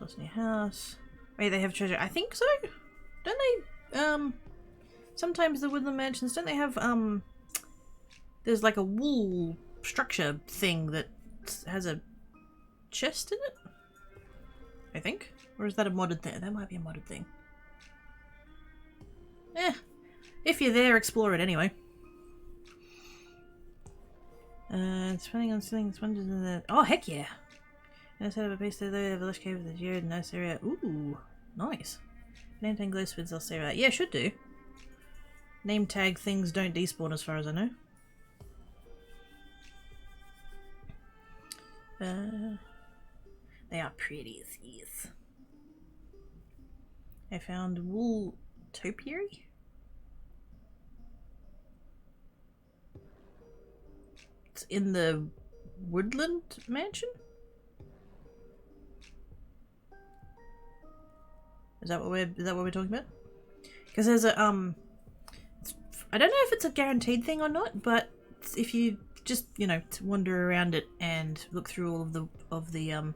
Speaker 1: Lost in your house. Wait, they have treasure. I think so. Don't they? Sometimes the woodland mansions, don't they have, there's like a wool structure thing that has a chest in it? I think. Or is that a modded thing? That might be a modded thing. If you're there, explore it anyway. It's running on ceiling sponges in the... Oh, heck yeah! Nice out of a base there, they have a lush cave with a Jared, nice area. Ooh, nice. Name tag glow squids, I'll say right. Yeah, should do. Name tag things don't despawn as far as I know. They are pretty, yes. I found wool topiary. It's in the woodland mansion? Is that what we're talking about? Because there's a I don't know if it's a guaranteed thing or not, but if you just, you know, to wander around it and look through all of the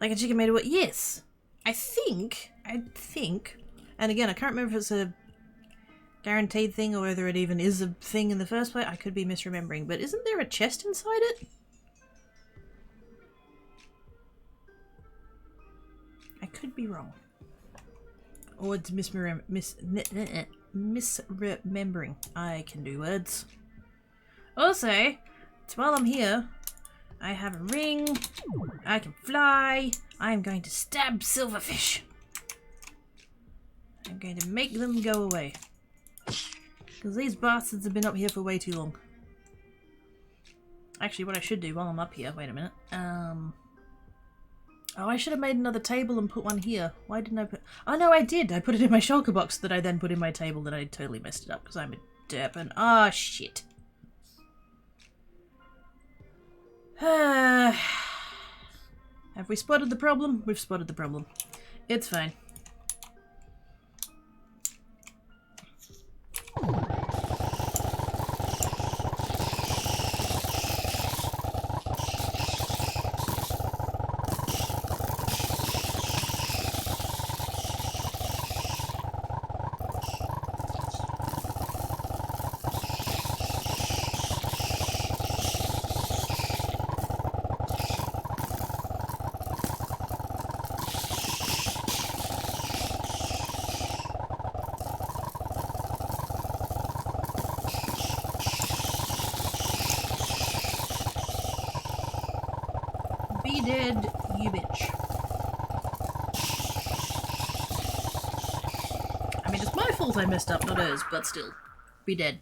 Speaker 1: like a chicken made of what? Yes, I think, and again, I can't remember if it's a guaranteed thing or whether it even is a thing in the first place. I could be misremembering, but isn't there a chest inside it? I could be wrong, or it's misremembering. I can do words. Also, while I'm here, I have a ring, I can fly, I'm going to stab silverfish. I'm going to make them go away. Because these bastards have been up here for way too long. Actually, what I should do while I'm up here, wait a minute. Oh, I should have made another table and put one here. Why didn't I put... Oh no, I did! I put it in my shulker box that I then put in my table, that I totally messed it up because I'm a derp and... Ah, shit. Have we spotted the problem? We've spotted the problem. It's fine. Be dead, you bitch. I mean, it's my fault I messed up, not hers, but still. Be dead.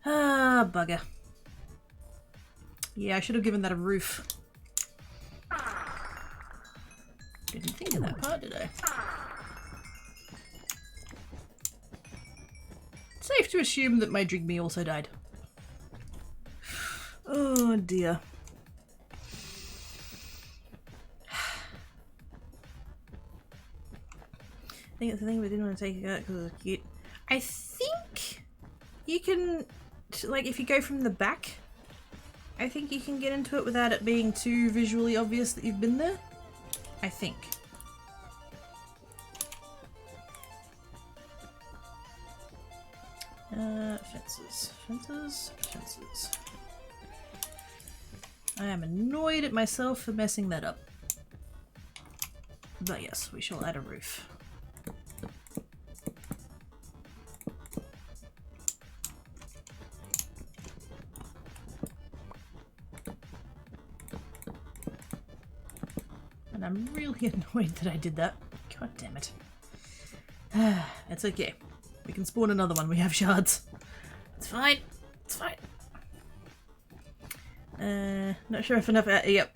Speaker 1: Ah, bugger. Yeah, I should have given that a roof. Didn't think of that part, did I? Safe to assume that my Drigme also died. Oh dear. I think it's the thing we didn't want to take it out because it's cute. I think you can, like, if you go from the back, I think you can get into it without it being too visually obvious that you've been there. I think. Fences. Fences. Fences. I am annoyed at myself for messing that up. But yes, we shall add a roof. And I'm really annoyed that I did that. God damn it. It's okay. We can spawn another one. We have shards. It's fine. It's fine. Not sure if enough. Yep.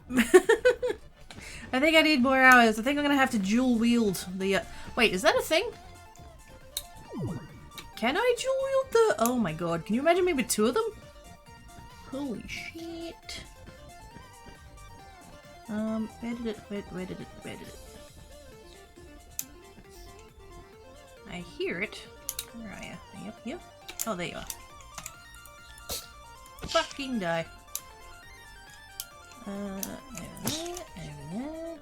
Speaker 1: I think I need more hours. I think I'm gonna have to dual wield the. Wait, is that a thing? Can I dual wield the? Oh my god! Can you imagine me with two of them? Holy shit! Where did it? Where did it? I hear it. Where are you? Are you up here? Oh, there you are. Fucking die. Over there.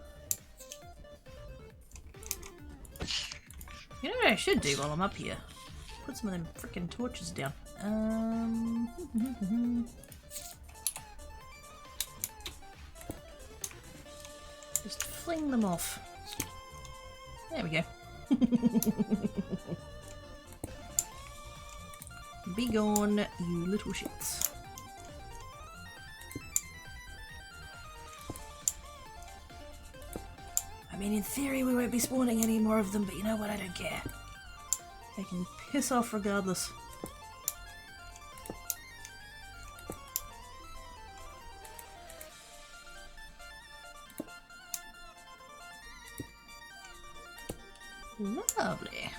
Speaker 1: You know what I should do while I'm up here? Put some of them frickin' torches down. Just fling them off. There we go. Be gone, you little shits. I mean, in theory we won't be spawning any more of them, but you know what, I don't care. They can piss off regardless. Lovely.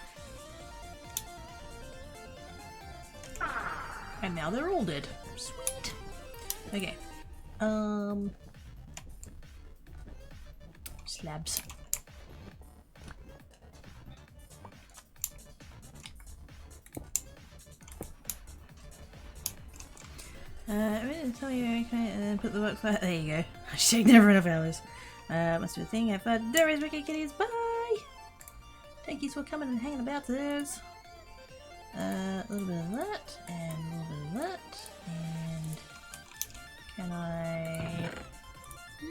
Speaker 1: And now they're all dead. Sweet. Okay. Slabs. Tell you okay, and then put the work flat. There you go. Hashtag never enough hours. Must be a thing. Have fun. There is Wicked Kitties. Bye! Thank you for coming and hanging about those. A little bit of that, and a little bit of that, and can I...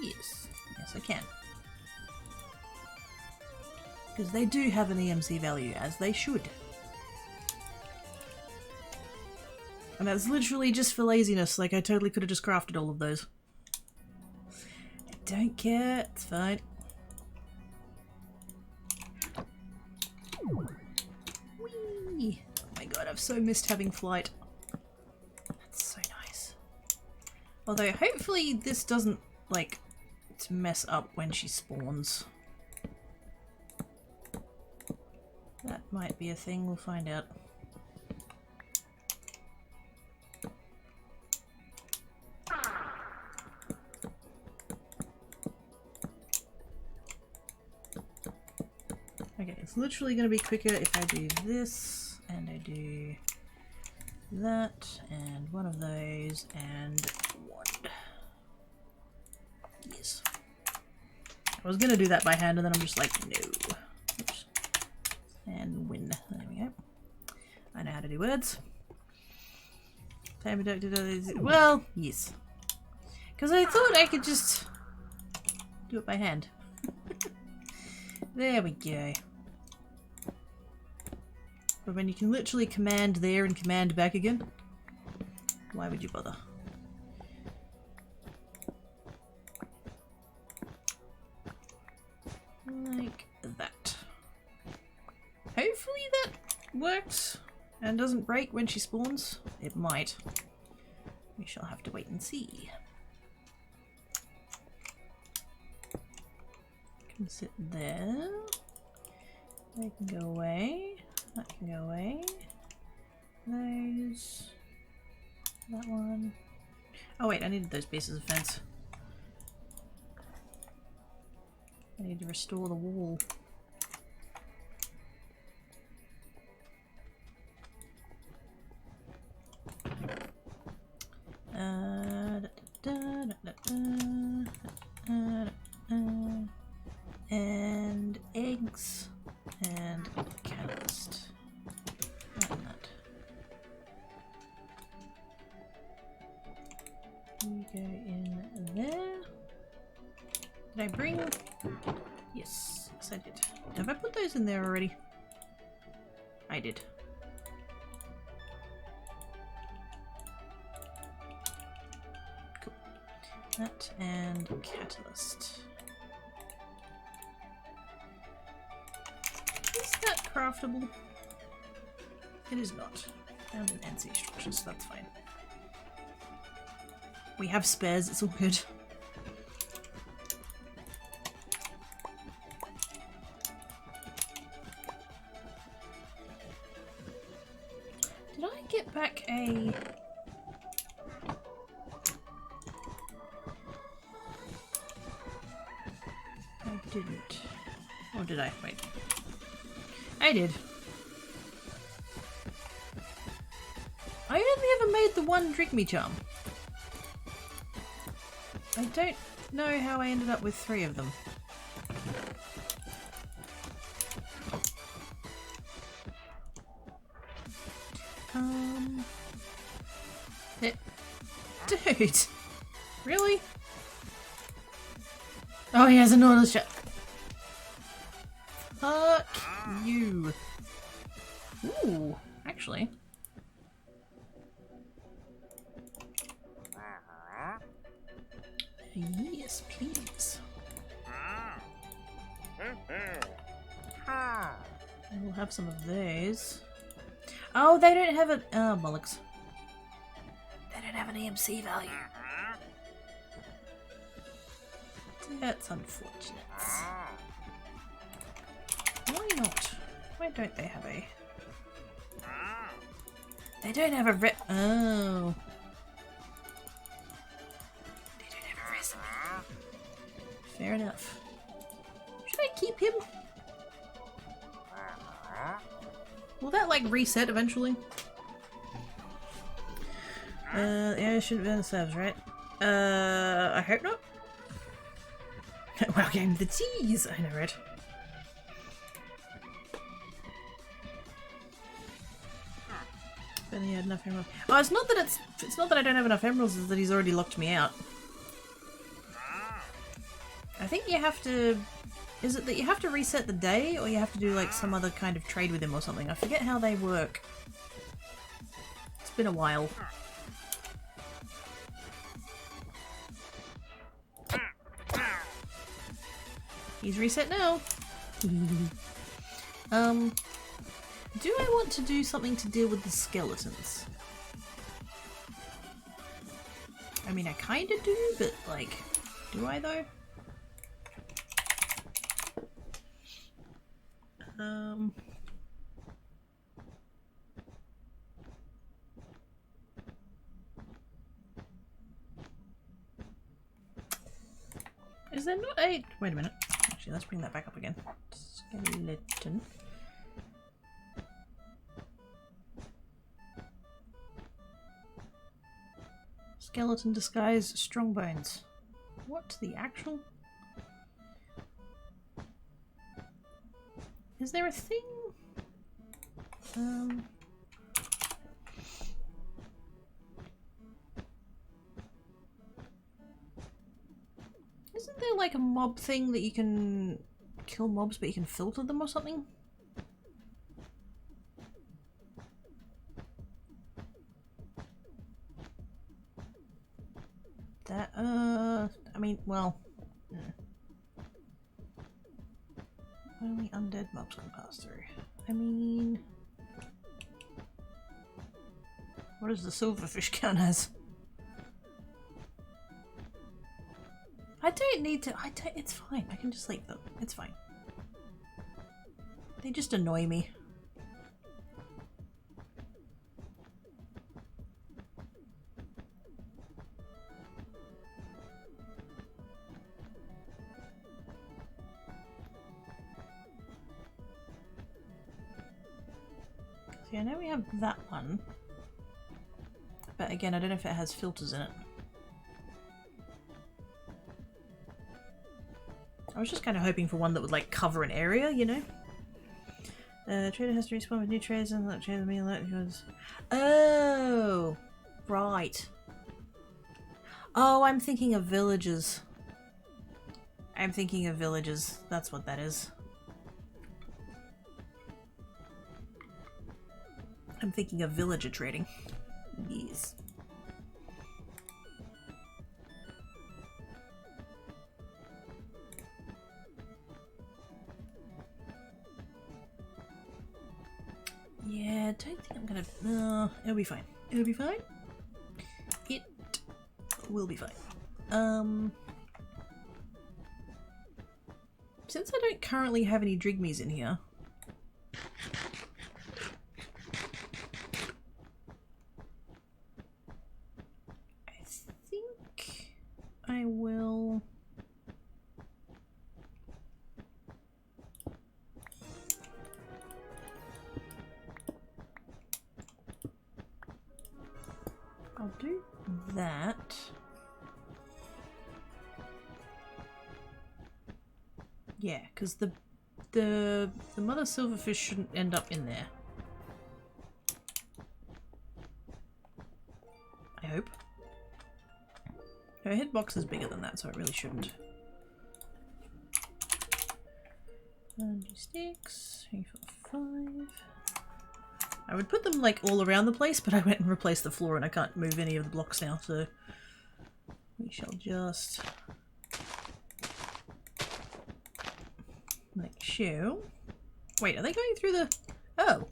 Speaker 1: Yes. Yes, I can. Because they do have an EMC value, as they should. And that's literally just for laziness, like I totally could have just crafted all of those. I don't care, it's fine. Whee! Oh my god, I've so missed having flight. That's so nice. Although, hopefully this doesn't, like, mess up when she spawns. That might be a thing, we'll find out. Okay, it's literally going to be quicker if I do this, and I do that, and one of those, and one. Yes. I was going to do that by hand, and then I'm just like, no. Oops. And win. There we go. I know how to do words. Time deducted. Well, yes. Because I thought I could just do it by hand. There we go. But when you can literally command there and command back again, why would you bother? Like that. Hopefully that works and doesn't break when she spawns. It might. We shall have to wait and see. Can sit there. They can go away. That can go away. Those. That one. Oh wait, I needed those pieces of fence. I need to restore the wall. And eggs and catalyst. And that. You go in there. Did I bring? Yes, yes I did. Have I put those in there already? I did. Cool. That and catalyst. Is that craftable? It is not. Found an NC structure, so that's fine. We have spares, it's all good. Did I get back a... I didn't. Or did I? Wait. I did. I only ever made the one Drink Me charm. I don't know how I ended up with 3 of them. Dude! Really? Oh, he has an auto shot. Fuck you. Ooh, actually. Yes, please. We'll have some of those. Oh, they don't have a... Oh, bollocks. They don't have an EMC value. That's unfortunate. Why not? Why don't they have a... They don't have a re... Oh. They don't have a recipe. Fair enough. Should I keep him? Will that, like, reset eventually? Yeah, it shouldn't be in the servers, right? I hope not. Wow, game the cheese! I know, right? But he had enough emeralds. Oh, it's not that I don't have enough emeralds, it's that he's already locked me out. I think you have to... Is it that you have to reset the day, or you have to do like some other kind of trade with him or something? I forget how they work. It's been a while. He's reset now. Do I want to do something to deal with the skeletons? I mean, I kinda do, but like, do I though? Is there not a... Wait a minute. Actually, let's bring that back up again. Skeleton. Skeleton disguise strong bones. What the actual... Is there a thing? Isn't there like a mob thing that you can kill mobs but you can filter them or something? That, I mean, well... Only undead mobs can pass through. I mean... What does the silverfish count as? I don't need to... it's fine. I can just leave them. It's fine. They just annoy me. See, I know we have that one. But again, I don't know if it has filters in it. I was just kind of hoping for one that would like cover an area, you know? Trader has to respawn with new traders and let trade the meal out because... Oh! Right. Oh, I'm thinking of villages. I'm thinking of villages. That's what that is. I'm thinking of villager trading. Yes. Yeah, I don't think I'm gonna... it'll be fine. It'll be fine. It We'll be fine. Since I don't currently have any Drigmies in here, I think I will... I'll do that. Yeah, because the mother silverfish shouldn't end up in there. I hope. Her hitbox is bigger than that, so it really shouldn't. 96, 3, 4, 5. I would put them like all around the place, but I went and replaced the floor and I can't move any of the blocks now, so we shall just make sure. Wait, are they going through the... Oh!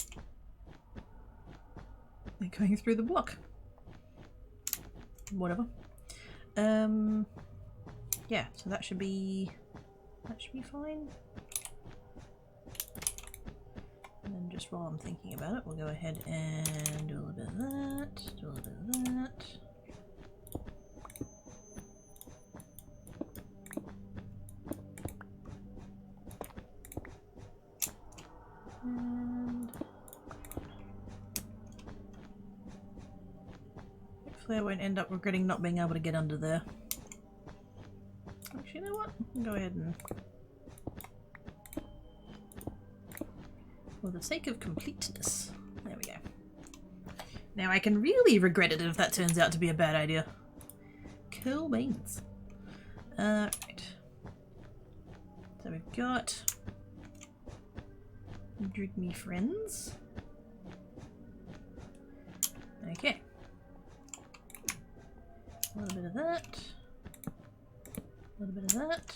Speaker 1: They're going through the block. Whatever. Yeah, so that should be fine. And then just while I'm thinking about it, we'll go ahead and do a little bit of that, do a little bit of that. And hopefully I won't end up regretting not being able to get under there. Actually, you know what? I'll go ahead and... For the sake of completeness. There we go. Now I can really regret it if that turns out to be a bad idea. Cool beans. Right. So we've got... Drink me friends. Okay. A little bit of that. A little bit of that.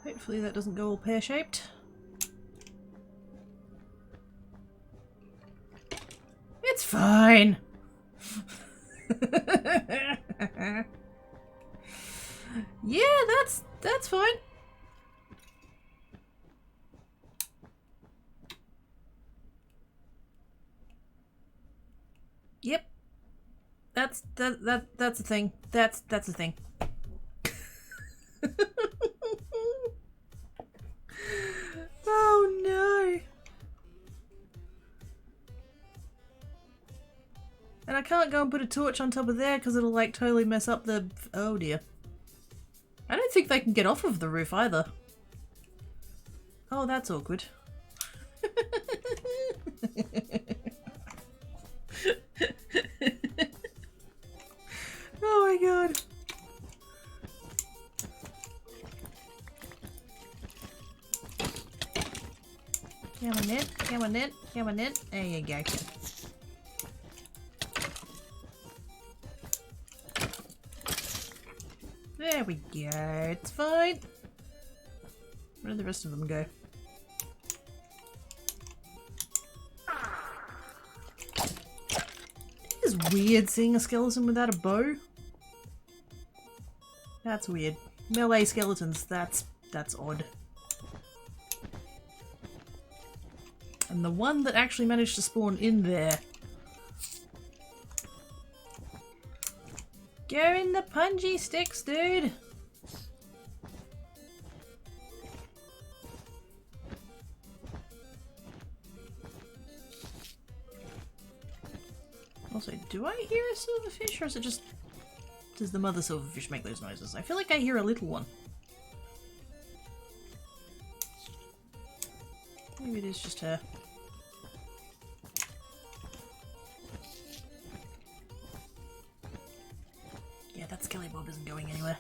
Speaker 1: Hopefully that doesn't go all pear-shaped. It's fine! Yeah, that's fine. Yep. That's a thing. That's a thing. Oh no. And I can't go and put a torch on top of there because it'll like totally mess up the... Oh dear. I don't think they can get off of the roof either. Oh, that's awkward. Oh my god. Come on in, come on in, come on in. There you go. There we go, it's fine. Where did the rest of them go? It is weird seeing a skeleton without a bow. That's weird. Melee skeletons, that's odd. And the one that actually managed to spawn in there. Go in the punji sticks, dude! Also, do I hear a silverfish or is it just... Does the mother silverfish make those noises? I feel like I hear a little one. Maybe it is just her. Yeah, that skelly bob isn't going anywhere.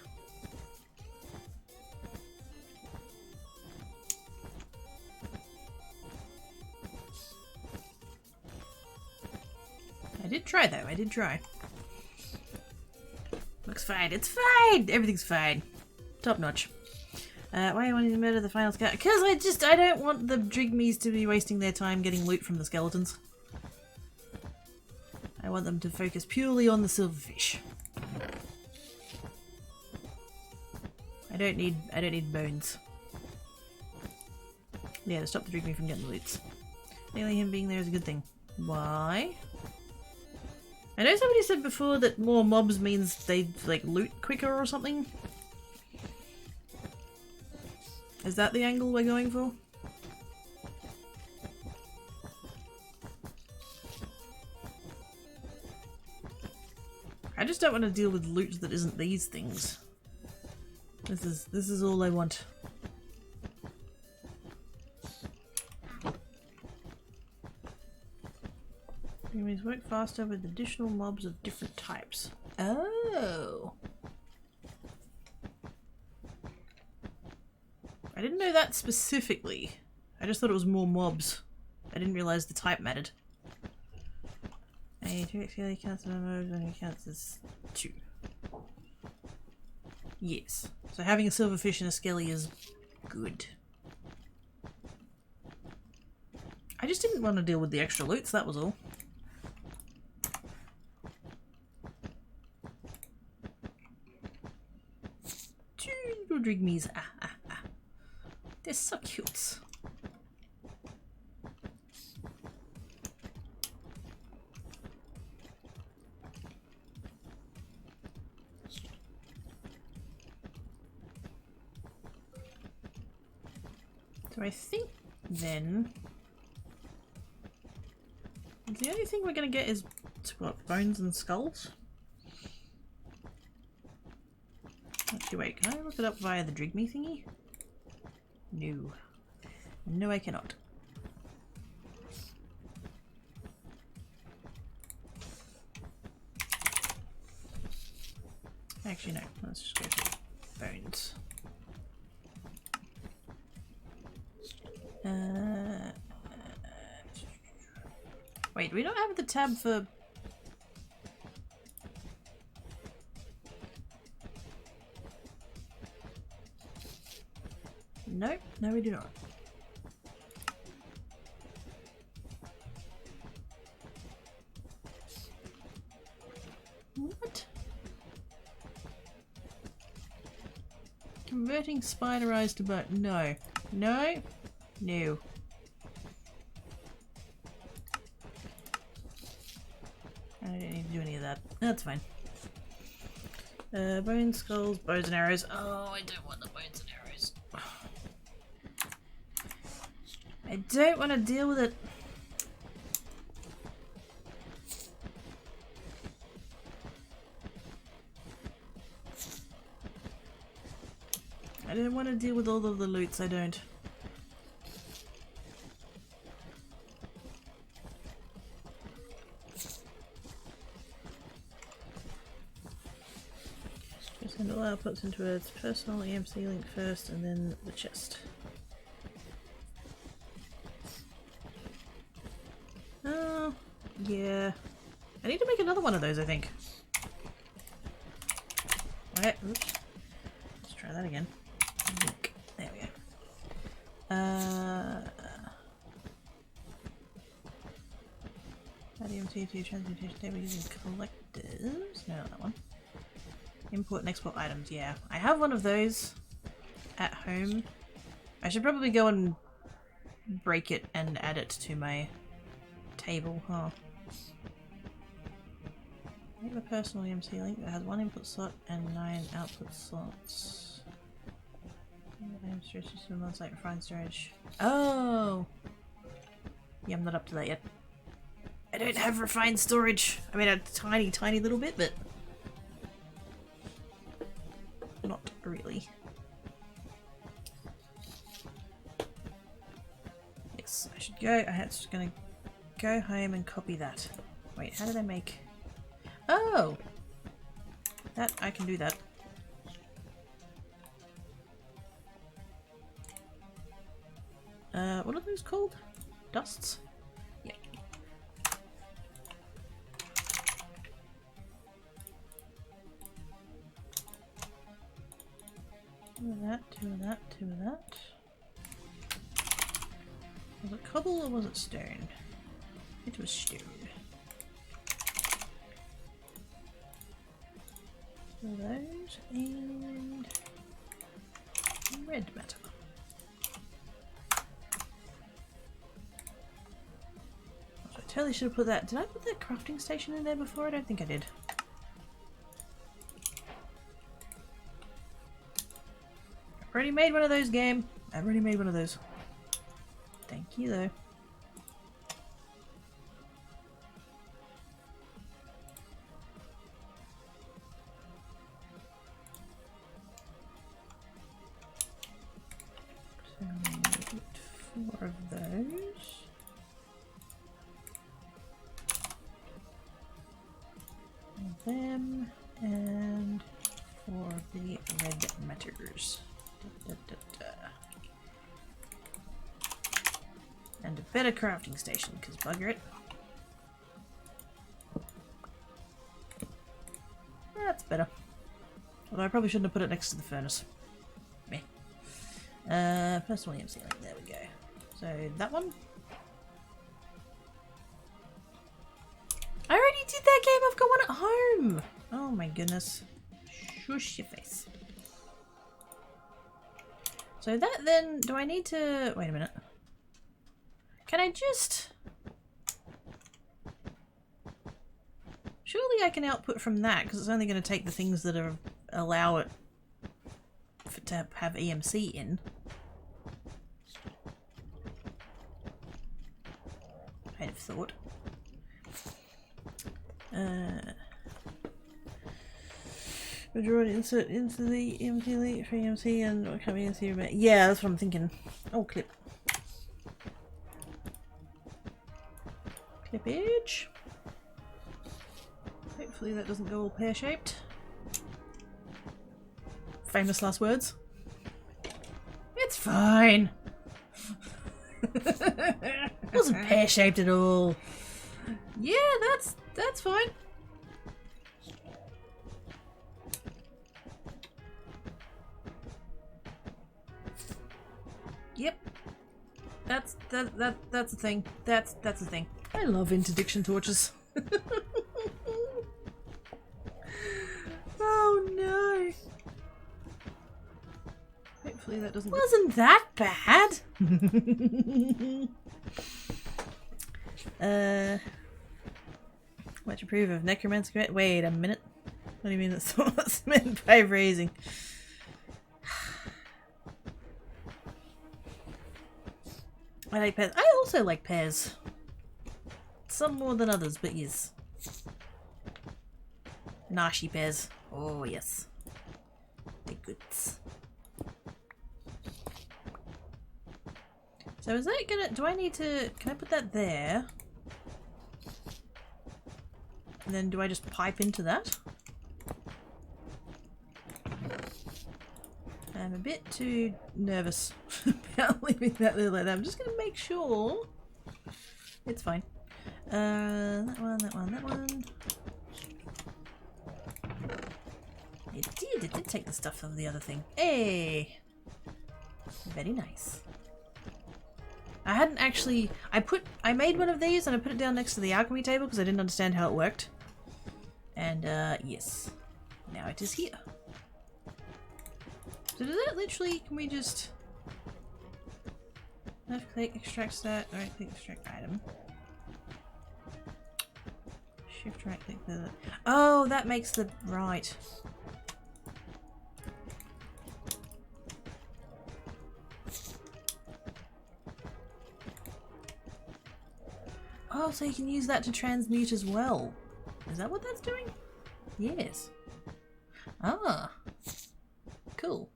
Speaker 1: I did try though, I did try. Looks fine, it's fine! Everything's fine. Top notch. Why are you wanting to murder the final scout? Because I don't want the Drigmies to be wasting their time getting loot from the skeletons. I want them to focus purely on the silverfish. I don't need bones. Yeah, to stop the Drigmy from getting loots. Mainly him being there is a good thing. Why? I know somebody said before that more mobs means they like loot quicker or something. Is that the angle we're going for? I just don't want to deal with loot that isn't these things. This is all I want. Enemies work faster with additional mobs of different types. Oh. I didn't know that specifically. I just thought it was more mobs. I didn't realise the type mattered. A 2x counts as mobs and it counts as 2. Yes. So having a silverfish and a skelly is good. I just didn't want to deal with the extra loots, that was all. Two little Drigmies. They're so cute. So I think then the only thing we're going to get is what, bones and skulls? Actually wait, can I look it up via the Drigmy thingy? No. No, I cannot. Actually, no. Let's just go for bones. Wait, do we not have the tab for... No, no we do not. What? Converting spider eyes to bone. No. No. No. I don't need to do any of that. That's fine. Bones, skulls, bows and arrows. Oh, I don't want the bones and arrows. I don't want to deal with it. I don't want to deal with all of the loots, I don't. Just send all outputs into its personal EMC link first and then the chest. Oh, yeah. I need to make another one of those, I think. Okay, oops. Let's try that again. There we go. EMT2 transmutation table using collectors. No, not that one. Import and export items, yeah. I have one of those at home. I should probably go and break it and add it to my table, huh? I have a personal EMC link that has 1 input slot and 9 output slots. Storage system on site refined storage. Oh! Yeah, I'm not up to that yet. I don't have refined storage. I mean, a tiny, tiny little bit, but not really. Yes, I should go. I'm just gonna go home and copy that. Wait, how did I make? Oh! That, I can do that. What are those called? Dusts? Yeah. Two of that, two of that, two of that. Was it cobble or was it stone? It was stone. Two of those and red matter. I totally should have put that. Did I put that crafting station in there before? I don't think I did. I've already made one of those, game. I've already made one of those. Thank you, though. So we need 4 of those. Them and 4 of the red matters. Da, da, da, da. And a better crafting station, because bugger it. That's better. Although I probably shouldn't have put it next to the furnace. Meh. Personal EMC link, there we go. So that one. I already did that game, I've got one at home! Oh my goodness. Shush your face. So that then, do I need to... Wait a minute. Can I just... Surely I can output from that, because it's only going to take the things that are, allow it to have EMC in. I'd have thought. Draw it, insert into the empty leak for EMC and what can we see about? Yeah, that's what I'm thinking. Oh, clip. Clippage. Hopefully that doesn't go all pear-shaped. Famous last words. It's fine. It wasn't pear-shaped at all. Yeah, that's fine. Yep. That's the thing. That's the thing. I love interdiction torches. Oh no. Hopefully that doesn't... Wasn't that bad? Much approve of necromancy. Wait a minute. What do you mean that's what's meant by raising? I like pears. I also like pears. Some more than others, but yes. Nashi pears. Oh yes. They're goods. So is that gonna... Do I need to... Can I put that there? And then do I just pipe into that? I'm a bit too nervous about leaving that there like that. I'm just going to make sure it's fine. That one, that one, that one. It did take the stuff of the other thing. Hey! Very nice. I hadn't actually... I made one of these and I put it down next to the alchemy table because I didn't understand how it worked. And, yes. Now it is here. So does that literally... Can we just... Left click, extract stat, right click, extract item. Shift right click the... Oh, that makes the... Right. Oh, so you can use that to transmute as well. Is that what that's doing? Yes. Ah. Cool.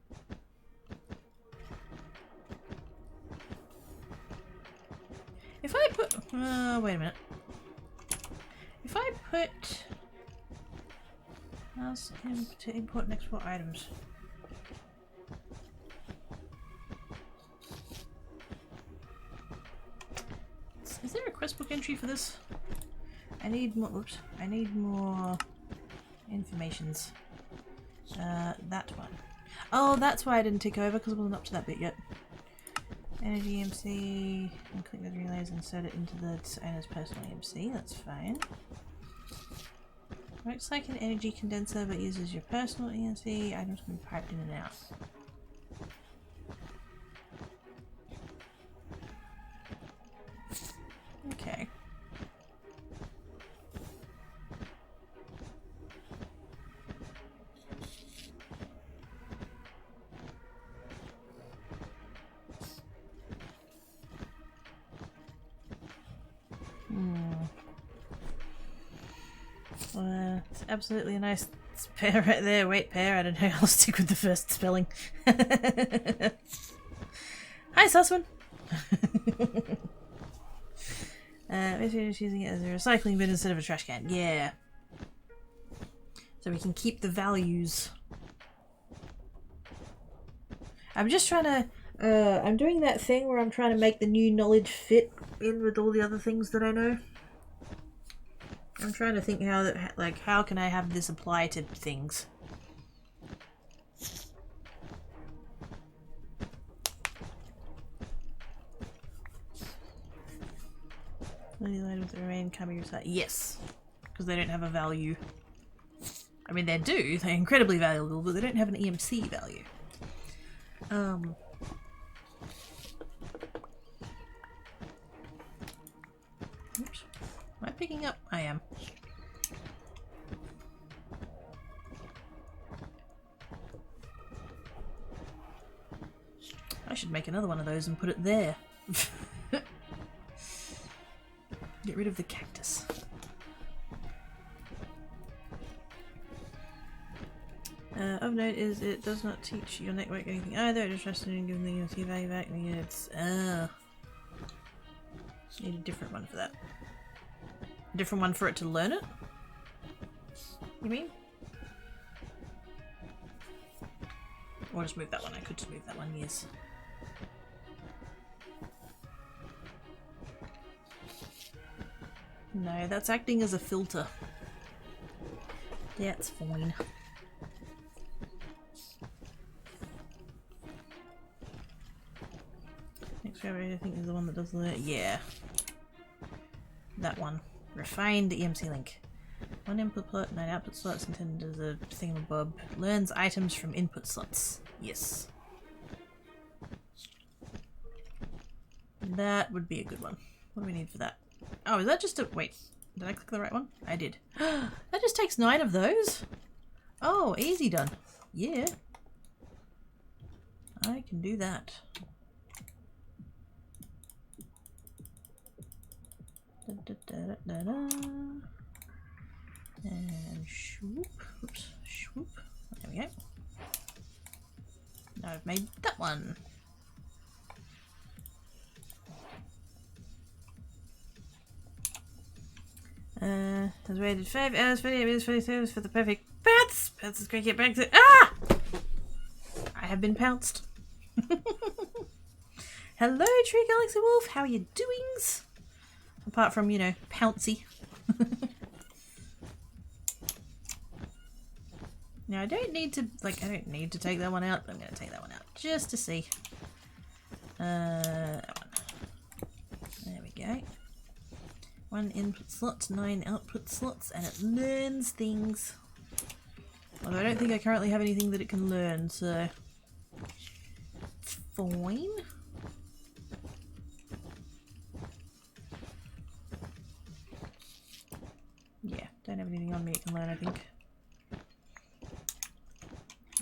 Speaker 1: If I put... wait a minute. If I put... Ask him to import and export items. Is there a quest book entry for this? I need more... Oops. I need more... informations. That one. Oh, that's why I didn't tick over, because I wasn't up to that bit yet. Energy EMC, and click the relays and insert it into the owner's personal EMC, that's fine. Works like an energy condenser but uses your personal EMC, items can be piped in and out. Okay. It's absolutely a nice pair right there. Wait, pair. I don't know. I'll stick with the first spelling. Hi, Sussman. Basically just using it as a recycling bin instead of a trash can. Yeah. So we can keep the values. I'm just trying to... I'm doing that thing where I'm trying to make the new knowledge fit in with all the other things that I know. I'm trying to think how that, like, how can I have this apply to things? Any items that remain can be recycled. Yes, because they don't have a value. I mean, they do. They're incredibly valuable, but they don't have an EMC value. Oops. Am I picking up? I am. I should make another one of those and put it there. Get rid of the cactus. Of note is it does not teach your network anything either, it is interested in giving the EMC value back in the units. Need a different one for that. A different one for it to learn it? You mean? Or just move that one. I could just move that one, yes. No, that's acting as a filter. That's fine. Next favorite, I think, is the one that does the... Yeah. That one. Refined EMC link. One input slot, 9 output slots intended as a thingamabob. Learns items from input slots. Yes. That would be a good one. What do we need for that? Oh, is that just a... Wait. Did I click the right one? I did. That just takes 9 of those? Oh, easy done. Yeah. I can do that. Da, da, da, da, da. And swoop. Oops. Swoop. There we go. Now I've made that one. Has waited 5 hours, 48 minutes, 40 minutes for the perfect paths. Paths is going to get back to... Ah! I have been pounced. Hello, True Galaxy Wolf. How are you doings? Apart from, you know, pouncy. Now, I don't need to, like, I don't need to take that one out, but I'm going to take that one out just to see. That one. There we go. 1 input slot, 9 output slots, and it learns things. Although I don't think I currently have anything that it can learn, so... Fine. Yeah, don't have anything on me it can learn, I think.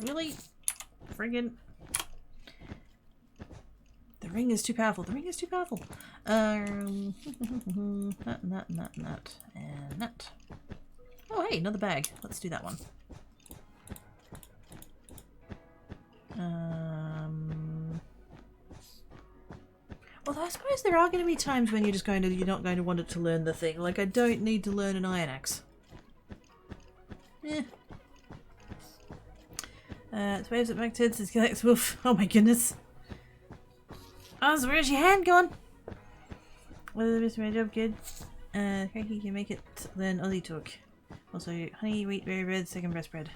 Speaker 1: Really? Friggin'. The ring is too powerful. The ring is too powerful. That, and that. Oh, hey, another bag. Let's do that one. Although I suppose there are going to be times when you're not going to want it to learn the thing. Like, I don't need to learn an iron axe. Eh. It's waves at back to it's Galax Wolf. Oh my goodness. Oz, where's your hand gone? Whether this is my job good. Cranky can make it learn Aussie talk. Also, honey, wheat, berry bread, second breast bread.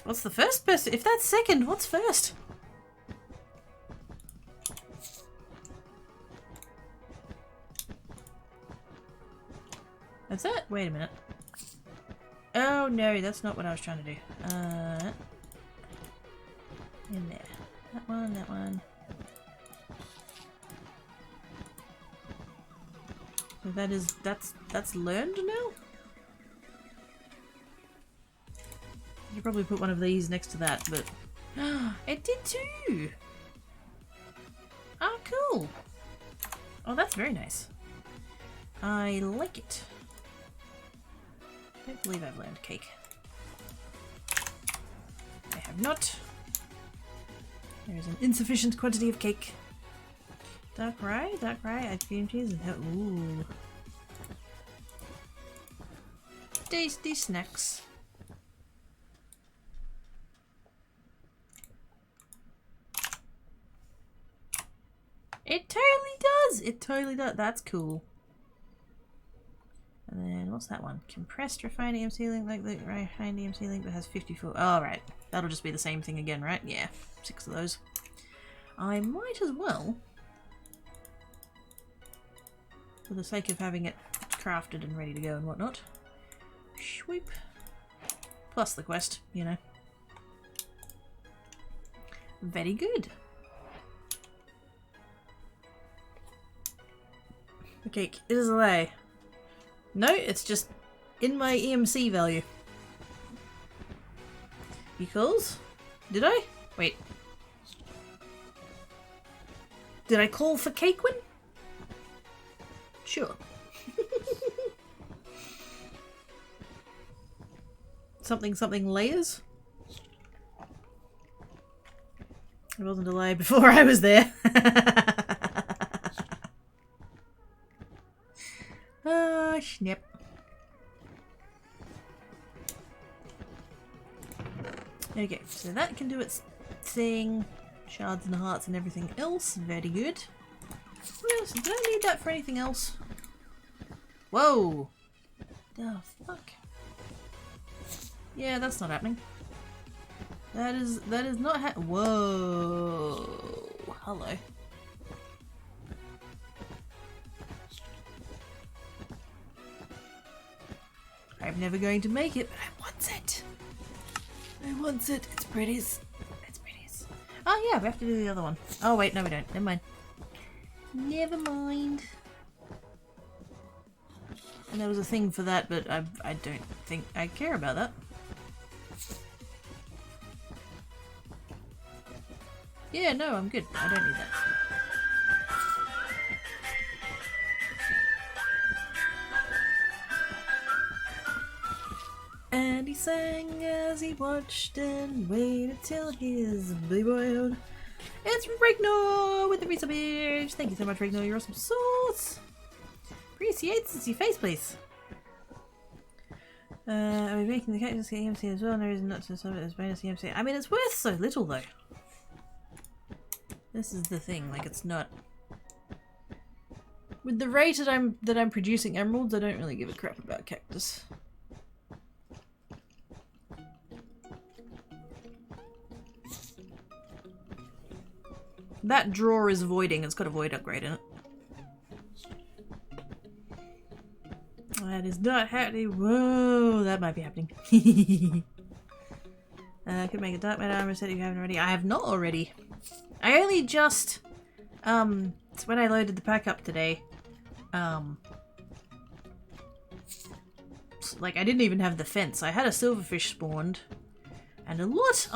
Speaker 1: What's the first person? If that's second, what's first? That's it? Wait a minute. Oh no, that's not what I was trying to do. In there. That one, that one. So that's learned now? You probably put one of these next to that, but it did too! Oh, cool! Oh, that's very nice. I like it. I don't believe I've learned cake. I have not. There is an insufficient quantity of cake. Dark rye, ice cream cheese, and ooh. Tasty snacks. It totally does! It totally does. That's cool. And then, what's that one? Compressed refined EMC link, like the refined EMC link that has 54. Oh, right. That'll just be the same thing again, right? Yeah. 6 of those. I might as well, for the sake of having it crafted and ready to go and whatnot. Sweep. Plus the quest, you know. Very good. The cake is a lie. No, it's just in my EMC value. Because... Did I? Wait. Did I call for Cakewin? Sure. something layers? It wasn't a lie before I was there. Ah, snap. Okay, so that can do its thing. Shards and hearts and everything else. Very good. What else? Did I need that for anything else? Whoa! The fuck? Yeah, that's not happening. That is not whoa! Hello. I'm never going to make it, but I want it. I want it. It's pretty. It's pretty. Oh yeah, we have to do the other one. Oh wait, no we don't. Never mind. Never mind. And there was a thing for that, but I don't think I care about that. Yeah, no, I'm good. I don't need that. And he sang as he watched and waited till his belly boiled. It's Rignor with the Risa Beers. Thank you so much, Rignor. You're awesome sauce. Appreciate it. Your face, please. Are we making the cactus get EMC as well? No reason not to sub it as bonus EMC. I mean, it's worth so little though. This is the thing. Like, it's not. With the rate that I'm producing emeralds, I don't really give a crap about cactus. That drawer is voiding. It's got a void upgrade in it. That is not happening. Whoa, that might be happening. I could make a dark matter armor set if you haven't already. I have not already. I only just, it's when I loaded the pack up today. Like, I didn't even have the fence. I had a silverfish spawned. And a lot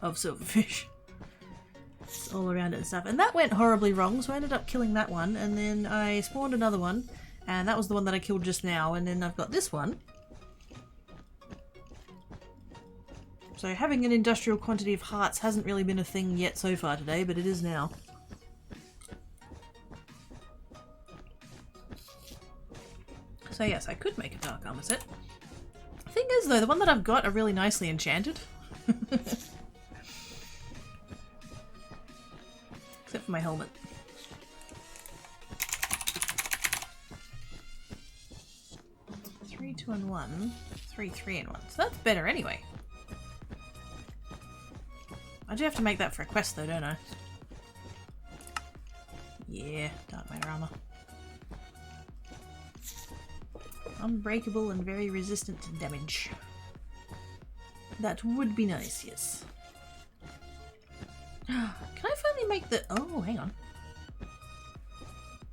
Speaker 1: of silverfish. It's all around it and stuff. And that went horribly wrong, so I ended up killing that one. And then I spawned another one. And that was the one that I killed just now. And then I've got this one. So having an industrial quantity of hearts hasn't really been a thing yet so far today, but it is now. So yes, I could make a dark armor set. The thing is though, the one that I've got are really nicely enchanted. Except for my helmet. 3, 2, and 1. 3, 3, and 1. So that's better anyway. I do have to make that for a quest though, don't I? Yeah, dark matter armor. Unbreakable and very resistant to damage. That would be nice, yes. Can I finally make the... Oh, hang on.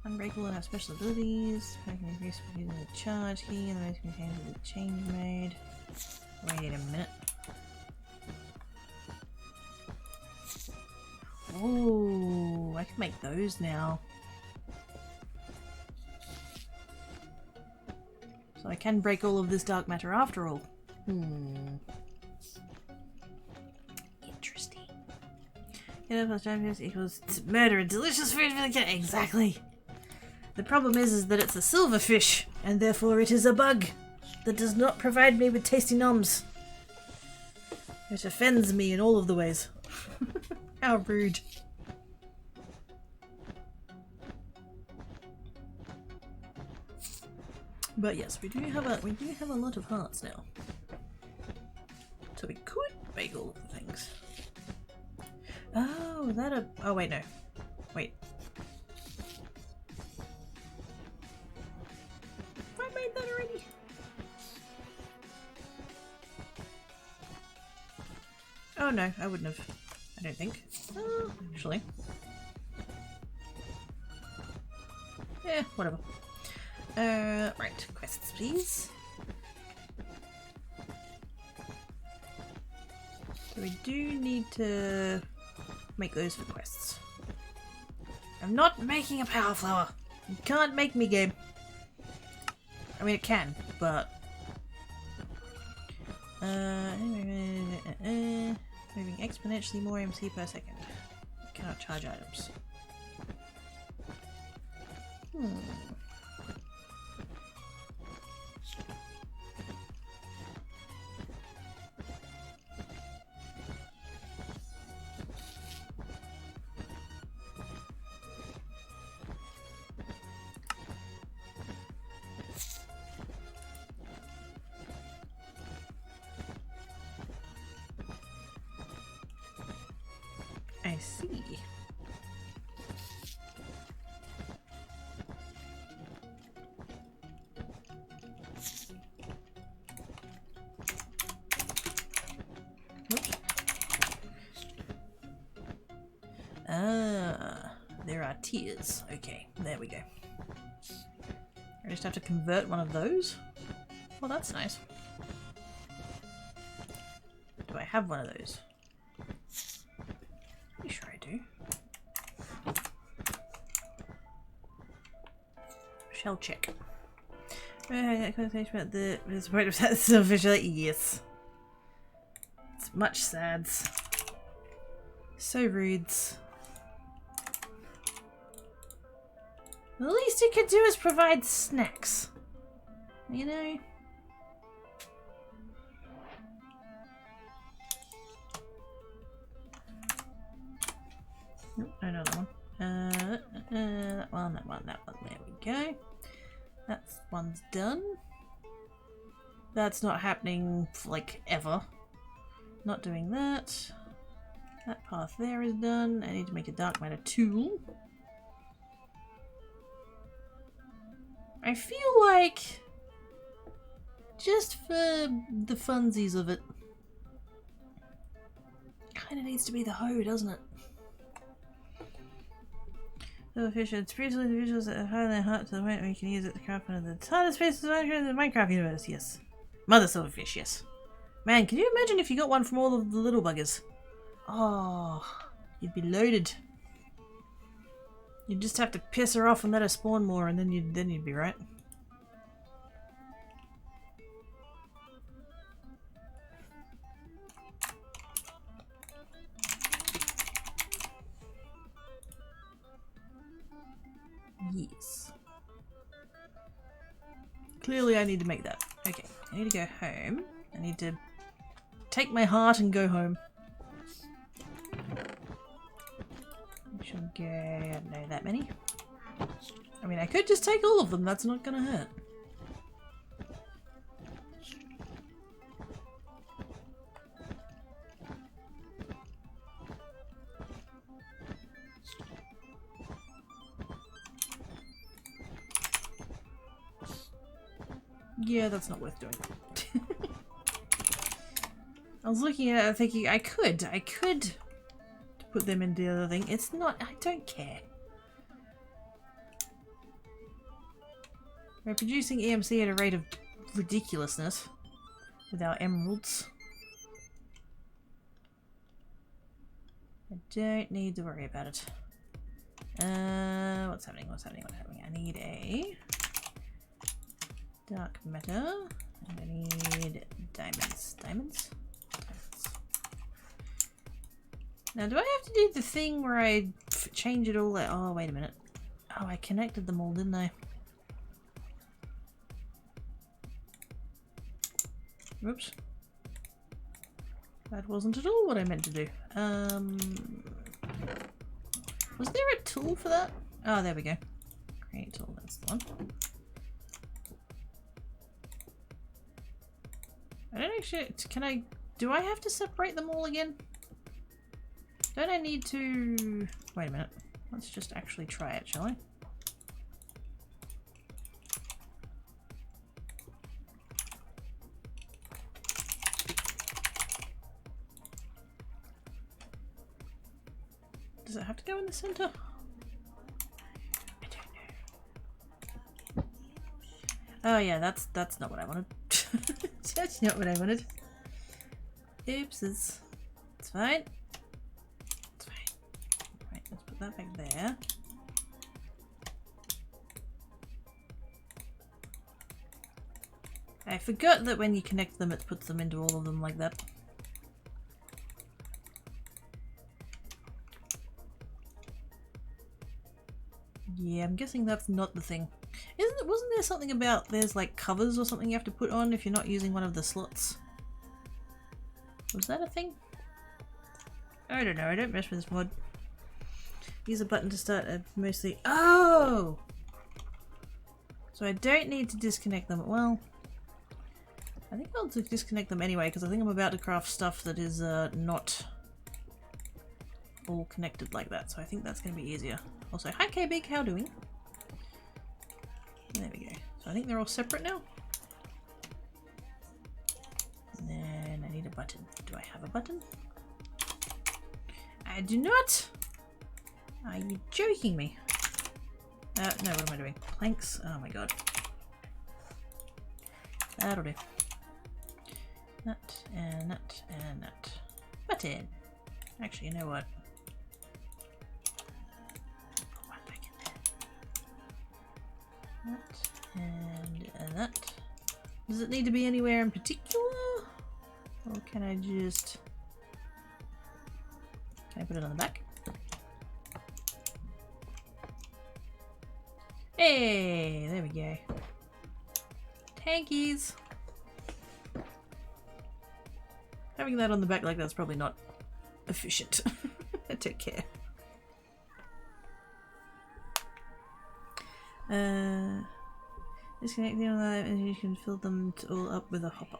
Speaker 1: Unbreakable and have special abilities. I can increase using the charge key and the most contains the change mode. Wait a minute. Oh, I can make those now. So I can break all of this dark matter after all. Interesting. Get plus champions equals murder and delicious food for the cat. Exactly. The problem is that it's a silverfish, and therefore it is a bug that does not provide me with tasty noms. Which offends me in all of the ways. How rude. But yes, we do have a lot of hearts now. So we could make all of the things. Oh, oh wait, no. Wait. Have I made that already? Oh no, I wouldn't have. I don't think. Oh, actually. Yeah, whatever. Right, quests please. So we do need to make those for quests. I'm not making a power flower. You can't make me, game. I mean, it can, but... moving exponentially more MC per second. Cannot charge items. I see. Oops. Ah, there are tiers. Okay, there we go. I just have to convert one of those. Well, that's nice. Do I have one of those? Pretty sure I do. Shell check. Conversation about the point of that official. Yes. It's much sads. So rudes. The least it could do is provide snacks. You know? Nope, another one. That one, that one, that one. There we go. That one's done. That's not happening, like, ever. Not doing that. That path there is done. I need to make a dark matter tool. I feel like, just for the funsies of it, kinda needs to be the hoe, doesn't it? So efficient. It's previously individuals that are highly hot to the point where you can use it to craft one of the hottest spaces in the Minecraft universe, yes. Mother silverfish, yes. Man, can you imagine if you got one from all of the little buggers? Oh, you'd be loaded. You'd just have to piss her off and let her spawn more, and then you'd be right. Yes. Clearly I need to make that. Okay, I need to go home. I need to take my heart and go home. I should go, I don't know, that many. I mean, I could just take all of them, that's not gonna hurt. yeah, that's not worth doing. I was looking at it thinking I could put them into the other thing. It's not, I don't care. We're producing EMC at a rate of ridiculousness with our emeralds. I don't need to worry about it. What's happening? What's happening? What's happening? I need a dark matter, and I need diamonds. Diamonds? Now, do I have to do the thing where I change it all? Oh, wait a minute. Oh, I connected them all, didn't I? Oops. That wasn't at all what I meant to do. Was there a tool for that? Oh, there we go. Create tool, that's the one. I don't actually... do I have to separate them all again? Don't I need to... Wait a minute. Let's just actually try it, shall I? Does it have to go in the center? I don't know. Oh yeah, that's not what I wanted. That's not what I wanted. Oops, it's fine. It's fine. Right, let's put that back there. I forgot that when you connect them, it puts them into all of them like that. Yeah, I'm guessing that's not the thing. Wasn't there something about there's like covers or something you have to put on if you're not using one of the slots? Was that a thing? I don't know, I don't mess with this mod. Use a button to start mostly... Oh! So I don't need to disconnect them. Well, I think I'll disconnect them anyway because I think I'm about to craft stuff that is not all connected like that. So I think that's going to be easier. Also, hi K-Big, how doing? There we go. So I think they're all separate now. And then I need a button. Do I have a button? I do not! Are you joking me? No, what am I doing? Planks? Oh my god. That'll do. Nut, and nut, and nut. Button! Actually, you know what? That and that. Does it need to be anywhere in particular? Or can I just... Can I put it on the back? Hey, there we go. Tankies! Having that on the back like that's probably not efficient. I don't care. Disconnect the other and you can fill them all up with a hopper.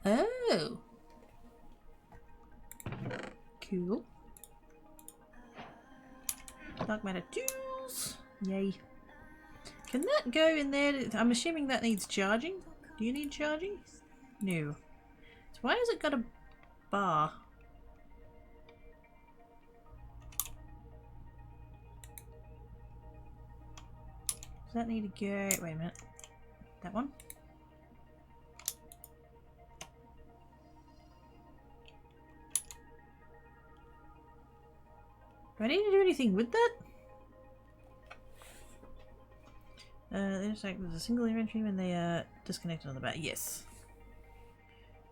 Speaker 1: Oh! Cool. Dark matter tools! Yay. Can that go in there? I'm assuming that needs charging. Do you need charging? No. So why has it got a bar? Does that need to go? Wait a minute. That one? Do I need to do anything with that? There's a single inventory when they are disconnected on the back. Yes.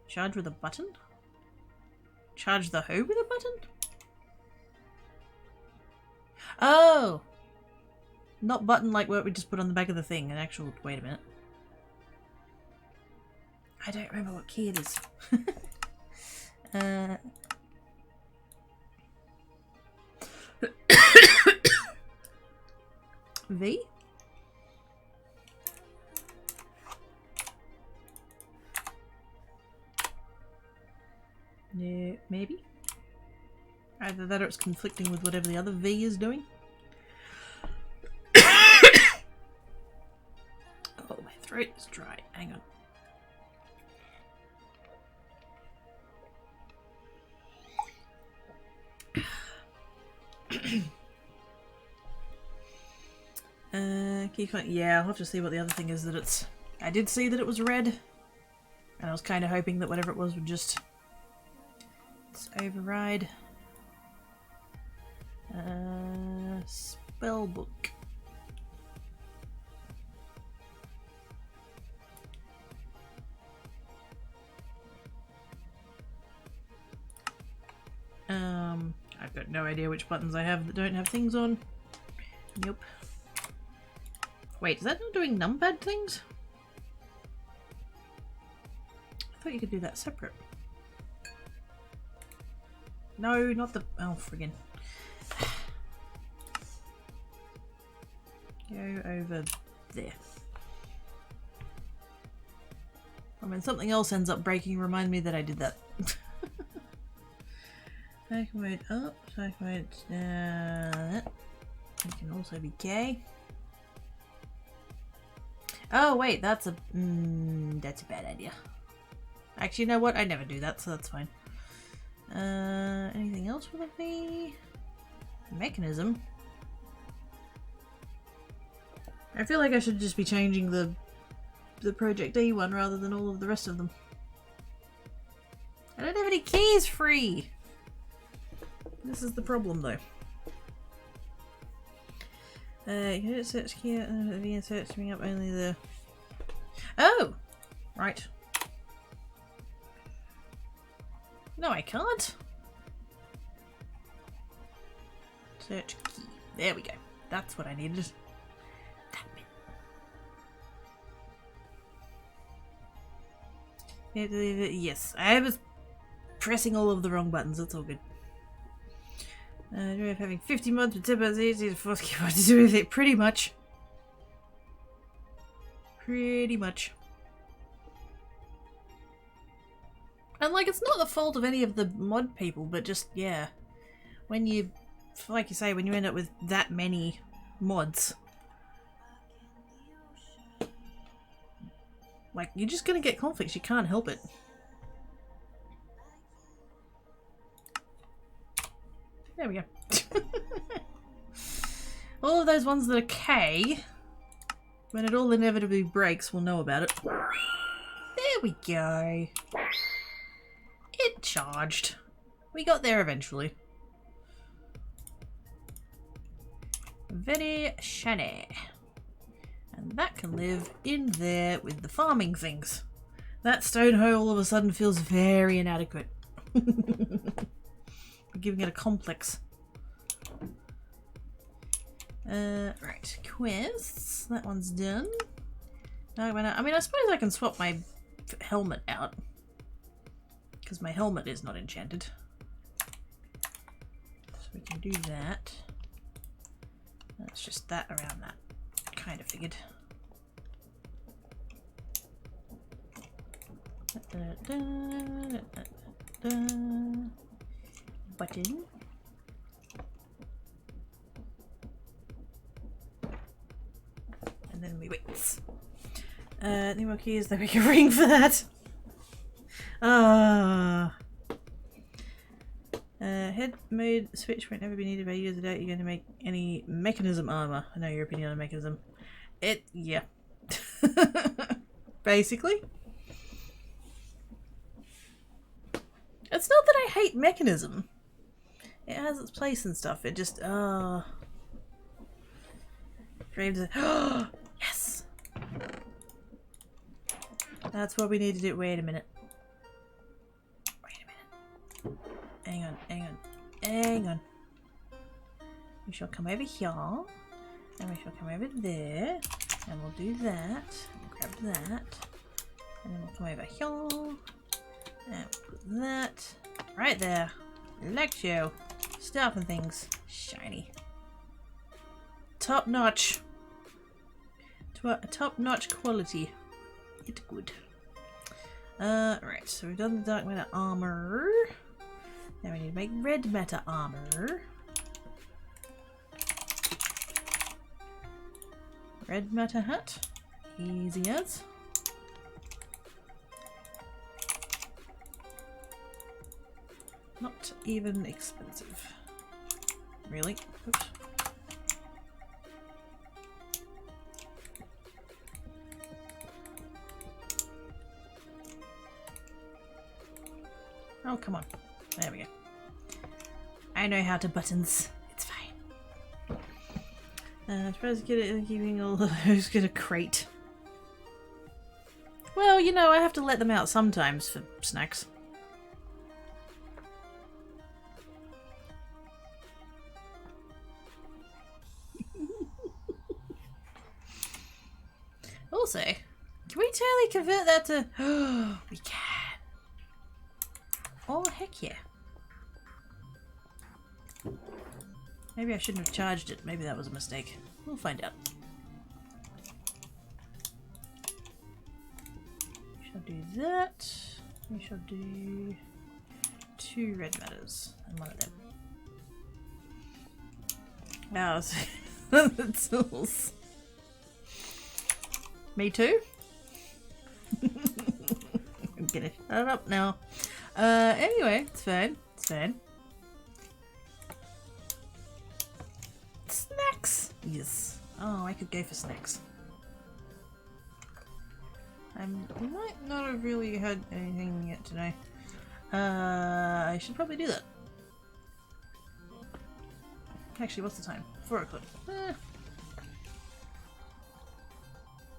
Speaker 1: Charge with a button? Charge the hoe with a button? Oh! Not button like what we just put on the back of the thing. An actual... Wait a minute. I don't remember what key it is. V? No, maybe? Either that or it's conflicting with whatever the other V is doing. Oh, my throat. throat is dry. Hang on. Yeah, I'll have to see what the other thing is that it's... I did see that it was red, and I was kind of hoping that whatever it was would just override. Spellbook. I've got no idea which buttons I have that don't have things on. Nope. Wait, is that not doing numpad things? I thought you could do that separate. No, not the... Oh, friggin'. Go over there. And when something else ends up breaking, remind me that I did that. Cycle mode up, cycle mode down. It can also be K. Oh wait, that's a bad idea. Actually, you know what? I never do that, so that's fine. Anything else with the mechanism? I feel like I should just be changing the Project E one rather than all of the rest of them. I don't have any keys free! This is the problem though. You can hit search key via search to bring up only the... Oh! Right. No, I can't. Search key. There we go. That's what I needed. Yes, I was pressing all of the wrong buttons. That's all good. Having 50 mods with 10 buttons easy to force keyboard to do with it. Pretty much. Pretty much. And like, it's not the fault of any of the mod people, but just, yeah. When you, like you say, when you end up with that many mods, like, you're just gonna get conflicts. You can't help it. There we go. All of those ones that are K, when it all inevitably breaks, we'll know about it. There we go. It charged. We got there eventually. Very shiny. And that can live in there with the farming things. That stone hoe all of a sudden feels very inadequate. We're giving it a complex. Right, quests. That one's done. I mean, I suppose I can swap my helmet out. Because my helmet is not enchanted. So we can do that. That's just that around that. Kind of figured. Button. And then we wait. Any more keys that we can ring for that? Head mode switch won't never be needed by user doubt you're going to make any mechanism armor. I know your opinion on mechanism. Yeah. Basically. It's not that I hate mechanism. It has its place and stuff. It just, Graves. Yes! That's what we need to do. Wait a minute. Hang on, hang on, hang on. We shall come over here, and we shall come over there, and we'll do that, and grab that, and then we'll come over here, and put that right there. Like so. Stuff and things. Shiny. Top notch. Top notch quality. It's good. Right, so we've done the dark matter armor. Now we need to make red matter armor. Red matter hat. Easy as. Not even expensive. Really? Oops. Oh, come on. There we go. I know how to buttons. It's fine. I suppose get it keeping all those get a crate. Well, you know, I have to let them out sometimes for snacks. Also, can we totally convert that to... Oh, we can. Oh, heck yeah. Maybe I shouldn't have charged it. Maybe that was a mistake. We'll find out. We shall do that. We shall do 2 red matters and 1 of them. Wow, the tools. Me too? I'm gonna shut it up now. Anyway, it's fine. It's fine. Snacks! Yes. Oh, I could go for snacks. I might not have really had anything yet today. I should probably do that. Actually, what's the time? 4 o'clock.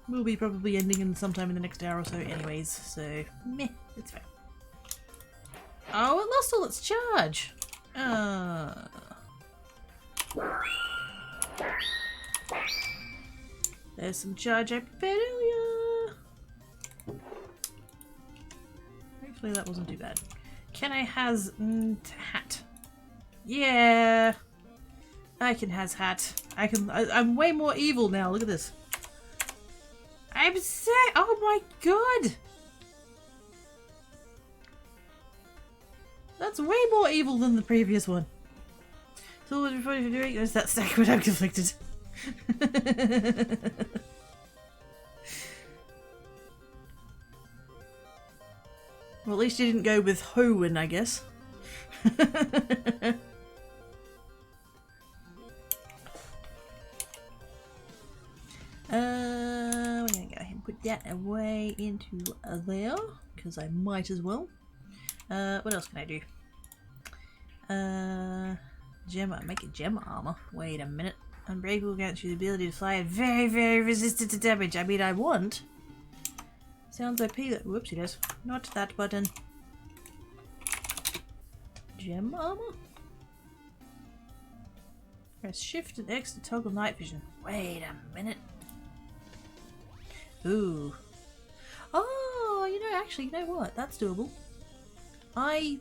Speaker 1: We'll be probably ending in sometime in the next hour or so anyways, so meh, it's fine. Oh, it lost all its charge! There's some charge I prepared earlier! Hopefully that wasn't too bad. Can I has hat? Yeah! I can has hat. I'm way more evil now, look at this. I'm sick! Oh my god! That's way more evil than the previous one. So what before you're doing is that stack when I'm conflicted. Well, at least you didn't go with Hoenn, I guess. We're gonna go ahead and put that away into there, because I might as well. What else can I do? Gem, make a gem armor. Wait a minute. Unbreakable grants you the ability to fly and very, very resistant to damage. I mean, I want. Sounds OP. Whoops, it is. Not that button. Gem armor? Press shift and X to toggle night vision. Wait a minute. Ooh. Oh, you know, actually, you know what? That's doable. I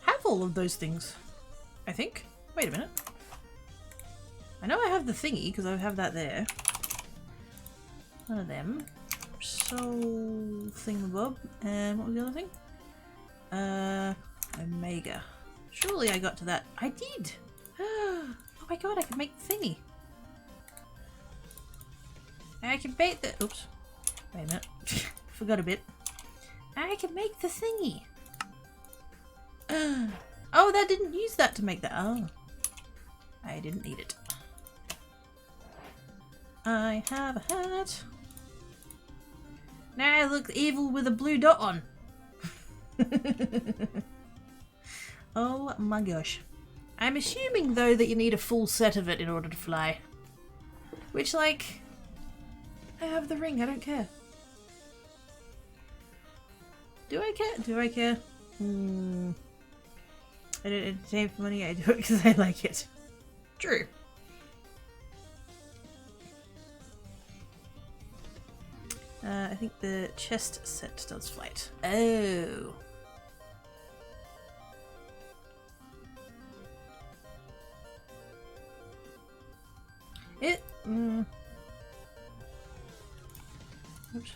Speaker 1: have all of those things, I think. Wait a minute. I know I have the thingy, because I have that there. One of them. Soul thingamabob. And what was the other thing? Omega. Surely I got to that. I did! Oh my god, I can make the thingy. I can make the... Oops. Wait a minute. Forgot a bit. I can make the thingy. Oh, that didn't use that to make that. Oh. I didn't need it. I have a hat. Now I look evil with a blue dot on. Oh my gosh. I'm assuming though that you need a full set of it in order to fly. Which, like, I have the ring, I don't care. Do I care? Do I care? I don't entertain for money, I do it because I like it. True. I think the chest set does flight. Oh. It. Oops.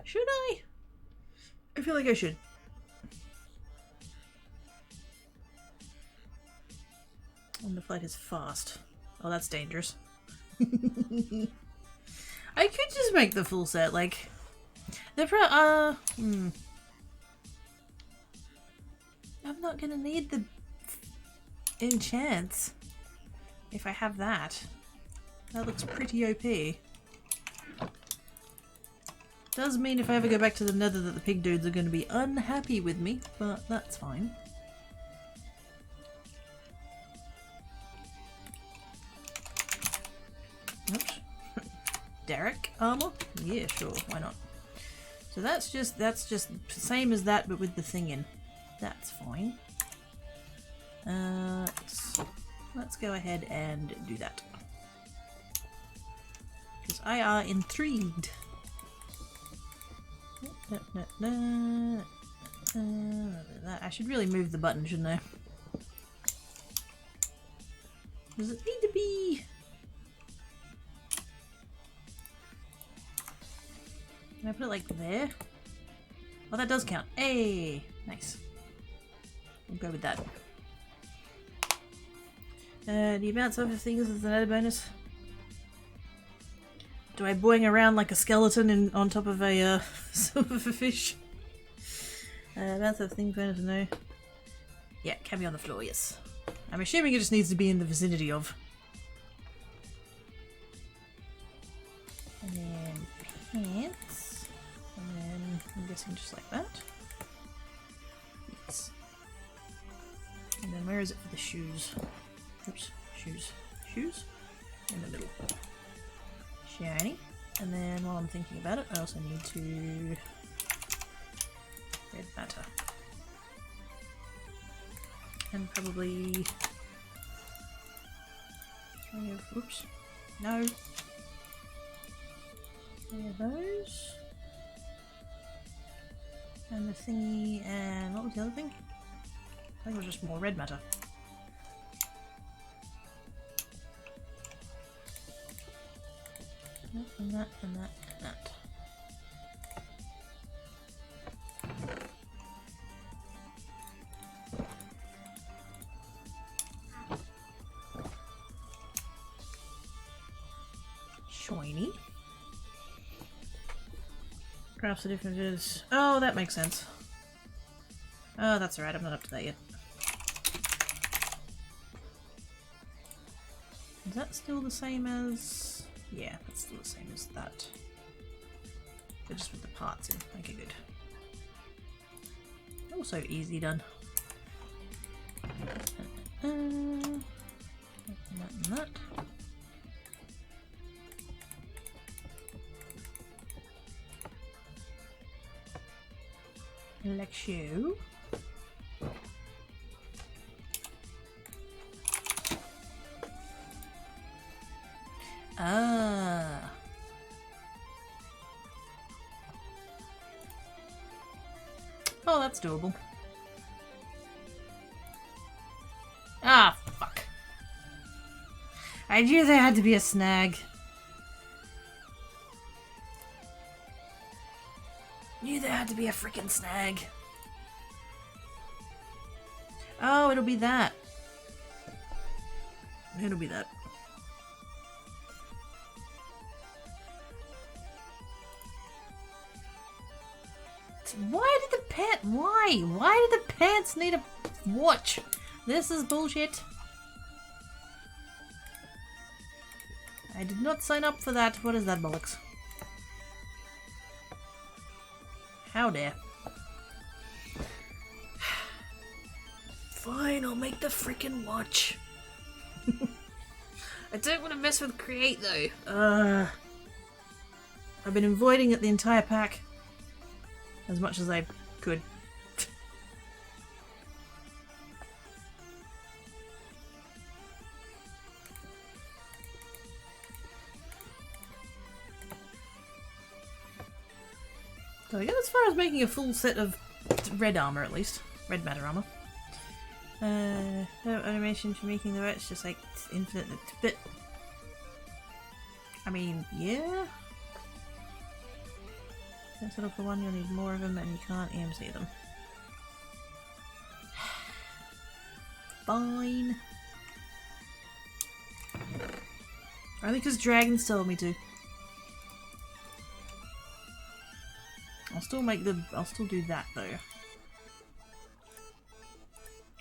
Speaker 1: Should I? I feel like I should. And the flight is fast. Oh, that's dangerous. I could just make the full set, like... I'm not gonna need the enchants if I have that. That looks pretty OP. Does mean if I ever go back to the nether that the pig dudes are going to be unhappy with me, but that's fine. Oops. Derek armor? Yeah, sure, why not? So that's just same as that but with the thing in. That's fine. Let's go ahead and do that. Because I are intrigued. I should really move the button, shouldn't I? Does it need to be? Can I put it like there? Oh, that does count. Hey, nice. We'll go with that. Do you bounce over things as an added bonus? Do I boing around like a skeleton on top of a silverfish? Bounce over things bonus, no. Yeah, can be on the floor, yes. I'm assuming it just needs to be in the vicinity of. And then pants. And then I'm guessing just like that. Yes. And then where is it for the shoes? Oops, shoes. Shoes? In the middle. Shiny. And then while I'm thinking about it, I also need to... red matter. And probably... oops. No. Three of those. And the thingy, and what was the other thing? I think it was just more red matter. And that, and that, and that. Shiny. Crafts the differences. Oh, that makes sense. Oh, that's alright, I'm not up to that yet. Is that still the same as... yeah, that's still the same as that. But just with the parts in. Okay, good. Also easy done. And that and that. Like so. Ah. Oh, that's doable. Ah, fuck. I knew there had to be a snag. Knew there had to be a freaking snag. Oh, it'll be that. It'll be that. Why did the pant? Why? Why did the pants need a watch? This is bullshit. I did not sign up for that. What is that bollocks? How dare. Fine, I'll make the freaking watch. I don't want to mess with create though. I've been avoiding it the entire pack. As much as I could. So I get as far as making a full set of red armor at least. Red matter armor. Animation for making the rest just like infinite bit. I mean, yeah. Don't settle for one, you'll need more of them and you can't EMC them. Fine. Only because dragons told me to. I'll still do that though.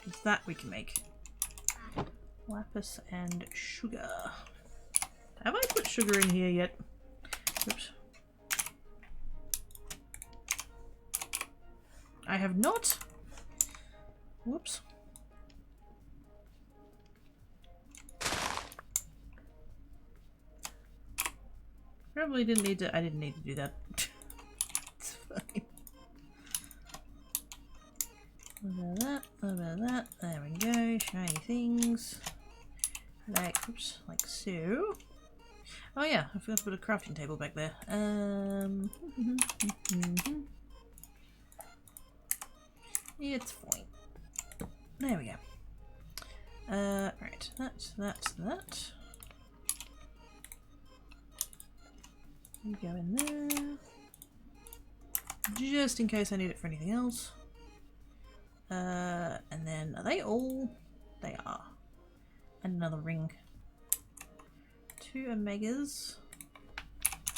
Speaker 1: Because that we can make. Lapis and sugar. Have I put sugar in here yet? Oops. I have not. Whoops. Probably didn't need to. I didn't need to do that. It's fine. A bit of that. There we go. Shiny things. Like, oops, like so. Oh yeah, I forgot to put a crafting table back there. It's fine. There we go. Right, that. You go in there. Just in case I need it for anything else. And then, are they all? They are. And another ring. 2 omegas.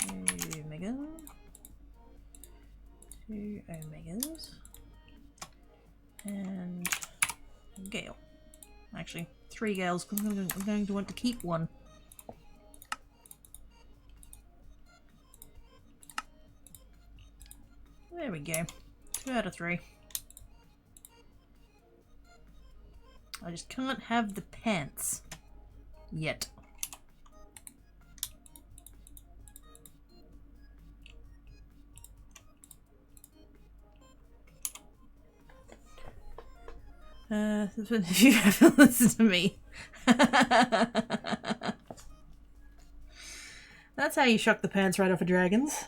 Speaker 1: 2 omega. 2 omegas. And a gale. Actually, 3 gales because I'm going to want to keep one. There we go. 2 out of 3. I just can't have the pants yet. If you haven't listened to me. That's how you shock the pants right off of dragons.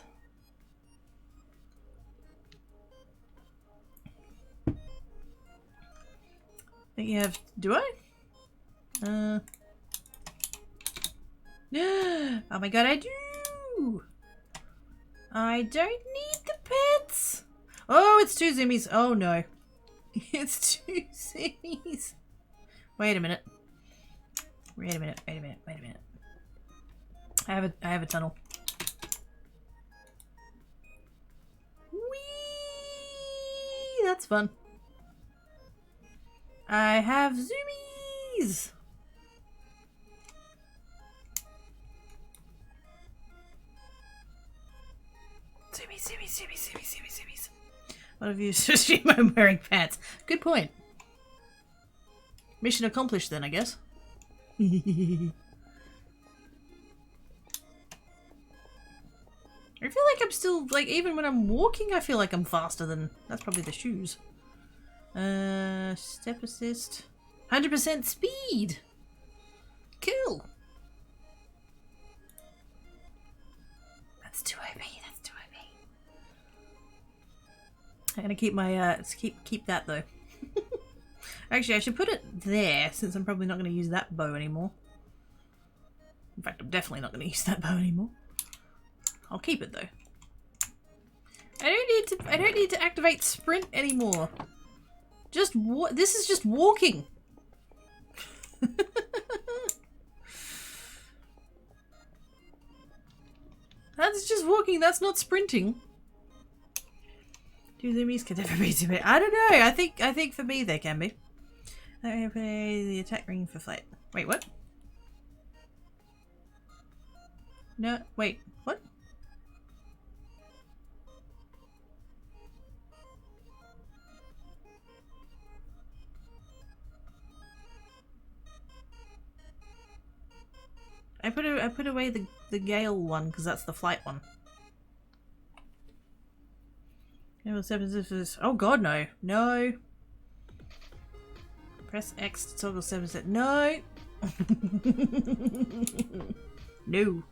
Speaker 1: Think you have... Do I? Oh my god, I do! I don't need the pants! Oh, it's 2 zoomies. Oh no. It's 2 zoomies. Wait a minute. Wait a minute. I have a tunnel. Whee! That's fun. I have zoomies! Zoomies. One of you stream I'm wearing pants. Good point. Mission accomplished then, I guess. I feel like I'm still, like, even when I'm walking, I feel like I'm faster than... That's probably the shoes. Step assist. 100% speed! Cool! That's 2 OP, that's 2 OP. I'm gonna keep my, keep that though. Actually, I should put it there, since I'm probably not gonna use that bow anymore. In fact, I'm definitely not gonna use that bow anymore. I'll keep it though. I don't need to activate sprint anymore. Just this is just walking. That's just walking, that's not sprinting. 2 zoomies can never be too big. I don't know, I think for me they can be. Let me play the attack ring for flight. Wait, what? No, wait, what? I put away the Gale one because that's the flight one. Oh god, no. No. Press X to toggle 7%. No. No.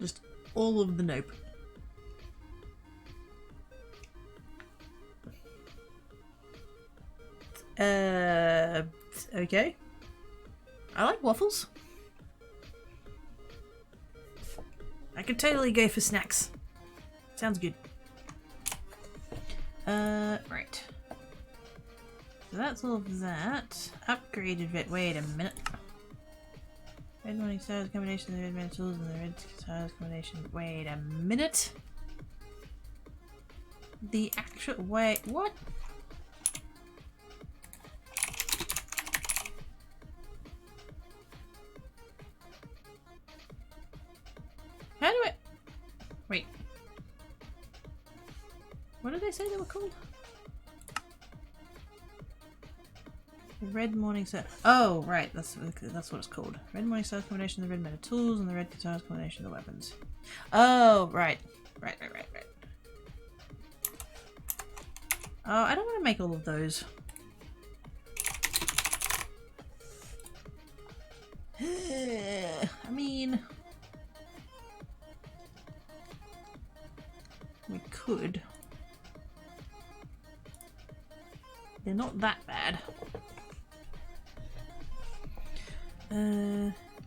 Speaker 1: Just all of the nope. Okay. I like waffles. I could totally go for snacks. Sounds good. Right. So that's all of that. Upgraded vet. Wait a minute. Red morning stars combination of the red mana tools and the red stars combination. Wait a minute. The actual. Wait, what? How do I. Wait. What did they say they were called? Red Morning Star. Oh, right. That's what it's called. Red Morning Star combination of the red mana tools and the red guitars combination of the weapons. Oh, right. Right. Oh, I don't want to make all of those. I mean, we could. They're not that bad.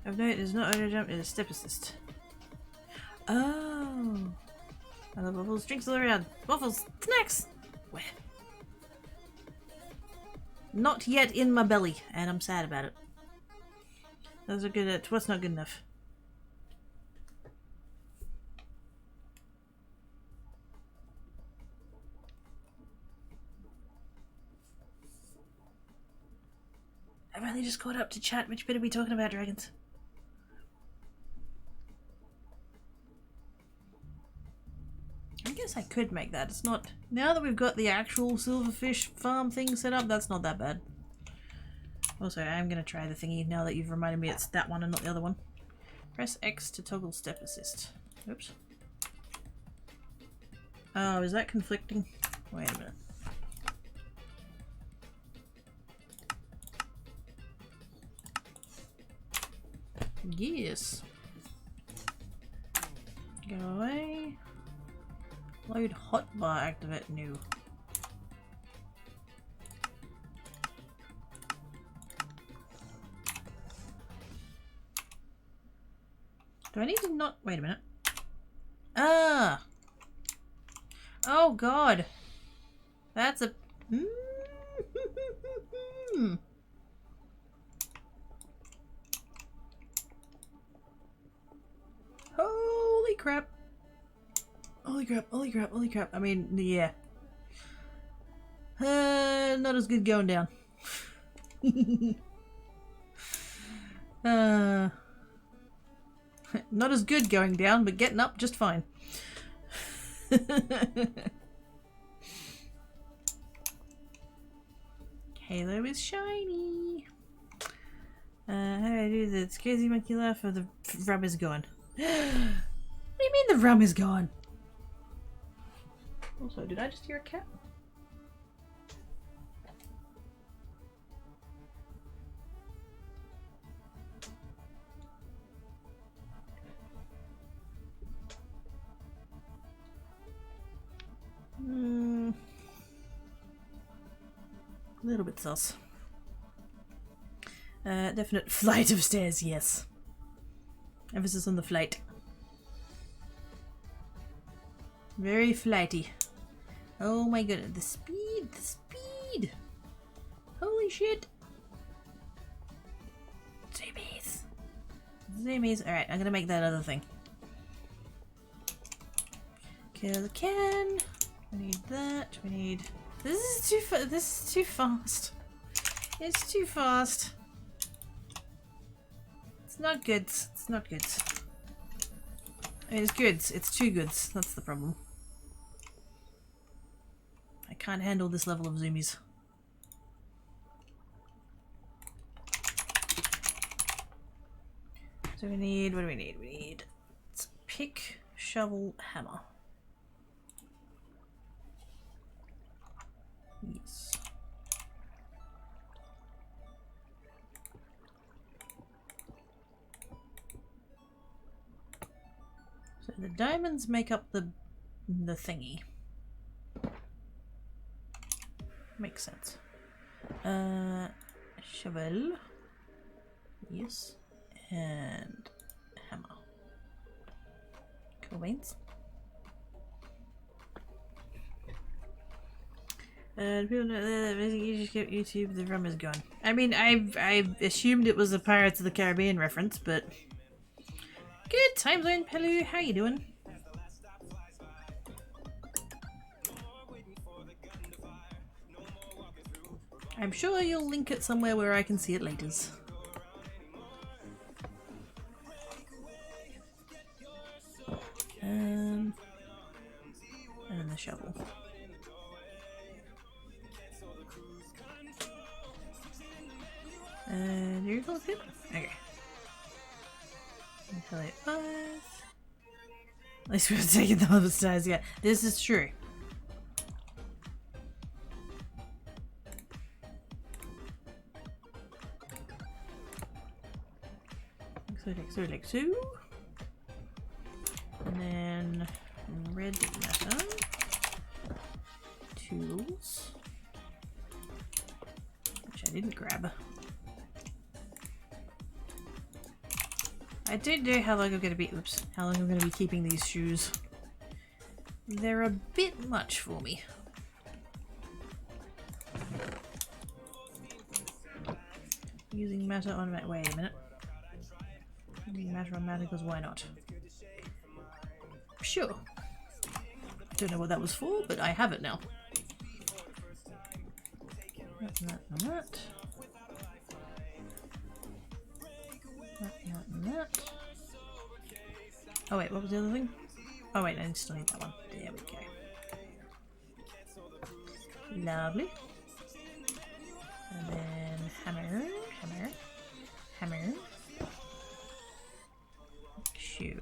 Speaker 1: I've noted it's not auto jump, it's a step assist. Oh. I love waffles, drinks all around. Waffles, snacks! Where? Not yet in my belly, and I'm sad about it. Those are good at what's not good enough. I've only just caught up to chat, which bit are we talking about, dragons? I guess I could make that. It's not... Now that we've got the actual silverfish farm thing set up, that's not that bad. Also, I am going to try the thingy now that you've reminded me it's that one and not the other one. Press X to toggle step assist. Oops. Oh, is that conflicting? Wait a minute. Yes. Go away. Load hotbar, activate new. Do I need to not... Wait a minute. Ah! Oh god! That's a... Holy crap. Holy crap, holy crap, holy crap. I mean, yeah. Not as good going down. Not as good going down, but getting up just fine. Halo is shiny. How do I do the crazy monkey laugh or the rum is gone? What do you mean the rum is gone? Also, did I just hear a cat? A little bit sus. Definite flight of stairs, yes. Emphasis on the flight. Very flighty. Oh my goodness, the speed, the speed! Holy shit! Zoomies! Zoomies. Alright, I'm gonna make that other thing. Kill the can. We need that. We need... This is too fast. It's too fast. It's not good. It's not good. I mean, it's good. It's too good. That's the problem. I can't handle this level of zoomies. So we need... What do we need? We need... It's pick, shovel, hammer. Yes. So the diamonds make up the thingy. Makes sense. Shovel. Yes. And hammer. Cool beans. People know that you just get YouTube, the rum is gone. I mean, I assumed it was a Pirates of the Caribbean reference, but good time zone, Pelu. How you doing? I'm sure you'll link it somewhere where I can see it later. And then the shovel. And here's all good. Okay. Until it was. At least we've taken the other sides. Yeah, this is true. Like so. And then red matter. Tools. Which I didn't grab. I don't know how long I'm gonna be how long I'm gonna be keeping these shoes. They're a bit much for me. Using matter on my wait a minute. Using matter on matter because why not? Sure. I don't know what that was for, but I have it now. That, and that. That. Oh wait, what was the other thing? Oh wait, I still need that one. There we go. Lovely. And then hammer. Shoe.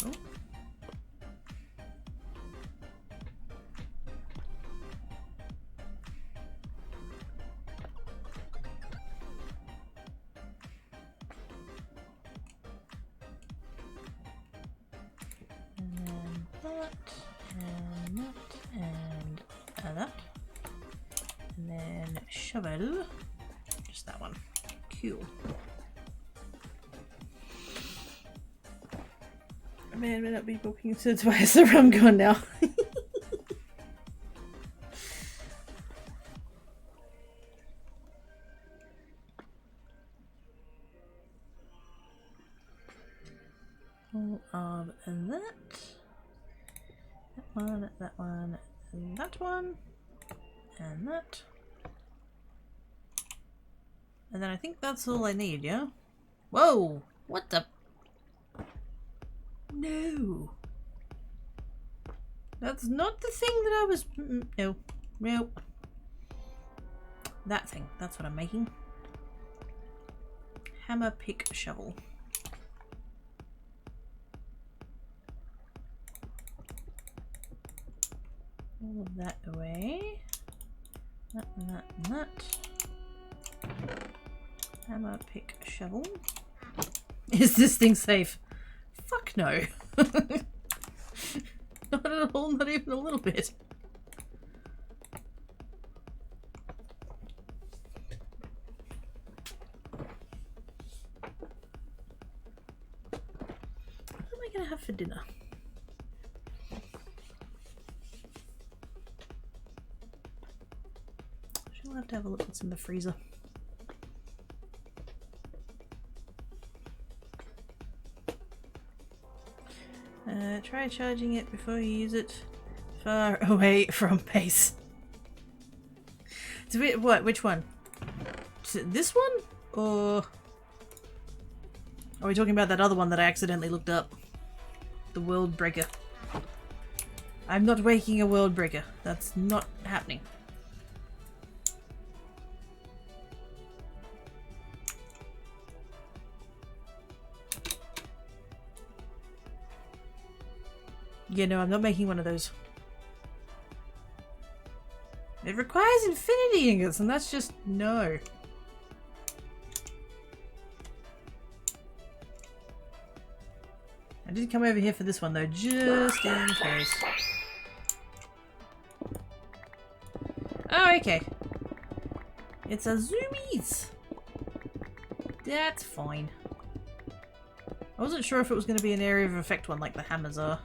Speaker 1: And then shovel. Just that one. Cool. Man, may not be booking to twice the rum gone now. All of that. That one, and that one, and that. And then I think that's all I need, yeah? Whoa! What the? No! That's not the thing that I was... No. Nope. That thing. That's what I'm making. Hammer, pick, shovel. All of that away. That and that and that. Hammer, pick, shovel. Is this thing safe? Fuck no. Not at all, not even a little bit. What am I gonna have for dinner? I'll have to have a look what's in the freezer. Try charging it before you use it. Far away from base. What? Which one? This one? Or are we talking about that other one that I accidentally looked up? The World Breaker. I'm not making a World Breaker. That's not happening. Yeah, no, I'm not making one of those. It requires infinity ingots, and that's just no. I did come over here for this one though, just in case. Oh, okay. It's a zoomies. That's fine. I wasn't sure if it was going to be an area of effect one like the hammers are.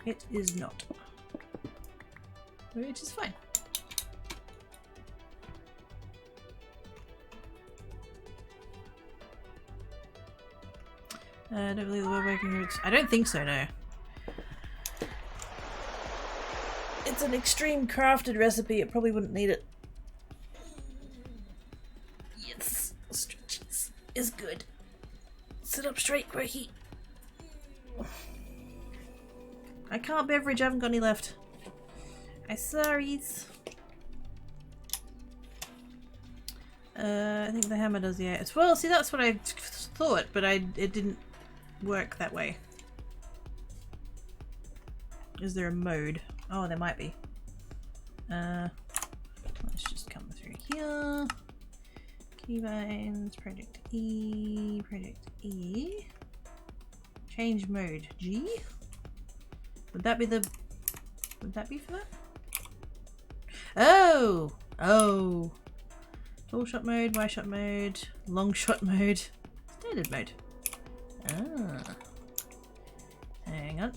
Speaker 1: It is not. Which is fine. I don't believe the word working roots. I don't think so, no. It's an extreme crafted recipe, it probably wouldn't need it. Yes, stretches is good. Sit up straight, Quirky. I can't beverage, I haven't got any left. I'm sorry. I think the hammer does, yeah. It's, well, see, that's what I thought, but it didn't work that way. Is there a mode? Oh, there might be. Let's just come through here. Keybinds, Project E, change mode, G? Would that be the... Would that be for that? Oh! Oh! Tall shot mode, wide shot mode, long shot mode, standard mode. Ah. Hang on.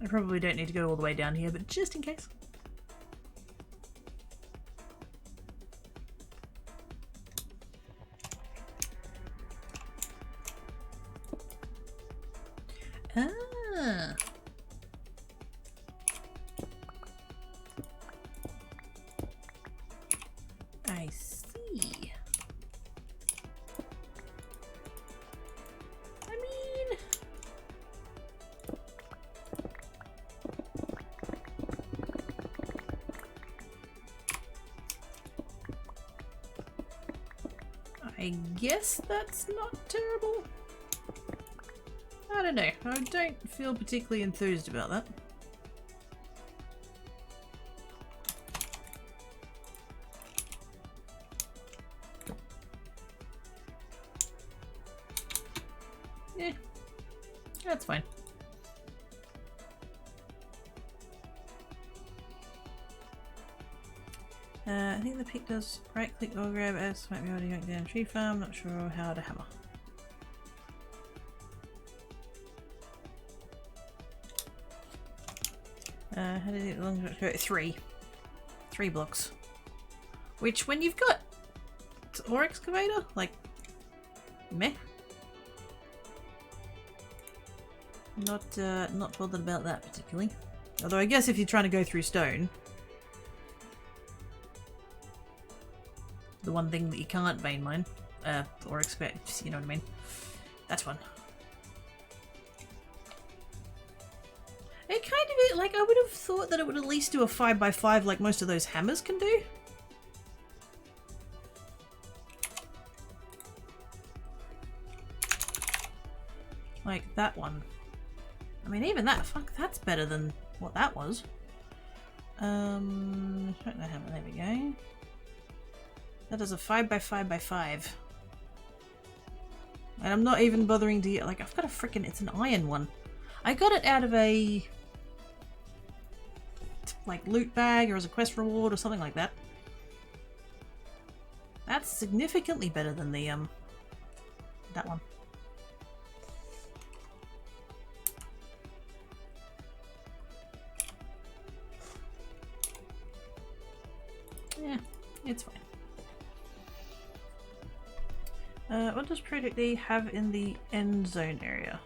Speaker 1: I probably don't need to go all the way down here, but just in case. Ah. I see. I mean... I guess that's not terrible. I don't know. I don't feel particularly enthused about that. Yeah, that's fine. I think the pick does right click or grab as might be already going down a tree farm, not sure how to hammer. How did it long go? Three blocks. Which when you've got ore excavator, like meh. Not bothered about that particularly. Although I guess if you're trying to go through stone, the one thing that you can't vein mine, or expect, you know what I mean? That's one. It kind of, like, I would have thought that it would at least do a 5x5 like most of those hammers can do. Like that one. I mean, even that, fuck, that's better than what that was. Right, the hammer, there we go. That does a 5x5x5. And I'm not even bothering to get, like, I've got a freaking, it's an iron one. I got it out of a, like, loot bag or as a quest reward or something like that. That's significantly better than the, that one. Yeah, it's fine. What does Project E have in the end zone area?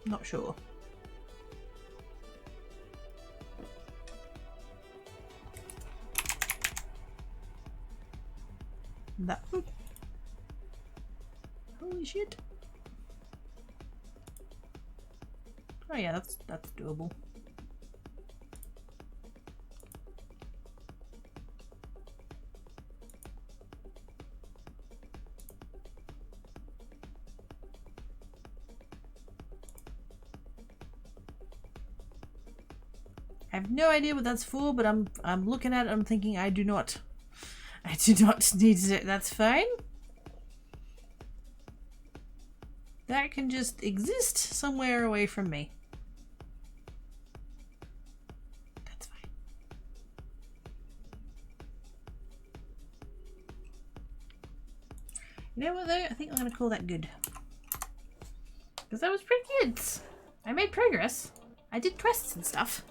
Speaker 1: Not sure. That one? Holy shit. Oh yeah, that's doable. I have no idea what that's for, but I'm looking at it, I'm thinking I do not need to, that's fine. That can just exist somewhere away from me. That's fine. You know what though? I think I'm gonna call that good. Because that was pretty good. I made progress. I did quests and stuff.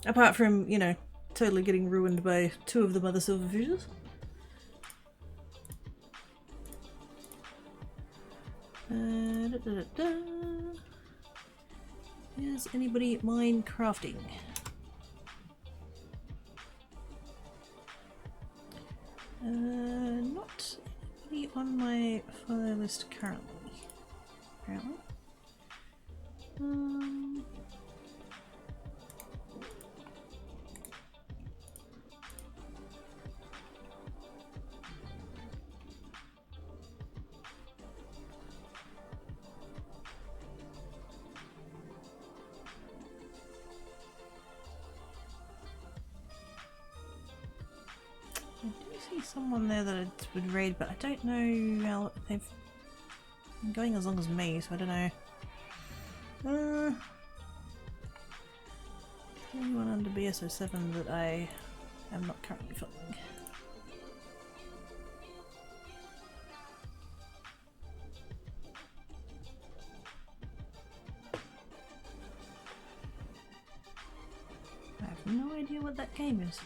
Speaker 1: Apart from, you know, totally getting ruined by 2 of the mother silverfishes. Is anybody mind crafting? Not anybody on my follow list currently. Apparently. I do see someone there that I would raid, but I don't know how they've been going as long as me, so I don't know. Anyone under BSO7 that I am not currently following? I have no idea what that game is.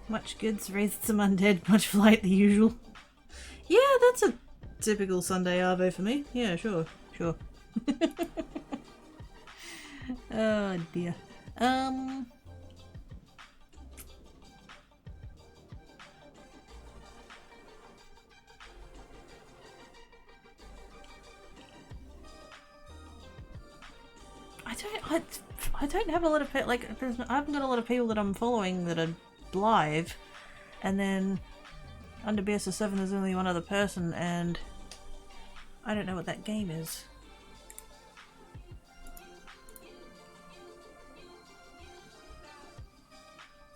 Speaker 1: Much goods, raised some undead, much flight, the usual. Yeah, that's a typical Sunday arvo for me. Yeah, sure. Oh dear. I don't have a lot of I haven't got a lot of people that I'm following that are live, and then under BSS7 there's only one other person, and I don't know what that game is.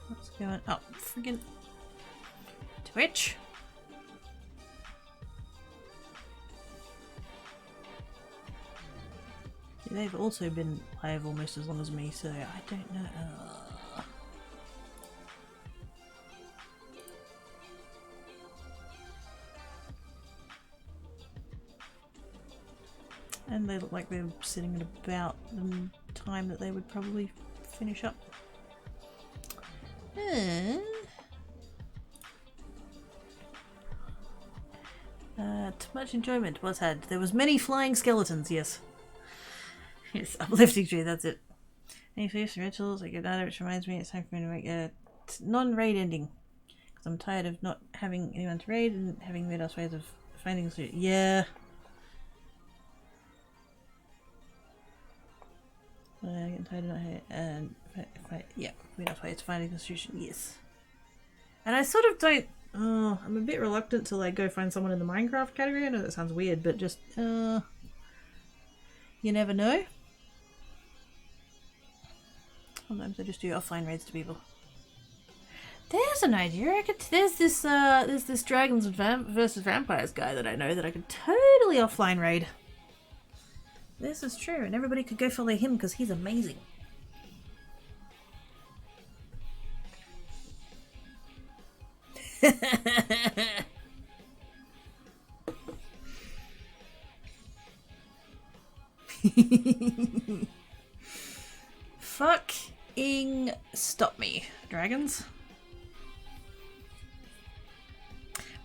Speaker 1: What's going? Oh, friggin' Twitch. They've also been live almost as long as me, so I don't know. And they look like they're sitting at about the time that they would probably finish up. Too much enjoyment was had. There was many flying skeletons, yes. Yes, uplifting tree, that's it. Any feasts and rituals, I get that, which reminds me it's time for me to make a non-raid ending. Because I'm tired of not having anyone to raid and having weird ass ways of finding the solution. Yeah. Getting tired of not having and yeah, weird ass ways of finding the solution, yes. And I sort of don't I'm a bit reluctant to like go find someone in the Minecraft category. I know that sounds weird, but just you never know. Sometimes I just do offline raids to people. There's an idea. There's this Dragons versus Vampires guy that I know that I could totally offline raid. This is true, and everybody could go follow him because he's amazing. Fucking stop me, dragons.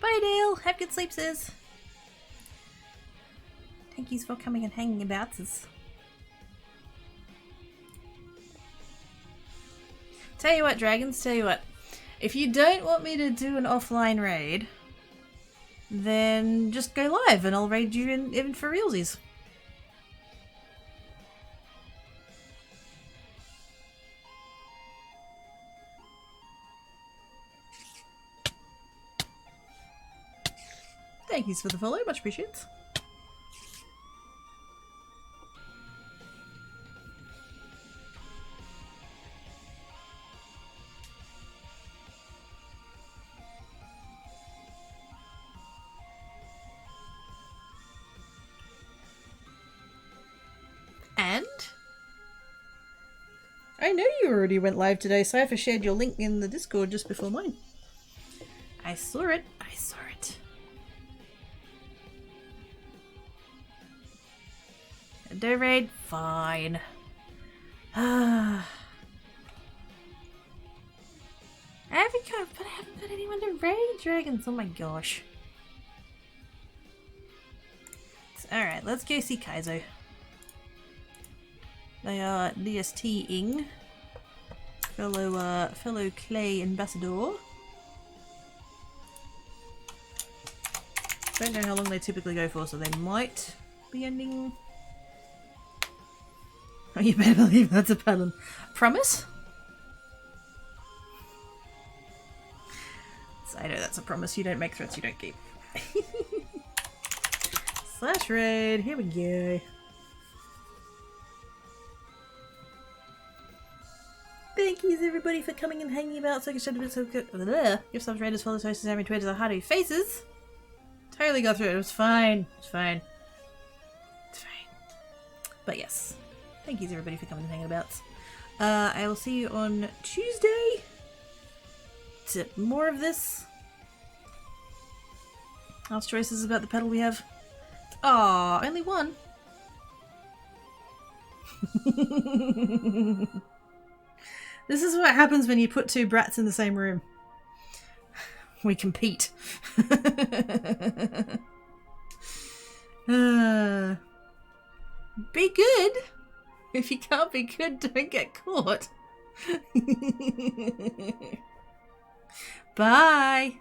Speaker 1: Bye, Dale. Have good sleep, sis. Thank you for coming and hanging about us. Tell you what, dragons, tell you what. If you don't want me to do an offline raid, then just go live and I'll raid you in for realsies. Thank you for the follow, much appreciated. I know you already went live today, Cypher shared your link in the Discord just before mine. I saw it. I saw it. Do raid? Fine. I haven't got anyone to raid dragons. Oh my gosh. Alright, let's go see Kaizo. They are DST-ing. Fellow Clay Ambassador. Don't know how long they typically go for, so they might be ending. Oh, you better believe that's a pattern. Promise? So I know that's a promise. You don't make threats you don't keep. Slash raid. Here we go. Thank yous everybody for coming and hanging about. So good. Give subs, raiders, follows, hosts, and tweeters are hardy faces. Totally got through it. It was fine. It's fine. It's fine. But yes. Thank yous everybody for coming and hanging about. I will see you on Tuesday. To more of this. Last choices about the pedal we have. Aw, only one. This is what happens when you put two brats in the same room. We compete. Be good. If you can't be good, don't get caught. Bye.